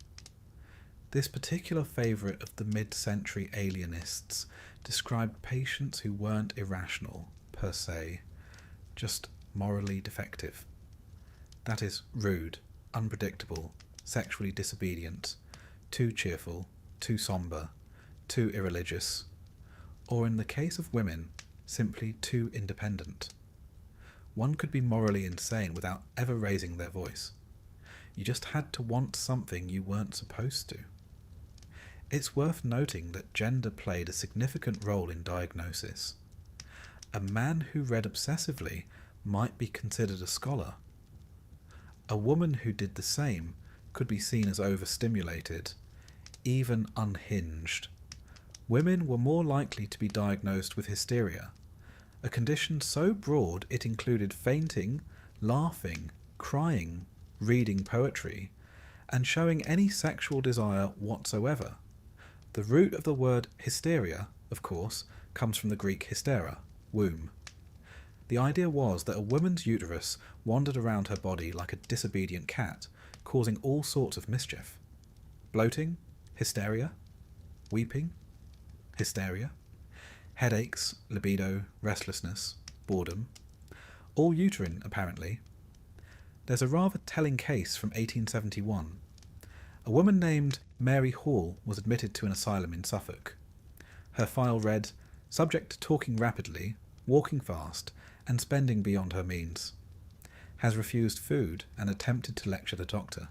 This particular favourite of the mid-century alienists described patients who weren't irrational, per se, just morally defective. That is, rude, unpredictable, sexually disobedient, too cheerful, too sombre, too irreligious, or in the case of women, simply too independent. One could be morally insane without ever raising their voice. You just had to want something you weren't supposed to. It's worth noting that gender played a significant role in diagnosis. A man who read obsessively might be considered a scholar. A woman who did the same could be seen as overstimulated, even unhinged. Women were more likely to be diagnosed with hysteria, a condition so broad it included fainting, laughing, crying, reading poetry, and showing any sexual desire whatsoever. The root of the word hysteria, of course, comes from the Greek hystera, womb. The idea was that a woman's uterus wandered around her body like a disobedient cat, causing all sorts of mischief. Bloating, hysteria. Weeping, hysteria. Headaches, libido, restlessness, boredom. All uterine, apparently. There's a rather telling case from 1871. A woman named Mary Hall was admitted to an asylum in Suffolk. Her file read, "Subject talking rapidly, walking fast, and spending beyond her means. Has refused food and attempted to lecture the doctor."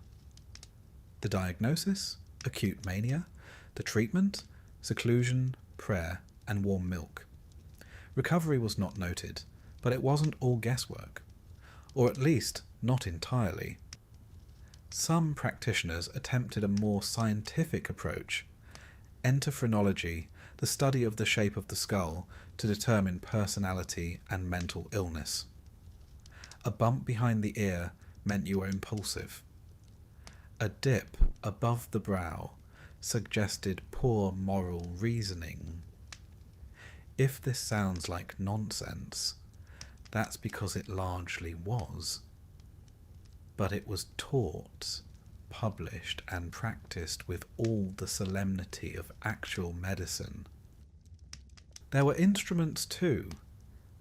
The diagnosis? Acute mania. The treatment? Seclusion, prayer, and warm milk. Recovery was not noted, but it wasn't all guesswork. Or at least, not entirely. Some practitioners attempted a more scientific approach. Endocrinology, the study of the shape of the skull to determine personality and mental illness. A bump behind the ear meant you were impulsive. A dip above the brow suggested poor moral reasoning. If this sounds like nonsense, that's because it largely was. But it was taught, published, and practiced with all the solemnity of actual medicine. There were instruments too,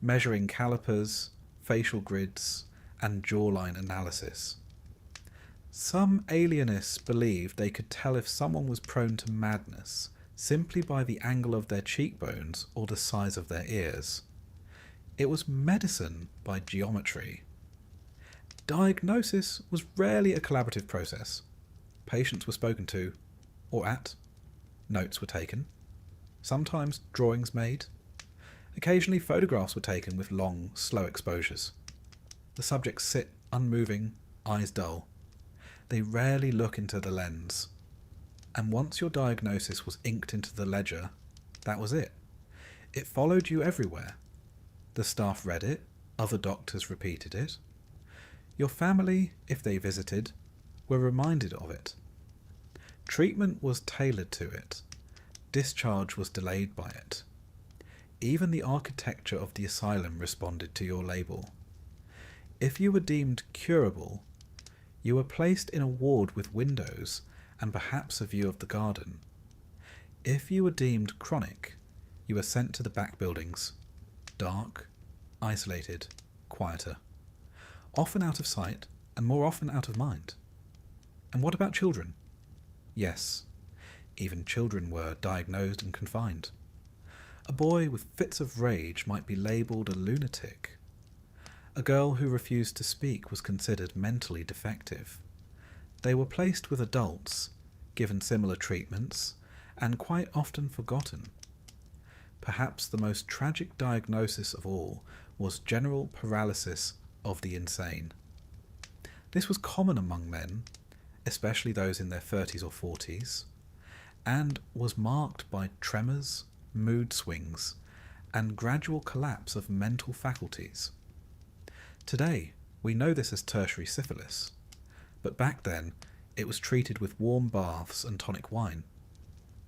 measuring calipers, facial grids, and jawline analysis. Some alienists believed they could tell if someone was prone to madness simply by the angle of their cheekbones or the size of their ears. It was medicine by geometry. Diagnosis was rarely a collaborative process. Patients were spoken to, or at. Notes were taken. Sometimes drawings made. Occasionally photographs were taken with long, slow exposures. The subjects sit unmoving, eyes dull. They rarely look into the lens. And once your diagnosis was inked into the ledger, that was it. It followed you everywhere. The staff read it, other doctors repeated it. Your family, if they visited, were reminded of it. Treatment was tailored to it. Discharge was delayed by it. Even the architecture of the asylum responded to your label. If you were deemed curable, you were placed in a ward with windows and perhaps a view of the garden. If you were deemed chronic, you were sent to the back buildings, dark, isolated, quieter, often out of sight and more often out of mind. And what about children? Yes, even children were diagnosed and confined. A boy with fits of rage might be labelled a lunatic. A girl who refused to speak was considered mentally defective. They were placed with adults, given similar treatments, and quite often forgotten. Perhaps the most tragic diagnosis of all was general paralysis of the insane. This was common among men, especially those in their 30s or 40s, and was marked by tremors, mood swings, and gradual collapse of mental faculties. Today, we know this as tertiary syphilis, but back then it was treated with warm baths and tonic wine.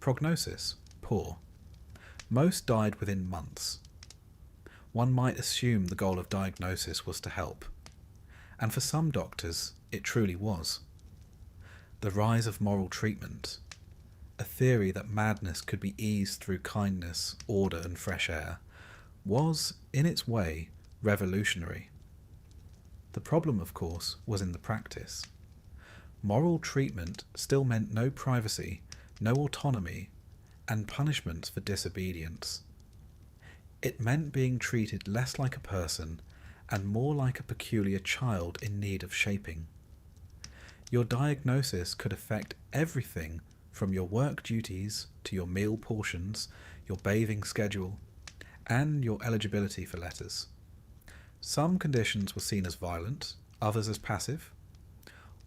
Prognosis: poor. Most died within months. One might assume the goal of diagnosis was to help, and for some doctors it truly was. The rise of moral treatment, a theory that madness could be eased through kindness, order and fresh air, was, in its way, revolutionary. The problem, of course, was in the practice. Moral treatment still meant no privacy, no autonomy, and punishments for disobedience. It meant being treated less like a person and more like a peculiar child in need of shaping. Your diagnosis could affect everything from your work duties to your meal portions, your bathing schedule, and your eligibility for letters. Some conditions were seen as violent, others as passive.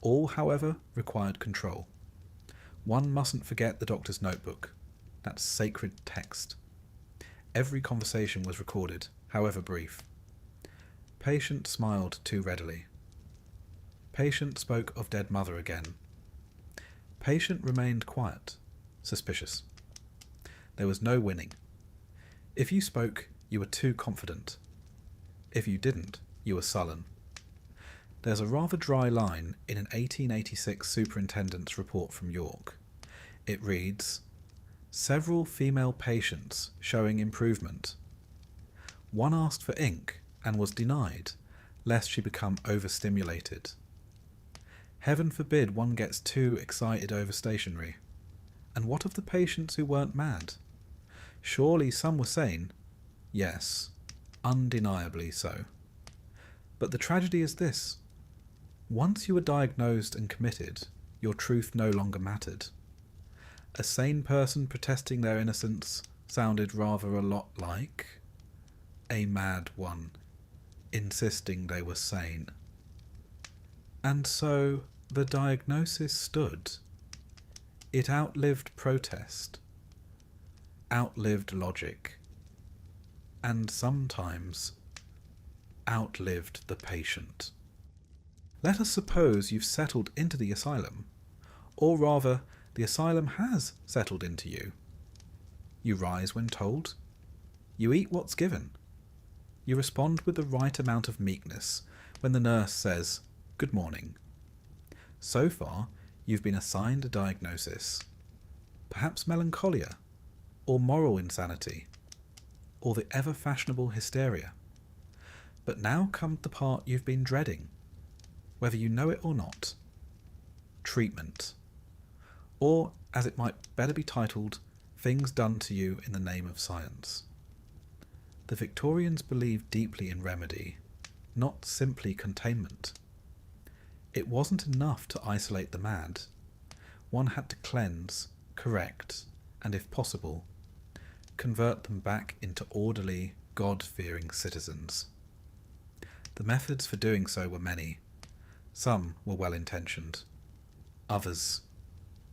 All, however, required control. One mustn't forget the doctor's notebook, that sacred text. Every conversation was recorded, however brief. Patient smiled too readily. Patient spoke of dead mother again. Patient remained quiet, suspicious. There was no winning. If you spoke, you were too confident. If you didn't, you were sullen. There's a rather dry line in an 1886 superintendent's report from York. It reads, "Several female patients showing improvement. One asked for ink and was denied, lest she become overstimulated. Heaven forbid one gets too excited over stationery. And what of the patients who weren't mad? Surely some were sane? Yes, undeniably so. But the tragedy is this. Once you were diagnosed and committed, your truth no longer mattered. A sane person protesting their innocence sounded rather a lot like a mad one insisting they were sane. And so the diagnosis stood. It outlived protest, outlived logic, and sometimes outlived the patient. Let us suppose you've settled into the asylum, or rather, the asylum has settled into you. You rise when told. You eat what's given. You respond with the right amount of meekness when the nurse says, "Good morning." So far, you've been assigned a diagnosis. Perhaps melancholia, or moral insanity, or the ever-fashionable hysteria. But now comes the part you've been dreading, whether you know it or not. Treatment. Or, as it might better be titled, things done to you in the name of science. The Victorians believed deeply in remedy, not simply containment. It wasn't enough to isolate the mad. One had to cleanse, correct, and if possible, convert them back into orderly, God-fearing citizens. The methods for doing so were many. Some were well-intentioned. Others,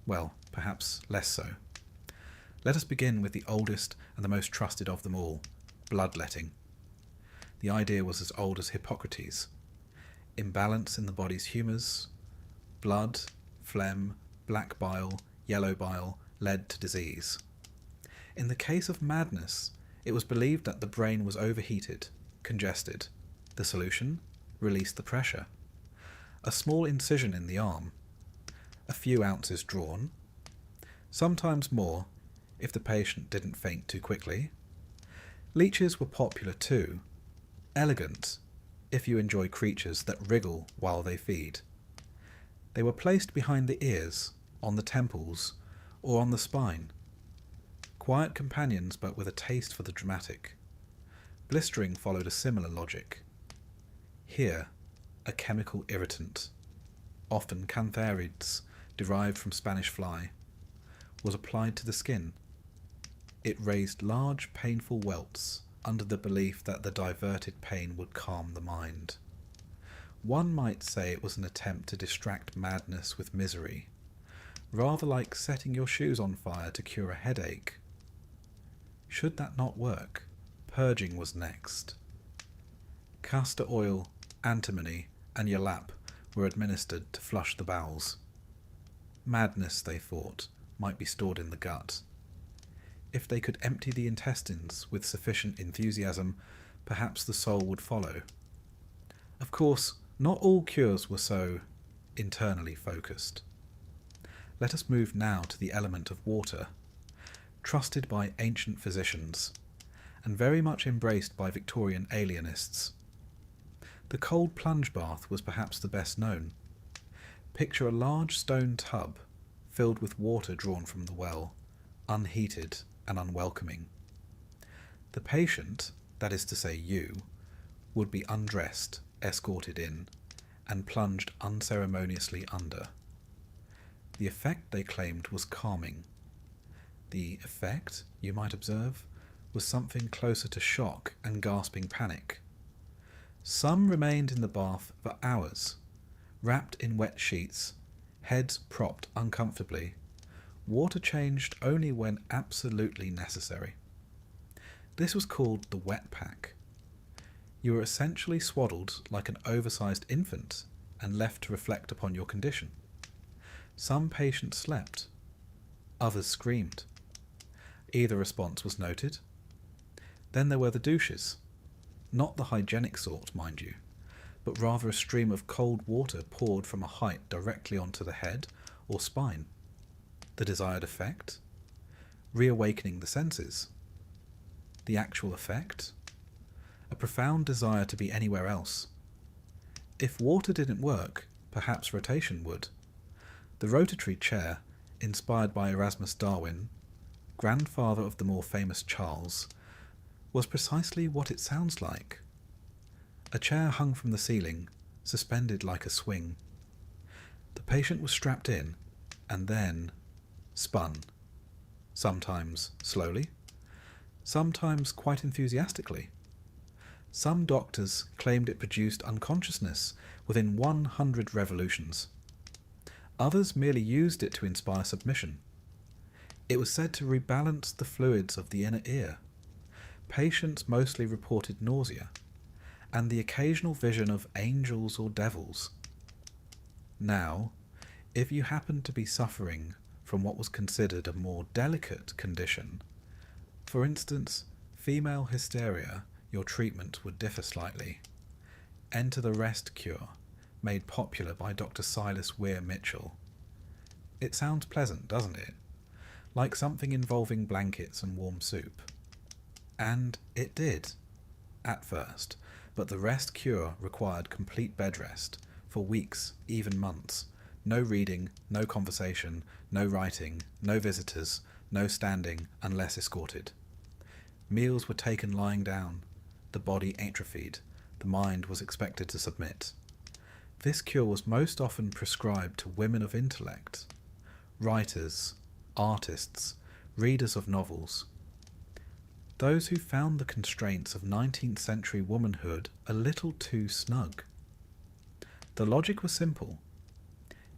well, perhaps less so. Let us begin with the oldest and the most trusted of them all, bloodletting. The idea was as old as Hippocrates. Imbalance in the body's humours, blood, phlegm, black bile, yellow bile, led to disease. In the case of madness, it was believed that the brain was overheated, congested. The solution? Release the pressure. A small incision in the arm. A few ounces drawn. Sometimes more, if the patient didn't faint too quickly. Leeches were popular too. Elegant, if you enjoy creatures that wriggle while they feed. They were placed behind the ears, on the temples, or on the spine. Quiet companions, but with a taste for the dramatic. Blistering followed a similar logic. Here, a chemical irritant, often cantharides, derived from Spanish fly, was applied to the skin. It raised large, painful welts under the belief that the diverted pain would calm the mind. One might say it was an attempt to distract madness with misery, rather like setting your shoes on fire to cure a headache. Should that not work, purging was next. Castor oil, antimony, and yalap were administered to flush the bowels. Madness, they thought, might be stored in the gut. If they could empty the intestines with sufficient enthusiasm, perhaps the soul would follow. Of course, not all cures were so internally focused. Let us move now to the element of water, trusted by ancient physicians, and very much embraced by Victorian alienists. The cold plunge bath was perhaps the best known. Picture a large stone tub filled with water drawn from the well, unheated and unwelcoming. The patient, that is to say you, would be undressed, escorted in, and plunged unceremoniously under. The effect, they claimed, was calming. The effect, you might observe, was something closer to shock and gasping panic. Some remained in the bath for hours, wrapped in wet sheets, heads propped uncomfortably, water changed only when absolutely necessary. This was called the wet pack. You were essentially swaddled like an oversized infant and left to reflect upon your condition. Some patients slept, others screamed. Either response was noted. Then there were the douches, not the hygienic sort, mind you, but rather a stream of cold water poured from a height directly onto the head or spine. The desired effect? Reawakening the senses. The actual effect? A profound desire to be anywhere else. If water didn't work, perhaps rotation would. The rotatory chair, inspired by Erasmus Darwin, grandfather of the more famous Charles, was precisely what it sounds like. A chair hung from the ceiling, suspended like a swing. The patient was strapped in, and then spun, sometimes slowly, sometimes quite enthusiastically. Some doctors claimed it produced unconsciousness within 100 revolutions. Others merely used it to inspire submission. It was said to rebalance the fluids of the inner ear. Patients mostly reported nausea, and the occasional vision of angels or devils. Now, if you happened to be suffering from what was considered a more delicate condition, for instance, female hysteria, your treatment would differ slightly. Enter the rest cure, made popular by Dr. Silas Weir Mitchell. It sounds pleasant, doesn't it? Like something involving blankets and warm soup. And it did, at first, but the rest cure required complete bed rest, for weeks, even months. No reading, no conversation, no writing, no visitors, no standing unless escorted. Meals were taken lying down, the body atrophied, the mind was expected to submit. This cure was most often prescribed to women of intellect, writers, artists, readers of novels, those who found the constraints of 19th century womanhood a little too snug. The logic was simple.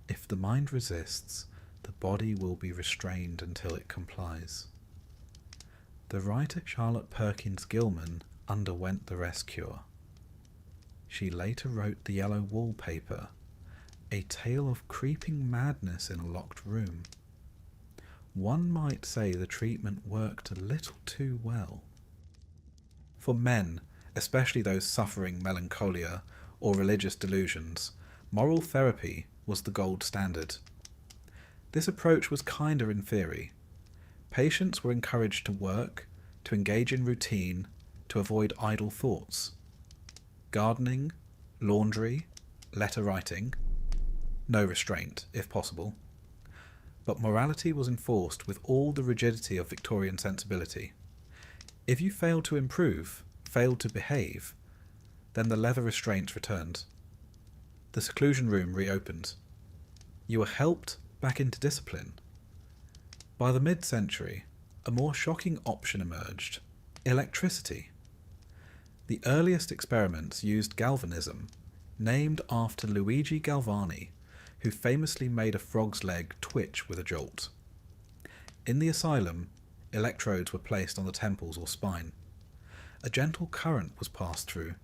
If the mind resists, the body will be restrained until it complies. The writer Charlotte Perkins Gilman underwent the rest cure. She later wrote The Yellow Wallpaper, a tale of creeping madness in a locked room. One might say the treatment worked a little too well. For men, especially those suffering melancholia or religious delusions, moral therapy was the gold standard. This approach was kinder in theory. Patients were encouraged to work, to engage in routine, to avoid idle thoughts. Gardening, laundry, letter writing, no restraint, if possible. But morality was enforced with all the rigidity of Victorian sensibility. If you failed to improve, failed to behave, then the leather restraints returned. The seclusion room reopened. You were helped back into discipline. By the mid-century, a more shocking option emerged: electricity. The earliest experiments used galvanism, named after Luigi Galvani, who famously made a frog's leg twitch with a jolt. In the asylum, electrodes were placed on the temples or spine. A gentle current was passed through,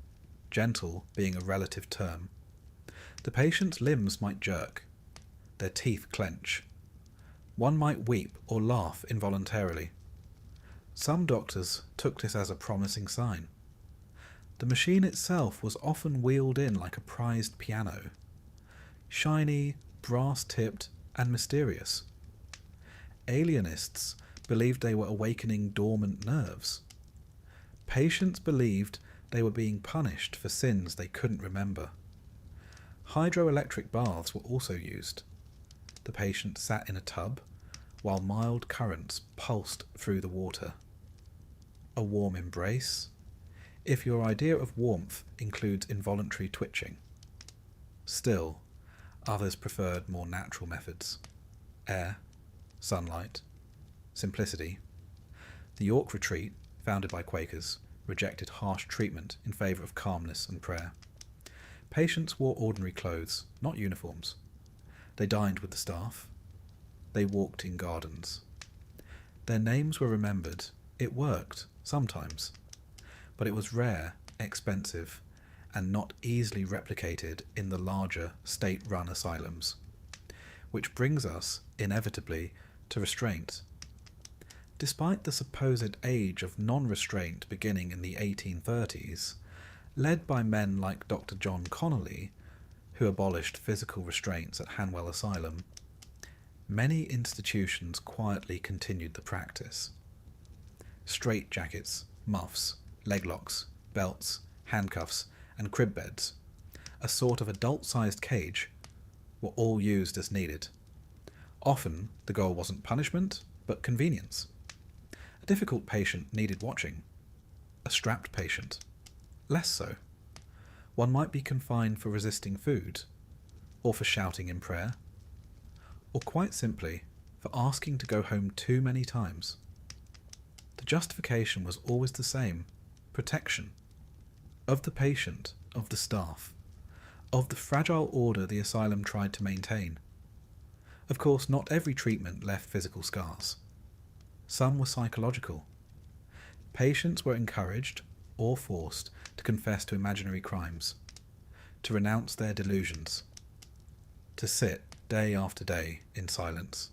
gentle being a relative term. The patient's limbs might jerk, their teeth clench. One might weep or laugh involuntarily. Some doctors took this as a promising sign. The machine itself was often wheeled in like a prized piano, shiny, brass-tipped, and mysterious. Alienists believed they were awakening dormant nerves. Patients believed they were being punished for sins they couldn't remember. Hydroelectric baths were also used. The patient sat in a tub while mild currents pulsed through the water. A warm embrace, if your idea of warmth includes involuntary twitching. Still, others preferred more natural methods. Air, sunlight, simplicity. The York Retreat, founded by Quakers, rejected harsh treatment in favour of calmness and prayer. Patients wore ordinary clothes, not uniforms. They dined with the staff. They walked in gardens. Their names were remembered. It worked, sometimes. But it was rare, expensive, and not easily replicated in the larger state-run asylums. Which brings us, inevitably, to restraint. Despite the supposed age of non-restraint beginning in the 1830s, led by men like Dr. John Connolly, who abolished physical restraints at Hanwell Asylum, many institutions quietly continued the practice. Straitjackets, muffs, leglocks, belts, handcuffs, and crib beds, a sort of adult-sized cage, were all used as needed. Often, the goal wasn't punishment, but convenience. A difficult patient needed watching. A strapped patient, less so. One might be confined for resisting food, or for shouting in prayer, or quite simply for asking to go home too many times. The justification was always the same: protection. Of the patient, of the staff, of the fragile order the asylum tried to maintain. Of course, not every treatment left physical scars. Some were psychological. Patients were encouraged, or forced, to confess to imaginary crimes, to renounce their delusions, to sit day after day in silence.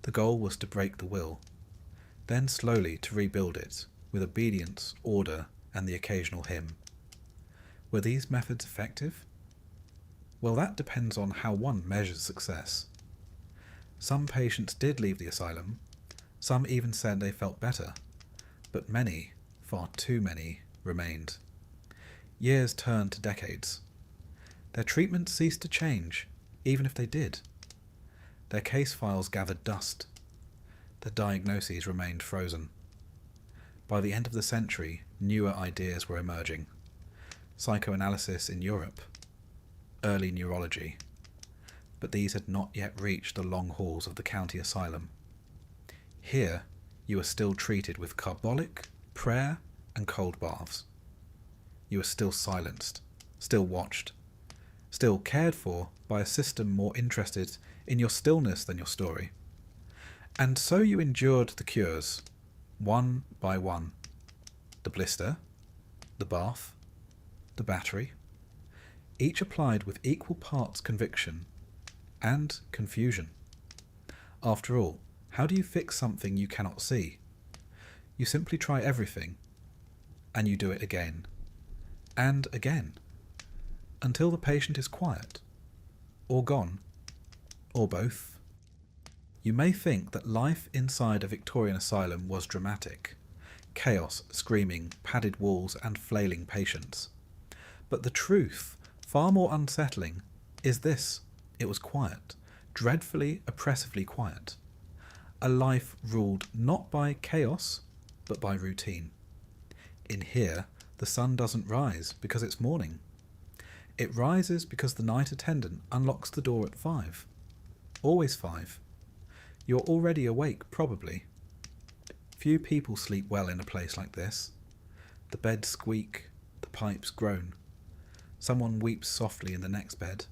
The goal was to break the will, then slowly to rebuild it with obedience, order, and the occasional hymn. Were these methods effective? Well, that depends on how one measures success. Some patients did leave the asylum. Some even said they felt better, but many, far too many, remained. Years turned to decades. Their treatment ceased to change, even if they did. Their case files gathered dust. Their diagnoses remained frozen. By the end of the century, newer ideas were emerging. Psychoanalysis in Europe, early neurology, but these had not yet reached the long halls of the county asylum. Here, you were still treated with carbolic, prayer, and cold baths. You were still silenced, still watched, still cared for by a system more interested in your stillness than your story. And so you endured the cures, one by one. The blister, the bath, the battery, each applied with equal parts conviction and confusion. After all, how do you fix something you cannot see? You simply try everything, and you do it again, and again, until the patient is quiet, or gone, or both. You may think that life inside a Victorian asylum was dramatic. Chaos, screaming, padded walls, and flailing patients. But the truth, far more unsettling, is this: it was quiet, dreadfully, oppressively quiet. A life ruled not by chaos, but by routine. In here, the sun doesn't rise because it's morning. It rises because the night attendant unlocks the door at 5. Always 5. You're already awake, probably. Few people sleep well in a place like this. The beds squeak, the pipes groan. Someone weeps softly in the next bed.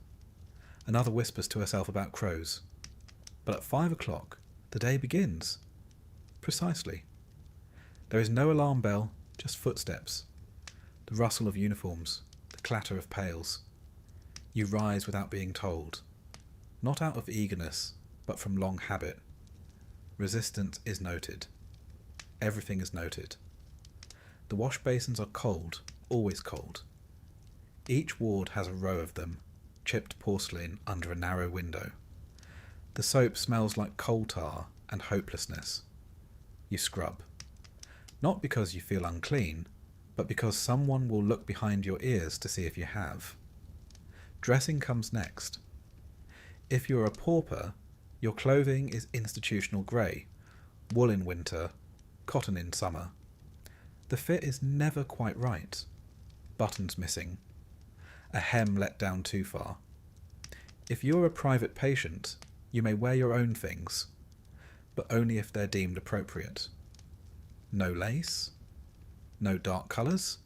Another whispers to herself about crows. But at 5 o'clock, the day begins. Precisely. There is no alarm bell, just footsteps. The rustle of uniforms, the clatter of pails. You rise without being told, not out of eagerness, but from long habit. Resistance is noted. Everything is noted. The wash basins are cold, always cold. Each ward has a row of them, chipped porcelain under a narrow window. The soap smells like coal tar and hopelessness. You scrub. Not because you feel unclean, but because someone will look behind your ears to see if you have. Dressing comes next. If you're a pauper, your clothing is institutional grey, wool in winter, cotton in summer. The fit is never quite right. Buttons missing. A hem let down too far. If you're a private patient, you may wear your own things, but only if they're deemed appropriate. No lace, no dark colours,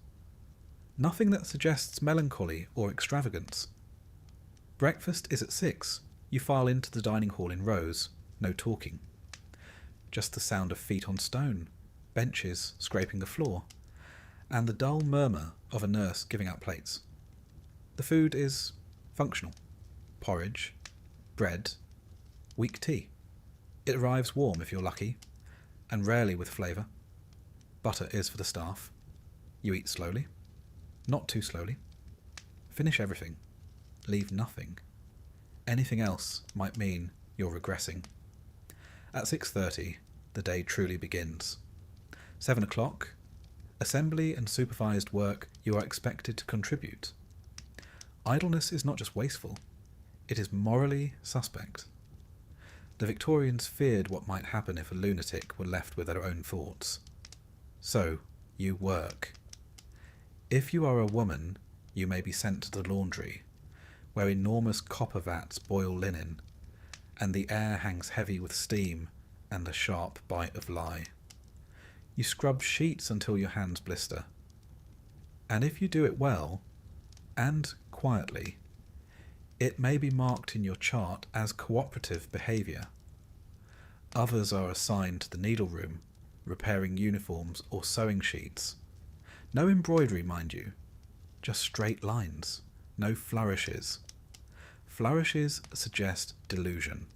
nothing that suggests melancholy or extravagance. Breakfast is at 6. You file into the dining hall in rows, no talking. Just the sound of feet on stone, benches scraping the floor, and the dull murmur of a nurse giving out plates. The food is functional. Porridge, bread, weak tea. It arrives warm if you're lucky, and rarely with flavour. Butter is for the staff. You eat slowly, not too slowly. Finish everything. Leave nothing. Anything else might mean you're regressing. At 6:30, the day truly begins. 7 o'clock, assembly and supervised work you are expected to contribute. Idleness is not just wasteful, it is morally suspect. The Victorians feared what might happen if a lunatic were left with their own thoughts. So, you work. If you are a woman, you may be sent to the laundry, where enormous copper vats boil linen, and the air hangs heavy with steam and the sharp bite of lye. You scrub sheets until your hands blister. And if you do it well, and quietly, it may be marked in your chart as cooperative behaviour. Others are assigned to the needle room, repairing uniforms or sewing sheets. No embroidery, mind you, just straight lines, no flourishes. Flourishes suggest delusion.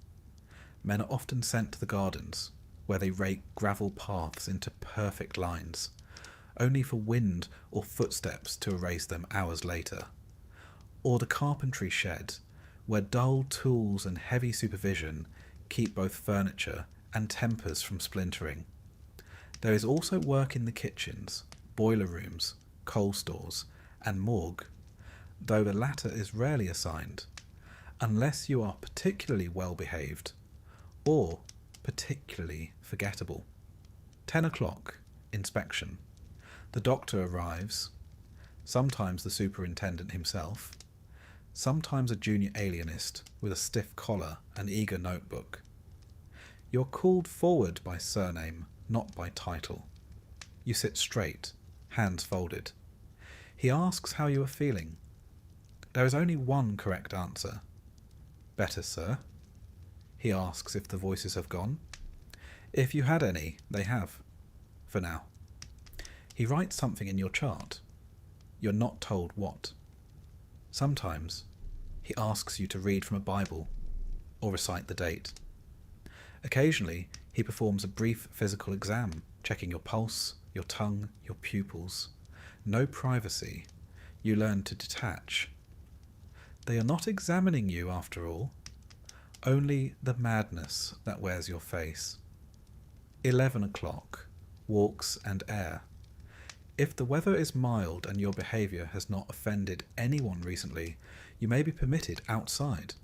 Men are often sent to the gardens, where they rake gravel paths into perfect lines, only for wind or footsteps to erase them hours later. Or the carpentry shed, where dull tools and heavy supervision keep both furniture and tempers from splintering. There is also work in the kitchens, boiler rooms, coal stores, and morgue, though the latter is rarely assigned, unless you are particularly well behaved, or particularly forgettable. 10 o'clock, inspection. The doctor arrives, sometimes the superintendent himself, sometimes a junior alienist with a stiff collar and eager notebook. You're called forward by surname, not by title. You sit straight, hands folded. He asks how you are feeling. There is only one correct answer. Better, sir. He asks if the voices have gone. If you had any, they have. For now. He writes something in your chart. You're not told what. Sometimes he asks you to read from a Bible or recite the date. Occasionally he performs a brief physical exam, checking your pulse, your tongue, your pupils. No privacy. You learn to detach. They are not examining you after all. Only the madness that wears your face. 11 o'clock. Walks and air. If the weather is mild and your behaviour has not offended anyone recently, you may be permitted outside.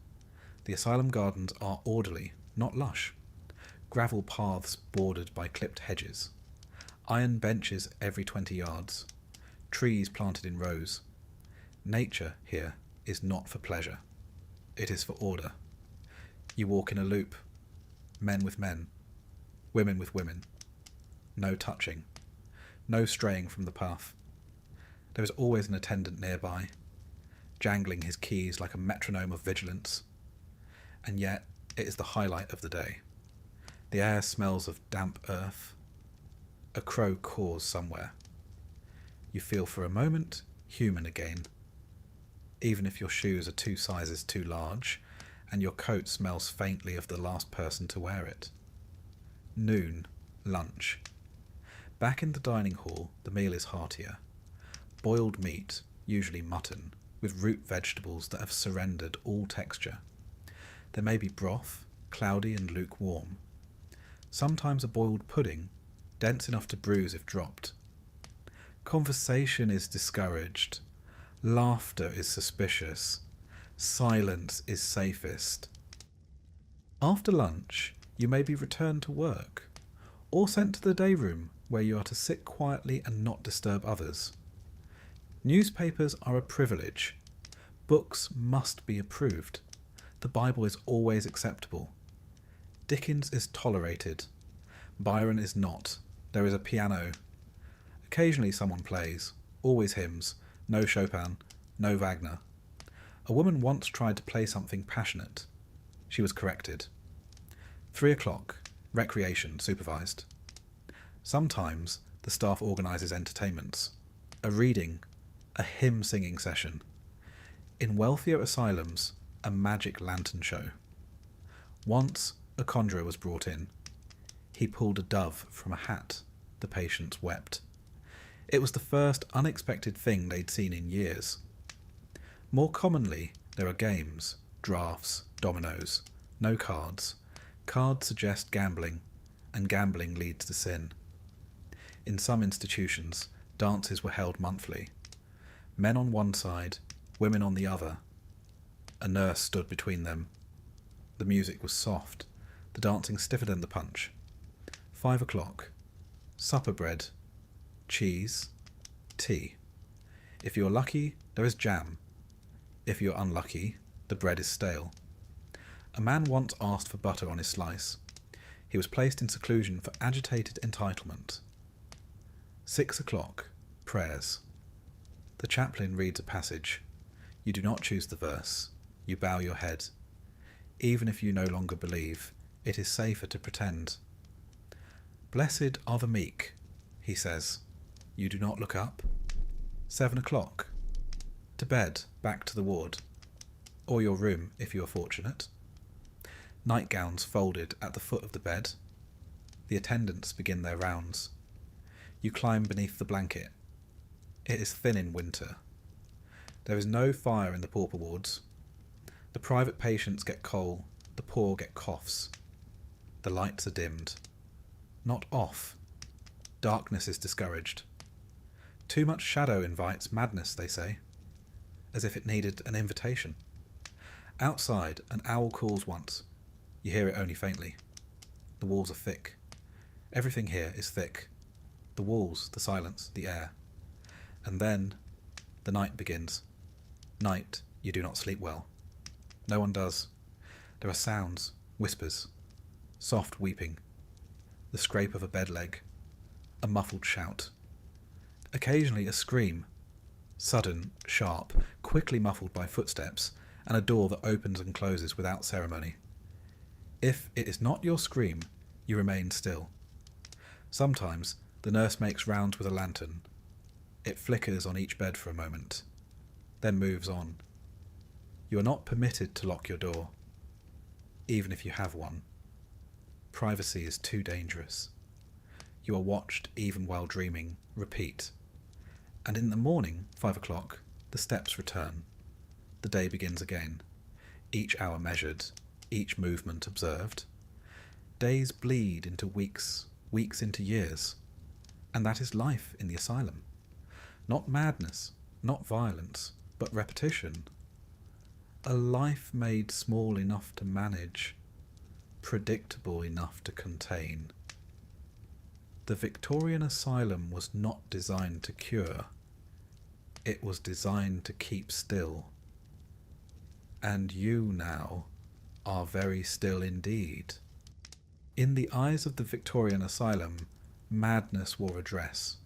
The asylum gardens are orderly, not lush. Gravel paths bordered by clipped hedges. Iron benches every 20 yards. Trees planted in rows. Nature here is not for pleasure. It is for order. You walk in a loop. Men with men. Women with women. No touching. No straying from the path. There is always an attendant nearby, jangling his keys like a metronome of vigilance. And yet it is the highlight of the day. The air smells of damp earth. A crow caws somewhere. you feel for a moment human again, even if your shoes are 2 sizes too large and your coat smells faintly of the last person to wear it. Noon, lunch. Back in the dining hall, the meal is heartier. Boiled meat, usually mutton, with root vegetables that have surrendered all texture. There may be broth, cloudy and lukewarm. Sometimes a boiled pudding, dense enough to bruise if dropped. Conversation is discouraged. Laughter is suspicious. Silence is safest. After lunch, you may be returned to work, or sent to the day room where you are to sit quietly and not disturb others. Newspapers are a privilege. Books must be approved. The Bible is always acceptable. Dickens is tolerated. Byron is not. There is a piano. Occasionally someone plays. Always hymns. No Chopin. No Wagner. A woman once tried to play something passionate. She was corrected. 3 o'clock. Recreation supervised. Sometimes the staff organises entertainments. A reading. A hymn-singing session. In wealthier asylums, a magic lantern show. Once a conjurer was brought in. He pulled a dove from a hat. The patients wept. It was the first unexpected thing they'd seen in years. More commonly, there are games, drafts, dominoes, no cards. Cards suggest gambling, and gambling leads to sin. In some institutions, dances were held monthly. Men on one side, women on the other. A nurse stood between them. The music was soft, the dancing stiffer than the punch. 5 o'clock. Supper bread. Cheese. Tea. If you're lucky, there is jam. If you're unlucky, the bread is stale. A man once asked for butter on his slice. He was placed in seclusion for agitated entitlement. 6 o'clock. Prayers. The chaplain reads a passage. You do not choose the verse. You bow your head. Even if you no longer believe, it is safer to pretend. Blessed are the meek, he says. You do not look up. 7 o'clock. To bed, back to the ward. Or your room, if you are fortunate. Nightgowns folded at the foot of the bed. The attendants begin their rounds. You climb beneath the blanket. It is thin in winter. There is no fire in the pauper wards. The private patients get coal, the poor get coughs. The lights are dimmed. Not off. Darkness is discouraged. Too much shadow invites madness, they say, as if it needed an invitation. Outside, an owl calls once. You hear it only faintly. The walls are thick. Everything here is thick. The walls, the silence, the air. And then the night begins. Night, you do not sleep well. No one does. There are sounds, whispers, soft weeping, the scrape of a bed leg, a muffled shout. Occasionally a scream, sudden, sharp, quickly muffled by footsteps, and a door that opens and closes without ceremony. If it is not your scream, you remain still. Sometimes the nurse makes rounds with a lantern. It flickers on each bed for a moment, then moves on. You are not permitted to lock your door, even if you have one. Privacy is too dangerous. You are watched even while dreaming. Repeat. And in the morning, 5 o'clock, the steps return. The day begins again. Each hour measured, each movement observed. Days bleed into weeks, weeks into years. And that is life in the asylum. Not madness, not violence, but repetition. A life made small enough to manage, predictable enough to contain. The Victorian asylum was not designed to cure. It was designed to keep still. And you now are very still indeed. In the eyes of the Victorian asylum, madness wore a dress.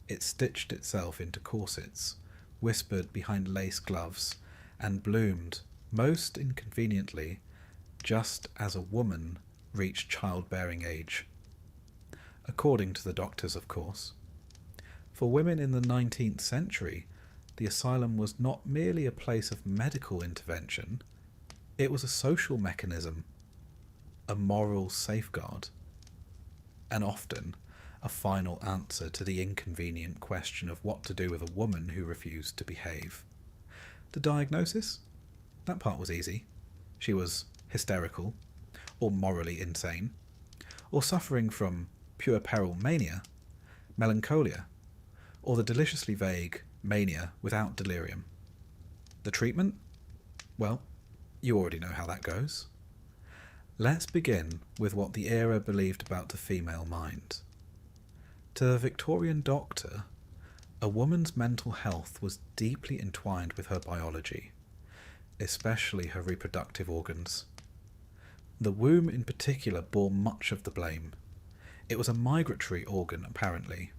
It stitched itself into corsets, whispered behind lace gloves, and bloomed, most inconveniently, just as a woman reached childbearing age. According to the doctors, of course. For women in the 19th century, the asylum was not merely a place of medical intervention, it was a social mechanism, a moral safeguard, and often a final answer to the inconvenient question of what to do with a woman who refused to behave. The diagnosis? That part was easy. She was hysterical, or morally insane, or suffering from puerperal mania, melancholia, or the deliciously vague mania without delirium. The treatment? Well, you already know how that goes. Let's begin with what the era believed about the female mind. To the Victorian doctor, a woman's mental health was deeply entwined with her biology, especially her reproductive organs. The womb in particular bore much of the blame. It was a migratory organ, apparently.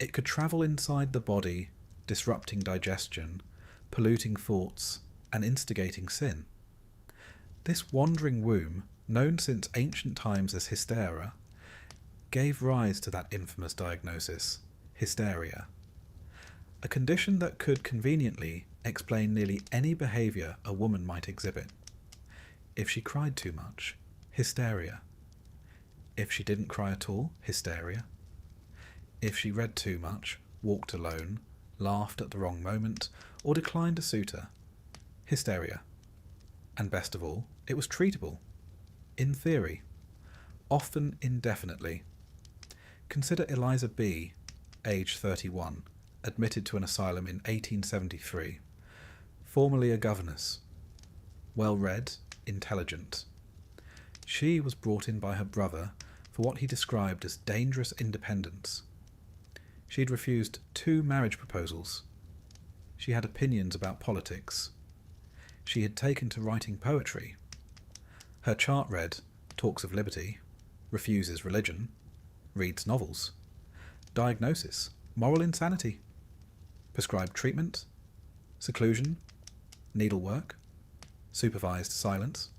It could travel inside the body, disrupting digestion, polluting thoughts, and instigating sin. This wandering womb, known since ancient times as hystera, gave rise to that infamous diagnosis, hysteria, a condition that could conveniently explain nearly any behaviour a woman might exhibit. If she cried too much, hysteria. If she didn't cry at all, hysteria. If she read too much, walked alone, laughed at the wrong moment, or declined a suitor, hysteria. And best of all, it was treatable, in theory, often indefinitely. Consider Eliza B., age 31, admitted to an asylum in 1873, formerly a governess, well-read, intelligent. She was brought in by her brother for what he described as dangerous independence. She had refused 2 marriage proposals. She had opinions about politics. She had taken to writing poetry. Her chart read, talks of liberty, refuses religion, reads novels. Diagnosis, moral insanity. Prescribed treatment, seclusion, needlework, supervised silence.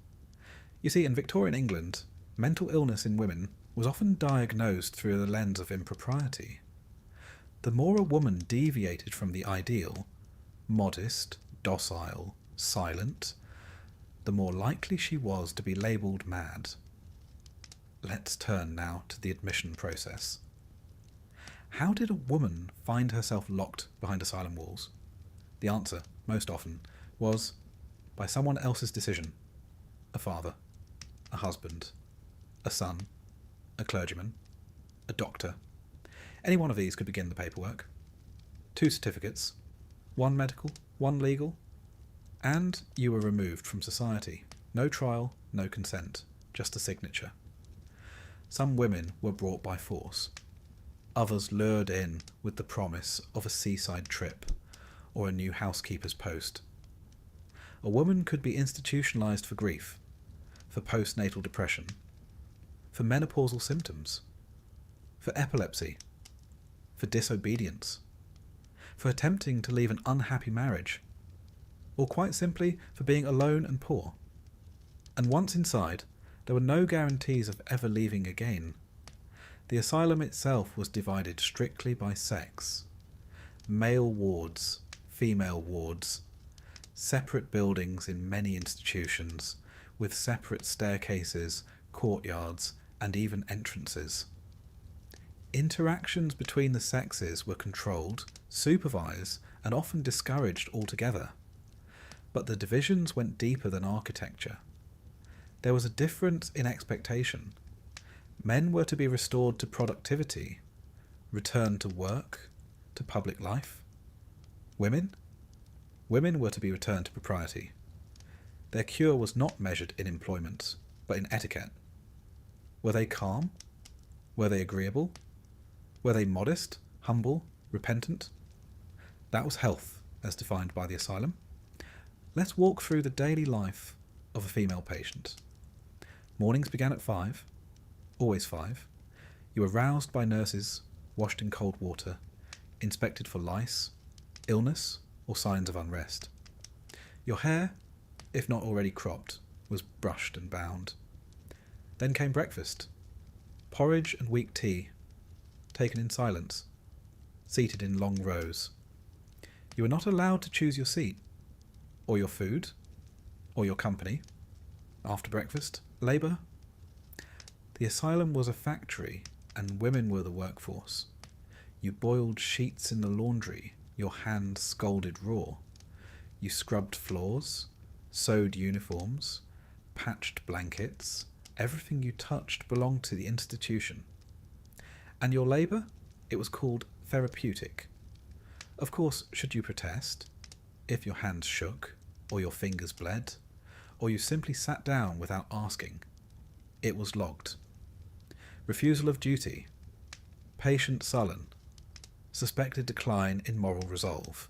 You see, in Victorian England, mental illness in women was often diagnosed through the lens of impropriety. The more a woman deviated from the ideal, modest, docile, silent, the more likely she was to be labelled mad. Let's turn now to the admission process. How did a woman find herself locked behind asylum walls? The answer, most often, was by someone else's decision. A father, a husband, a son, a clergyman, a doctor. Any one of these could begin the paperwork. 2 certificates, 1 medical, 1 legal, and you were removed from society. No trial, no consent, just a signature. Some women were brought by force. Others lured in with the promise of a seaside trip or a new housekeeper's post. A woman could be institutionalized for grief, for postnatal depression, for menopausal symptoms, for epilepsy, for disobedience, for attempting to leave an unhappy marriage, or quite simply for being alone and poor. And once inside, there were no guarantees of ever leaving again. The asylum itself was divided strictly by sex. Male wards, female wards, separate buildings in many institutions, with separate staircases, courtyards, and even entrances. Interactions between the sexes were controlled, supervised, and often discouraged altogether. But the divisions went deeper than architecture. There was a difference in expectation. Men were to be restored to productivity, returned to work, to public life. Women? Women were to be returned to propriety. Their cure was not measured in employment, but in etiquette. Were they calm? Were they agreeable? Were they modest, humble, repentant? That was health, as defined by the asylum. Let's walk through the daily life of a female patient. Mornings began at 5, always 5. You were roused by nurses, washed in cold water, inspected for lice, illness, or signs of unrest. Your hair, if not already cropped, was brushed and bound. Then came breakfast. Porridge and weak tea, taken in silence. seated in long rows. You were not allowed to choose your seat, or your food, or your company. After breakfast, labour. The asylum was a factory, and women were the workforce. You boiled sheets in the laundry, your hands scalded raw. You scrubbed floors, sewed uniforms, patched blankets. Everything you touched belonged to the institution. And your labour? It was called therapeutic. Of course, should you protest, if your hands shook, or your fingers bled, or you simply sat down without asking, it was logged. Refusal of duty, patient sullen, suspected decline in moral resolve.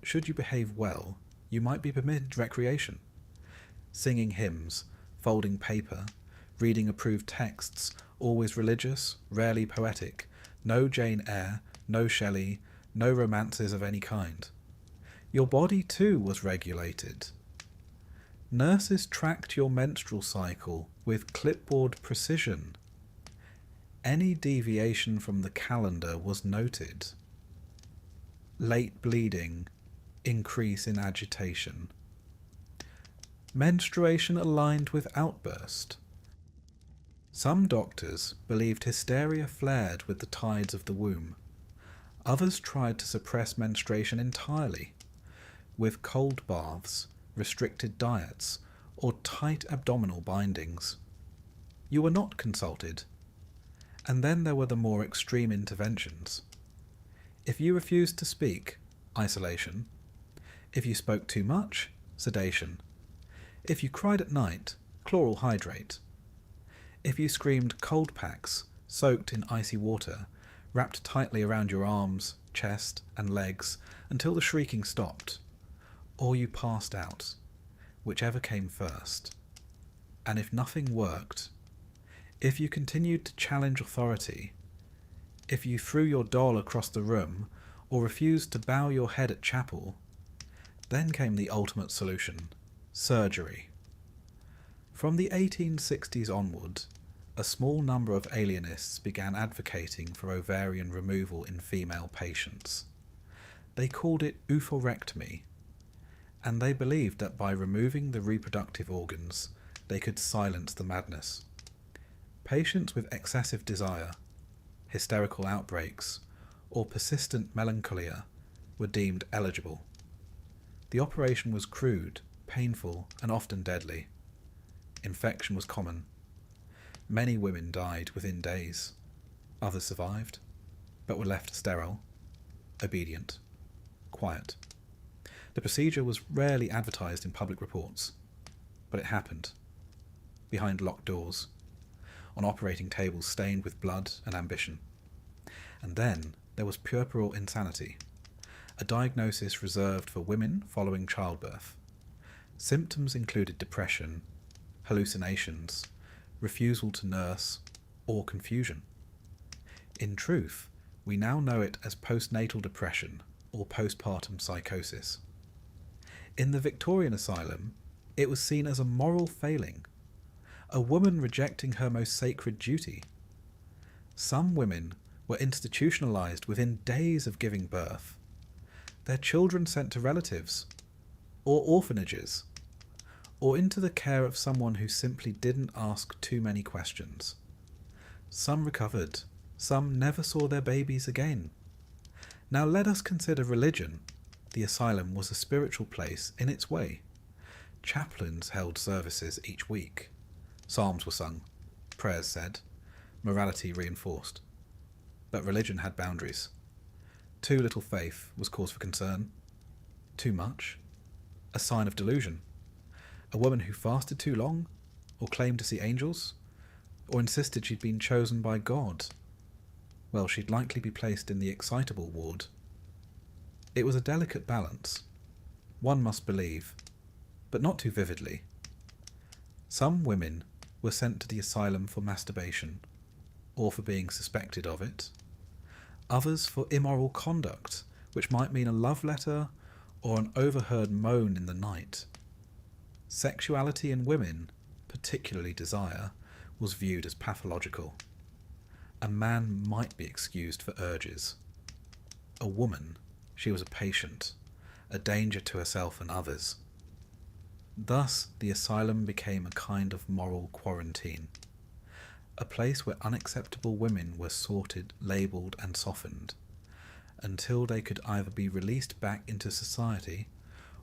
Should you behave well, you might be permitted recreation, singing hymns, folding paper, reading approved texts, always religious, rarely poetic, no Jane Eyre, no Shelley, no romances of any kind. Your body too was regulated. Nurses tracked your menstrual cycle with clipboard precision. Any deviation from the calendar was noted. Late bleeding, increase in agitation. Menstruation aligned with outburst. Some doctors believed hysteria flared with the tides of the womb. Others tried to suppress menstruation entirely, with cold baths, restricted diets, or tight abdominal bindings. You were not consulted. And then there were the more extreme interventions. If you refused to speak, isolation. If you spoke too much, sedation. If you cried at night, chloral hydrate. If you screamed, cold packs, soaked in icy water, wrapped tightly around your arms, chest, and legs until the shrieking stopped. Or you passed out, whichever came first. And if nothing worked, if you continued to challenge authority, if you threw your doll across the room, or refused to bow your head at chapel, then came the ultimate solution, surgery. From the 1860s onward, a small number of alienists began advocating for ovarian removal in female patients. They called it oophorectomy, and they believed that by removing the reproductive organs, they could silence the madness. Patients with excessive desire, hysterical outbreaks, or persistent melancholia were deemed eligible. The operation was crude, painful, and often deadly. Infection was common. Many women died within days. Others survived, but were left sterile, obedient, quiet. The procedure was rarely advertised in public reports, but it happened, behind locked doors, on operating tables stained with blood and ambition. And then there was puerperal insanity, a diagnosis reserved for women following childbirth. Symptoms included depression, hallucinations, refusal to nurse, or confusion. In truth, we now know it as postnatal depression or postpartum psychosis. In the Victorian asylum, it was seen as a moral failing, a woman rejecting her most sacred duty. Some women were institutionalized within days of giving birth, their children sent to relatives, or orphanages, or into the care of someone who simply didn't ask too many questions. Some recovered, some never saw their babies again. Now let us consider religion. The asylum was a spiritual place in its way. Chaplains held services each week. Psalms were sung, prayers said, morality reinforced. But religion had boundaries. Too little faith was cause for concern. Too much? A sign of delusion. A woman who fasted too long, or claimed to see angels, or insisted she'd been chosen by God. Well, she'd likely be placed in the excitable ward. It was a delicate balance. One must believe, but not too vividly. Some women were sent to the asylum for masturbation, or for being suspected of it. Others for immoral conduct, which might mean a love letter or an overheard moan in the night. Sexuality in women, particularly desire, was viewed as pathological. A man might be excused for urges, a woman, she was a patient, a danger to herself and others. Thus, the asylum became a kind of moral quarantine, a place where unacceptable women were sorted, labelled and softened, until they could either be released back into society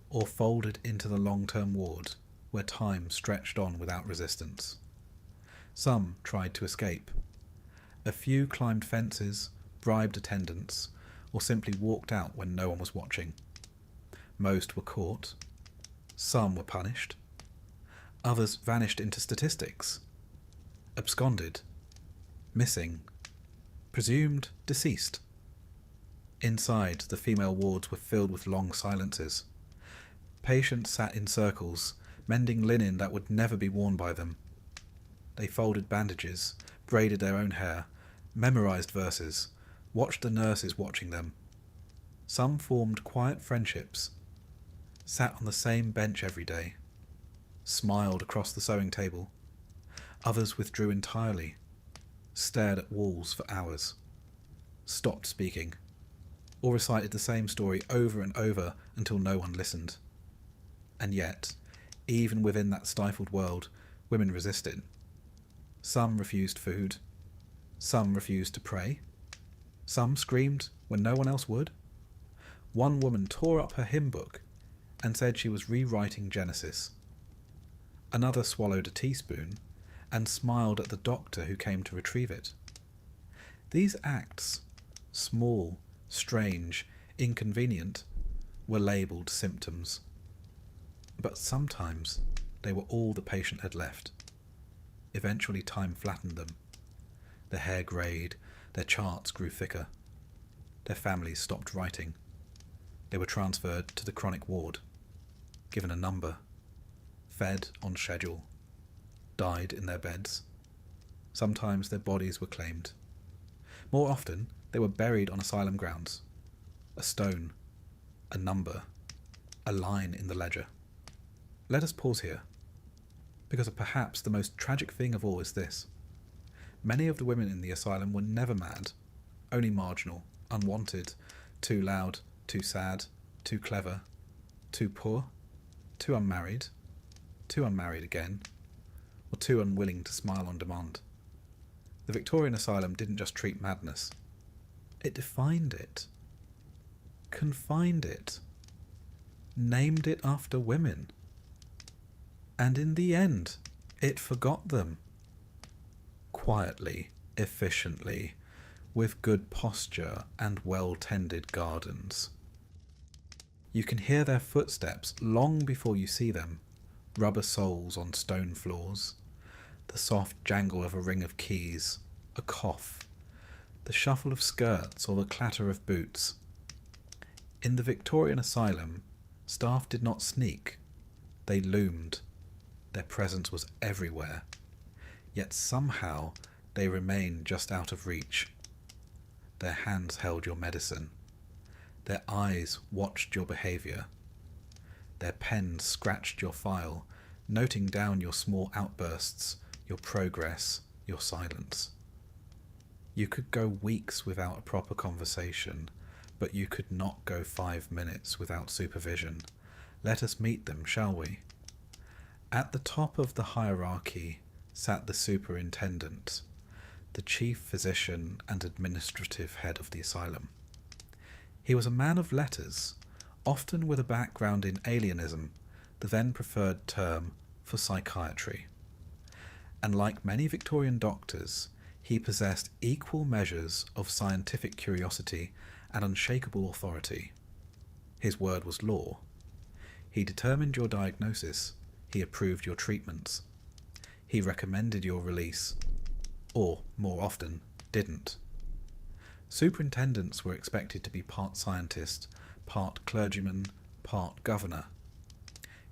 or folded into the long-term ward, where time stretched on without resistance. Some tried to escape. A few climbed fences, bribed attendants, or simply walked out when no one was watching. Most were caught. Some were punished. Others vanished into statistics. Absconded. Missing. Presumed deceased. Inside, the female wards were filled with long silences. Patients sat in circles, mending linen that would never be worn by them. They folded bandages, braided their own hair, memorized verses, watched the nurses watching them. Some formed quiet friendships, sat on the same bench every day, smiled across the sewing table. Others withdrew entirely, stared at walls for hours, stopped speaking, or recited the same story over and over until no one listened. And yet, even within that stifled world, women resisted. Some refused food. Some refused to pray. Some screamed when no one else would. One woman tore up her hymn book and said she was rewriting Genesis. Another swallowed a teaspoon and smiled at the doctor who came to retrieve it. These acts, small, strange, inconvenient, were labelled symptoms. But sometimes they were all the patient had left. Eventually time flattened them. Their hair greyed, their charts grew thicker. Their families stopped writing. They were transferred to the chronic ward, given a number, fed on schedule, died in their beds. Sometimes their bodies were claimed. More often, they were buried on asylum grounds. A stone, a number, a line in the ledger. Let us pause here, because perhaps the most tragic thing of all is this. Many of the women in the asylum were never mad, only marginal, unwanted, too loud, too sad, too clever, too poor, too unmarried again, or too unwilling to smile on demand. The Victorian asylum didn't just treat madness. It defined it, confined it, named it after women. And in the end, it forgot them. Quietly, efficiently, with good posture and well-tended gardens. You can hear their footsteps long before you see them, rubber soles on stone floors, the soft jangle of a ring of keys, a cough, the shuffle of skirts or the clatter of boots. In the Victorian asylum, staff did not sneak. They loomed. Their presence was everywhere. Yet somehow they remained just out of reach. Their hands held your medicine. Their eyes watched your behaviour. Their pens scratched your file, noting down your small outbursts, your progress, your silence. You could go weeks without a proper conversation, but you could not go 5 minutes without supervision. Let us meet them, shall we? At the top of the hierarchy sat the superintendent, the chief physician and administrative head of the asylum. He was a man of letters, often with a background in alienism, the then preferred term for psychiatry. And like many Victorian doctors, he possessed equal measures of scientific curiosity and unshakable authority. His word was law. He determined your diagnosis. He approved your treatments. He recommended your release, or, more often, didn't. Superintendents were expected to be part scientist, part clergyman, part governor.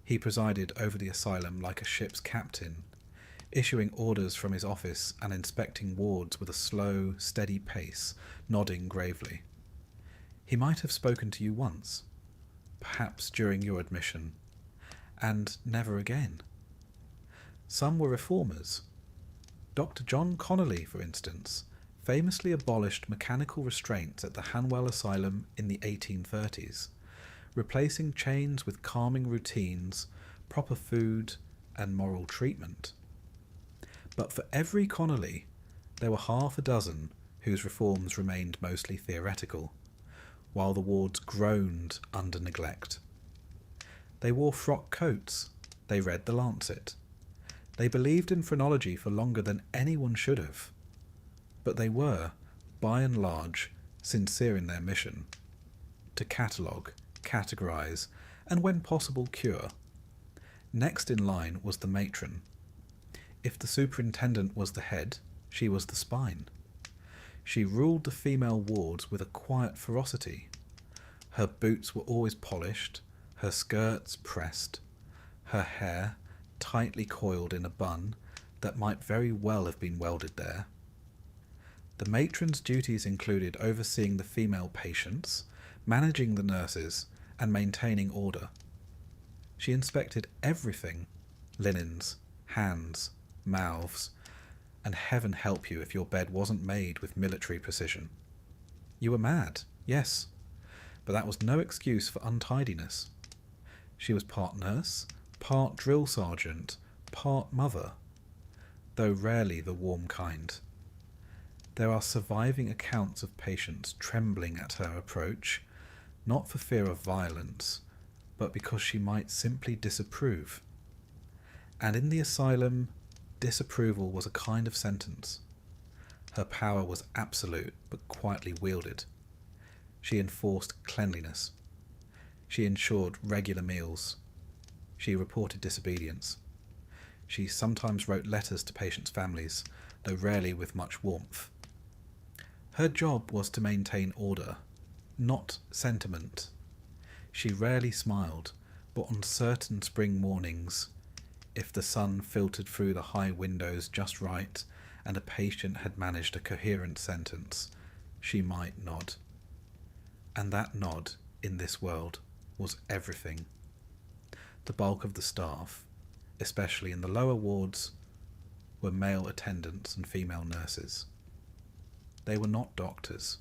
He presided over the asylum like a ship's captain, issuing orders from his office and inspecting wards with a slow, steady pace, nodding gravely. He might have spoken to you once, perhaps during your admission, and never again. Some were reformers. Dr. John Connolly, for instance, famously abolished mechanical restraints at the Hanwell Asylum in the 1830s, replacing chains with calming routines, proper food, and moral treatment. But for every Connolly, there were half a dozen whose reforms remained mostly theoretical, while the wards groaned under neglect. They wore frock coats, they read the Lancet, they believed in phrenology for longer than anyone should have, but they were, by and large, sincere in their mission to catalogue, categorise, and when possible cure. Next in line was the matron. If the superintendent was the head, she was the spine. She ruled the female wards with a quiet ferocity. Her boots were always polished, her skirts pressed, her hair tightly coiled in a bun that might very well have been welded there. The matron's duties included overseeing the female patients, managing the nurses, and maintaining order. She inspected everything: linens, hands, mouths, and heaven help you if your bed wasn't made with military precision. You were mad, yes, but that was no excuse for untidiness. She was part nurse, part drill sergeant, part mother, though rarely the warm kind. There are surviving accounts of patients trembling at her approach, not for fear of violence, but because she might simply disapprove. And in the asylum, disapproval was a kind of sentence. Her power was absolute, but quietly wielded. She enforced cleanliness. She ensured regular meals. She reported disobedience. She sometimes wrote letters to patients' families, though rarely with much warmth. Her job was to maintain order, not sentiment. She rarely smiled, but on certain spring mornings, if the sun filtered through the high windows just right and a patient had managed a coherent sentence, she might nod. And that nod, in this world, was everything. The bulk of the staff, especially in the lower wards, were male attendants and female nurses. They were not doctors.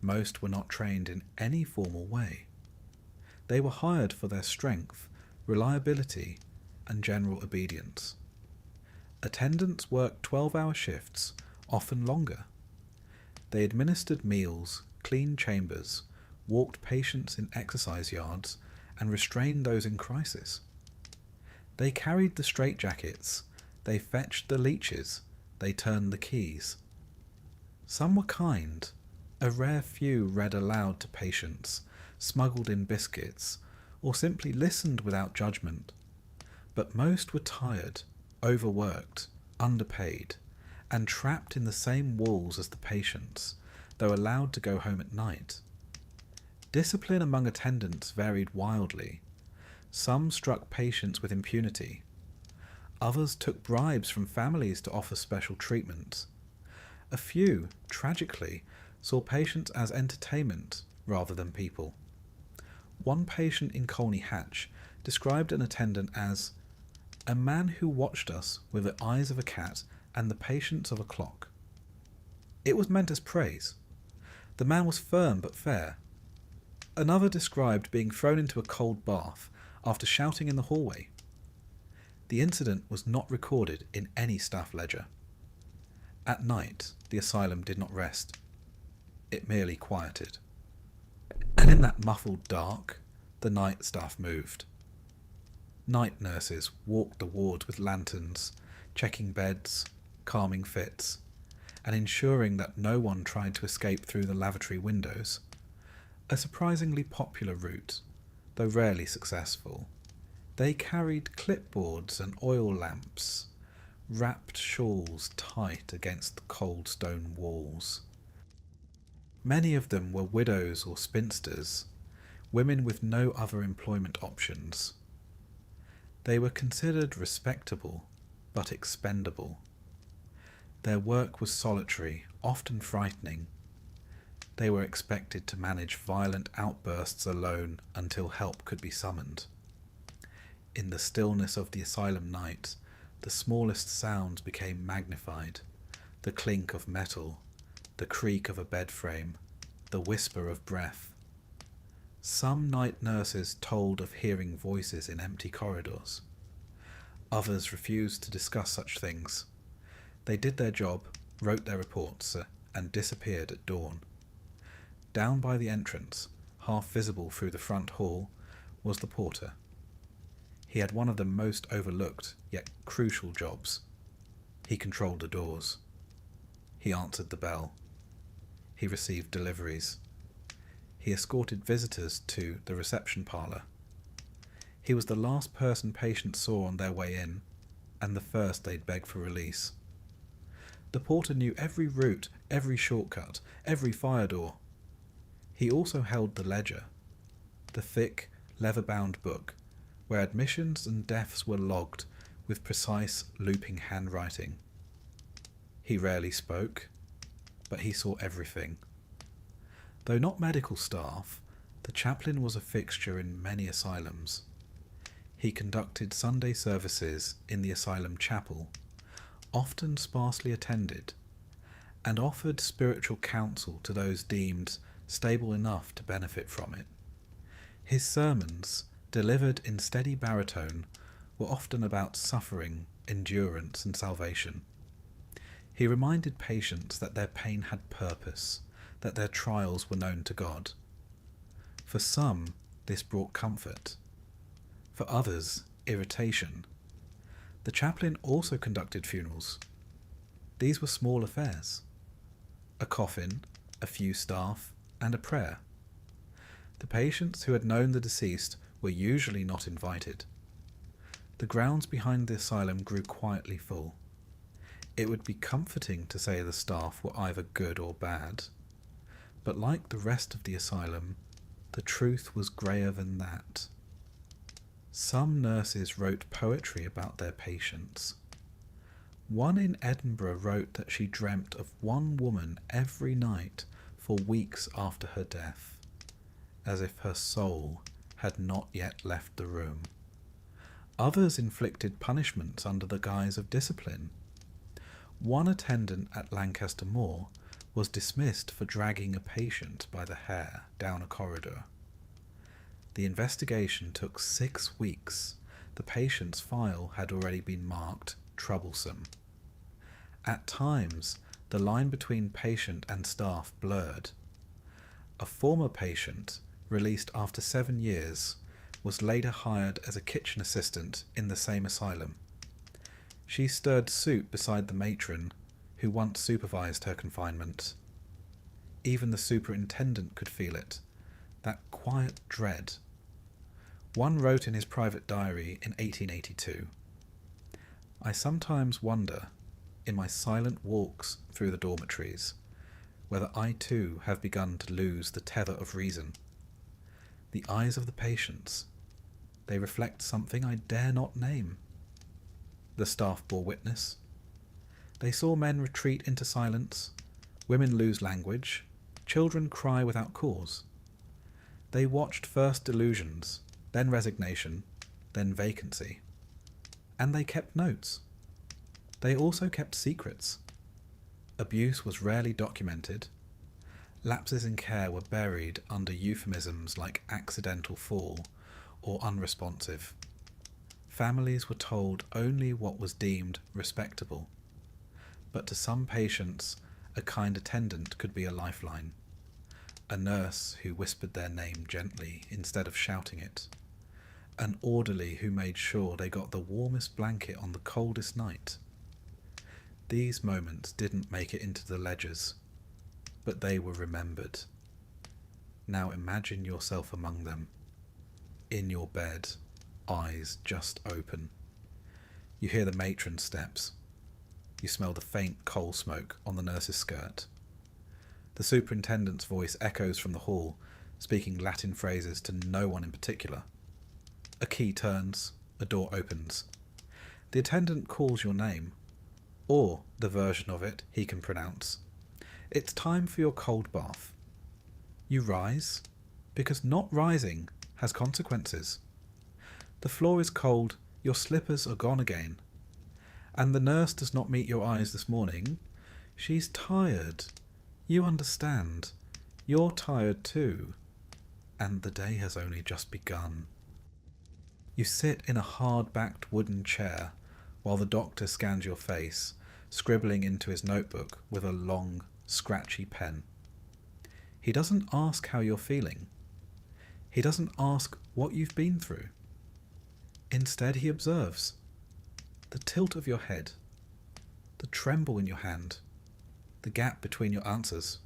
Most were not trained in any formal way. They were hired for their strength, reliability, and general obedience. Attendants worked 12-hour shifts, often longer. They administered meals, cleaned chambers, walked patients in exercise yards, and restrained those in crisis. They carried the straitjackets, they fetched the leeches, they turned the keys. Some were kind. A rare few read aloud to patients, smuggled in biscuits, or simply listened without judgment. But most were tired, overworked, underpaid, and trapped in the same walls as the patients, though allowed to go home at night. Discipline among attendants varied wildly. Some struck patients with impunity. Others took bribes from families to offer special treatment. A few, tragically, saw patients as entertainment rather than people. One patient in Colney Hatch described an attendant as a man who watched us with the eyes of a cat and the patience of a clock. It was meant as praise. The man was firm but fair. Another described being thrown into a cold bath after shouting in the hallway. The incident was not recorded in any staff ledger. At night, the asylum did not rest. It merely quieted. And in that muffled dark, the night staff moved. Night nurses walked the wards with lanterns, checking beds, calming fits, and ensuring that no one tried to escape through the lavatory windows. A surprisingly popular route, though rarely successful. They carried clipboards and oil lamps, wrapped shawls tight against the cold stone walls. Many of them were widows or spinsters, women with no other employment options. They were considered respectable, but expendable. Their work was solitary, often frightening. They were expected to manage violent outbursts alone until help could be summoned. In the stillness of the asylum night, the smallest sounds became magnified: the clink of metal, the creak of a bed frame, the whisper of breath. Some night nurses told of hearing voices in empty corridors. Others refused to discuss such things. They did their job, wrote their reports, and disappeared at dawn. Down by the entrance, half visible through the front hall, was the porter. He had one of the most overlooked yet crucial jobs. He controlled the doors. He answered the bell. He received deliveries. He escorted visitors to the reception parlour. He was the last person patients saw on their way in, and the first they'd beg for release. The porter knew every route, every shortcut, every fire door. He also held the ledger, the thick, leather-bound book, where admissions and deaths were logged with precise, looping handwriting. He rarely spoke, but he saw everything. Though not medical staff, the chaplain was a fixture in many asylums. He conducted Sunday services in the asylum chapel, often sparsely attended, and offered spiritual counsel to those deemed stable enough to benefit from it. His sermons, delivered in steady baritone, were often about suffering, endurance, and salvation. He reminded patients that their pain had purpose, that their trials were known to God. For some, this brought comfort. For others, irritation. The chaplain also conducted funerals. These were small affairs. A coffin, a few staff, and a prayer. The patients who had known the deceased were usually not invited. The grounds behind the asylum grew quietly full. It would be comforting to say the staff were either good or bad, but like the rest of the asylum, the truth was greyer than that. Some nurses wrote poetry about their patients. One in Edinburgh wrote that she dreamt of one woman every night for weeks after her death, as if her soul had not yet left the room. Others inflicted punishments under the guise of discipline. One attendant at Lancaster Moor was dismissed for dragging a patient by the hair down a corridor. The investigation took 6 weeks. The patient's file had already been marked troublesome. At times, the line between patient and staff blurred. A former patient, released after 7 years, was later hired as a kitchen assistant in the same asylum. She stirred soup beside the matron, who once supervised her confinement. Even the superintendent could feel it, that quiet dread. One wrote in his private diary in 1882, "I sometimes wonder, in my silent walks through the dormitories, whether I too have begun to lose the tether of reason. The eyes of the patients, they reflect something I dare not name." The staff bore witness. They saw men retreat into silence, women lose language, children cry without cause. They watched first delusions, then resignation, then vacancy. And they kept notes. They also kept secrets. Abuse was rarely documented. Lapses in care were buried under euphemisms like accidental fall or unresponsive. Families were told only what was deemed respectable. But to some patients, a kind attendant could be a lifeline. A nurse who whispered their name gently instead of shouting it. An orderly who made sure they got the warmest blanket on the coldest night. These moments didn't make it into the ledgers, but they were remembered. Now imagine yourself among them, in your bed, eyes just open. You hear the matron's steps. You smell the faint coal smoke on the nurse's skirt. The superintendent's voice echoes from the hall, speaking Latin phrases to no one in particular. A key turns, a door opens. The attendant calls your name, or the version of it he can pronounce. It's time for your cold bath. You rise, because not rising has consequences. The floor is cold, your slippers are gone again. And the nurse does not meet your eyes this morning. She's tired. You understand. You're tired too, and the day has only just begun. You sit in a hard-backed wooden chair while the doctor scans your face, scribbling into his notebook with a long, scratchy pen. He doesn't ask how you're feeling. He doesn't ask what you've been through. Instead, he observes the tilt of your head, the tremble in your hand, the gap between your answers.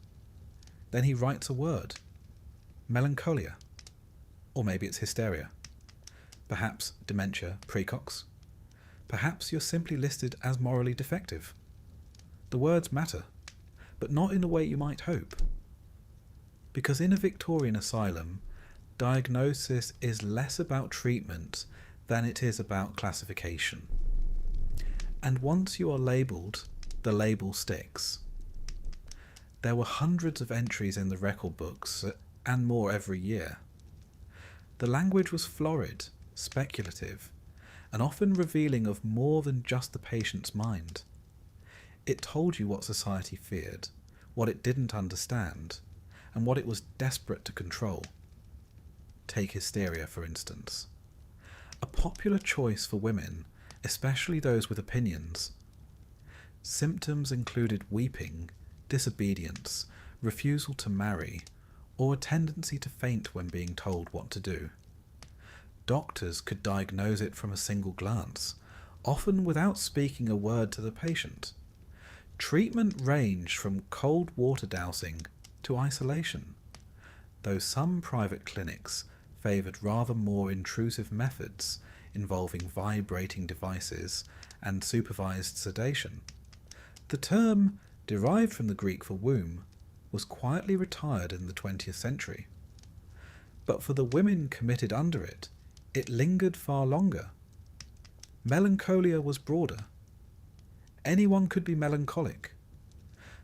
Then he writes a word. Melancholia. Or maybe it's hysteria. Perhaps dementia precox. Perhaps you're simply listed as morally defective. The words matter, but not in the way you might hope. Because in a Victorian asylum, diagnosis is less about treatment than it is about classification. And once you are labelled, the label sticks. There were hundreds of entries in the record books, and more every year. The language was florid, speculative, and often revealing of more than just the patient's mind. It told you what society feared, what it didn't understand, and what it was desperate to control. Take hysteria, for instance. A popular choice for women, especially those with opinions. Symptoms included weeping, disobedience, refusal to marry, or a tendency to faint when being told what to do. Doctors could diagnose it from a single glance, often without speaking a word to the patient. Treatment ranged from cold water dousing to isolation, though some private clinics favoured rather more intrusive methods involving vibrating devices and supervised sedation. The term, derived from the Greek for womb, was quietly retired in the 20th century. But for the women committed under it, it lingered far longer. Melancholia was broader. Anyone could be melancholic.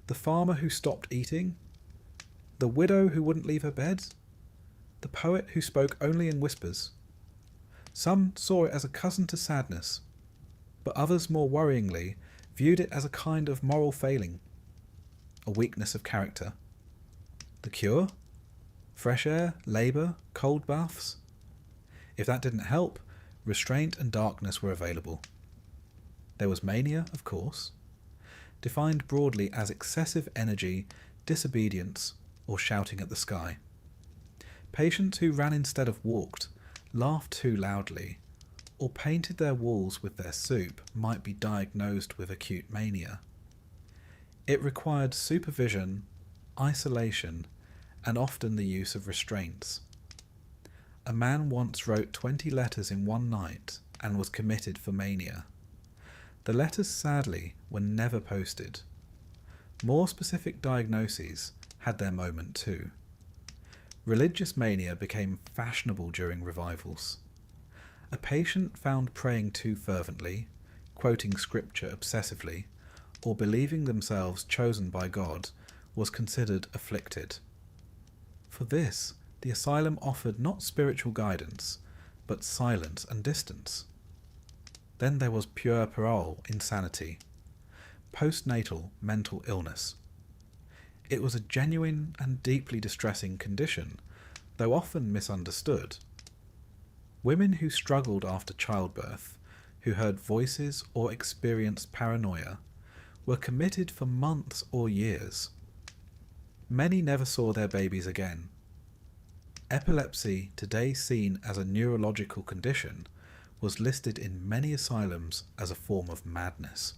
The farmer who stopped eating, the widow who wouldn't leave her bed, the poet who spoke only in whispers. Some saw it as a cousin to sadness, but others more worryingly viewed it as a kind of moral failing, a weakness of character. The cure? Fresh air, labour, cold baths? If that didn't help, restraint and darkness were available. There was mania, of course, defined broadly as excessive energy, disobedience, or shouting at the sky. Patients who ran instead of walked, laughed too loudly, or painted their walls with their soup might be diagnosed with acute mania. It required supervision, isolation, and often the use of restraints. A man once wrote 20 letters in one night and was committed for mania. The letters, sadly, were never posted. More specific diagnoses had their moment too. Religious mania became fashionable during revivals. A patient found praying too fervently, quoting scripture obsessively, or believing themselves chosen by God was considered afflicted. For this, the asylum offered not spiritual guidance, but silence and distance. Then there was puerperal insanity, postnatal mental illness. It was a genuine and deeply distressing condition, though often misunderstood. Women who struggled after childbirth, who heard voices or experienced paranoia, were committed for months or years. Many never saw their babies again. Epilepsy, today seen as a neurological condition, was listed in many asylums as a form of madness,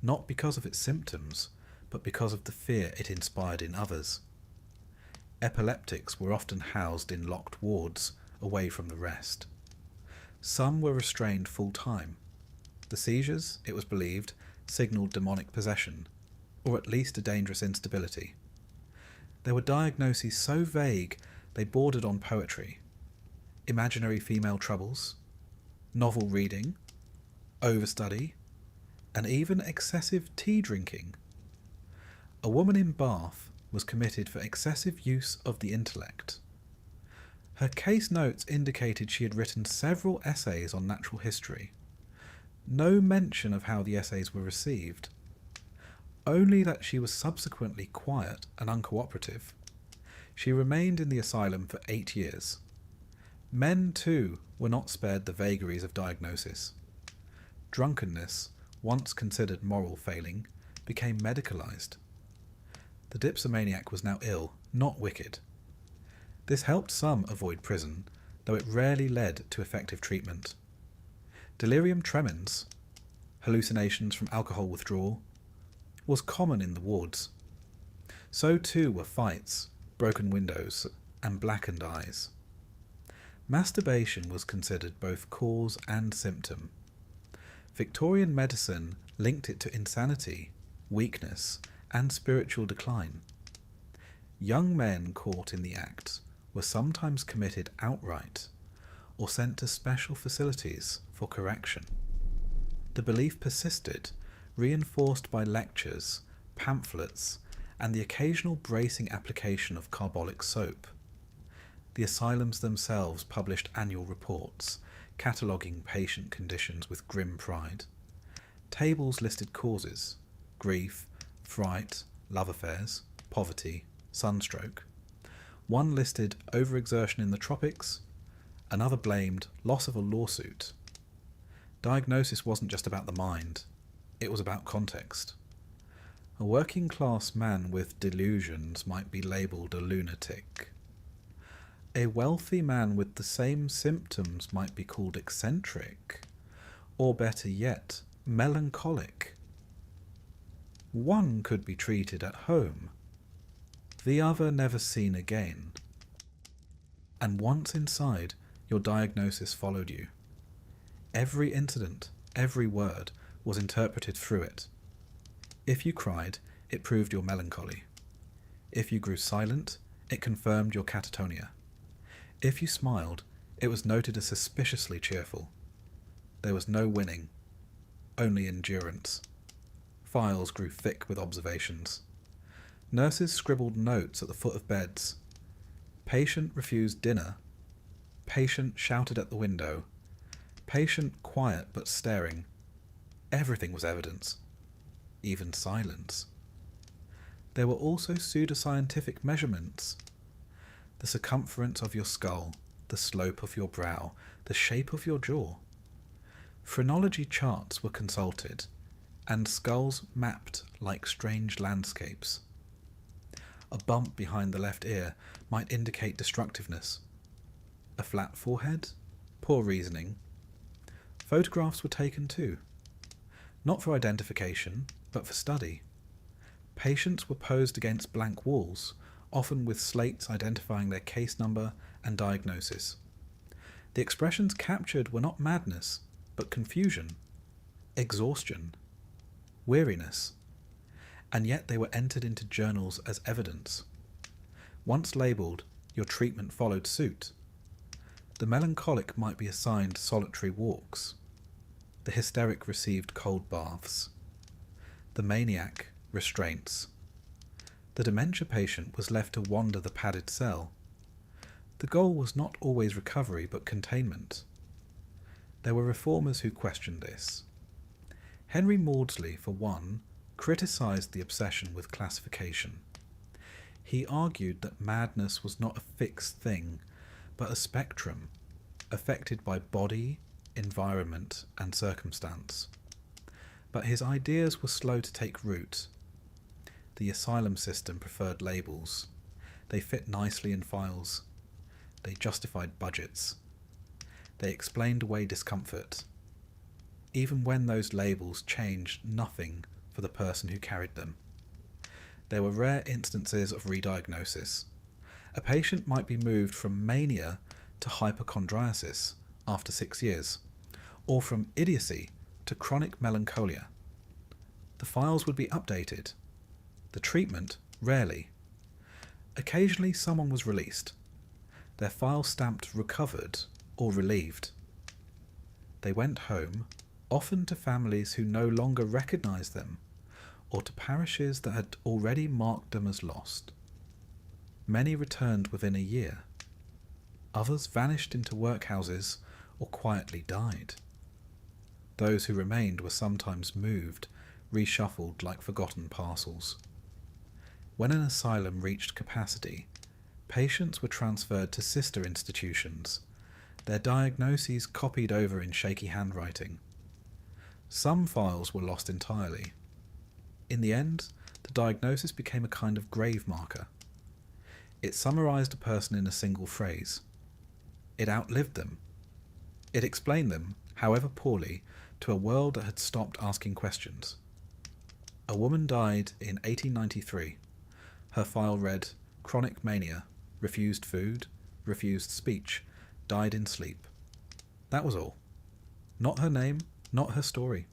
not because of its symptoms, but because of the fear it inspired in others. Epileptics were often housed in locked wards, away from the rest. Some were restrained full-time. The seizures, it was believed, signalled demonic possession, or at least a dangerous instability. There were diagnoses so vague they bordered on poetry. Imaginary female troubles, novel reading, overstudy, and even excessive tea drinking. A woman in Bath was committed for excessive use of the intellect. Her case notes indicated she had written several essays on natural history. No mention of how the essays were received. only that she was subsequently quiet and uncooperative. She remained in the asylum for 8 years. Men, too, were not spared the vagaries of diagnosis. Drunkenness, once considered moral failing, became medicalized. The dipsomaniac was now ill, not wicked. This helped some avoid prison, though it rarely led to effective treatment. Delirium tremens, hallucinations from alcohol withdrawal, was common in the wards. So too were fights, broken windows, and blackened eyes. Masturbation was considered both cause and symptom. Victorian medicine linked it to insanity, weakness, and spiritual decline. Young men caught in the act were sometimes committed outright or sent to special facilities for correction. The belief persisted, reinforced by lectures, pamphlets, and the occasional bracing application of carbolic soap. The asylums themselves published annual reports, cataloguing patient conditions with grim pride. Tables listed causes: grief, fright, love affairs, poverty, sunstroke. One listed overexertion in the tropics, another blamed loss of a lawsuit. Diagnosis wasn't just about the mind, it was about context. A working-class man with delusions might be labelled a lunatic. A wealthy man with the same symptoms might be called eccentric, or better yet, melancholic. One could be treated at home, the other never seen again. And once inside, your diagnosis followed you. Every incident, every word, was interpreted through it. If you cried, it proved your melancholy. If you grew silent, it confirmed your catatonia. If you smiled, it was noted as suspiciously cheerful. There was no winning, only endurance. Files grew thick with observations. Nurses scribbled notes at the foot of beds. Patient refused dinner. Patient shouted at the window. Patient quiet but staring. Everything was evidence, even silence. There were also pseudoscientific measurements. The circumference of your skull, the slope of your brow, the shape of your jaw. Phrenology charts were consulted, and skulls mapped like strange landscapes. A bump behind the left ear might indicate destructiveness. A flat forehead? Poor reasoning. Photographs were taken too. Not for identification, but for study. Patients were posed against blank walls, often with slates identifying their case number and diagnosis. The expressions captured were not madness, but confusion, exhaustion, weariness, and yet they were entered into journals as evidence. Once labelled, your treatment followed suit. The melancholic might be assigned solitary walks. The hysteric received cold baths. The maniac, restraints. The dementia patient was left to wander the padded cell. The goal was not always recovery, but containment. There were reformers who questioned this. Henry Maudsley, for one, criticised the obsession with classification. He argued that madness was not a fixed thing, but a spectrum, affected by body, environment, and circumstance. But his ideas were slow to take root. The asylum system preferred labels. They fit nicely in files. They justified budgets. They explained away discomfort, even when those labels changed nothing for the person who carried them. There were rare instances of re-diagnosis. A patient might be moved from mania to hypochondriasis after 6 years, or from idiocy to chronic melancholia. The files would be updated. The treatment, rarely. Occasionally someone was released, their file stamped recovered or relieved. They went home, often to families who no longer recognised them, or to parishes that had already marked them as lost. Many returned within a year. Others vanished into workhouses or quietly died. Those who remained were sometimes moved reshuffled like forgotten parcels. When an asylum reached capacity, patients were transferred to sister institutions, their diagnoses copied over in shaky handwriting. Some files were lost entirely. In the end, the diagnosis became a kind of grave marker. It summarized a person in a single phrase. It outlived them. It explained them, however poorly, to a world that had stopped asking questions. A woman died in 1893. Her file read, chronic mania, refused food, refused speech, died in sleep. That was all. Not her name, not her story.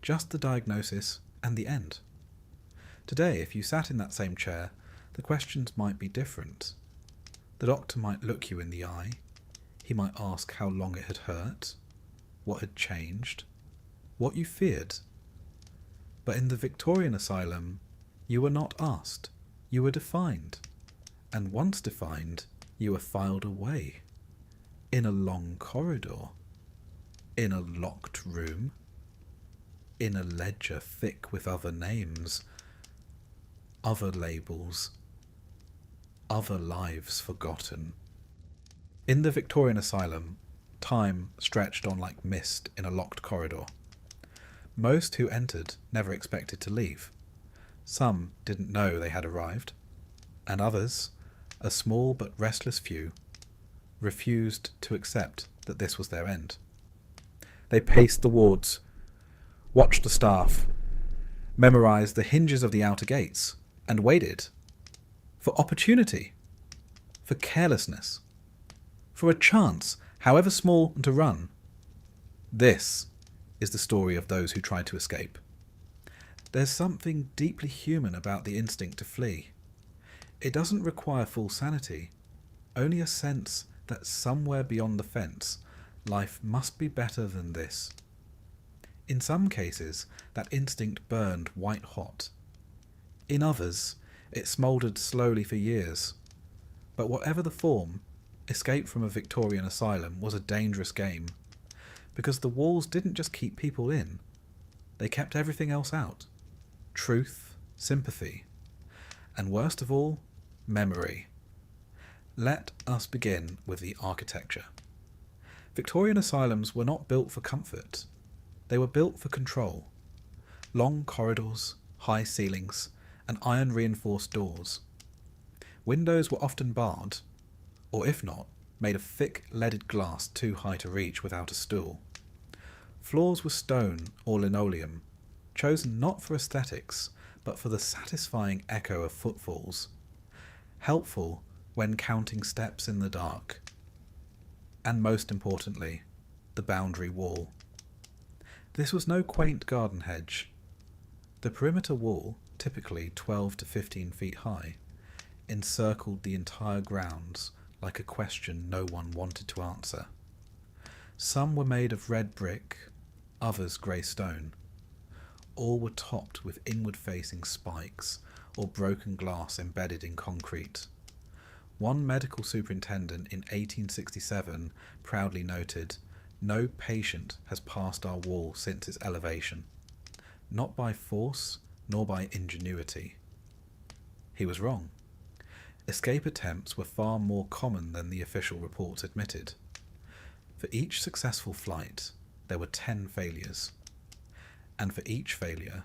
Just the diagnosis and the end. Today, if you sat in that same chair, the questions might be different. The doctor might look you in the eye. He might ask how long it had hurt, what had changed, what you feared. But in the Victorian asylum, you were not asked. You were defined. And once defined, you were filed away. In a long corridor. In a locked room. In a ledger thick with other names. Other labels. Other lives forgotten. In the Victorian asylum, time stretched on like mist in a locked corridor. Most who entered never expected to leave. Some didn't know they had arrived, and others, a small but restless few, refused to accept that this was their end. They paced the wards, watched the staff, memorized the hinges of the outer gates, and waited for opportunity, for carelessness, for a chance, however small, to run. This is the story of those who tried to escape. There's something deeply human about the instinct to flee. It doesn't require full sanity, only a sense that somewhere beyond the fence, life must be better than this. In some cases, that instinct burned white hot. In others, it smouldered slowly for years. But whatever the form, escape from a Victorian asylum was a dangerous game, because the walls didn't just keep people in, they kept everything else out. Truth, sympathy, and worst of all, memory. Let us begin with the architecture. Victorian asylums were not built for comfort. They were built for control. Long corridors, high ceilings, and iron-reinforced doors. Windows were often barred, or if not, made of thick leaded glass too high to reach without a stool. Floors were stone or linoleum, chosen not for aesthetics, but for the satisfying echo of footfalls, helpful when counting steps in the dark. And most importantly, the boundary wall. This was no quaint garden hedge. The perimeter wall, typically 12 to 15 feet high, encircled the entire grounds like a question no one wanted to answer. Some were made of red brick, others grey stone. All were topped with inward-facing spikes or broken glass embedded in concrete. One medical superintendent in 1867 proudly noted, "No patient has passed our wall since its elevation, not by force nor by ingenuity." He was wrong. Escape attempts were far more common than the official reports admitted. For each successful flight, there were 10 failures. And for each failure,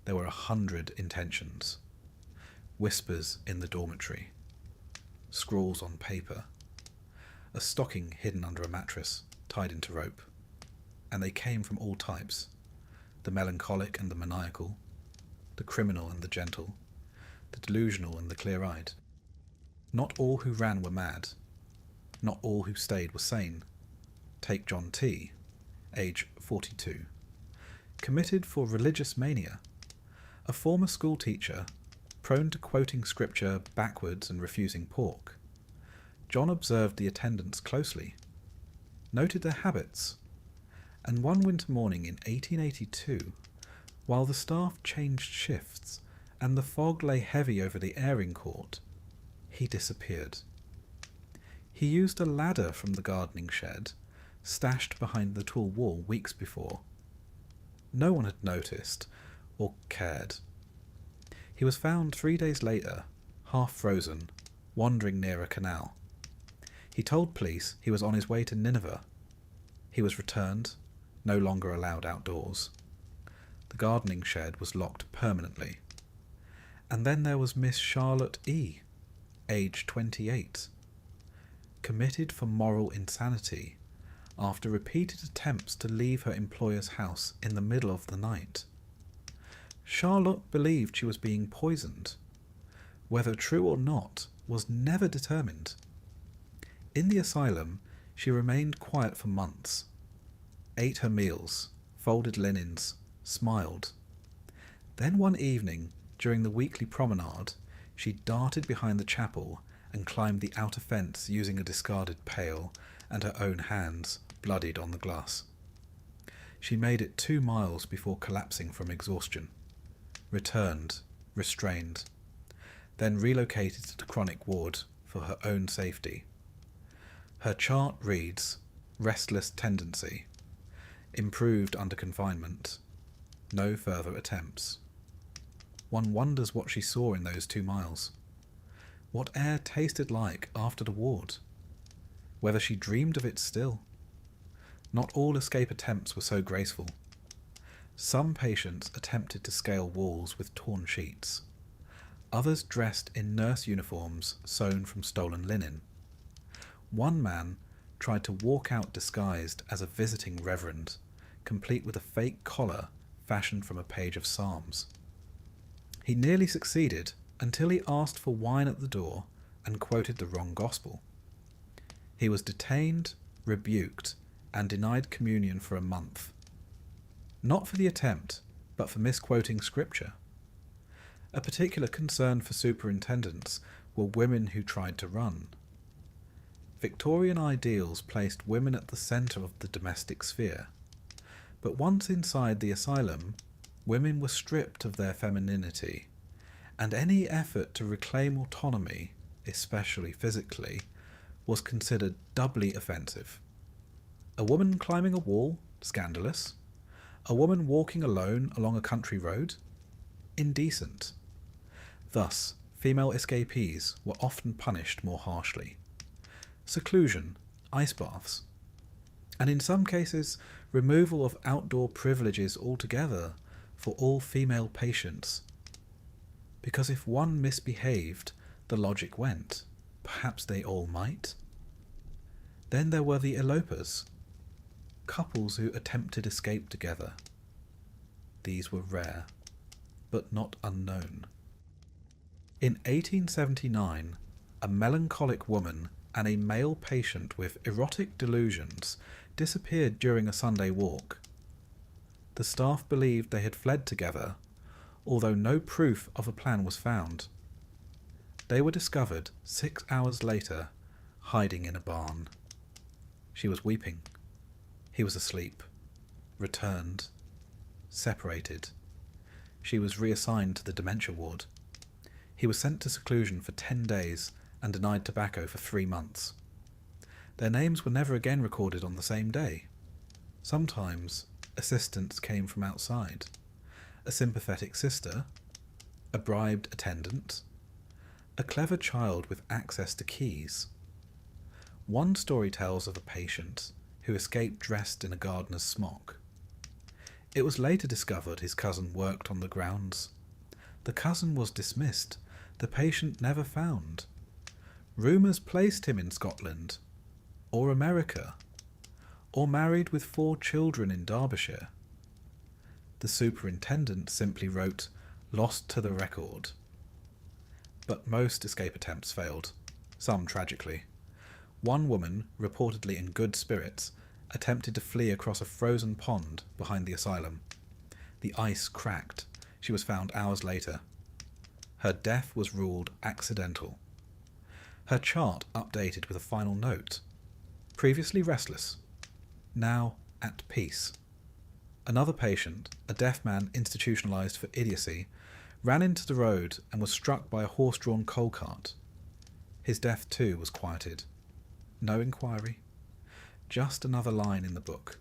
there were 100 intentions. Whispers in the dormitory. Scrawls on paper. A stocking hidden under a mattress, tied into rope. And they came from all types. The melancholic and the maniacal. The criminal and the gentle. The delusional and the clear-eyed. Not all who ran were mad. Not all who stayed were sane. Take John T., age 42. Committed for religious mania. A former school teacher, prone to quoting scripture backwards and refusing pork. John observed the attendants closely, noted their habits, and one winter morning in 1882, while the staff changed shifts and the fog lay heavy over the airing court, he disappeared. He used a ladder from the gardening shed, stashed behind the tall wall weeks before. No one had noticed, or cared. He was found 3 days later, half frozen, wandering near a canal. He told police he was on his way to Nineveh. He was returned, no longer allowed outdoors. The gardening shed was locked permanently. And then there was Miss Charlotte E., aged 28, committed for moral insanity after repeated attempts to leave her employer's house in the middle of the night. Charlotte believed she was being poisoned. Whether true or not was never determined. In the asylum, she remained quiet for months, ate her meals, folded linens, smiled. Then one evening, during the weekly promenade, she darted behind the chapel and climbed the outer fence using a discarded pail and her own hands bloodied on the glass. She made it 2 miles before collapsing from exhaustion, returned, restrained, then relocated to the chronic ward for her own safety. Her chart reads, restless tendency, improved under confinement, no further attempts. One wonders what she saw in those 2 miles. What air tasted like after the ward. Whether she dreamed of it still. Not all escape attempts were so graceful. Some patients attempted to scale walls with torn sheets. Others dressed in nurse uniforms sewn from stolen linen. One man tried to walk out disguised as a visiting reverend, complete with a fake collar fashioned from a page of Psalms. He nearly succeeded until he asked for wine at the door and quoted the wrong gospel. He was detained, rebuked, and denied communion for a month. Not for the attempt, but for misquoting scripture. A particular concern for superintendents were women who tried to run. Victorian ideals placed women at the centre of the domestic sphere, but once inside the asylum, women were stripped of their femininity, and any effort to reclaim autonomy, especially physically, was considered doubly offensive. A woman climbing a wall? Scandalous. A woman walking alone along a country road? Indecent. Thus, female escapees were often punished more harshly. Seclusion, ice baths, and in some cases, removal of outdoor privileges altogether for all female patients. Because if one misbehaved, the logic went, perhaps they all might. Then there were the elopers, couples who attempted escape together. These were rare, but not unknown. In 1879, a melancholic woman and a male patient with erotic delusions disappeared during a Sunday walk. The staff believed they had fled together, although no proof of a plan was found. They were discovered 6 hours later, hiding in a barn. She was weeping. He was asleep. Returned. Separated. She was reassigned to the dementia ward. He was sent to seclusion for 10 days and denied tobacco for 3 months. Their names were never again recorded on the same day. Sometimes assistance came from outside. A sympathetic sister, a bribed attendant, a clever child with access to keys. One story tells of a patient who escaped dressed in a gardener's smock. It was later discovered his cousin worked on the grounds. The cousin was dismissed, the patient never found. Rumours placed him in Scotland, or America, or married with 4 children in Derbyshire. The superintendent simply wrote, "Lost to the record." But most escape attempts failed, some tragically. One woman, reportedly in good spirits, attempted to flee across a frozen pond behind the asylum. The ice cracked. She was found hours later. Her death was ruled accidental. Her chart updated with a final note. Previously restless, now at peace. Another patient, a deaf man institutionalized for idiocy, ran into the road and was struck by a horse-drawn coal cart. His death too was quieted. No inquiry. Just another line in the book.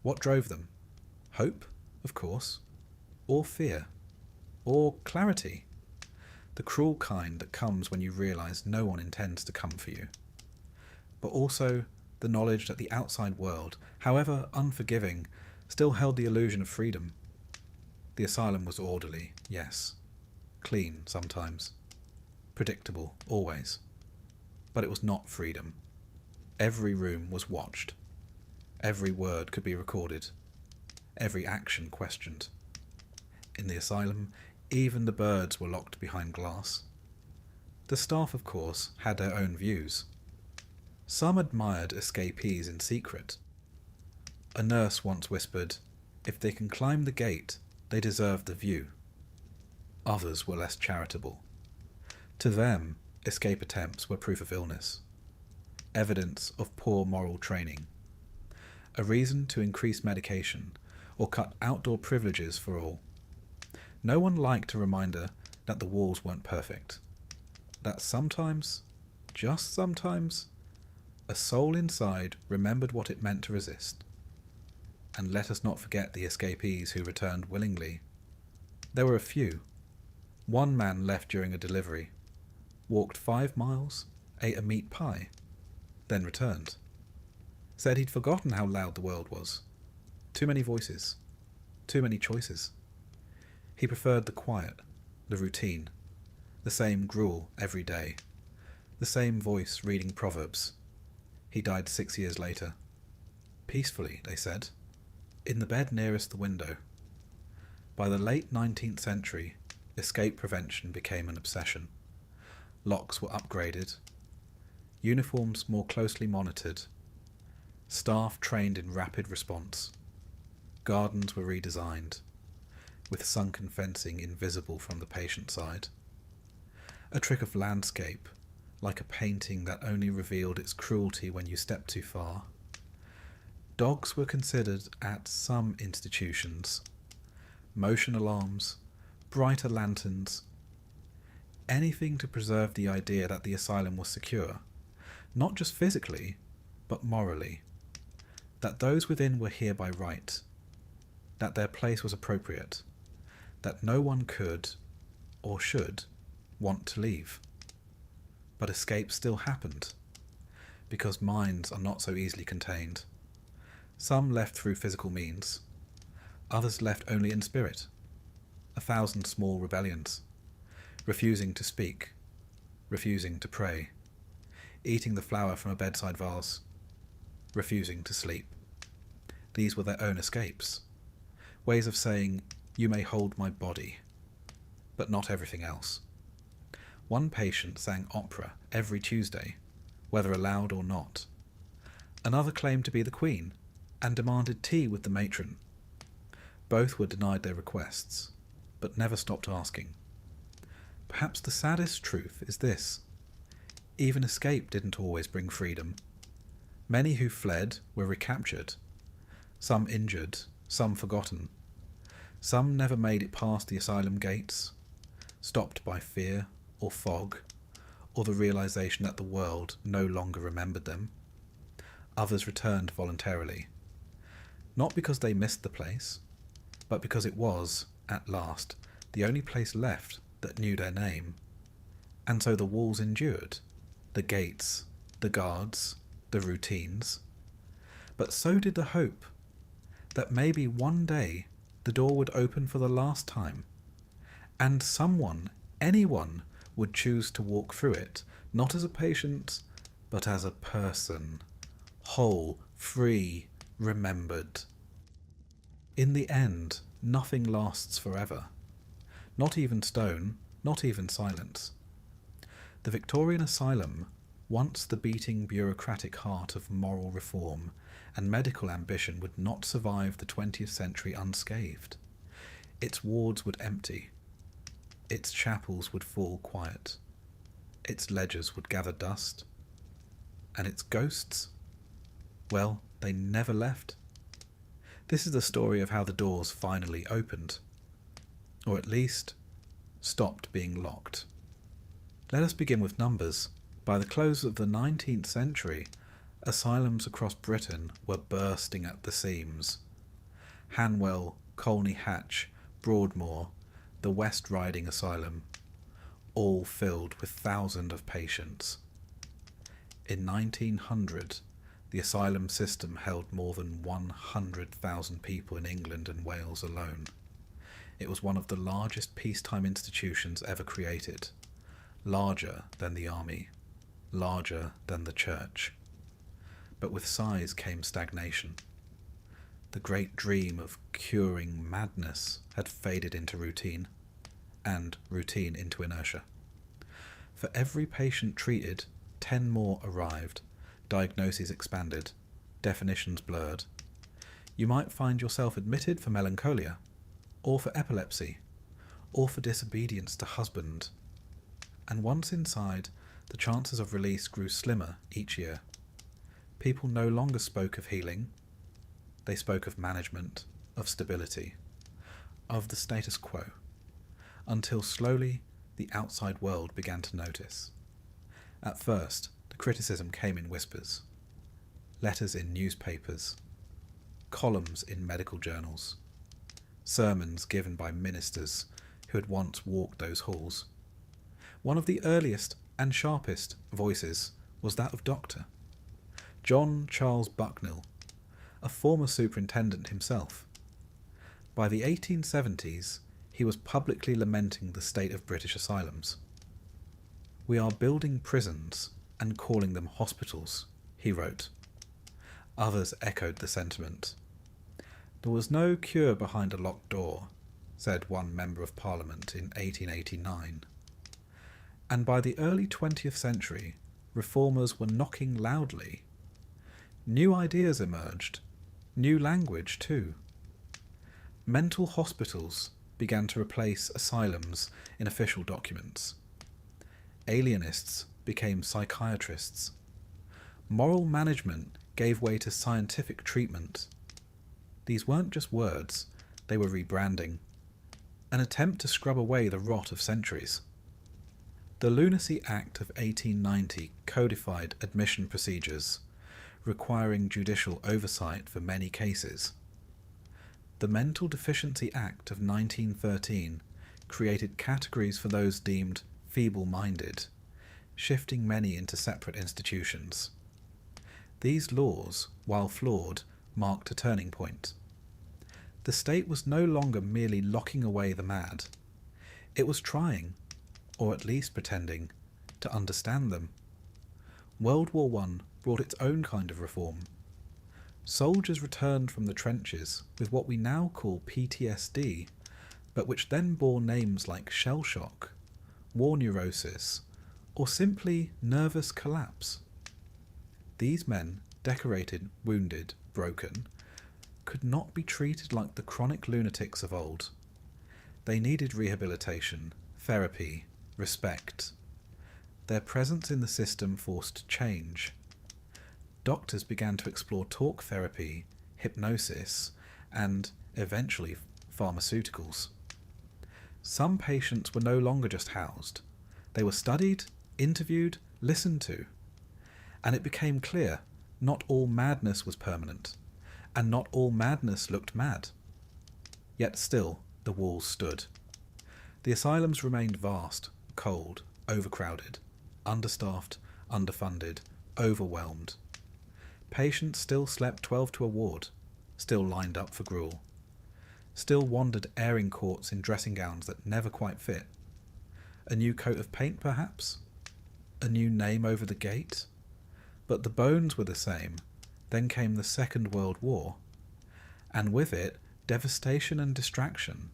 What drove them? Hope, of course. or fear, or clarity, the cruel kind that comes when you realise no one intends to come for you, but also the knowledge that the outside world, however unforgiving, still held the illusion of freedom. The asylum was orderly, yes, clean sometimes, predictable always, but it was not freedom. Every room was watched. Every word could be recorded. Every action questioned. In the asylum, even the birds were locked behind glass. The staff, of course, had their own views. Some admired escapees in secret. A nurse once whispered, "If they can climb the gate, they deserve the view." Others were less charitable. To them, escape attempts were proof of illness, evidence of poor moral training, a reason to increase medication or cut outdoor privileges for all. No one liked a reminder that the walls weren't perfect, that sometimes, just sometimes, a soul inside remembered what it meant to resist. And let us not forget the escapees who returned willingly. There were a few. One man left during a delivery, walked 5 miles, ate a meat pie, then returned. Said he'd forgotten how loud the world was. Too many voices, too many choices. He preferred the quiet, the routine, the same gruel every day, the same voice reading proverbs. He died 6 years later. Peacefully, they said, in the bed nearest the window. By the late 19th century, escape prevention became an obsession. Locks were upgraded, uniforms more closely monitored, staff trained in rapid response, gardens were redesigned, with sunken fencing invisible from the patient side. A trick of landscape, like a painting that only revealed its cruelty when you stepped too far. Dogs were considered at some institutions. Motion alarms, brighter lanterns, anything to preserve the idea that the asylum was secure, not just physically, but morally, that those within were here by right, that their place was appropriate, that no one could, or should, want to leave. But escape still happened, because minds are not so easily contained. Some left through physical means, others left only in spirit. 1,000 small rebellions, refusing to speak, refusing to pray, eating the flower from a bedside vase, refusing to sleep. These were their own escapes, ways of saying, "You may hold my body, but not everything else." One patient sang opera every Tuesday, whether allowed or not. Another claimed to be the Queen and demanded tea with the matron. Both were denied their requests, but never stopped asking. Perhaps the saddest truth is this: even escape didn't always bring freedom. Many who fled were recaptured, some injured, some forgotten. Some never made it past the asylum gates, stopped by fear or fog, or the realization that the world no longer remembered them. Others returned voluntarily, not because they missed the place, but because it was, at last, the only place left that knew their name. And so the walls endured, the gates, the guards, the routines. But so did the hope that maybe one day the door would open for the last time, and someone, anyone, would choose to walk through it, not as a patient, but as a person, whole, free, remembered. In the end, nothing lasts forever. Not even stone, not even silence. The Victorian asylum, once the beating bureaucratic heart of moral reform and medical ambition, would not survive the 20th century unscathed. Its wards would empty. Its chapels would fall quiet. Its ledgers would gather dust. And its ghosts? Well, they never left. This is the story of how the doors finally opened, or at least stopped being locked. Let us begin with numbers. By the close of the 19th century, asylums across Britain were bursting at the seams. Hanwell, Colney Hatch, Broadmoor, the West Riding Asylum, all filled with thousands of patients. In 1900, the asylum system held more than 100,000 people in England and Wales alone. It was one of the largest peacetime institutions ever created, larger than the army, larger than the church. But with size came stagnation. The great dream of curing madness had faded into routine, and routine into inertia. For every patient treated, 10 more arrived, diagnoses expanded, definitions blurred. You might find yourself admitted for melancholia, or for epilepsy, or for disobedience to husband. And once inside, the chances of release grew slimmer each year. People no longer spoke of healing. They spoke of management, of stability, of the status quo, until slowly the outside world began to notice. At first, the criticism came in whispers, letters in newspapers, columns in medical journals, sermons given by ministers who had once walked those halls. One of the earliest and sharpest voices was that of Dr. John Charles Bucknell, a former superintendent himself. By the 1870s, he was publicly lamenting the state of British asylums. "We are building prisons and calling them hospitals," he wrote. Others echoed the sentiment. "There was no cure behind a locked door," said one Member of Parliament in 1889. And by the early 20th century, reformers were knocking loudly. New ideas emerged, new language too. Mental hospitals began to replace asylums in official documents. Alienists became psychiatrists. Moral management gave way to scientific treatment. These weren't just words, they were rebranding, an attempt to scrub away the rot of centuries. The Lunacy Act of 1890 codified admission procedures, requiring judicial oversight for many cases. The Mental Deficiency Act of 1913 created categories for those deemed feeble-minded, shifting many into separate institutions. These laws, while flawed, marked a turning point. The state was no longer merely locking away the mad. It was trying, or at least pretending, to understand them. World War I brought its own kind of reform. Soldiers returned from the trenches with what we now call PTSD, but which then bore names like shell shock, war neurosis, or simply nervous collapse. These men, decorated, wounded, broken, could not be treated like the chronic lunatics of old. They needed rehabilitation, therapy, respect. Their presence in the system forced change. Doctors began to explore talk therapy, hypnosis, and, eventually, pharmaceuticals. Some patients were no longer just housed. They were studied, interviewed, listened to. And it became clear not all madness was permanent, and not all madness looked mad. Yet still, the walls stood. The asylums remained vast, cold, overcrowded, understaffed, underfunded, overwhelmed. Patients still slept 12 to a ward, still lined up for gruel, still wandered airing courts in dressing gowns that never quite fit. A new coat of paint, perhaps? A new name over the gate? But the bones were the same. Then came the Second World War, and with it, devastation and distraction.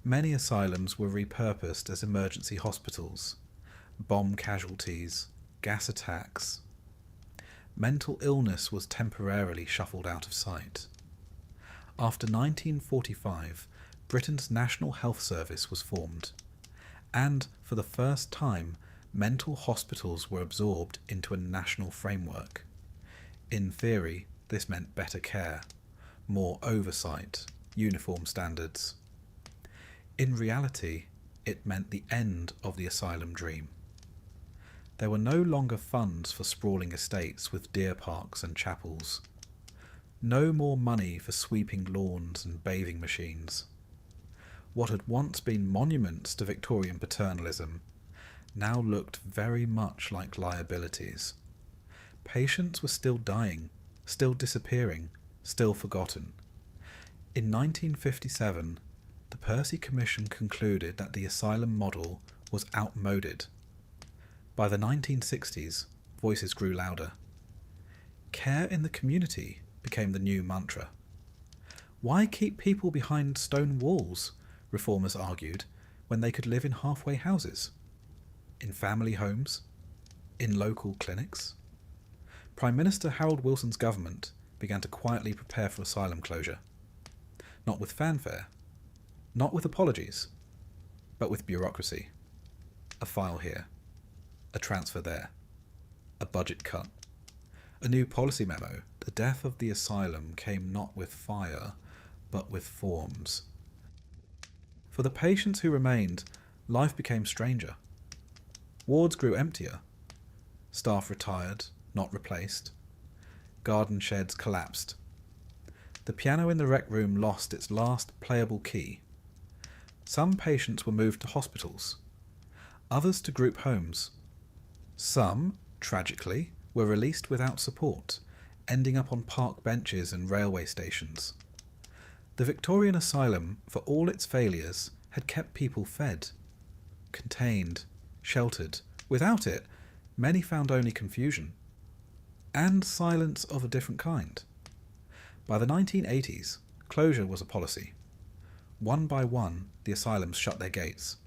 Many asylums were repurposed as emergency hospitals, bomb casualties, gas attacks. Mental illness was temporarily shuffled out of sight. After 1945, Britain's National Health Service was formed, and for the first time, mental hospitals were absorbed into a national framework. In theory, this meant better care, more oversight, uniform standards. In reality, it meant the end of the asylum dream. There were no longer funds for sprawling estates with deer parks and chapels. No more money for sweeping lawns and bathing machines. What had once been monuments to Victorian paternalism now looked very much like liabilities. Patients were still dying, still disappearing, still forgotten. In 1957, the Percy Commission concluded that the asylum model was outmoded. By the 1960s, voices grew louder. Care in the community became the new mantra. Why keep people behind stone walls, reformers argued, when they could live in halfway houses? In family homes? In local clinics? Prime Minister Harold Wilson's government began to quietly prepare for asylum closure. Not with fanfare, not with apologies, but with bureaucracy. A file here, a transfer there, a budget cut, a new policy memo. The death of the asylum came not with fire, but with forms. For the patients who remained, life became stranger. Wards grew emptier. Staff retired, not replaced. Garden sheds collapsed. The piano in the rec room lost its last playable key. Some patients were moved to hospitals, others to group homes. Some, tragically, were released without support, ending up on park benches and railway stations. The Victorian asylum, for all its failures, had kept people fed, contained, sheltered. Without it, many found only confusion, and silence of a different kind. By the 1980s, closure was a policy. One by one, the asylums shut their gates.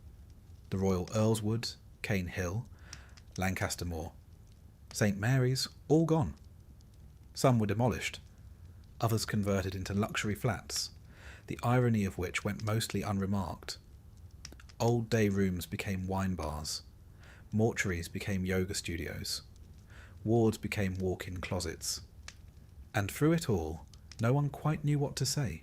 The Royal Earlswood, Cane Hill, Lancaster Moor, St Mary's, all gone. Some were demolished, others converted into luxury flats, the irony of which went mostly unremarked. Old day rooms became wine bars, mortuaries became yoga studios, wards became walk-in closets. And through it all, no one quite knew what to say.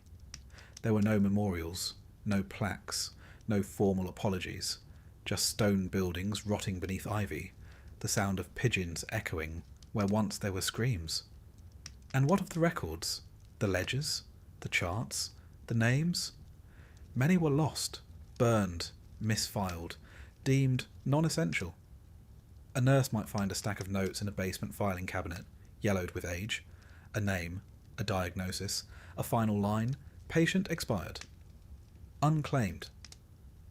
There were no memorials, no plaques, no formal apologies, just stone buildings rotting beneath ivy, the sound of pigeons echoing where once there were screams. And what of the records? The ledgers? The charts? The names? Many were lost, burned, misfiled, deemed non-essential. A nurse might find a stack of notes in a basement filing cabinet, yellowed with age, a name, a diagnosis, a final line, patient expired. Unclaimed.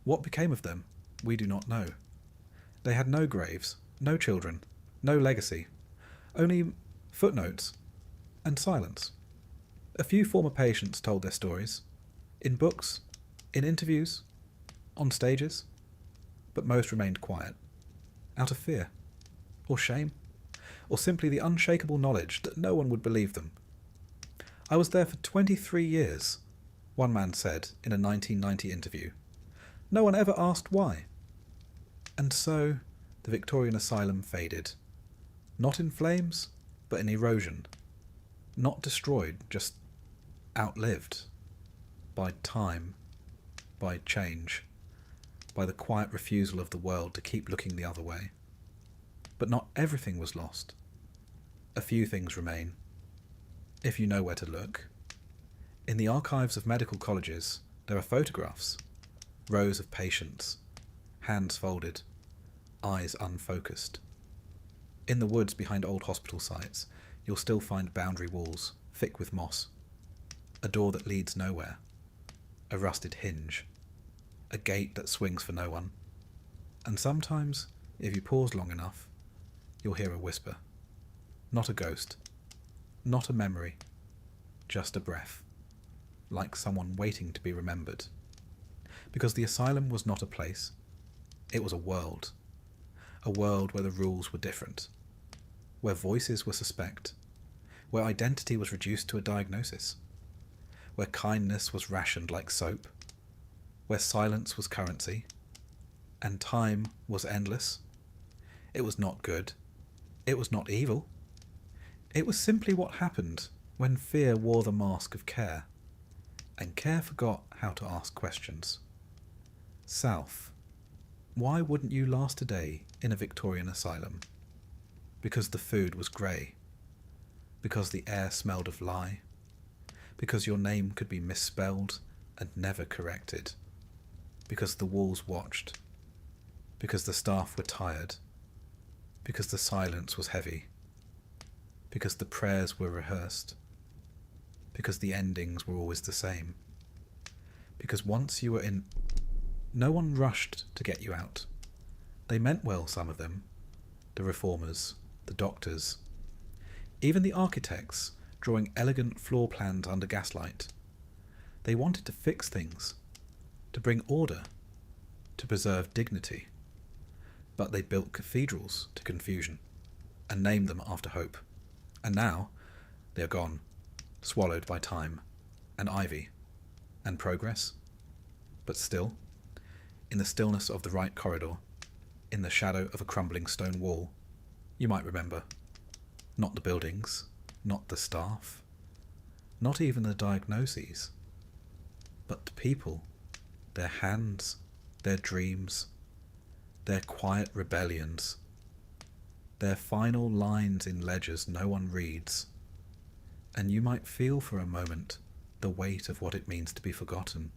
What became of them, we do not know. They had no graves, no children, no legacy, only footnotes and silence. A few former patients told their stories, in books, in interviews, on stages, but most remained quiet, out of fear, or shame, or simply the unshakable knowledge that no one would believe them. I was there for 23 years, one man said in a 1990 interview. No one ever asked why. And so the Victorian asylum faded. Not in flames, but in erosion. Not destroyed, just outlived. By time, by change, by the quiet refusal of the world to keep looking the other way. But not everything was lost. A few things remain, if you know where to look. In the archives of medical colleges, there are photographs, rows of patients, hands folded, eyes unfocused. In the woods behind old hospital sites, you'll still find boundary walls, thick with moss, a door that leads nowhere, a rusted hinge, a gate that swings for no one. And sometimes, if you pause long enough, you'll hear a whisper. Not a ghost, not a memory, just a breath, like someone waiting to be remembered. Because the asylum was not a place, it was a world where the rules were different, where voices were suspect, where identity was reduced to a diagnosis, where kindness was rationed like soap, where silence was currency, and time was endless. It was not good. It was not evil. It was simply what happened when fear wore the mask of care, and care forgot how to ask questions. South. Why wouldn't you last a day in a Victorian asylum? Because the food was grey. Because the air smelled of lye. Because your name could be misspelled and never corrected. because the walls watched, because the staff were tired, because the silence was heavy, because the prayers were rehearsed, because the endings were always the same, because once you were in, no one rushed to get you out. They meant well, some of them, the reformers, the doctors, even the architects drawing elegant floor plans under gaslight. They wanted to fix things, to bring order, to preserve dignity. But they built cathedrals to confusion and named them after hope. And now they are gone, swallowed by time and ivy and progress. But still, in the stillness of the right corridor, in the shadow of a crumbling stone wall, you might remember, not the buildings, not the staff, not even the diagnoses, but the people, their hands, their dreams, their quiet rebellions, their final lines in ledgers no one reads, and you might feel for a moment the weight of what it means to be forgotten.